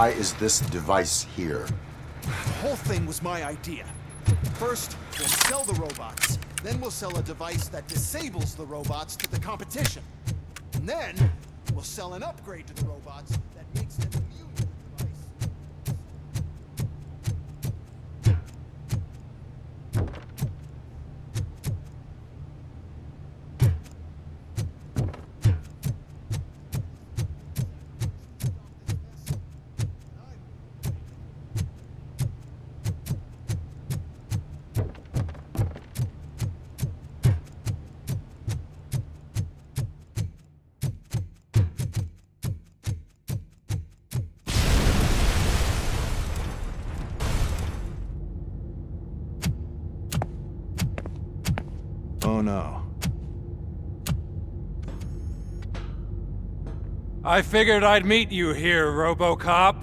Why is this device here?
The whole thing was my idea. First, we'll sell the robots. Then we'll sell a device that disables the robots to the competition. And then, we'll sell an upgrade to the robots that makes them immune to the device. Oh no.
I figured I'd meet you here, RoboCop.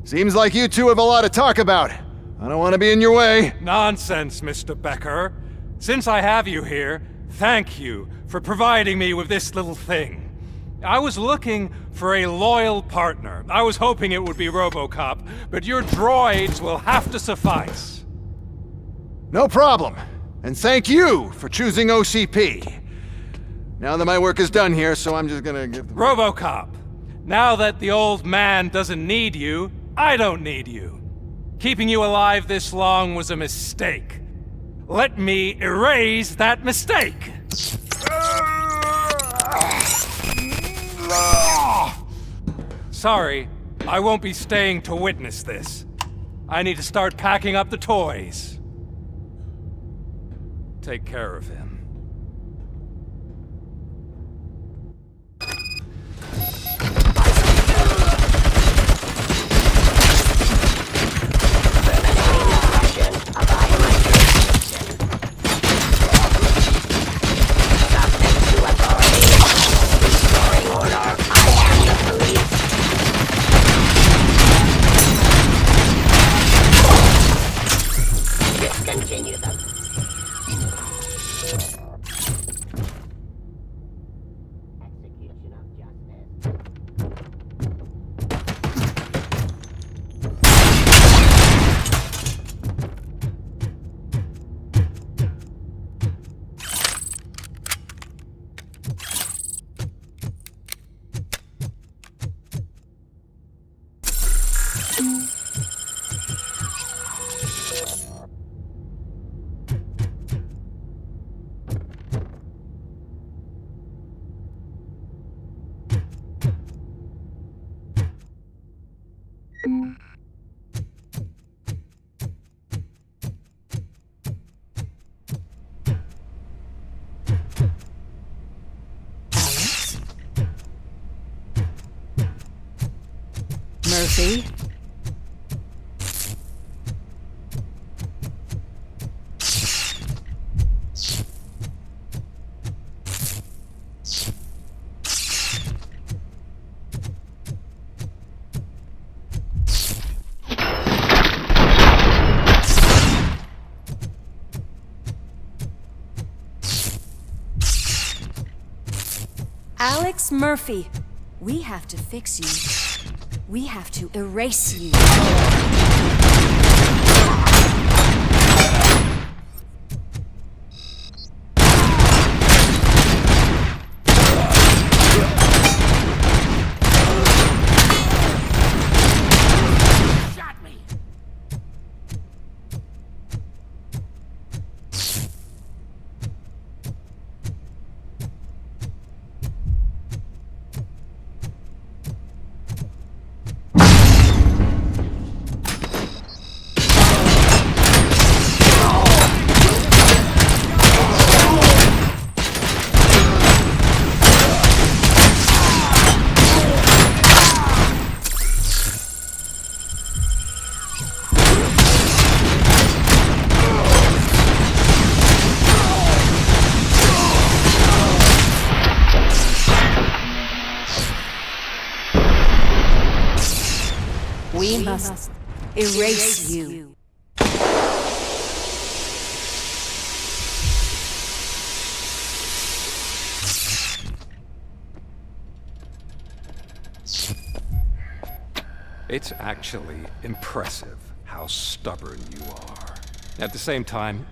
Seems like you two have a lot to talk about. I don't want to be in your way.
Nonsense, Mr. Becker. Since I have you here, thank you for providing me with this little thing. I was looking for a loyal partner. I was hoping it would be RoboCop, but your droids will have to suffice.
No problem. And thank you for choosing OCP. Now that my work is done here, so I'm just gonna give them...
RoboCop, now that the old man doesn't need you, I don't need you. Keeping you alive this long was a mistake. Let me erase that mistake. Sorry, I won't be staying to witness this. I need to start packing up the toys. Take care of him.
Discontinue them. Execution of justice.
Murphy? Alex Murphy, we have to fix you. We have to erase you. We must erase you.
It's actually impressive how stubborn you are. At the same time,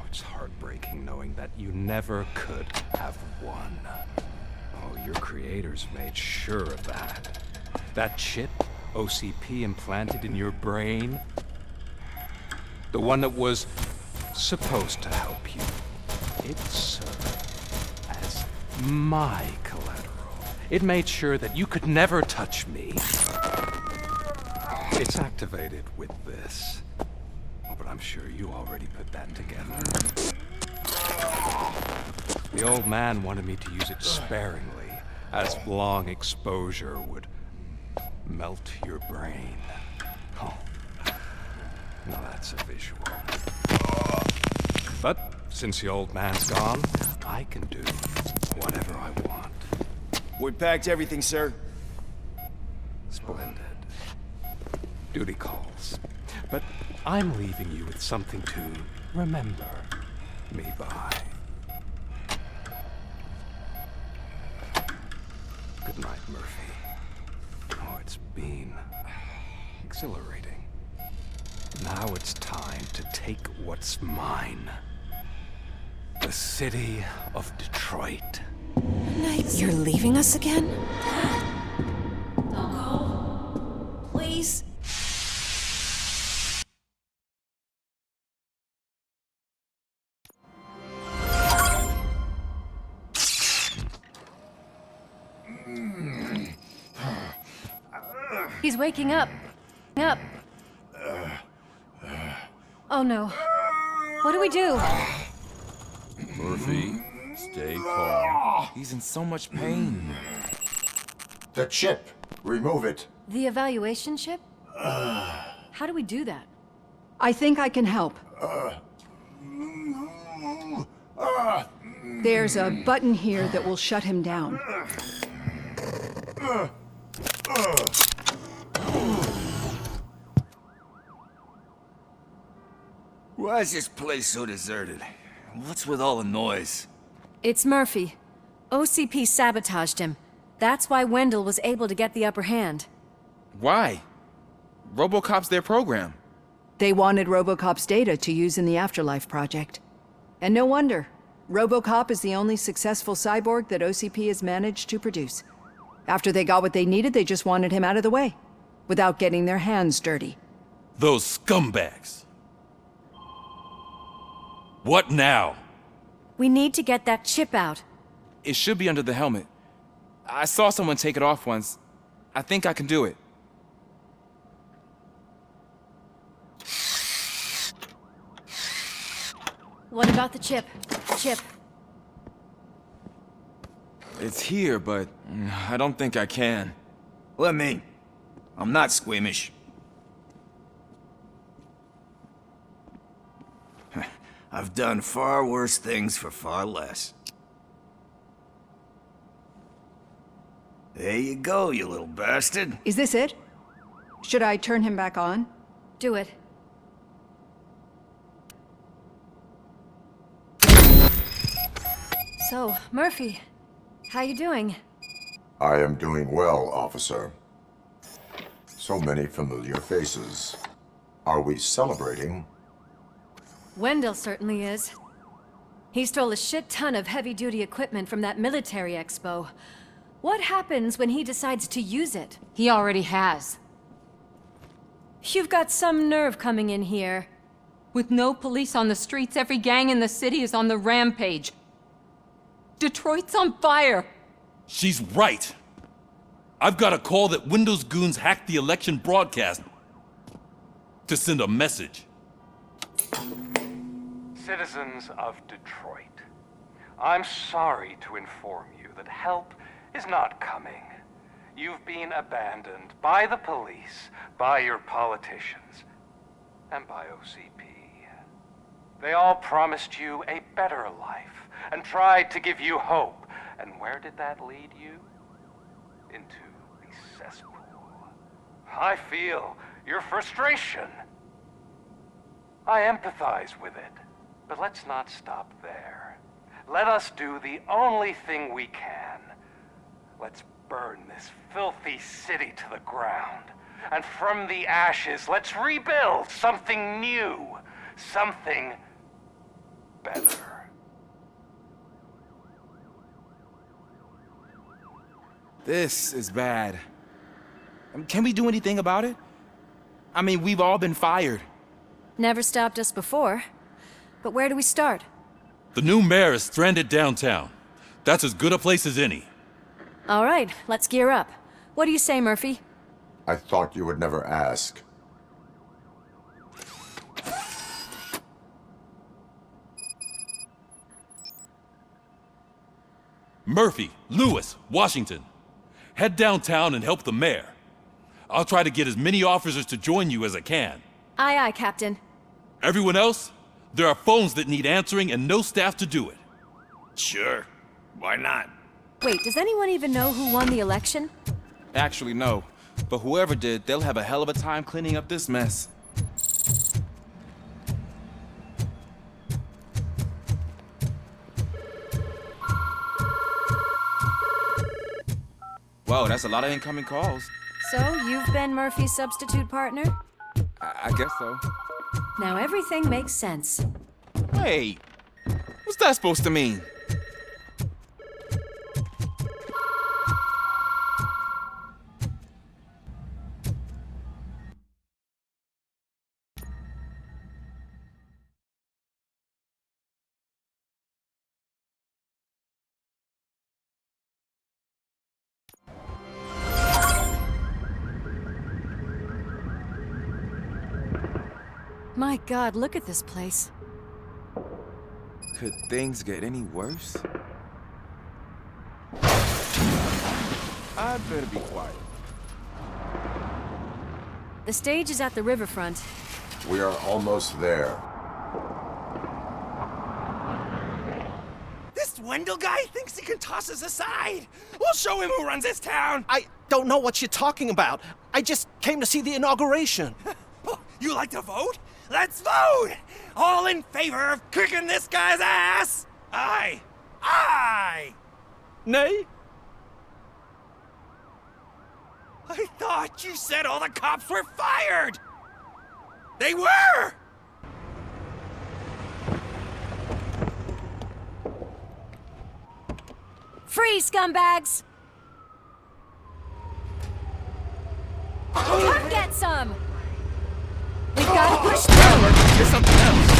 it's heartbreaking knowing that you never could have won. Oh, your creators made sure of that. That chip OCP implanted in your brain, the one that was supposed to help you, it served as my collateral. It made sure that you could never touch me. It's activated with this. Oh, but I'm sure you already put that together. The old man wanted me to use it sparingly, as long exposure would melt your brain. Oh, now that's a visual. But since the old man's gone, I can do whatever I want.
We packed everything, sir.
Splendid. Duty calls. But I'm leaving you with something to remember me by. Good night, Murphy. Oh, it's been exhilarating. Now it's time to take what's mine. The city of Detroit.
You're leaving us again? Don't go. Please. He's waking up. Up. Oh no. What do we do?
Murphy, stay calm. He's in so much pain.
The chip. Remove it.
The evaluation chip? How do we do that?
I think I can help. There's a button here that will shut him down.
Why is this place so deserted? What's with all the noise?
It's Murphy. OCP sabotaged him. That's why Wendell was able to get the upper hand.
Why? RoboCop's their program.
They wanted RoboCop's data to use in the Afterlife project. And no wonder. RoboCop is the only successful cyborg that OCP has managed to produce. After they got what they needed, they just wanted him out of the way, without getting their hands dirty.
Those scumbags. What now?
We need to get that chip out.
It should be under the helmet. I saw someone take it off once. I think I can do it.
What about the chip? Chip.
It's here, but I don't think I can.
Let me. I'm not squeamish. I've done far worse things for far less. There you go, you little bastard.
Is this it? Should I turn him back on?
Do it. So, Murphy, how you doing?
I am doing well, officer. So many familiar faces. Are we celebrating?
Wendell certainly is. He stole a shit ton of heavy-duty equipment from that military expo. What happens when he decides to use it?
He already has.
You've got some nerve coming in here.
With no police on the streets, every gang in the city is on the rampage. Detroit's on fire!
She's right. I've got a call that Windows goons hacked the election broadcast to send a message.
Citizens of Detroit, I'm sorry to inform you that help is not coming. You've been abandoned by the police, by your politicians, and by OCP. They all promised you a better life and tried to give you hope. And where did that lead you? Into the cesspool. I feel your frustration. I empathize with it. But let's not stop there. Let us do the only thing we can. Let's
burn this filthy city to the ground. And from the ashes, let's rebuild something new. Something better.
This is bad. Can we do anything about it? I mean, we've all been fired.
Never stopped us before. But where do we start?
The new mayor is stranded downtown. That's as good a place as any.
All right, let's gear up. What do you say, Murphy?
I thought you would never ask.
Murphy, Lewis, Washington. Head downtown and help the mayor. I'll try to get as many officers to join you as I can.
Aye, aye, Captain.
Everyone else? There are phones that need answering and no staff to do it.
Sure. Why not?
Wait, does anyone even know who won the election?
Actually, no. But whoever did, they'll have a hell of a time cleaning up this mess. Whoa, that's a lot of incoming calls.
So, you've been Murphy's substitute partner?
I guess so.
Now everything makes sense.
Wait, what's that supposed to mean?
My God, look at this place.
Could things get any worse? I'd better be quiet.
The stage is at the riverfront.
We are almost there.
This Wendell guy thinks he can toss us aside. We'll show him who runs this town. I don't know what you're talking about. I just came to see the inauguration. You like to vote? Let's vote! All in favor of kicking this guy's ass? Aye. Aye! Nay? I thought you said all the cops were fired! They were!
Free, scumbags! Come get some! We've got to push through!
There's something else!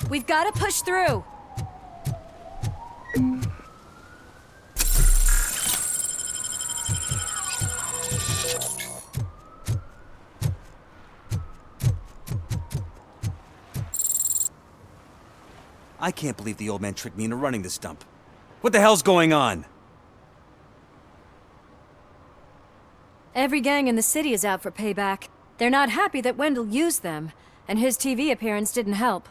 We've got to push through!
I can't believe the old man tricked me into running this dump. What the hell's going on?
Every gang in the city is out for payback. They're not happy that Wendell used them, and his TV appearance didn't help.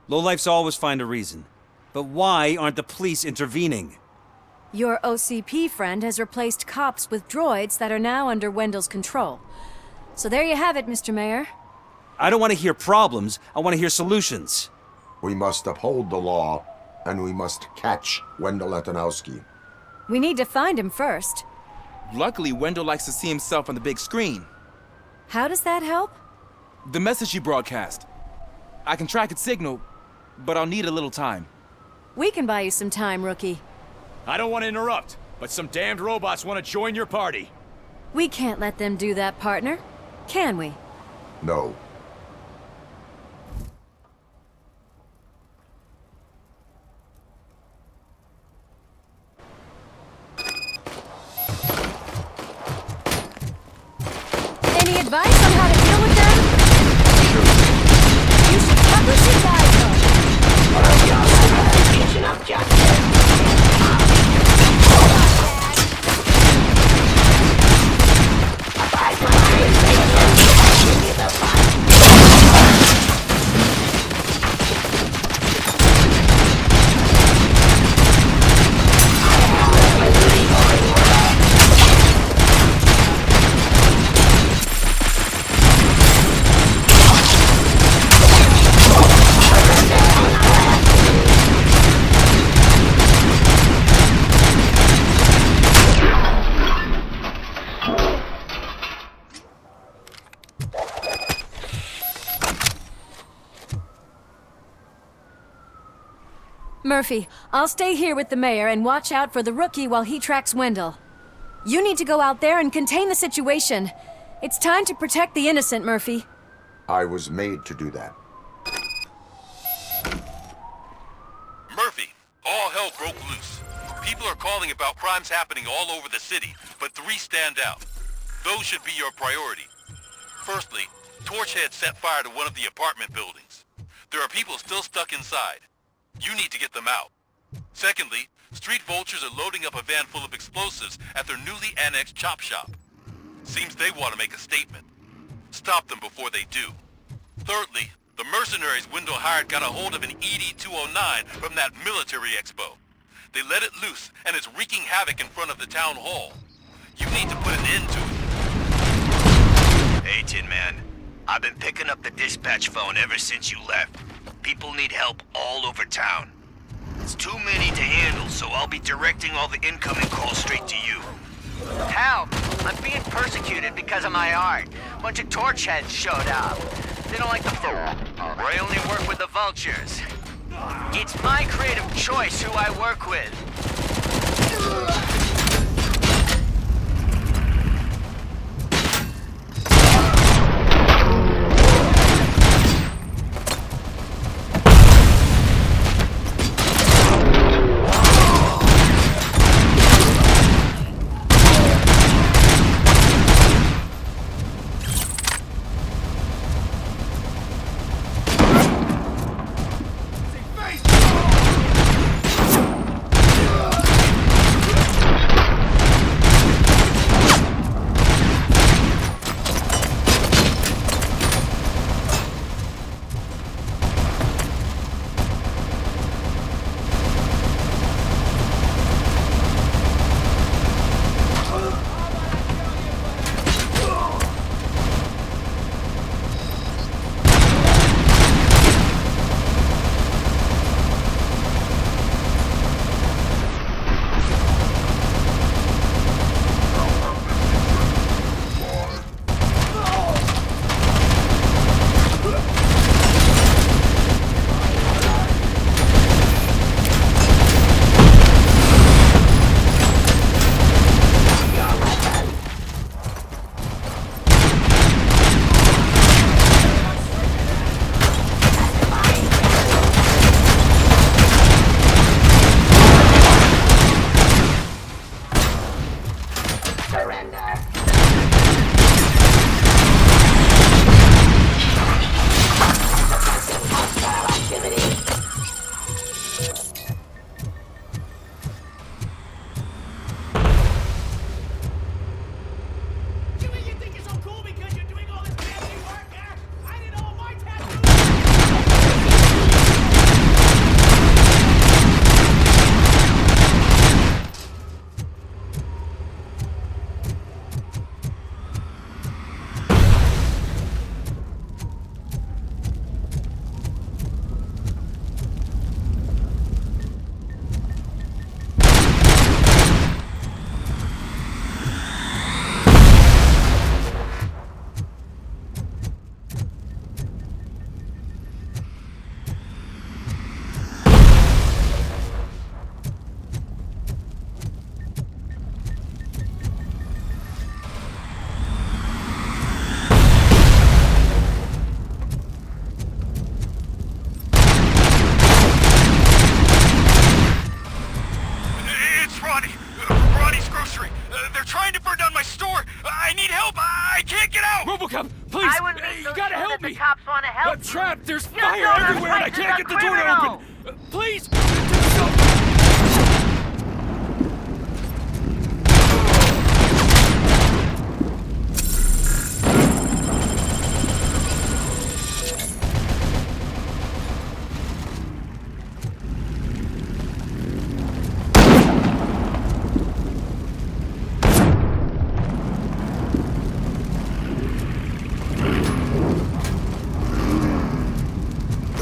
Lowlifes always find a reason. But why aren't the police intervening?
Your OCP friend has replaced cops with droids that are now under Wendell's control. So there you have it, Mr. Mayor.
I don't want to hear problems, I want to hear solutions.
We must uphold the law, and we must catch Wendell Antonowski.
We need to find him first.
Luckily, Wendell likes to see himself on the big screen.
How does that help?
The message you broadcast. I can track its signal, but I'll need a little time.
We can buy you some time, Rookie.
I don't want to interrupt, but some damned robots want to join your party.
We can't let them do that, partner. Can we?
No.
Any advice on how to deal with them? You should publish your guidebook.
Investigation of justice.
Murphy, I'll stay here with the mayor and watch out for the Rookie while he tracks Wendell. You need to go out there and contain the situation. It's time to protect the innocent, Murphy.
I was made to do that.
Murphy, all hell broke loose. People are calling about crimes happening all over the city, but 3 stand out. Those should be your priority. Firstly, Torchhead set fire to one of the apartment buildings. There are people still stuck inside. You need to get them out. Secondly, street vultures are loading up a van full of explosives at their newly annexed chop shop. Seems they want to make a statement. Stop them before they do. Thirdly, the mercenaries Wendell hired got a hold of an ED-209 from that military expo. They let it loose and it's wreaking havoc in front of the town hall. You need to put an end to it.
Hey, Tin Man. I've been picking up the dispatch phone ever since you left. People need help all over town. It's too many to handle, so I'll be directing all the incoming calls straight to you.
Help! I'm being persecuted because of my art. Bunch of torchheads showed up. They don't like the I only work with the vultures. It's my creative choice who I work with.
me!
The cops want to help
I'm trapped! There's
Your
fire
daughter's
everywhere and I
life is
can't
a
get the door to
criminal.
open! Please!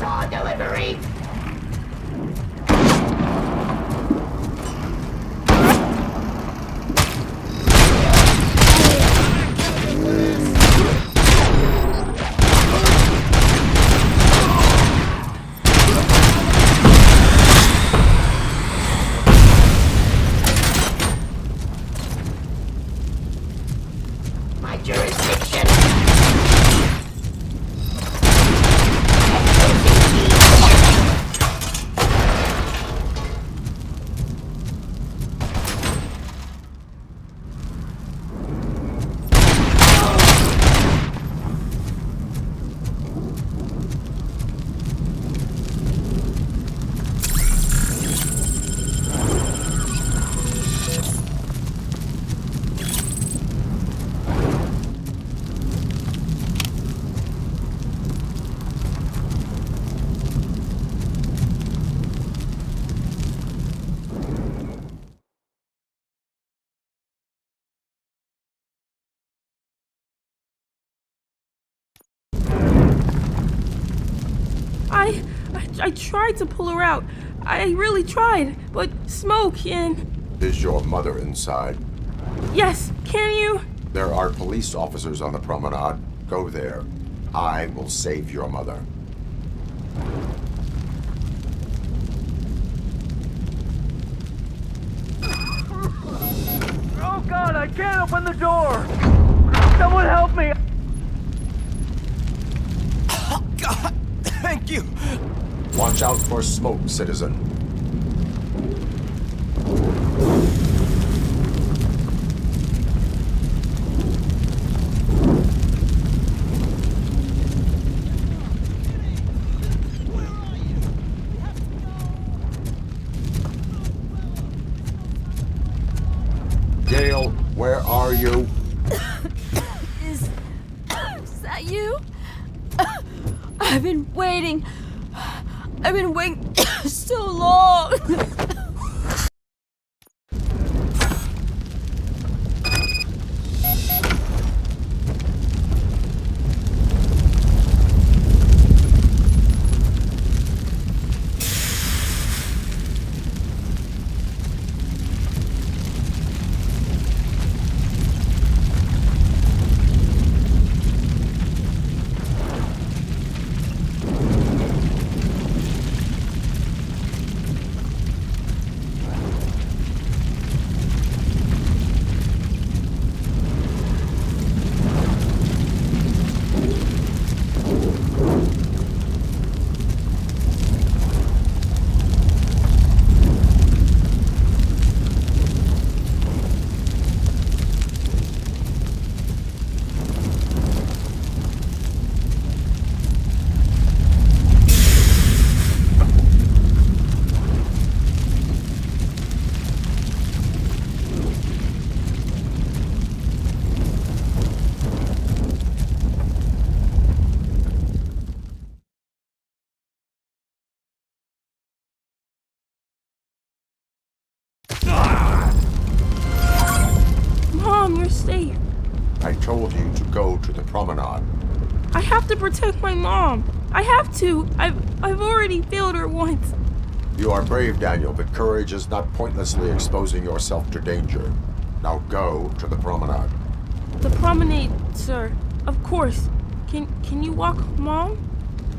Raw delivery. My jurisdiction.
I tried to pull her out. I really tried, but smoke and...
Is your mother inside?
Yes, can you?
There are police officers on the promenade. Go there. I will save your mother.
Oh God, I can't open the door! Someone help me!
Oh God, thank you!
Watch out for smoke, citizen. Gail, where are you?
Is that you? I've been waiting. I've been waiting so long.
Mom, you're safe.
I told you to go to the promenade.
I have to protect my mom. I have to. I've already failed her once.
You are brave, Daniel, but courage is not pointlessly exposing yourself to danger. Now go to the promenade.
The promenade, sir. Of course. Can you walk, Mom?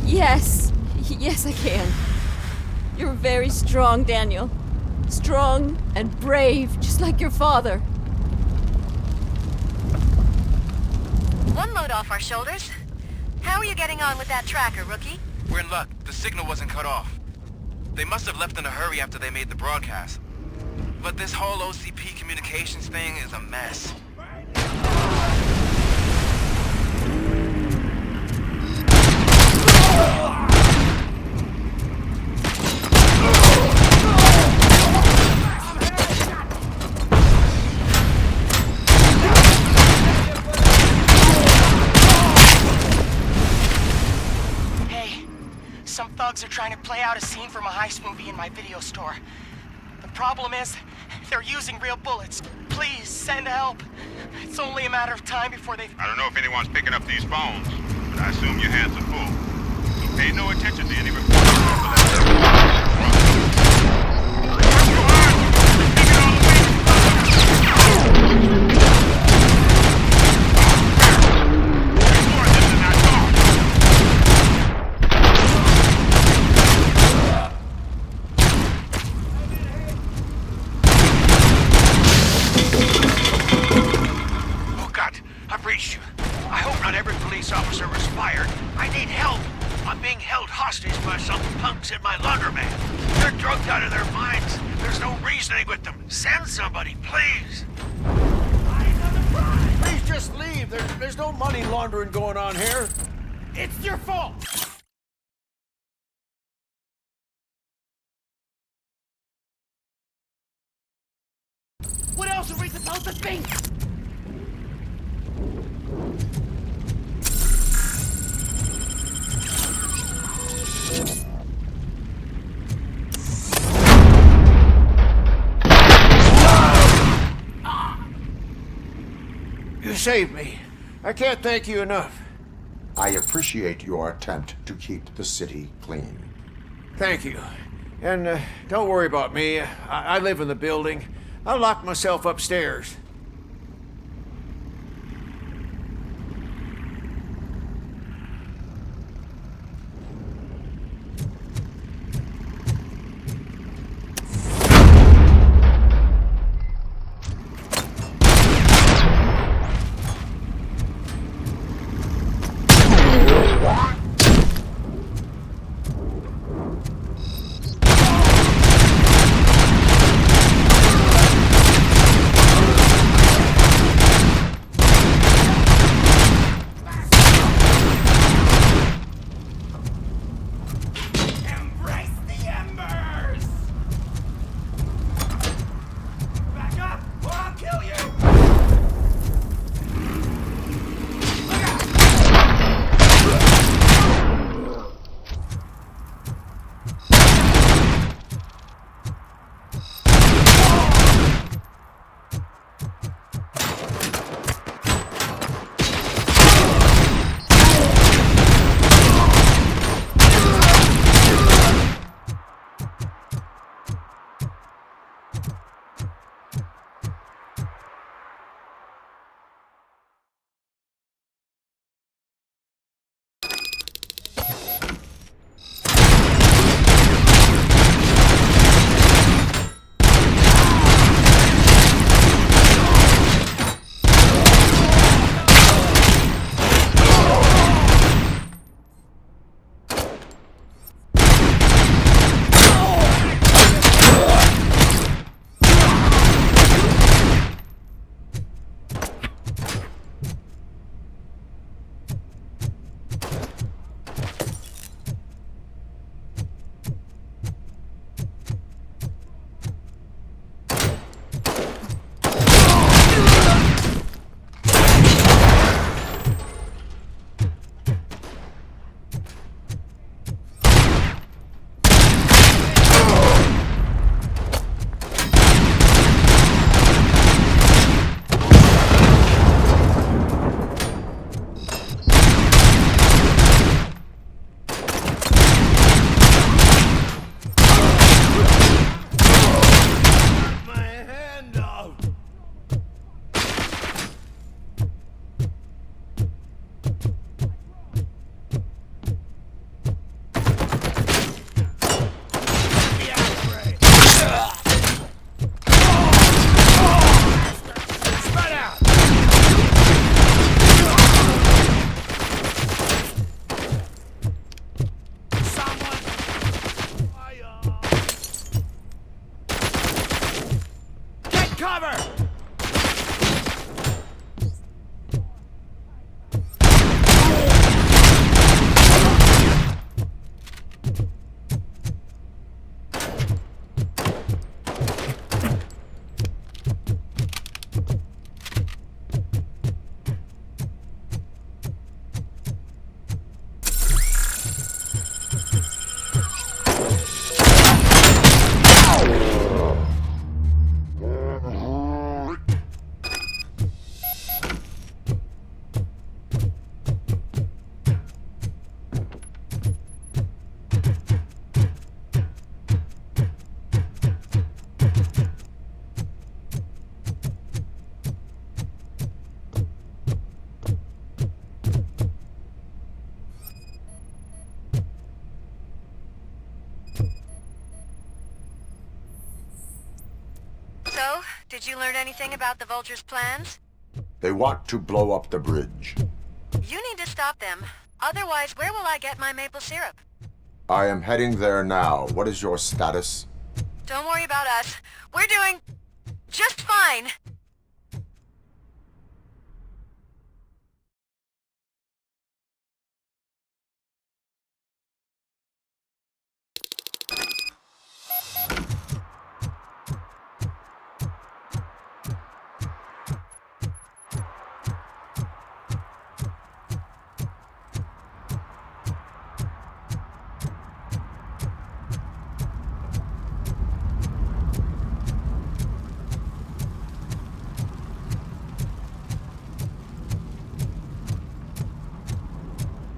Yes. Yes, I can. You're very strong, Daniel. Strong and brave, just like your father.
One load off our shoulders. How are you getting on with that tracker, rookie?
We're in luck. The signal wasn't cut off. They must have left in a hurry after they made the broadcast. But this whole OCP communications thing is a mess.
thugs are trying to play out a scene from a heist movie in my video store. The problem is, they're using real bullets. Please, send help. It's only a matter of time before they...
I don't know if anyone's picking up these phones, but I assume your hands are full. So pay no attention to any reports.
In my laundromat. They're drugged out of their minds. There's no reasoning with them. Send somebody, please.
Please just leave. There's no money laundering going on here. It's your fault. What else are we supposed to think? You saved me. I can't thank you enough.
I appreciate your attempt to keep the city clean.
Thank you. And don't worry about me. I live in the building. I'll lock myself upstairs.
Did you learn anything about the Vulture's plans?
They want to blow up the bridge.
You need to stop them. Otherwise, where will I get my maple syrup?
I am heading there now. What is your status?
Don't worry about us. We're doing just fine.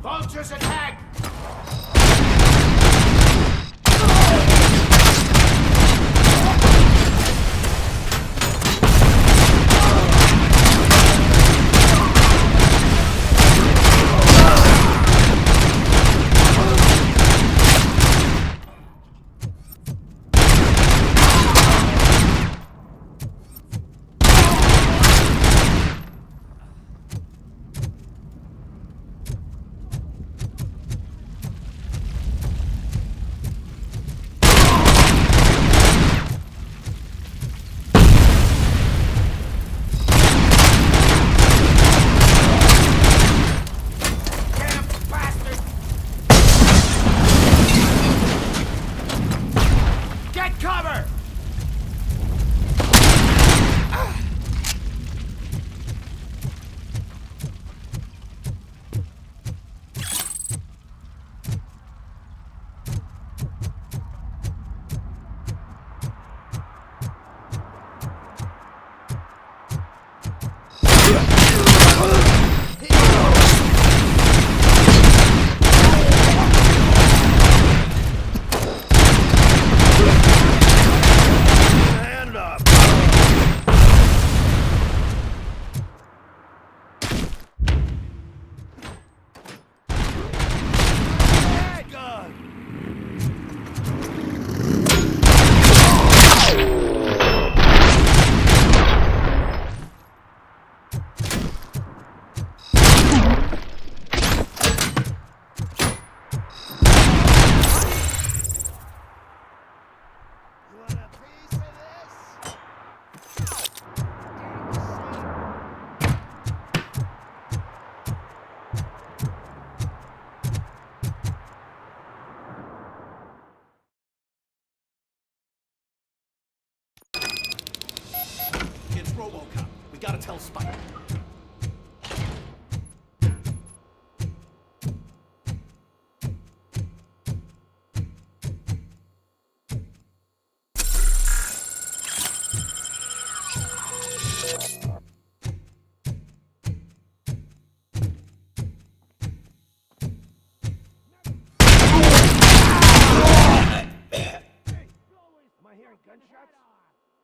Vultures attack! It's RoboCop. We gotta tell Spike.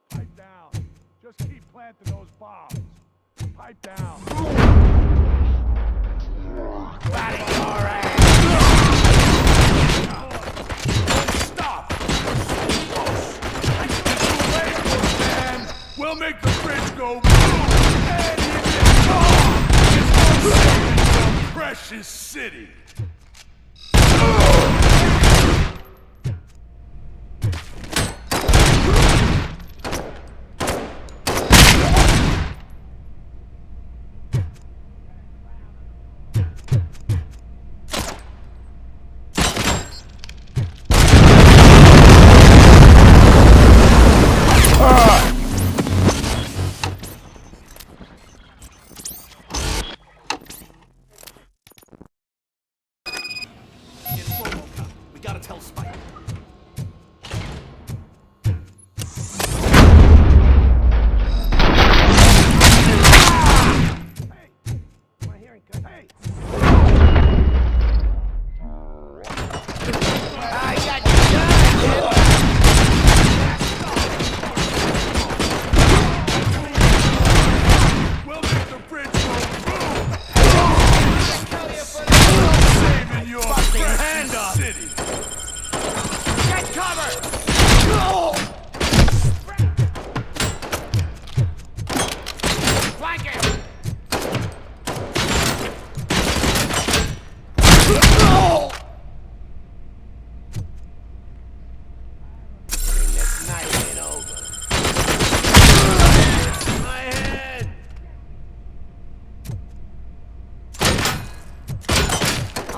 Pipe down. Just keep planting those bombs. Pipe down. Stop! We'll make the bridge go boom! And even gone! It's no saving your precious city!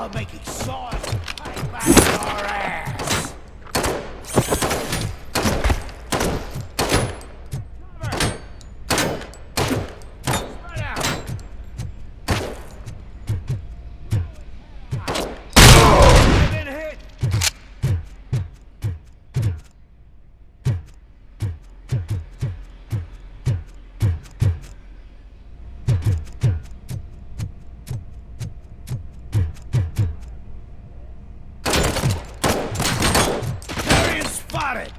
I'll make exhaust pipe out of your ass! Spread out! I've been hit! Target spotted!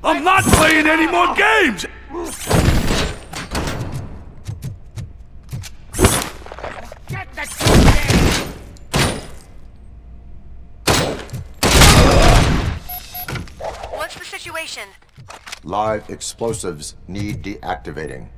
I'm not playing any more games!
Get the cocaine!
What's the situation?
Live explosives need deactivating.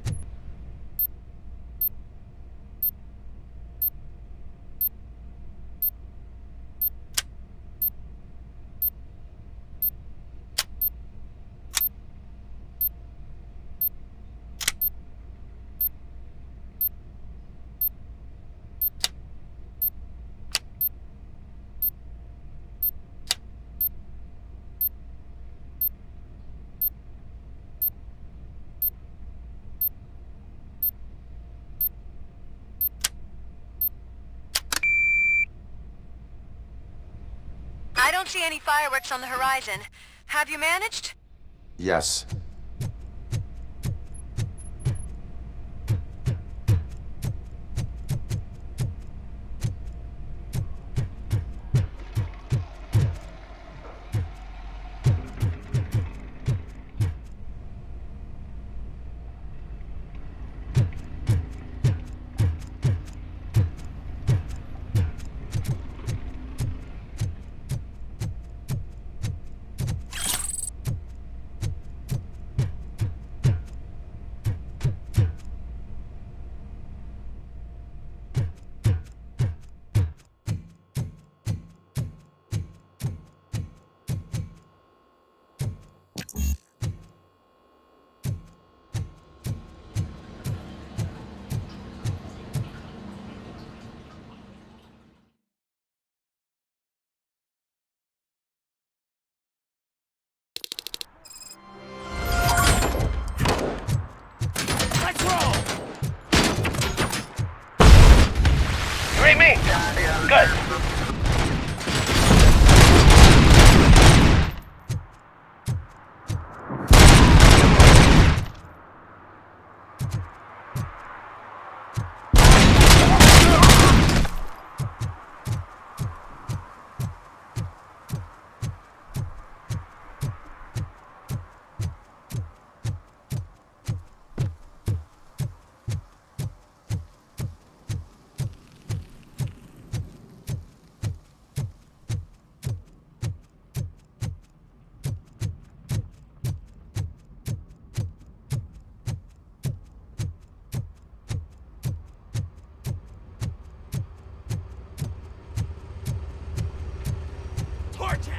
I don't see any fireworks on the horizon. Have you managed?
Yes.
Let's roll!
You ain't me. Good.
Torch it!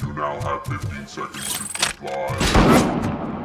You now have 15 seconds to comply.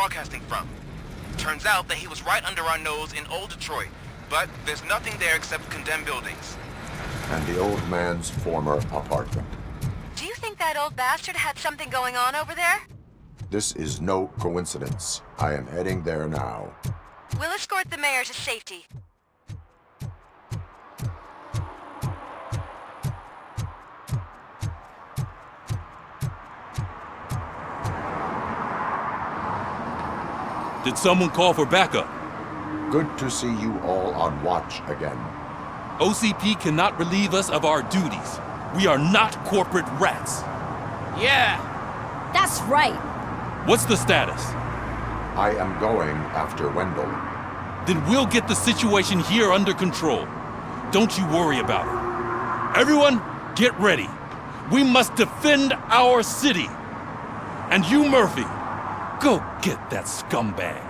broadcasting from. Turns out that he was right under our nose in old Detroit, but there's nothing there except condemned buildings.
And the old man's former apartment.
Do you think that old bastard had something going on over there?
This is no coincidence. I am heading there now.
We'll escort the mayor to safety.
Did someone call for backup?
Good to see you all on watch again.
OCP cannot relieve us of our duties. We are not corporate rats.
Yeah. That's right.
What's the status?
I am going after Wendell.
Then we'll get the situation here under control. Don't you worry about it. Everyone, get ready. We must defend our city. And you, Murphy, go get that scumbag.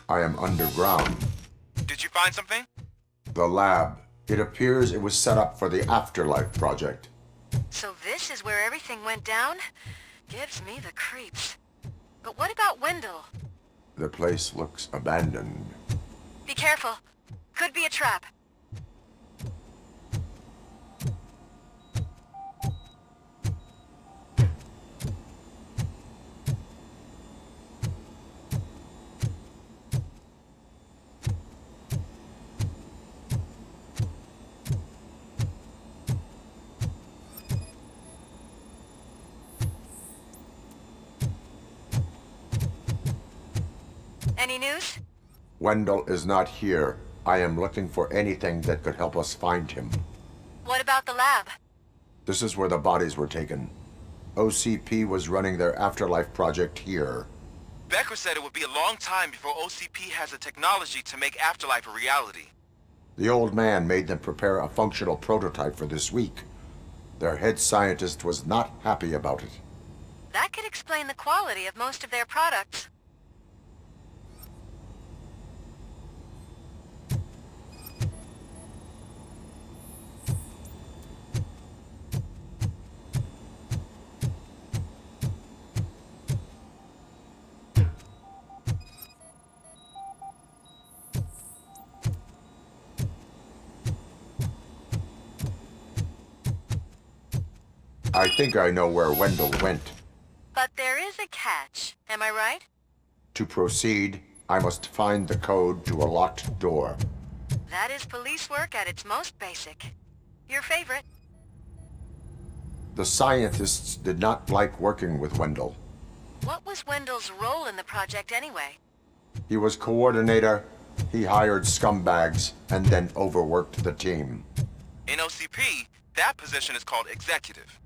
I am underground.
Did you find something?
The lab. It appears it was set up for the Afterlife project.
So this is where everything went down? Gives me the creeps. But what about Wendell?
The place looks abandoned.
Be careful. Could be a trap. Any news?
Wendell is not here. I am looking for anything that could help us find him.
What about the lab?
This is where the bodies were taken. OCP was running their Afterlife project here.
Becker said it would be a long time before OCP has the technology to make Afterlife a reality.
The old man made them prepare a functional prototype for this week. Their head scientist was not happy about it.
That could explain the quality of most of their products.
I think I know where Wendell went.
But there is a catch, am I right?
To proceed, I must find the code to a locked door.
That is police work at its most basic. Your favorite?
The scientists did not like working with Wendell.
What was Wendell's role in the project anyway?
He was coordinator, he hired scumbags, and then overworked the team.
In OCP, that position is called executive.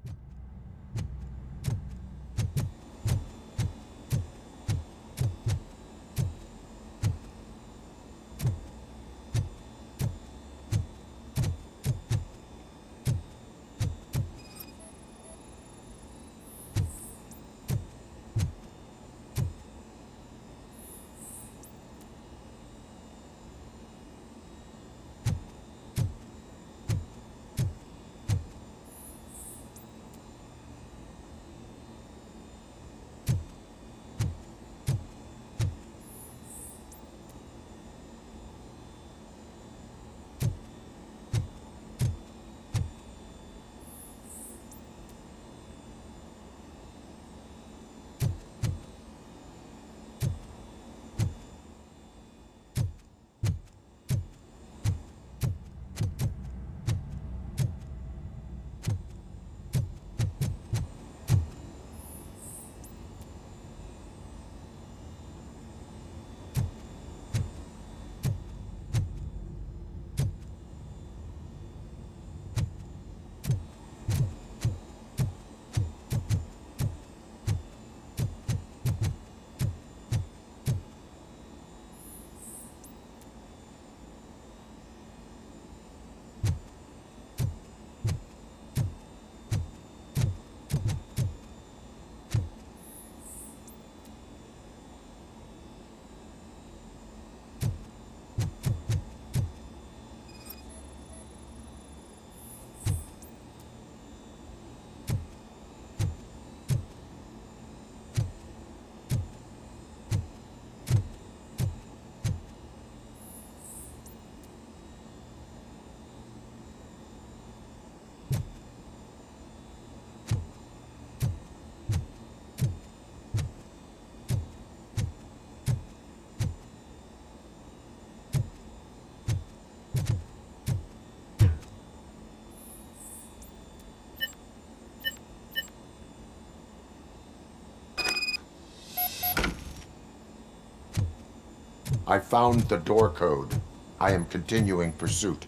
I found the door code. I am continuing pursuit.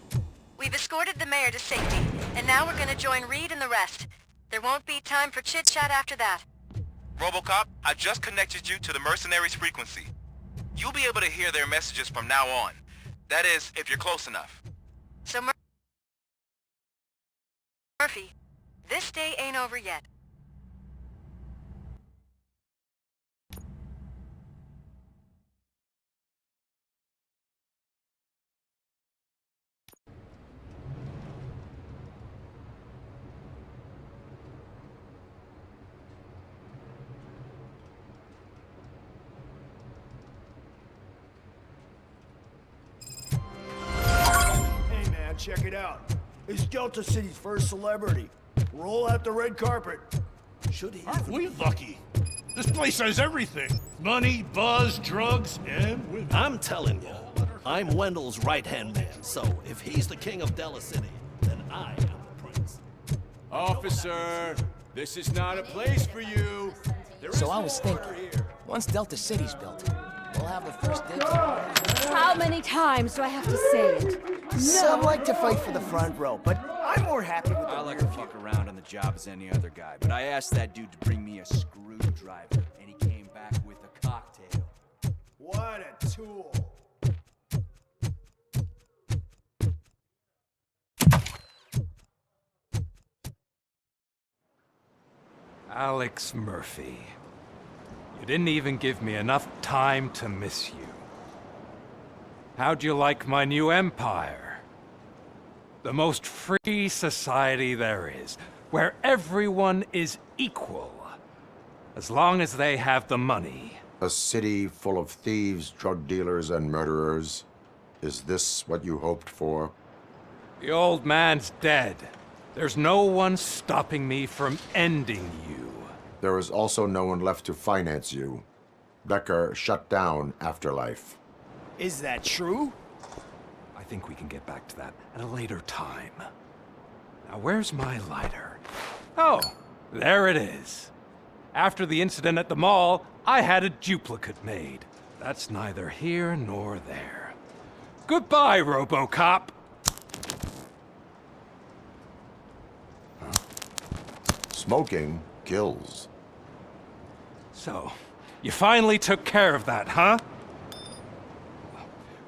We've escorted the mayor to safety, and now we're gonna join Reed and the rest. There won't be time for chit-chat after that.
RoboCop, I just connected you to the mercenaries' frequency. You'll be able to hear their messages from now on. That is, if you're close enough.
So Murphy, this day ain't over yet.
Hey man, check it out. It's Delta City's first celebrity. Roll out the red carpet. Should he?
Aren't we lucky? This place has everything. Money, buzz, drugs, and women.
I'm telling you, I'm Wendell's right-hand man, so if he's the king of Delta City, then I am the prince.
Officer, this is not a place for you.
So I was thinking, once Delta City's built, we'll have the first dibs.
How many times do I have to say it?
Some like to fight for the front row, but I'm more happy with the
I like to fuck around on the job as any other guy, but I asked that dude to bring me a screwdriver, and he came back with a cocktail.
What a tool.
Alex Murphy. You didn't even give me enough time to miss you. How'd you like my new empire? The most free society there is, where everyone is equal, as long as they have the money.
A city full of thieves, drug dealers, and murderers. Is this what you hoped for?
The old man's dead. There's no one stopping me from ending you.
There is also no one left to finance you. Becker shut down Afterlife.
Is that true?
I think we can get back to that at a later time. Now, where's my lighter? Oh, there it is. After the incident at the mall, I had a duplicate made. That's neither here nor there. Goodbye, RoboCop.
Smoking kills.
So, you finally took care of that, huh?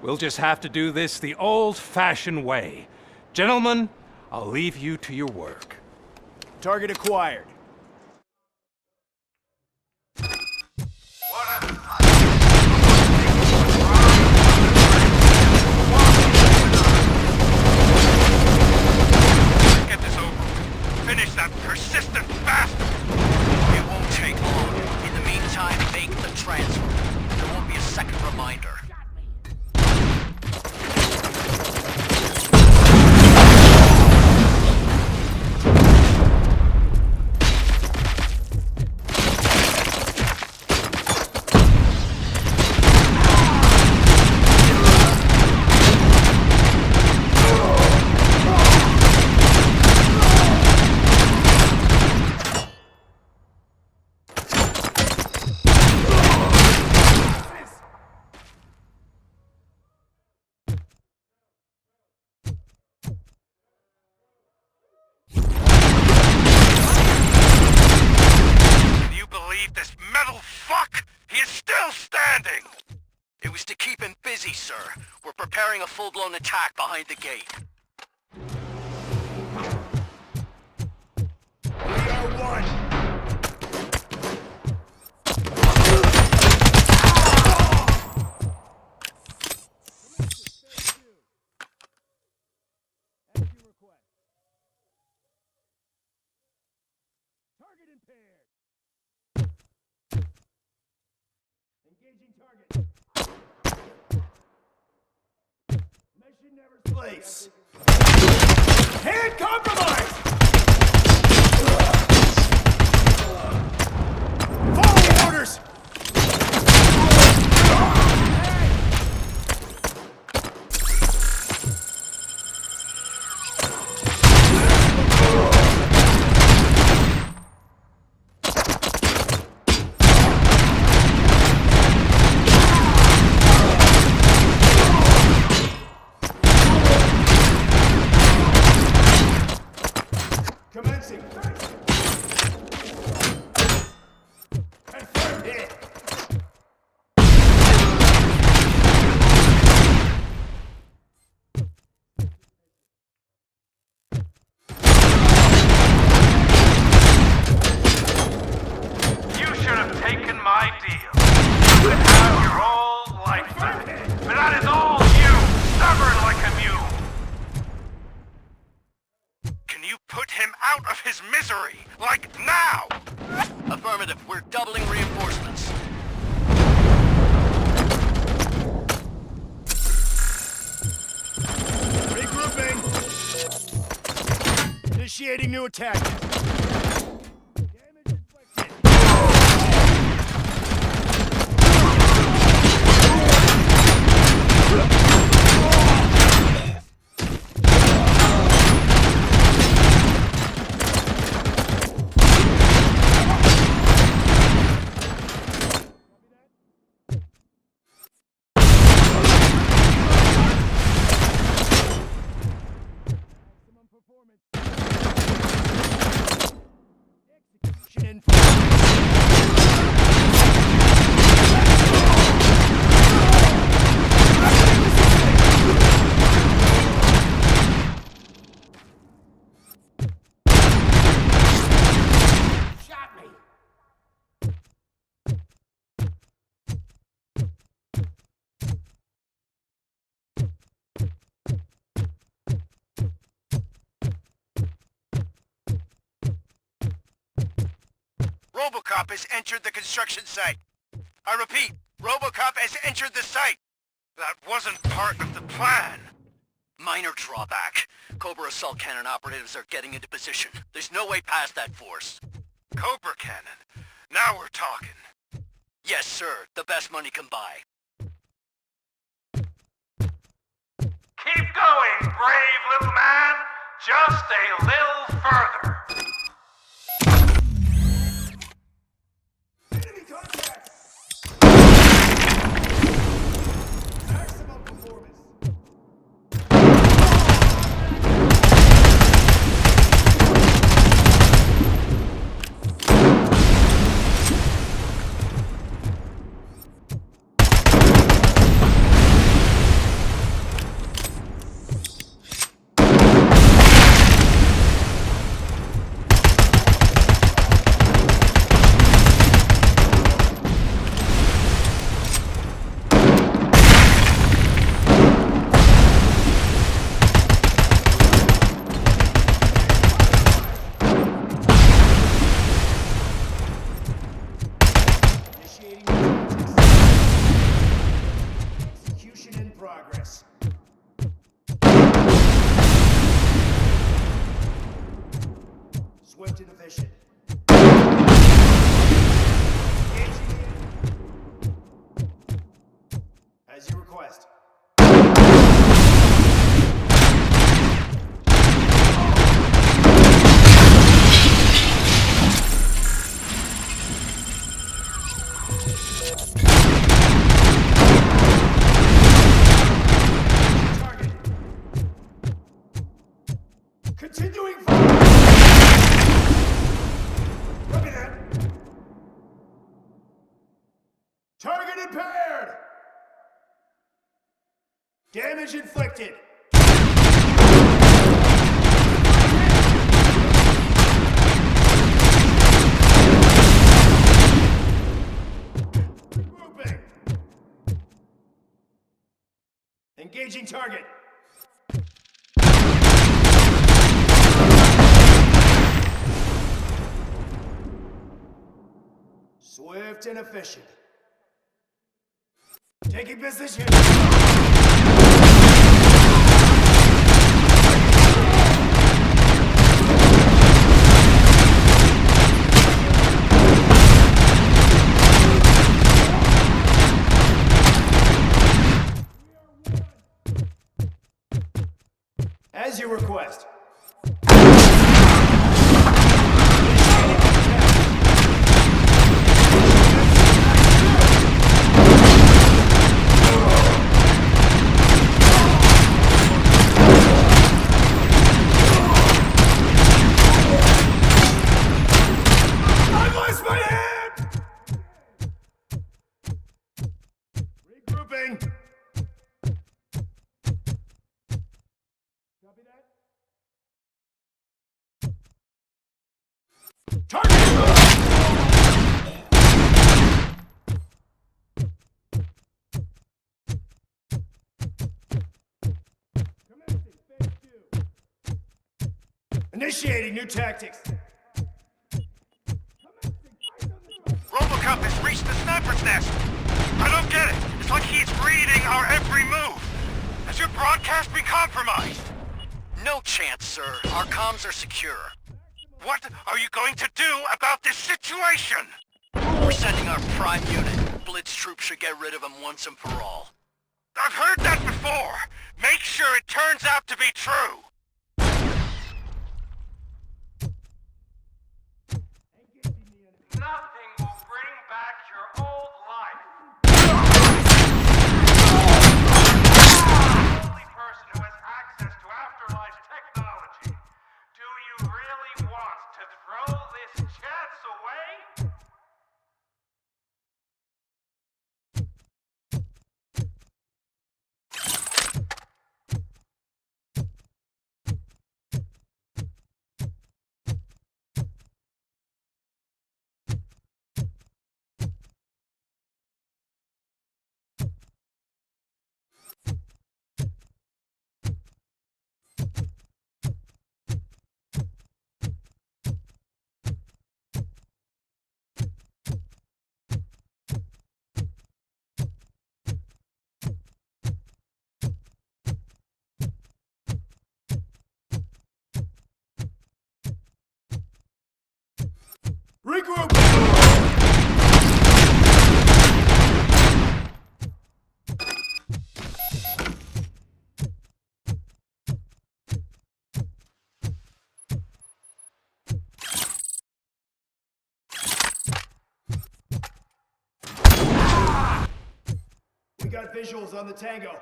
We'll just have to do this the old-fashioned way. Gentlemen, I'll leave you to your work.
Target acquired.
Get this over with. Finish that persistent bastard!
It won't take long. In the meantime, make the transfer. There won't be a second reminder. Sir. We're preparing a full-blown attack behind the gate.
We are one.
Target impaired. Engaging target. Mission never place. Hand compromised! Follow orders!
Affirmative. We're doubling reinforcements.
Regrouping. Initiating new attack.
RoboCop has entered the construction site. I repeat, RoboCop has entered the site. That wasn't part of the plan. Minor drawback. Cobra assault cannon operatives are getting into position. There's no way past that force. Cobra cannon? Now we're talking. Yes, sir. The best money can buy.
Keep going, brave little man. Just a little further.
Swift and efficient. As you request. Target. Continuing fire. Copy that. Target impaired. Damage inflicted. Regrouping. Engaging target. Swift and efficient. Taking position. As you request. Regrouping. Copy that. Target! Commencing phase 2. Initiating new tactics. Commencing.
reached the sniper's nest. I don't get it. It's like he's reading our every move. Has your broadcast been compromised?
No chance, sir. Our comms are secure.
What are you going to do about this situation?
We're sending our prime unit. Blitz troops should get rid of him once and for all.
I've heard that before. Make sure it turns out to be true. Nothing will bring back your old life. The only person who has access to afterlife technology. Do you really want to throw this chance away?
Regroup! We got visuals on the Tango.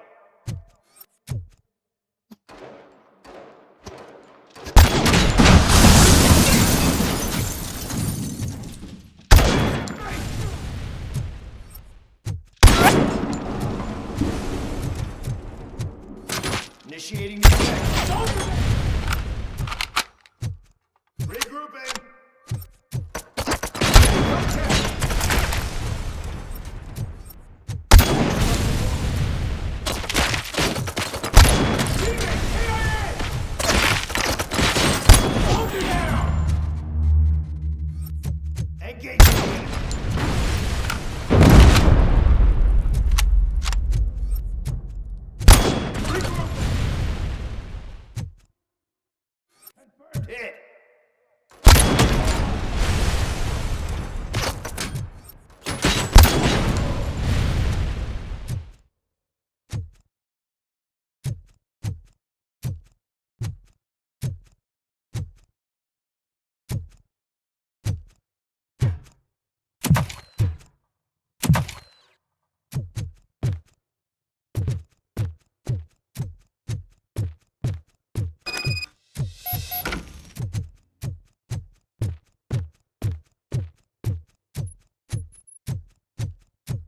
Initiating the attack. Regrouping. Hit.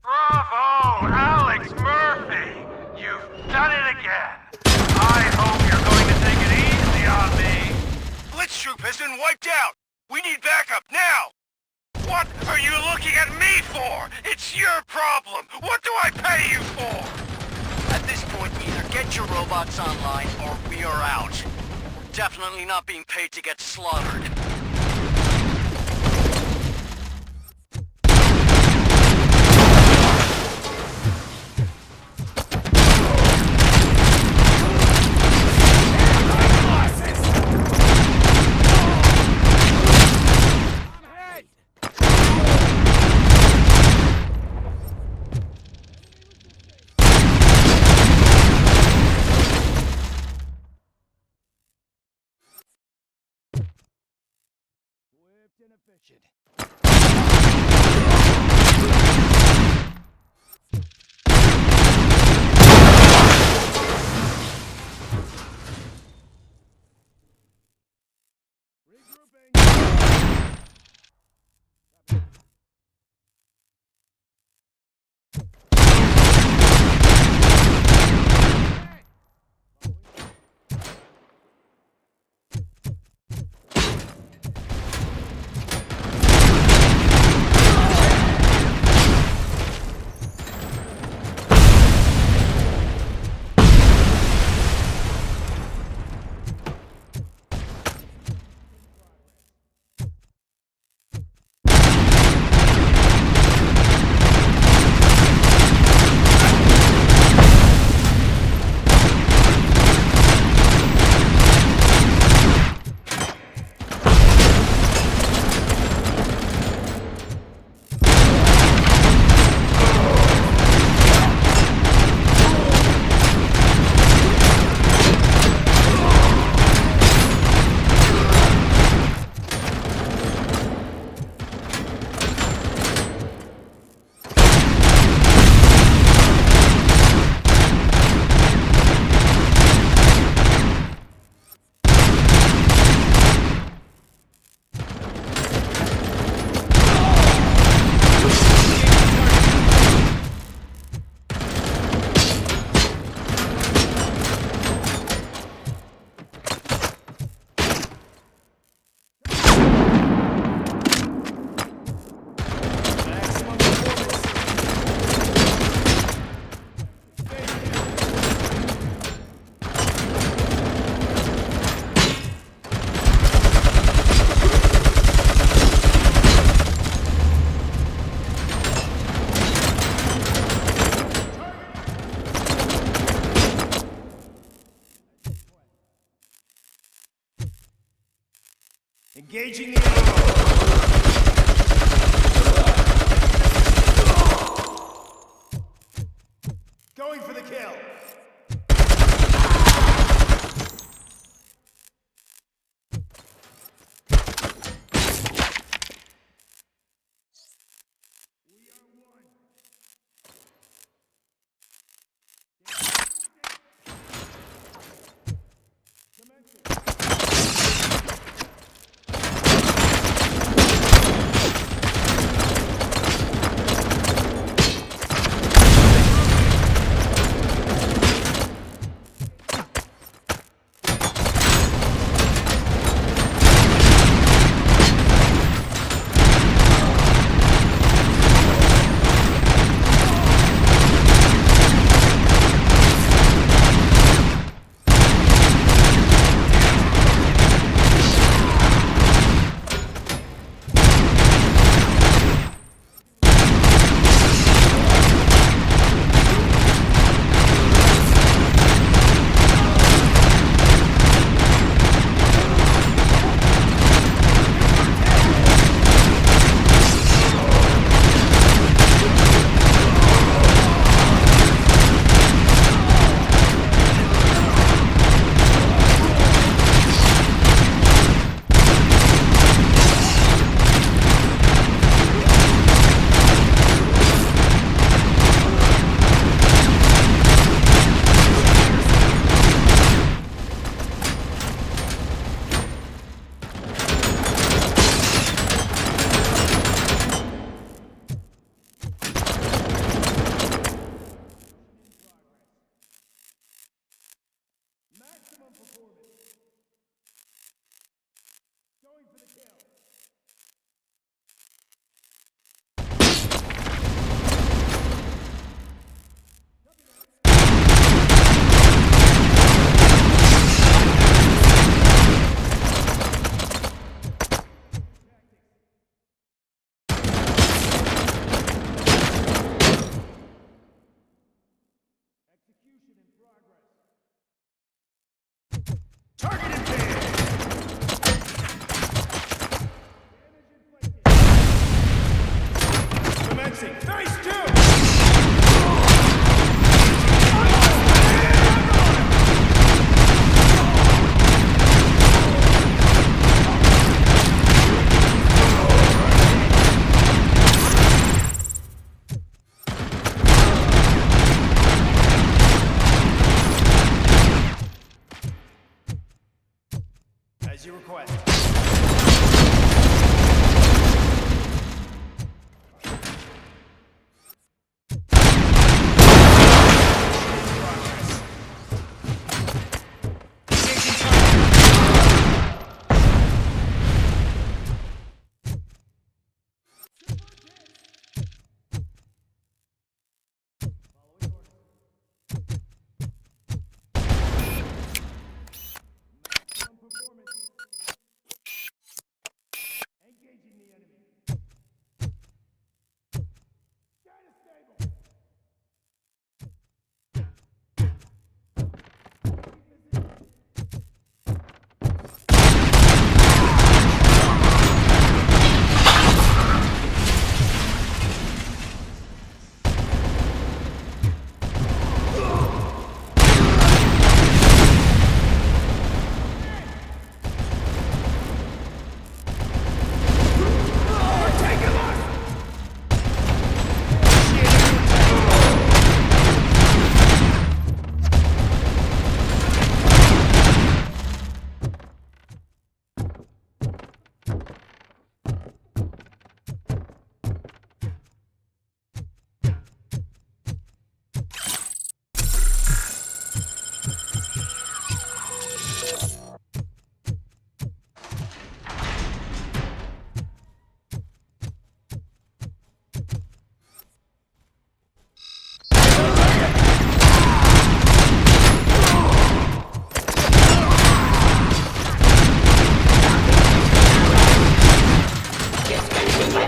Bravo, Alex Murphy! You've done it again! I hope you're going to take it easy on me! Blitz Troop has been wiped out! We need backup, now! What are you looking at me for? It's your problem! What do I pay you for?
At this point, either get your robots online or we are out. We're definitely not being paid to get slaughtered.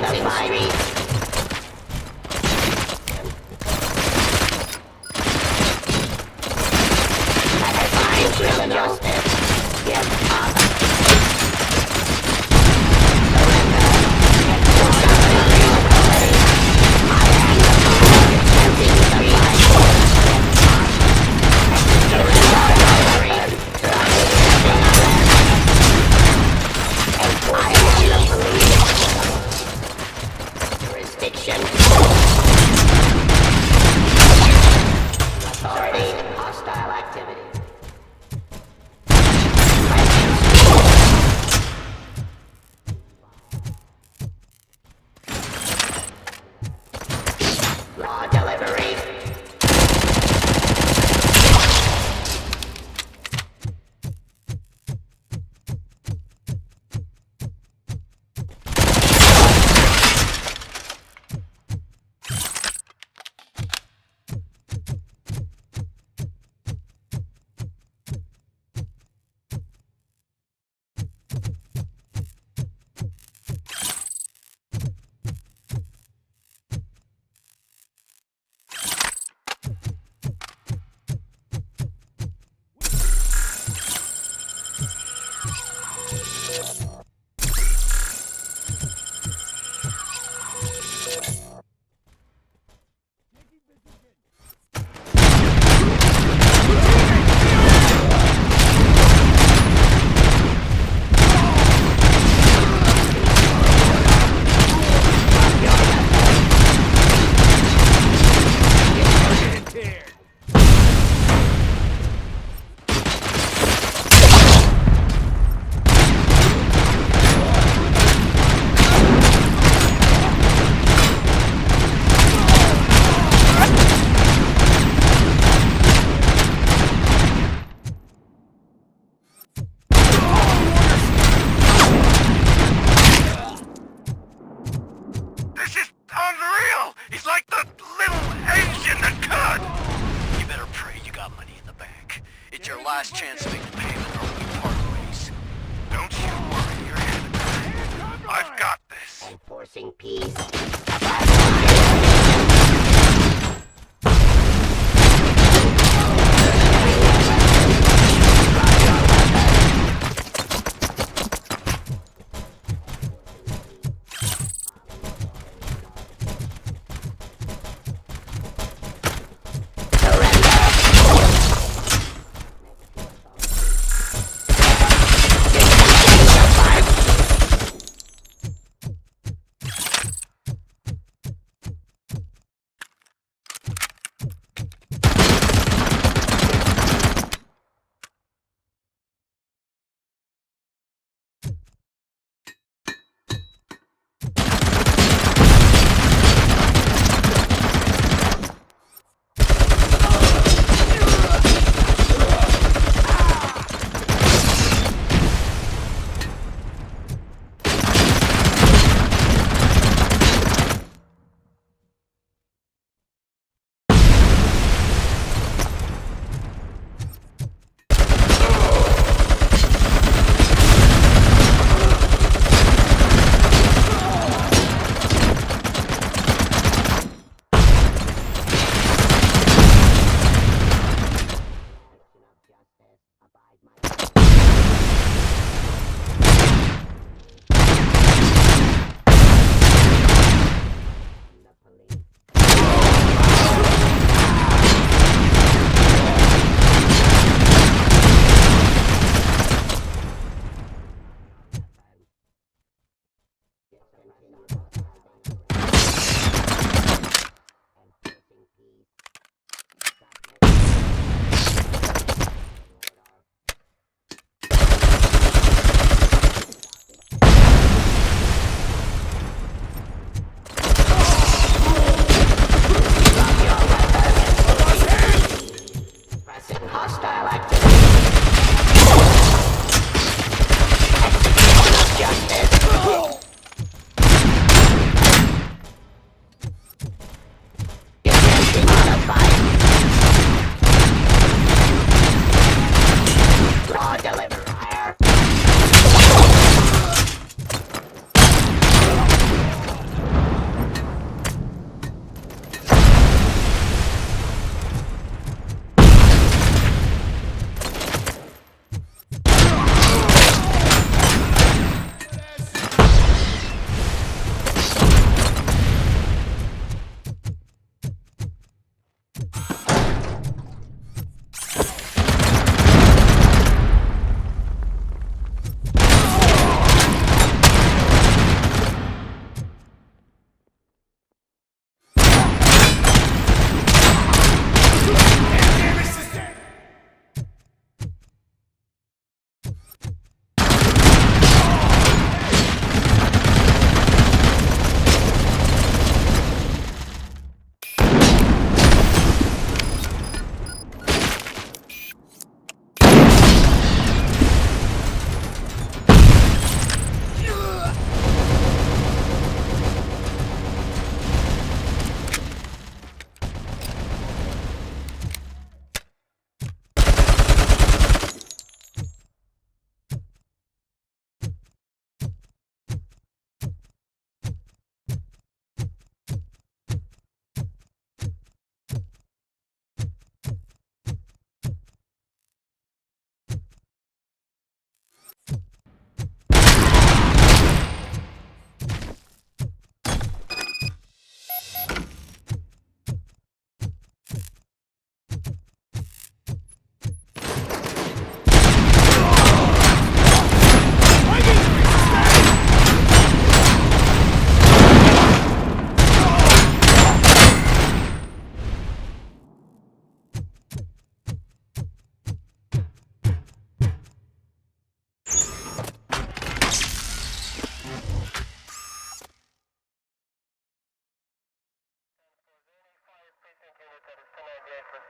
Defy me! Satisfying real justice! Give up! Jurisdiction. Authority. Hostile activity. Law delivery.
last chance to make the payment or we part ways. Don't you worry, you're ahead of time. I've got this.
Enforcing peace.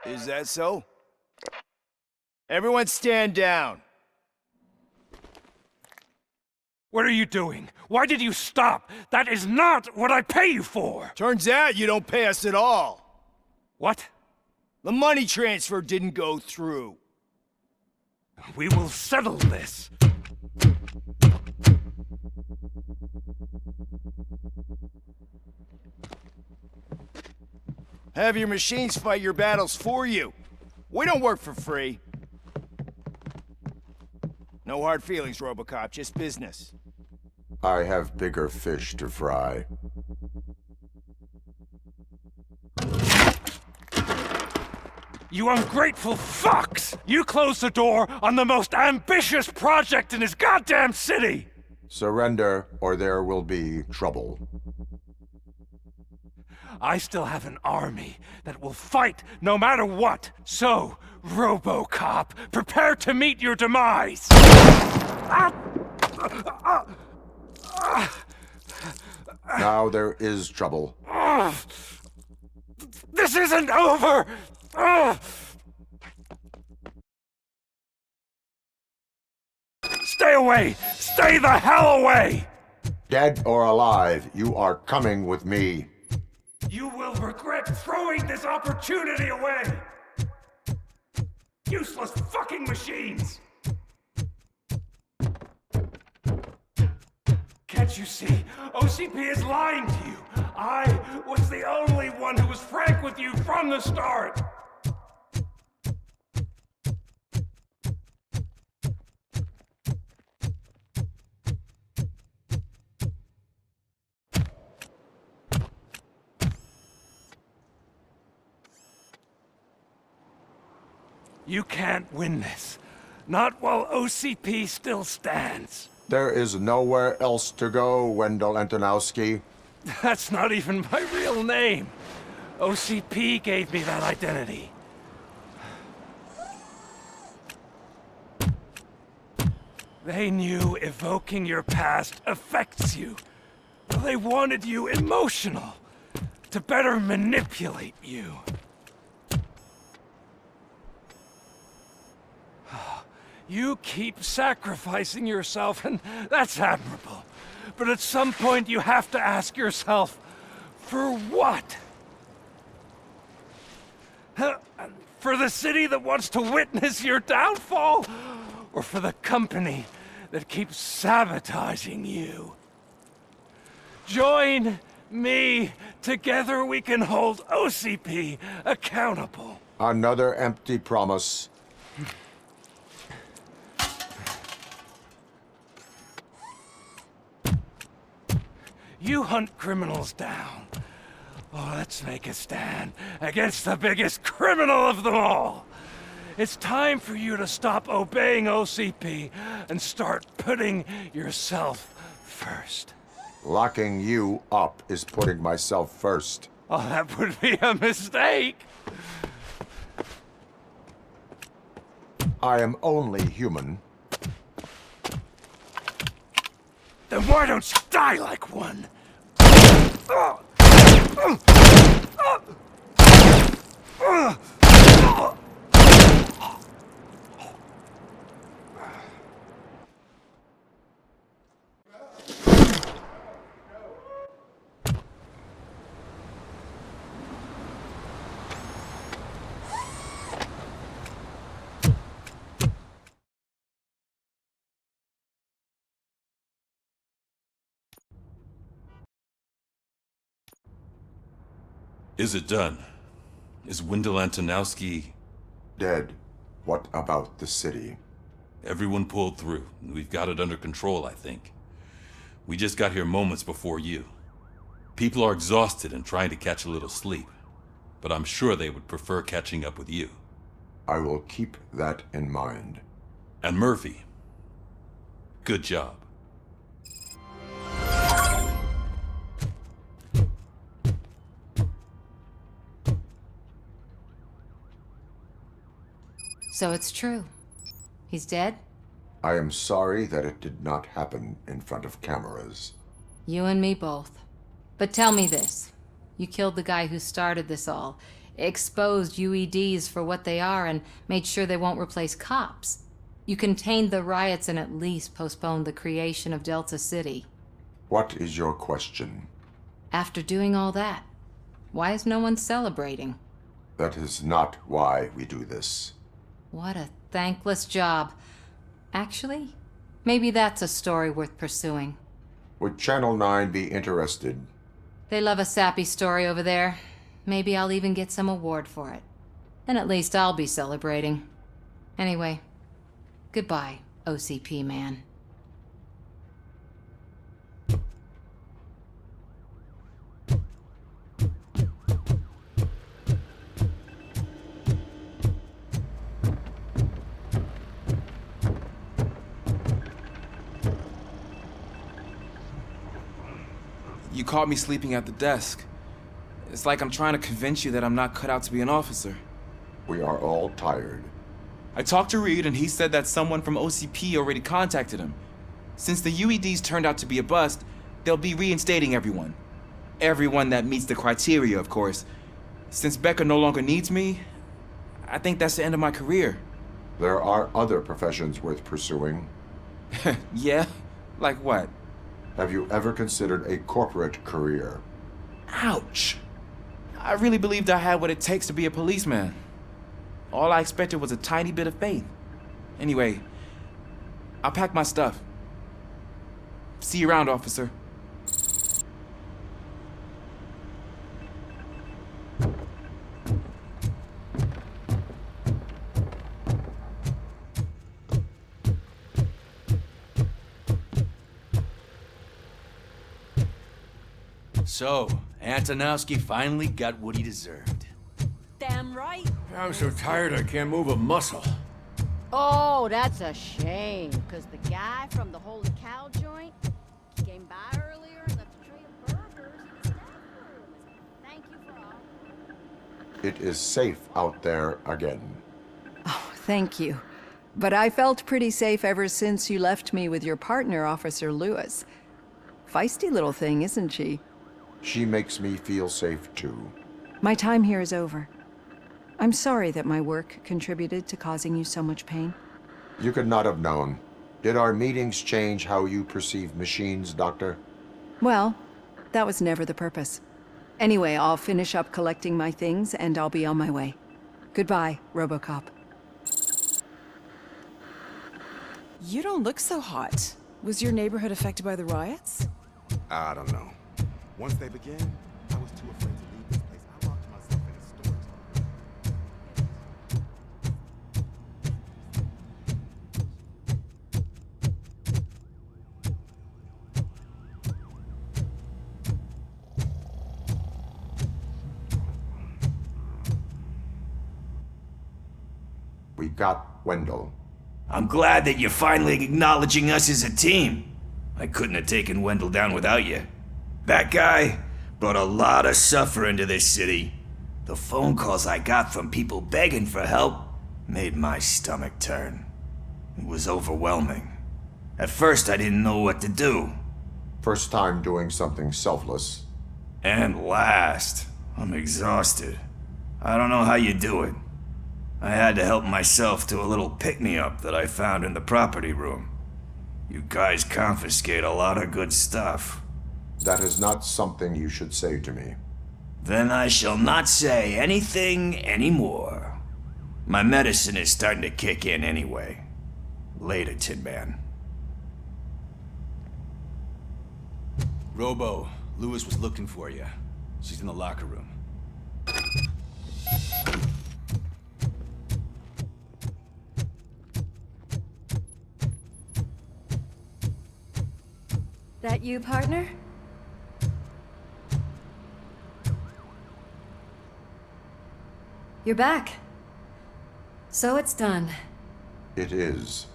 Is that so? Everyone stand down.
What are you doing? Why did you stop? That is not what I pay you for!
Turns out you don't pay us at all.
What?
The money transfer didn't go through.
We will settle this.
Have your machines fight your battles for you. We don't work for free. No hard feelings, RoboCop, just business.
I have bigger fish to fry.
You ungrateful fucks! You closed the door on the most ambitious project in this goddamn city!
Surrender, or there will be trouble.
I still have an army that will fight no matter what. So, RoboCop, prepare to meet your demise!
Now there is trouble.
This isn't over! Stay away! Stay the hell away!
Dead or alive, you are coming with me.
You will regret throwing this opportunity away! Useless fucking machines! Can't you see? OCP is lying to you! I was the only one who was frank with you from the start! You can't win this. Not while OCP still stands.
There is nowhere else to go, Wendell Antonowski.
That's not even my real name. OCP gave me that identity. They knew evoking your past affects you. They wanted you emotional, to better manipulate you. You keep sacrificing yourself, and that's admirable. But at some point you have to ask yourself, for what? For the city that wants to witness your downfall? Or for the company that keeps sabotaging you? Join me. Together we can hold OCP accountable.
Another empty promise.
You hunt criminals down. Oh, let's make a stand against the biggest criminal of them all. It's time for you to stop obeying OCP and start putting yourself first.
Locking you up is putting myself first.
Oh, that would be a mistake.
I am only human.
Then why don't you die like one?
Is it done? Is Wendell Antonowski...
dead? What about the city?
Everyone pulled through. We've got it under control, I think. We just got here moments before you. People are exhausted and trying to catch a little sleep. But I'm sure they would prefer catching up with you.
I will keep that in mind.
And Murphy, good job.
So it's true. He's dead?
I am sorry that it did not happen in front of cameras.
You and me both. But tell me this. You killed the guy who started this all. exposed UEDs for what they are and made sure they won't replace cops. You contained the riots and at least postponed the creation of Delta City.
What is your question?
After doing all that, why is no one celebrating?
That is not why we do this.
What a thankless job. Actually, maybe that's a story worth pursuing.
Would Channel 9 be interested?
They love a sappy story over there. Maybe I'll even get some award for it. And at least I'll be celebrating. Anyway, goodbye, OCP man.
You caught me sleeping at the desk. It's like I'm trying to convince you that I'm not cut out to be an officer.
We are all tired.
I talked to Reed and he said that someone from OCP already contacted him. Since the UEDs turned out to be a bust, they'll be reinstating everyone. Everyone that meets the criteria, of course. Since Becca no longer needs me, I think that's the end of my career.
There are other professions worth pursuing.
Yeah? Like what?
Have you ever considered a corporate career?
Ouch! I really believed I had what it takes to be a policeman. All I expected was a tiny bit of faith. Anyway, I'll pack my stuff. See you around, officer.
So, Antonowski finally got what he deserved.
Damn right.
I'm so tired I can't move a muscle.
Oh, that's a shame, because the guy from the Holy Cow joint came by earlier and left a tray of burgers in the staff room. Thank you for all.
It is safe out there again.
Oh, thank you. But I felt pretty safe ever since you left me with your partner, Officer Lewis. Feisty little thing, isn't she?
She makes me feel safe too.
My time here is over. I'm sorry that my work contributed to causing you so much pain.
You could not have known. Did our meetings change how you perceive machines, Doctor?
Well, that was never the purpose. Anyway, I'll finish up collecting my things and I'll be on my way. Goodbye, RoboCop.
You don't look so hot. Was your neighborhood affected by the riots?
I don't know. Once they began, I was too afraid to leave this place. I locked myself in a storage
We got Wendell.
I'm glad that you're finally acknowledging us as a team. I couldn't have taken Wendell down without you. That guy brought a lot of suffering to this city. The phone calls I got from people begging for help made my stomach turn. It was overwhelming. At first I didn't know what to do.
First time doing something selfless.
And last, I'm exhausted. I don't know how you do it. I had to help myself to a little pick-me-up that I found in the property room. You guys confiscate a lot of good stuff.
That is not something you should say to me.
Then I shall not say anything anymore. My medicine is starting to kick in anyway. Later, Tin Man.
Robo, Lewis was looking for you. She's in the locker room.
That you, partner? You're back. So it's done.
It is.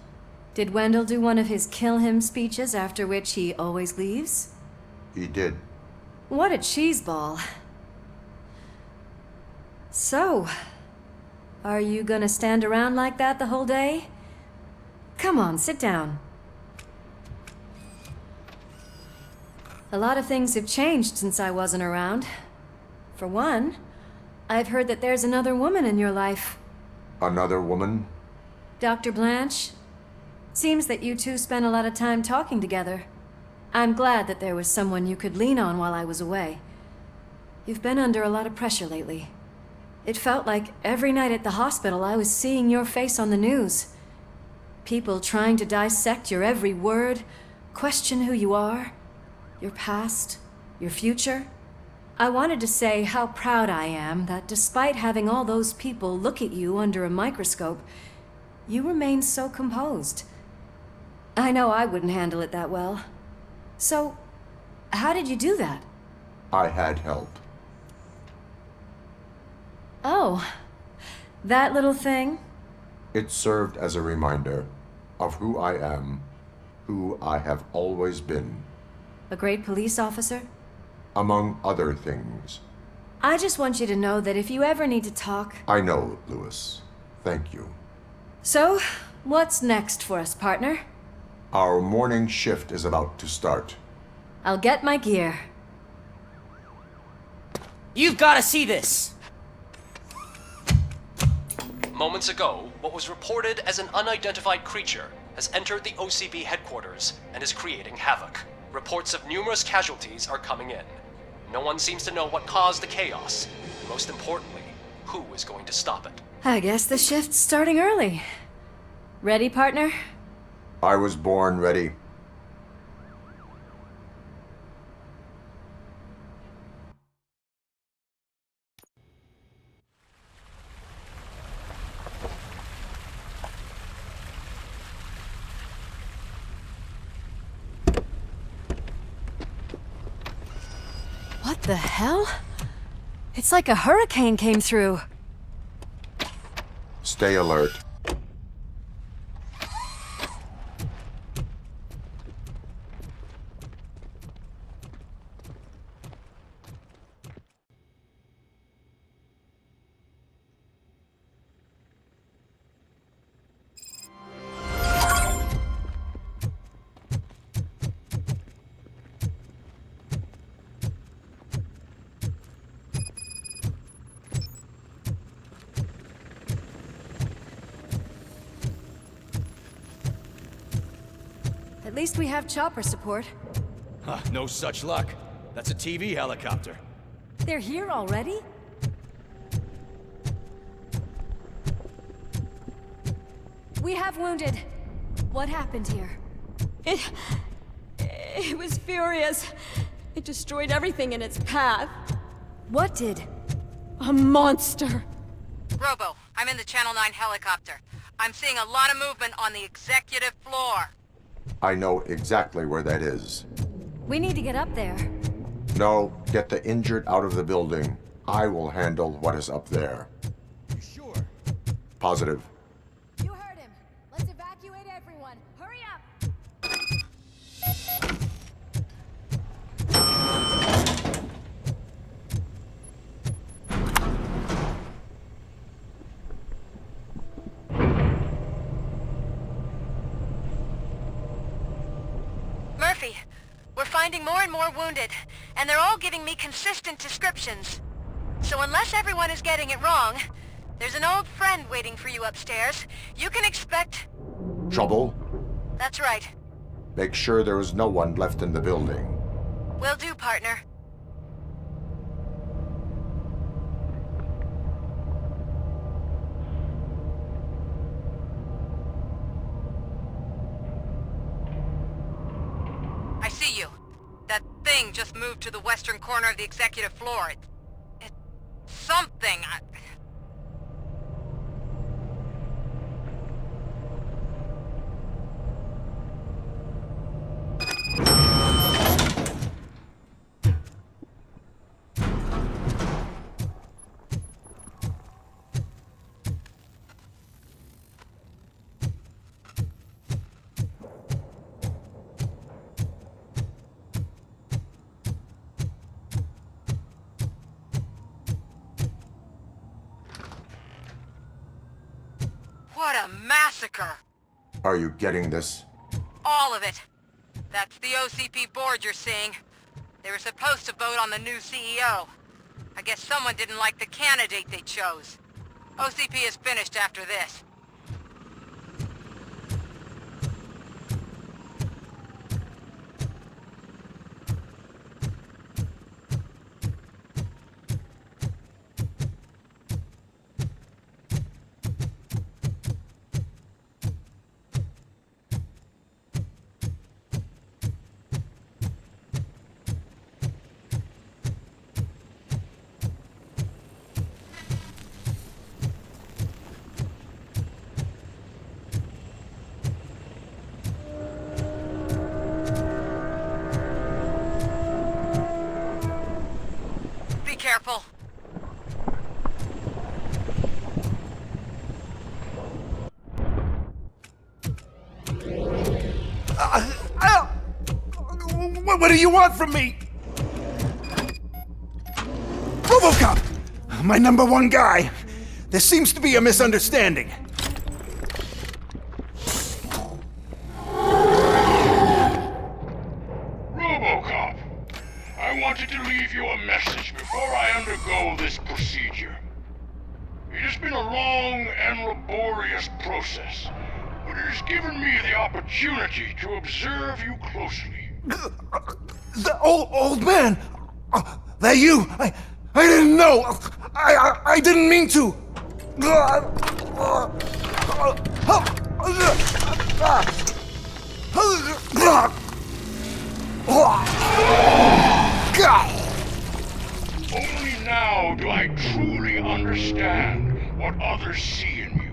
Did Wendell do one of his kill him speeches after which he always leaves?
He did.
What a cheeseball. So, are you gonna stand around like that the whole day? Come on, sit down. A lot of things have changed since I wasn't around. For one,
I've heard that there's another woman in your life.
Another woman?
Dr. Blanche? Seems that you two spent a lot of time talking together. I'm glad that there was someone you could lean on while I was away. You've been under a lot of pressure lately. It felt like every night at the hospital I was seeing your face on the news. People trying to dissect your every word, question who you are, your past, your future. I wanted to say how proud I am that despite having all those people look at you under a microscope, you remain so composed. I know I wouldn't handle it that well. So, how did you do that?
I had help.
Oh, that little thing?
It served as a reminder of who I am, who I have always been.
A great police officer?
Among other things.
I just want you to know that if you ever need to talk...
I know, Lewis. Thank you.
So, what's next for us, partner?
Our morning shift is about to start.
I'll get my gear.
You've got to see this!
Moments ago, what was reported as an unidentified creature has entered the OCP headquarters and is creating havoc. Reports of numerous casualties are coming in. No one seems to know what caused the chaos. And most importantly, who is going to stop it.
I guess the shift's starting early. Ready, partner?
I was born ready.
What the hell? It's like a hurricane came through.
Stay alert.
At least we have chopper support.
Huh, no such luck. That's a TV helicopter.
They're here already? We have wounded. What happened here?
It was furious. It destroyed everything in its path.
What did?
A monster.
Robo, I'm in the Channel 9 helicopter. I'm seeing a lot of movement on the executive floor.
I know exactly where that is.
We need to get up there.
No, get the injured out of the building. I will handle what is up there.
You sure?
Positive.
You heard him. Let's evacuate everyone. Hurry up!
Murphy, we're finding more and more wounded, and they're all giving me consistent descriptions. So unless everyone is getting it wrong, there's an old friend waiting for you upstairs. You can expect...
Trouble?
That's right.
Make sure there is no one left in the building.
Will do, partner. I see you. That thing just moved to the western corner of the executive floor. It's something. What a massacre!
Are you getting this?
All of it. That's the OCP board you're seeing. They were supposed to vote on the new CEO. I guess someone didn't like the candidate they chose. OCP is finished after this. Be careful.
What do you want from me? RoboCop! My #1 guy. There seems to be a misunderstanding.
RoboCop, I wanted to leave you a message before I undergo this procedure. It has been a long and laborious process, but it has given me the opportunity to observe you closely.
The old man! That you! I didn't know! I didn't mean to!
Only now do I truly understand what others see in you.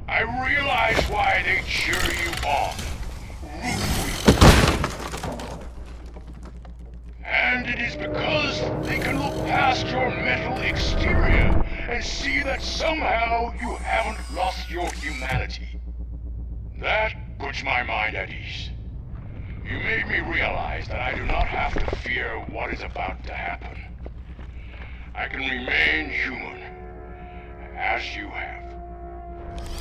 I realize why they cheer you on, root for you. And it is because they can look past your metal exterior and see that somehow you haven't lost your humanity. That puts my mind at ease. You made me realize that I do not have to fear what is about to happen. I can remain human, as you have.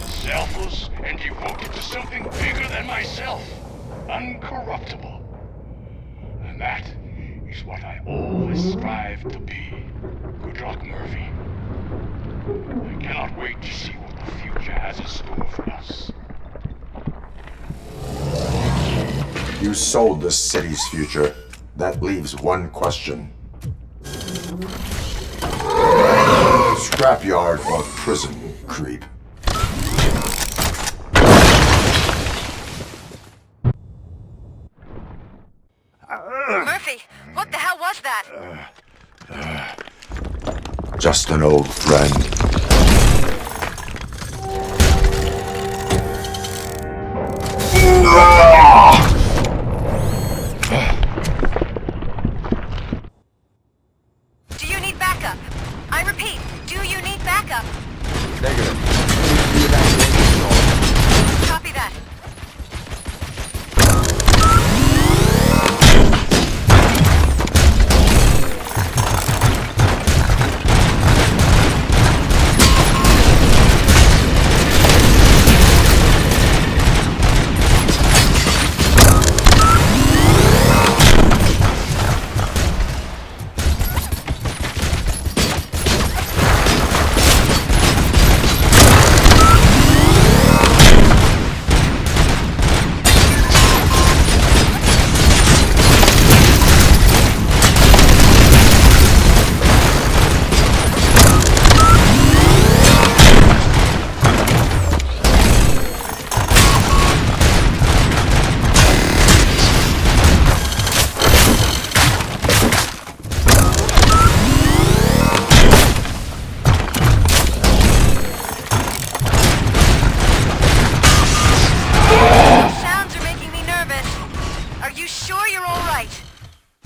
Selfless and devoted to something bigger than myself. Uncorruptible. And that is what I always strive to be. Good luck, Murphy. I cannot wait to see what the future has in store for us.
You sold this city's future. That leaves one question. Scrapyard or prison, creep?
Murphy, what the hell was that?
Just an old friend.
Do you need backup? I repeat, do you need backup?
Negative.
Copy that.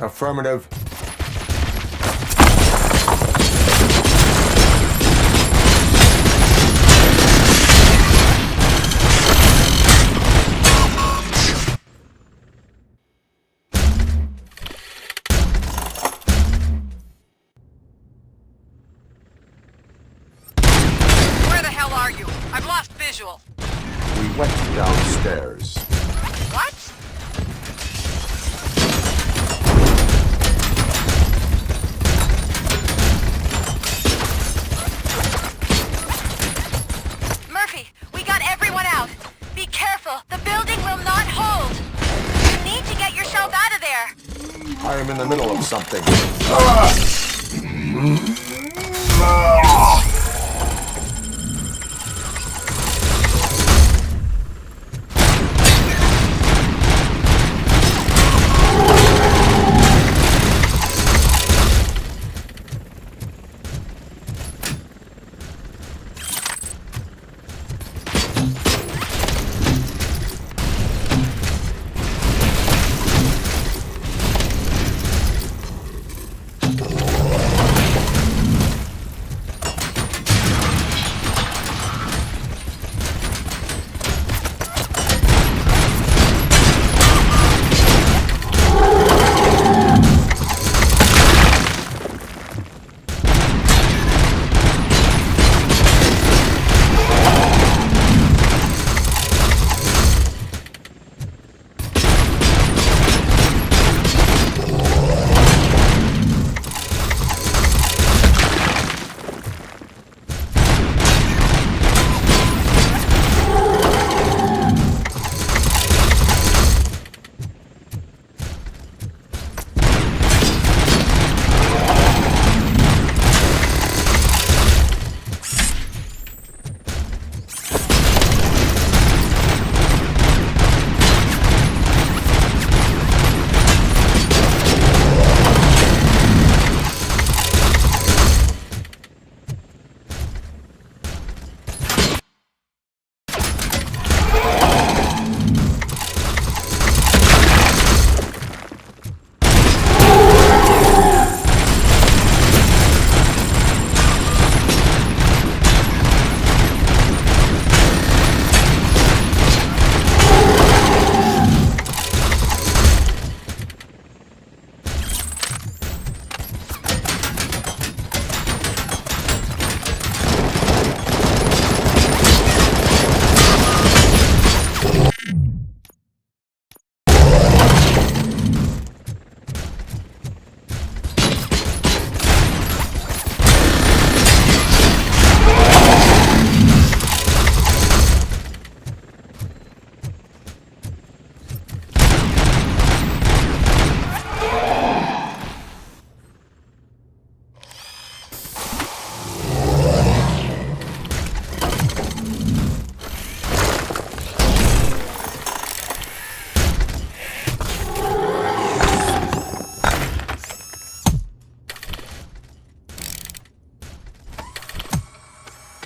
Affirmative.
Where the hell are you? I've lost visual.
We went downstairs.
What?
something.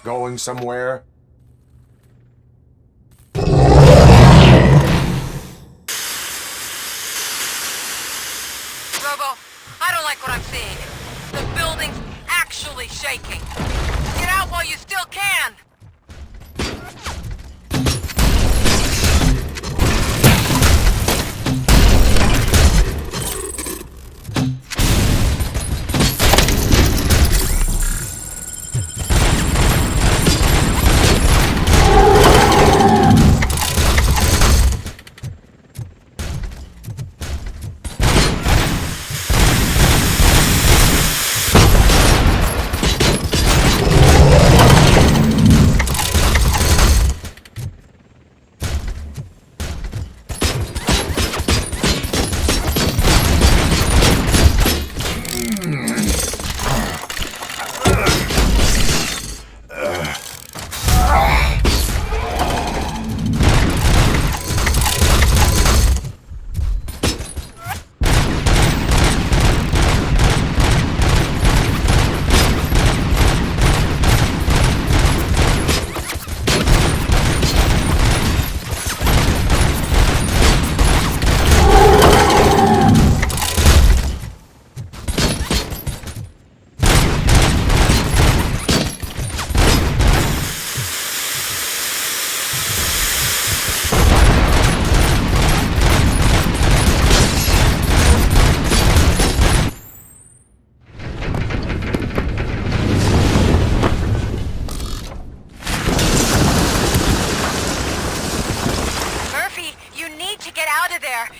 Going somewhere?
Robo, I don't like what I'm seeing. The building's actually shaking. Get out while you still can!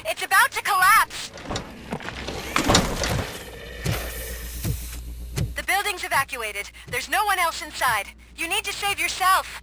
It's about to collapse! The building's evacuated. There's no one else inside. You need to save yourself.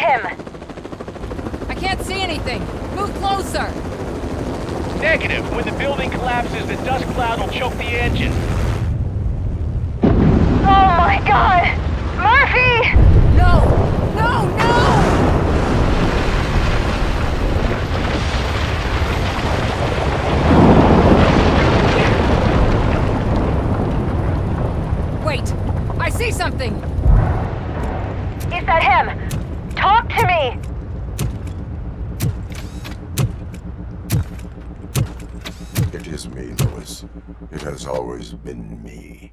him?
I can't see anything. Move closer.
Negative. When the building collapses, the dust cloud will choke the engine.
Oh my god! Murphy!
No! No, no! Wait! I see something!
Is that him? Talk to me!
It is me, Lois. It has always been me.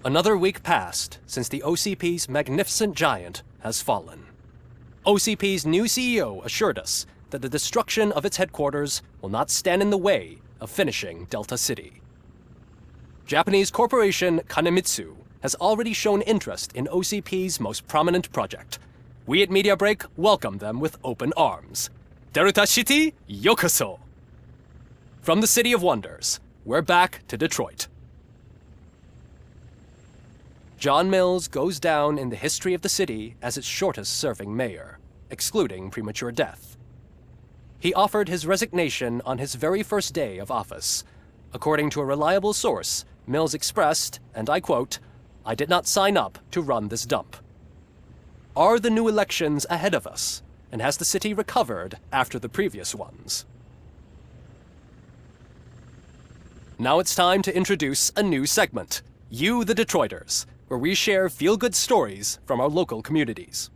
Another week passed since the OCP's magnificent giant has fallen. OCP's new CEO assured us that the destruction of its headquarters will not stand in the way of finishing Delta City. Japanese corporation Kanemitsu has already shown interest in OCP's most prominent project. We at Media Break welcome them with open arms. Delta City, yokoso! From the City of Wonders, we're back to Detroit. John Mills goes down in the history of the city as its shortest-serving mayor, excluding premature death. He offered his resignation on his very first day of office. According to a reliable source, Mills expressed, and I quote, "I did not sign up to run this dump." Are the new elections ahead of us, and has the city recovered after the previous ones? Now it's time to introduce a new segment, You the Detroiters, where we share feel-good stories from our local communities.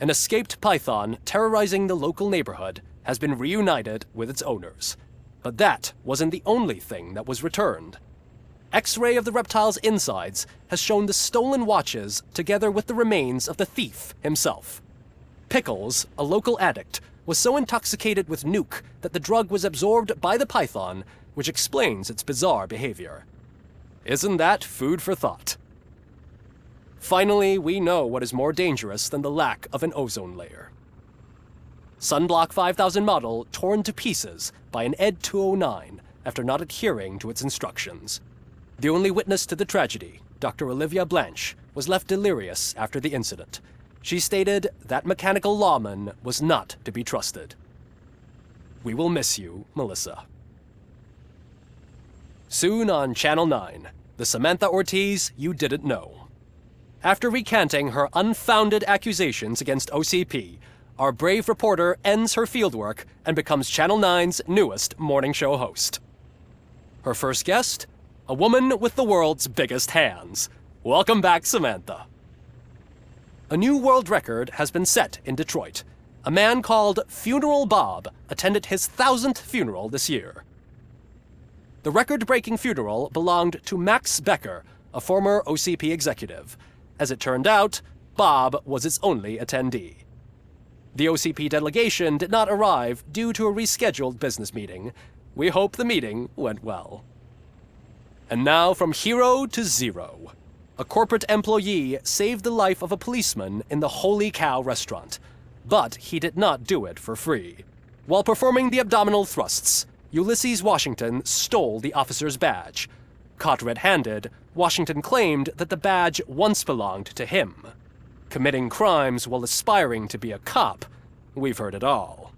An escaped python terrorizing the local neighborhood has been reunited with its owners. But that wasn't the only thing that was returned. X-ray of the reptile's insides has shown the stolen watches together with the remains of the thief himself. Pickles, a local addict, was so intoxicated with nuke that the drug was absorbed by the python, which explains its bizarre behavior. Isn't that food for thought? Finally, we know what is more dangerous than the lack of an ozone layer. Sunblock 5000 model torn to pieces by an ED 209 after not adhering to its instructions. The only witness to the tragedy, Dr. Olivia Blanche, was left delirious after the incident. She stated that mechanical lawman was not to be trusted. We will miss you, Melissa. Soon on Channel 9, the Samantha Ortiz you didn't know. After recanting her unfounded accusations against OCP, our brave reporter ends her fieldwork and becomes Channel 9's newest morning show host. Her first guest? A woman with the world's biggest hands. Welcome back, Samantha. A new world record has been set in Detroit. A man called Funeral Bob attended his 1000th funeral this year. The record-breaking funeral belonged to Max Becker, a former OCP executive. As it turned out, Bob was its only attendee. The OCP delegation did not arrive due to a rescheduled business meeting. We hope the meeting went well. And now from hero to zero. A corporate employee saved the life of a policeman in the Holy Cow restaurant. But he did not do it for free. While performing the abdominal thrusts, Ulysses Washington stole the officer's badge. Caught red-handed, Washington claimed that the badge once belonged to him. Committing crimes while aspiring to be a cop, we've heard it all.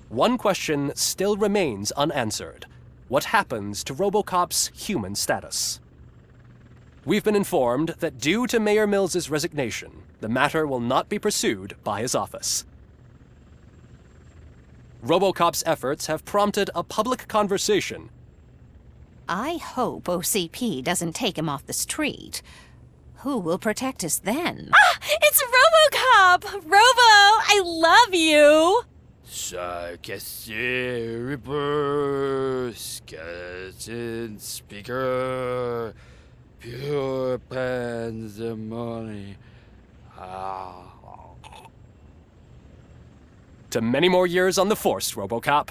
One question still remains unanswered. What happens to RoboCop's human status? We've been informed that due to Mayor Mills's resignation, the matter will not be pursued by his office. RoboCop's efforts have prompted a public conversation.
I hope OCP doesn't take him off the street. Who will protect us then?
Ah! It's RoboCop! Robo, I love you!
Sarcastic Ripper, skeleton speaker, pure pandemonium.
To many more years on the force, RoboCop.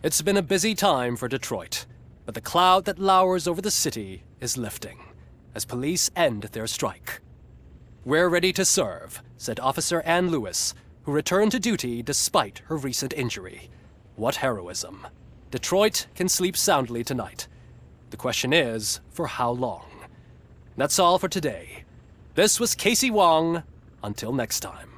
It's been a busy time for Detroit, but the cloud that lowers over the city is lifting as police end their strike. "We're ready to serve," said Officer Ann Lewis, who returned to duty despite her recent injury. What heroism. Detroit can sleep soundly tonight. The question is, for how long? That's all for today. This was Casey Wong. Until next time.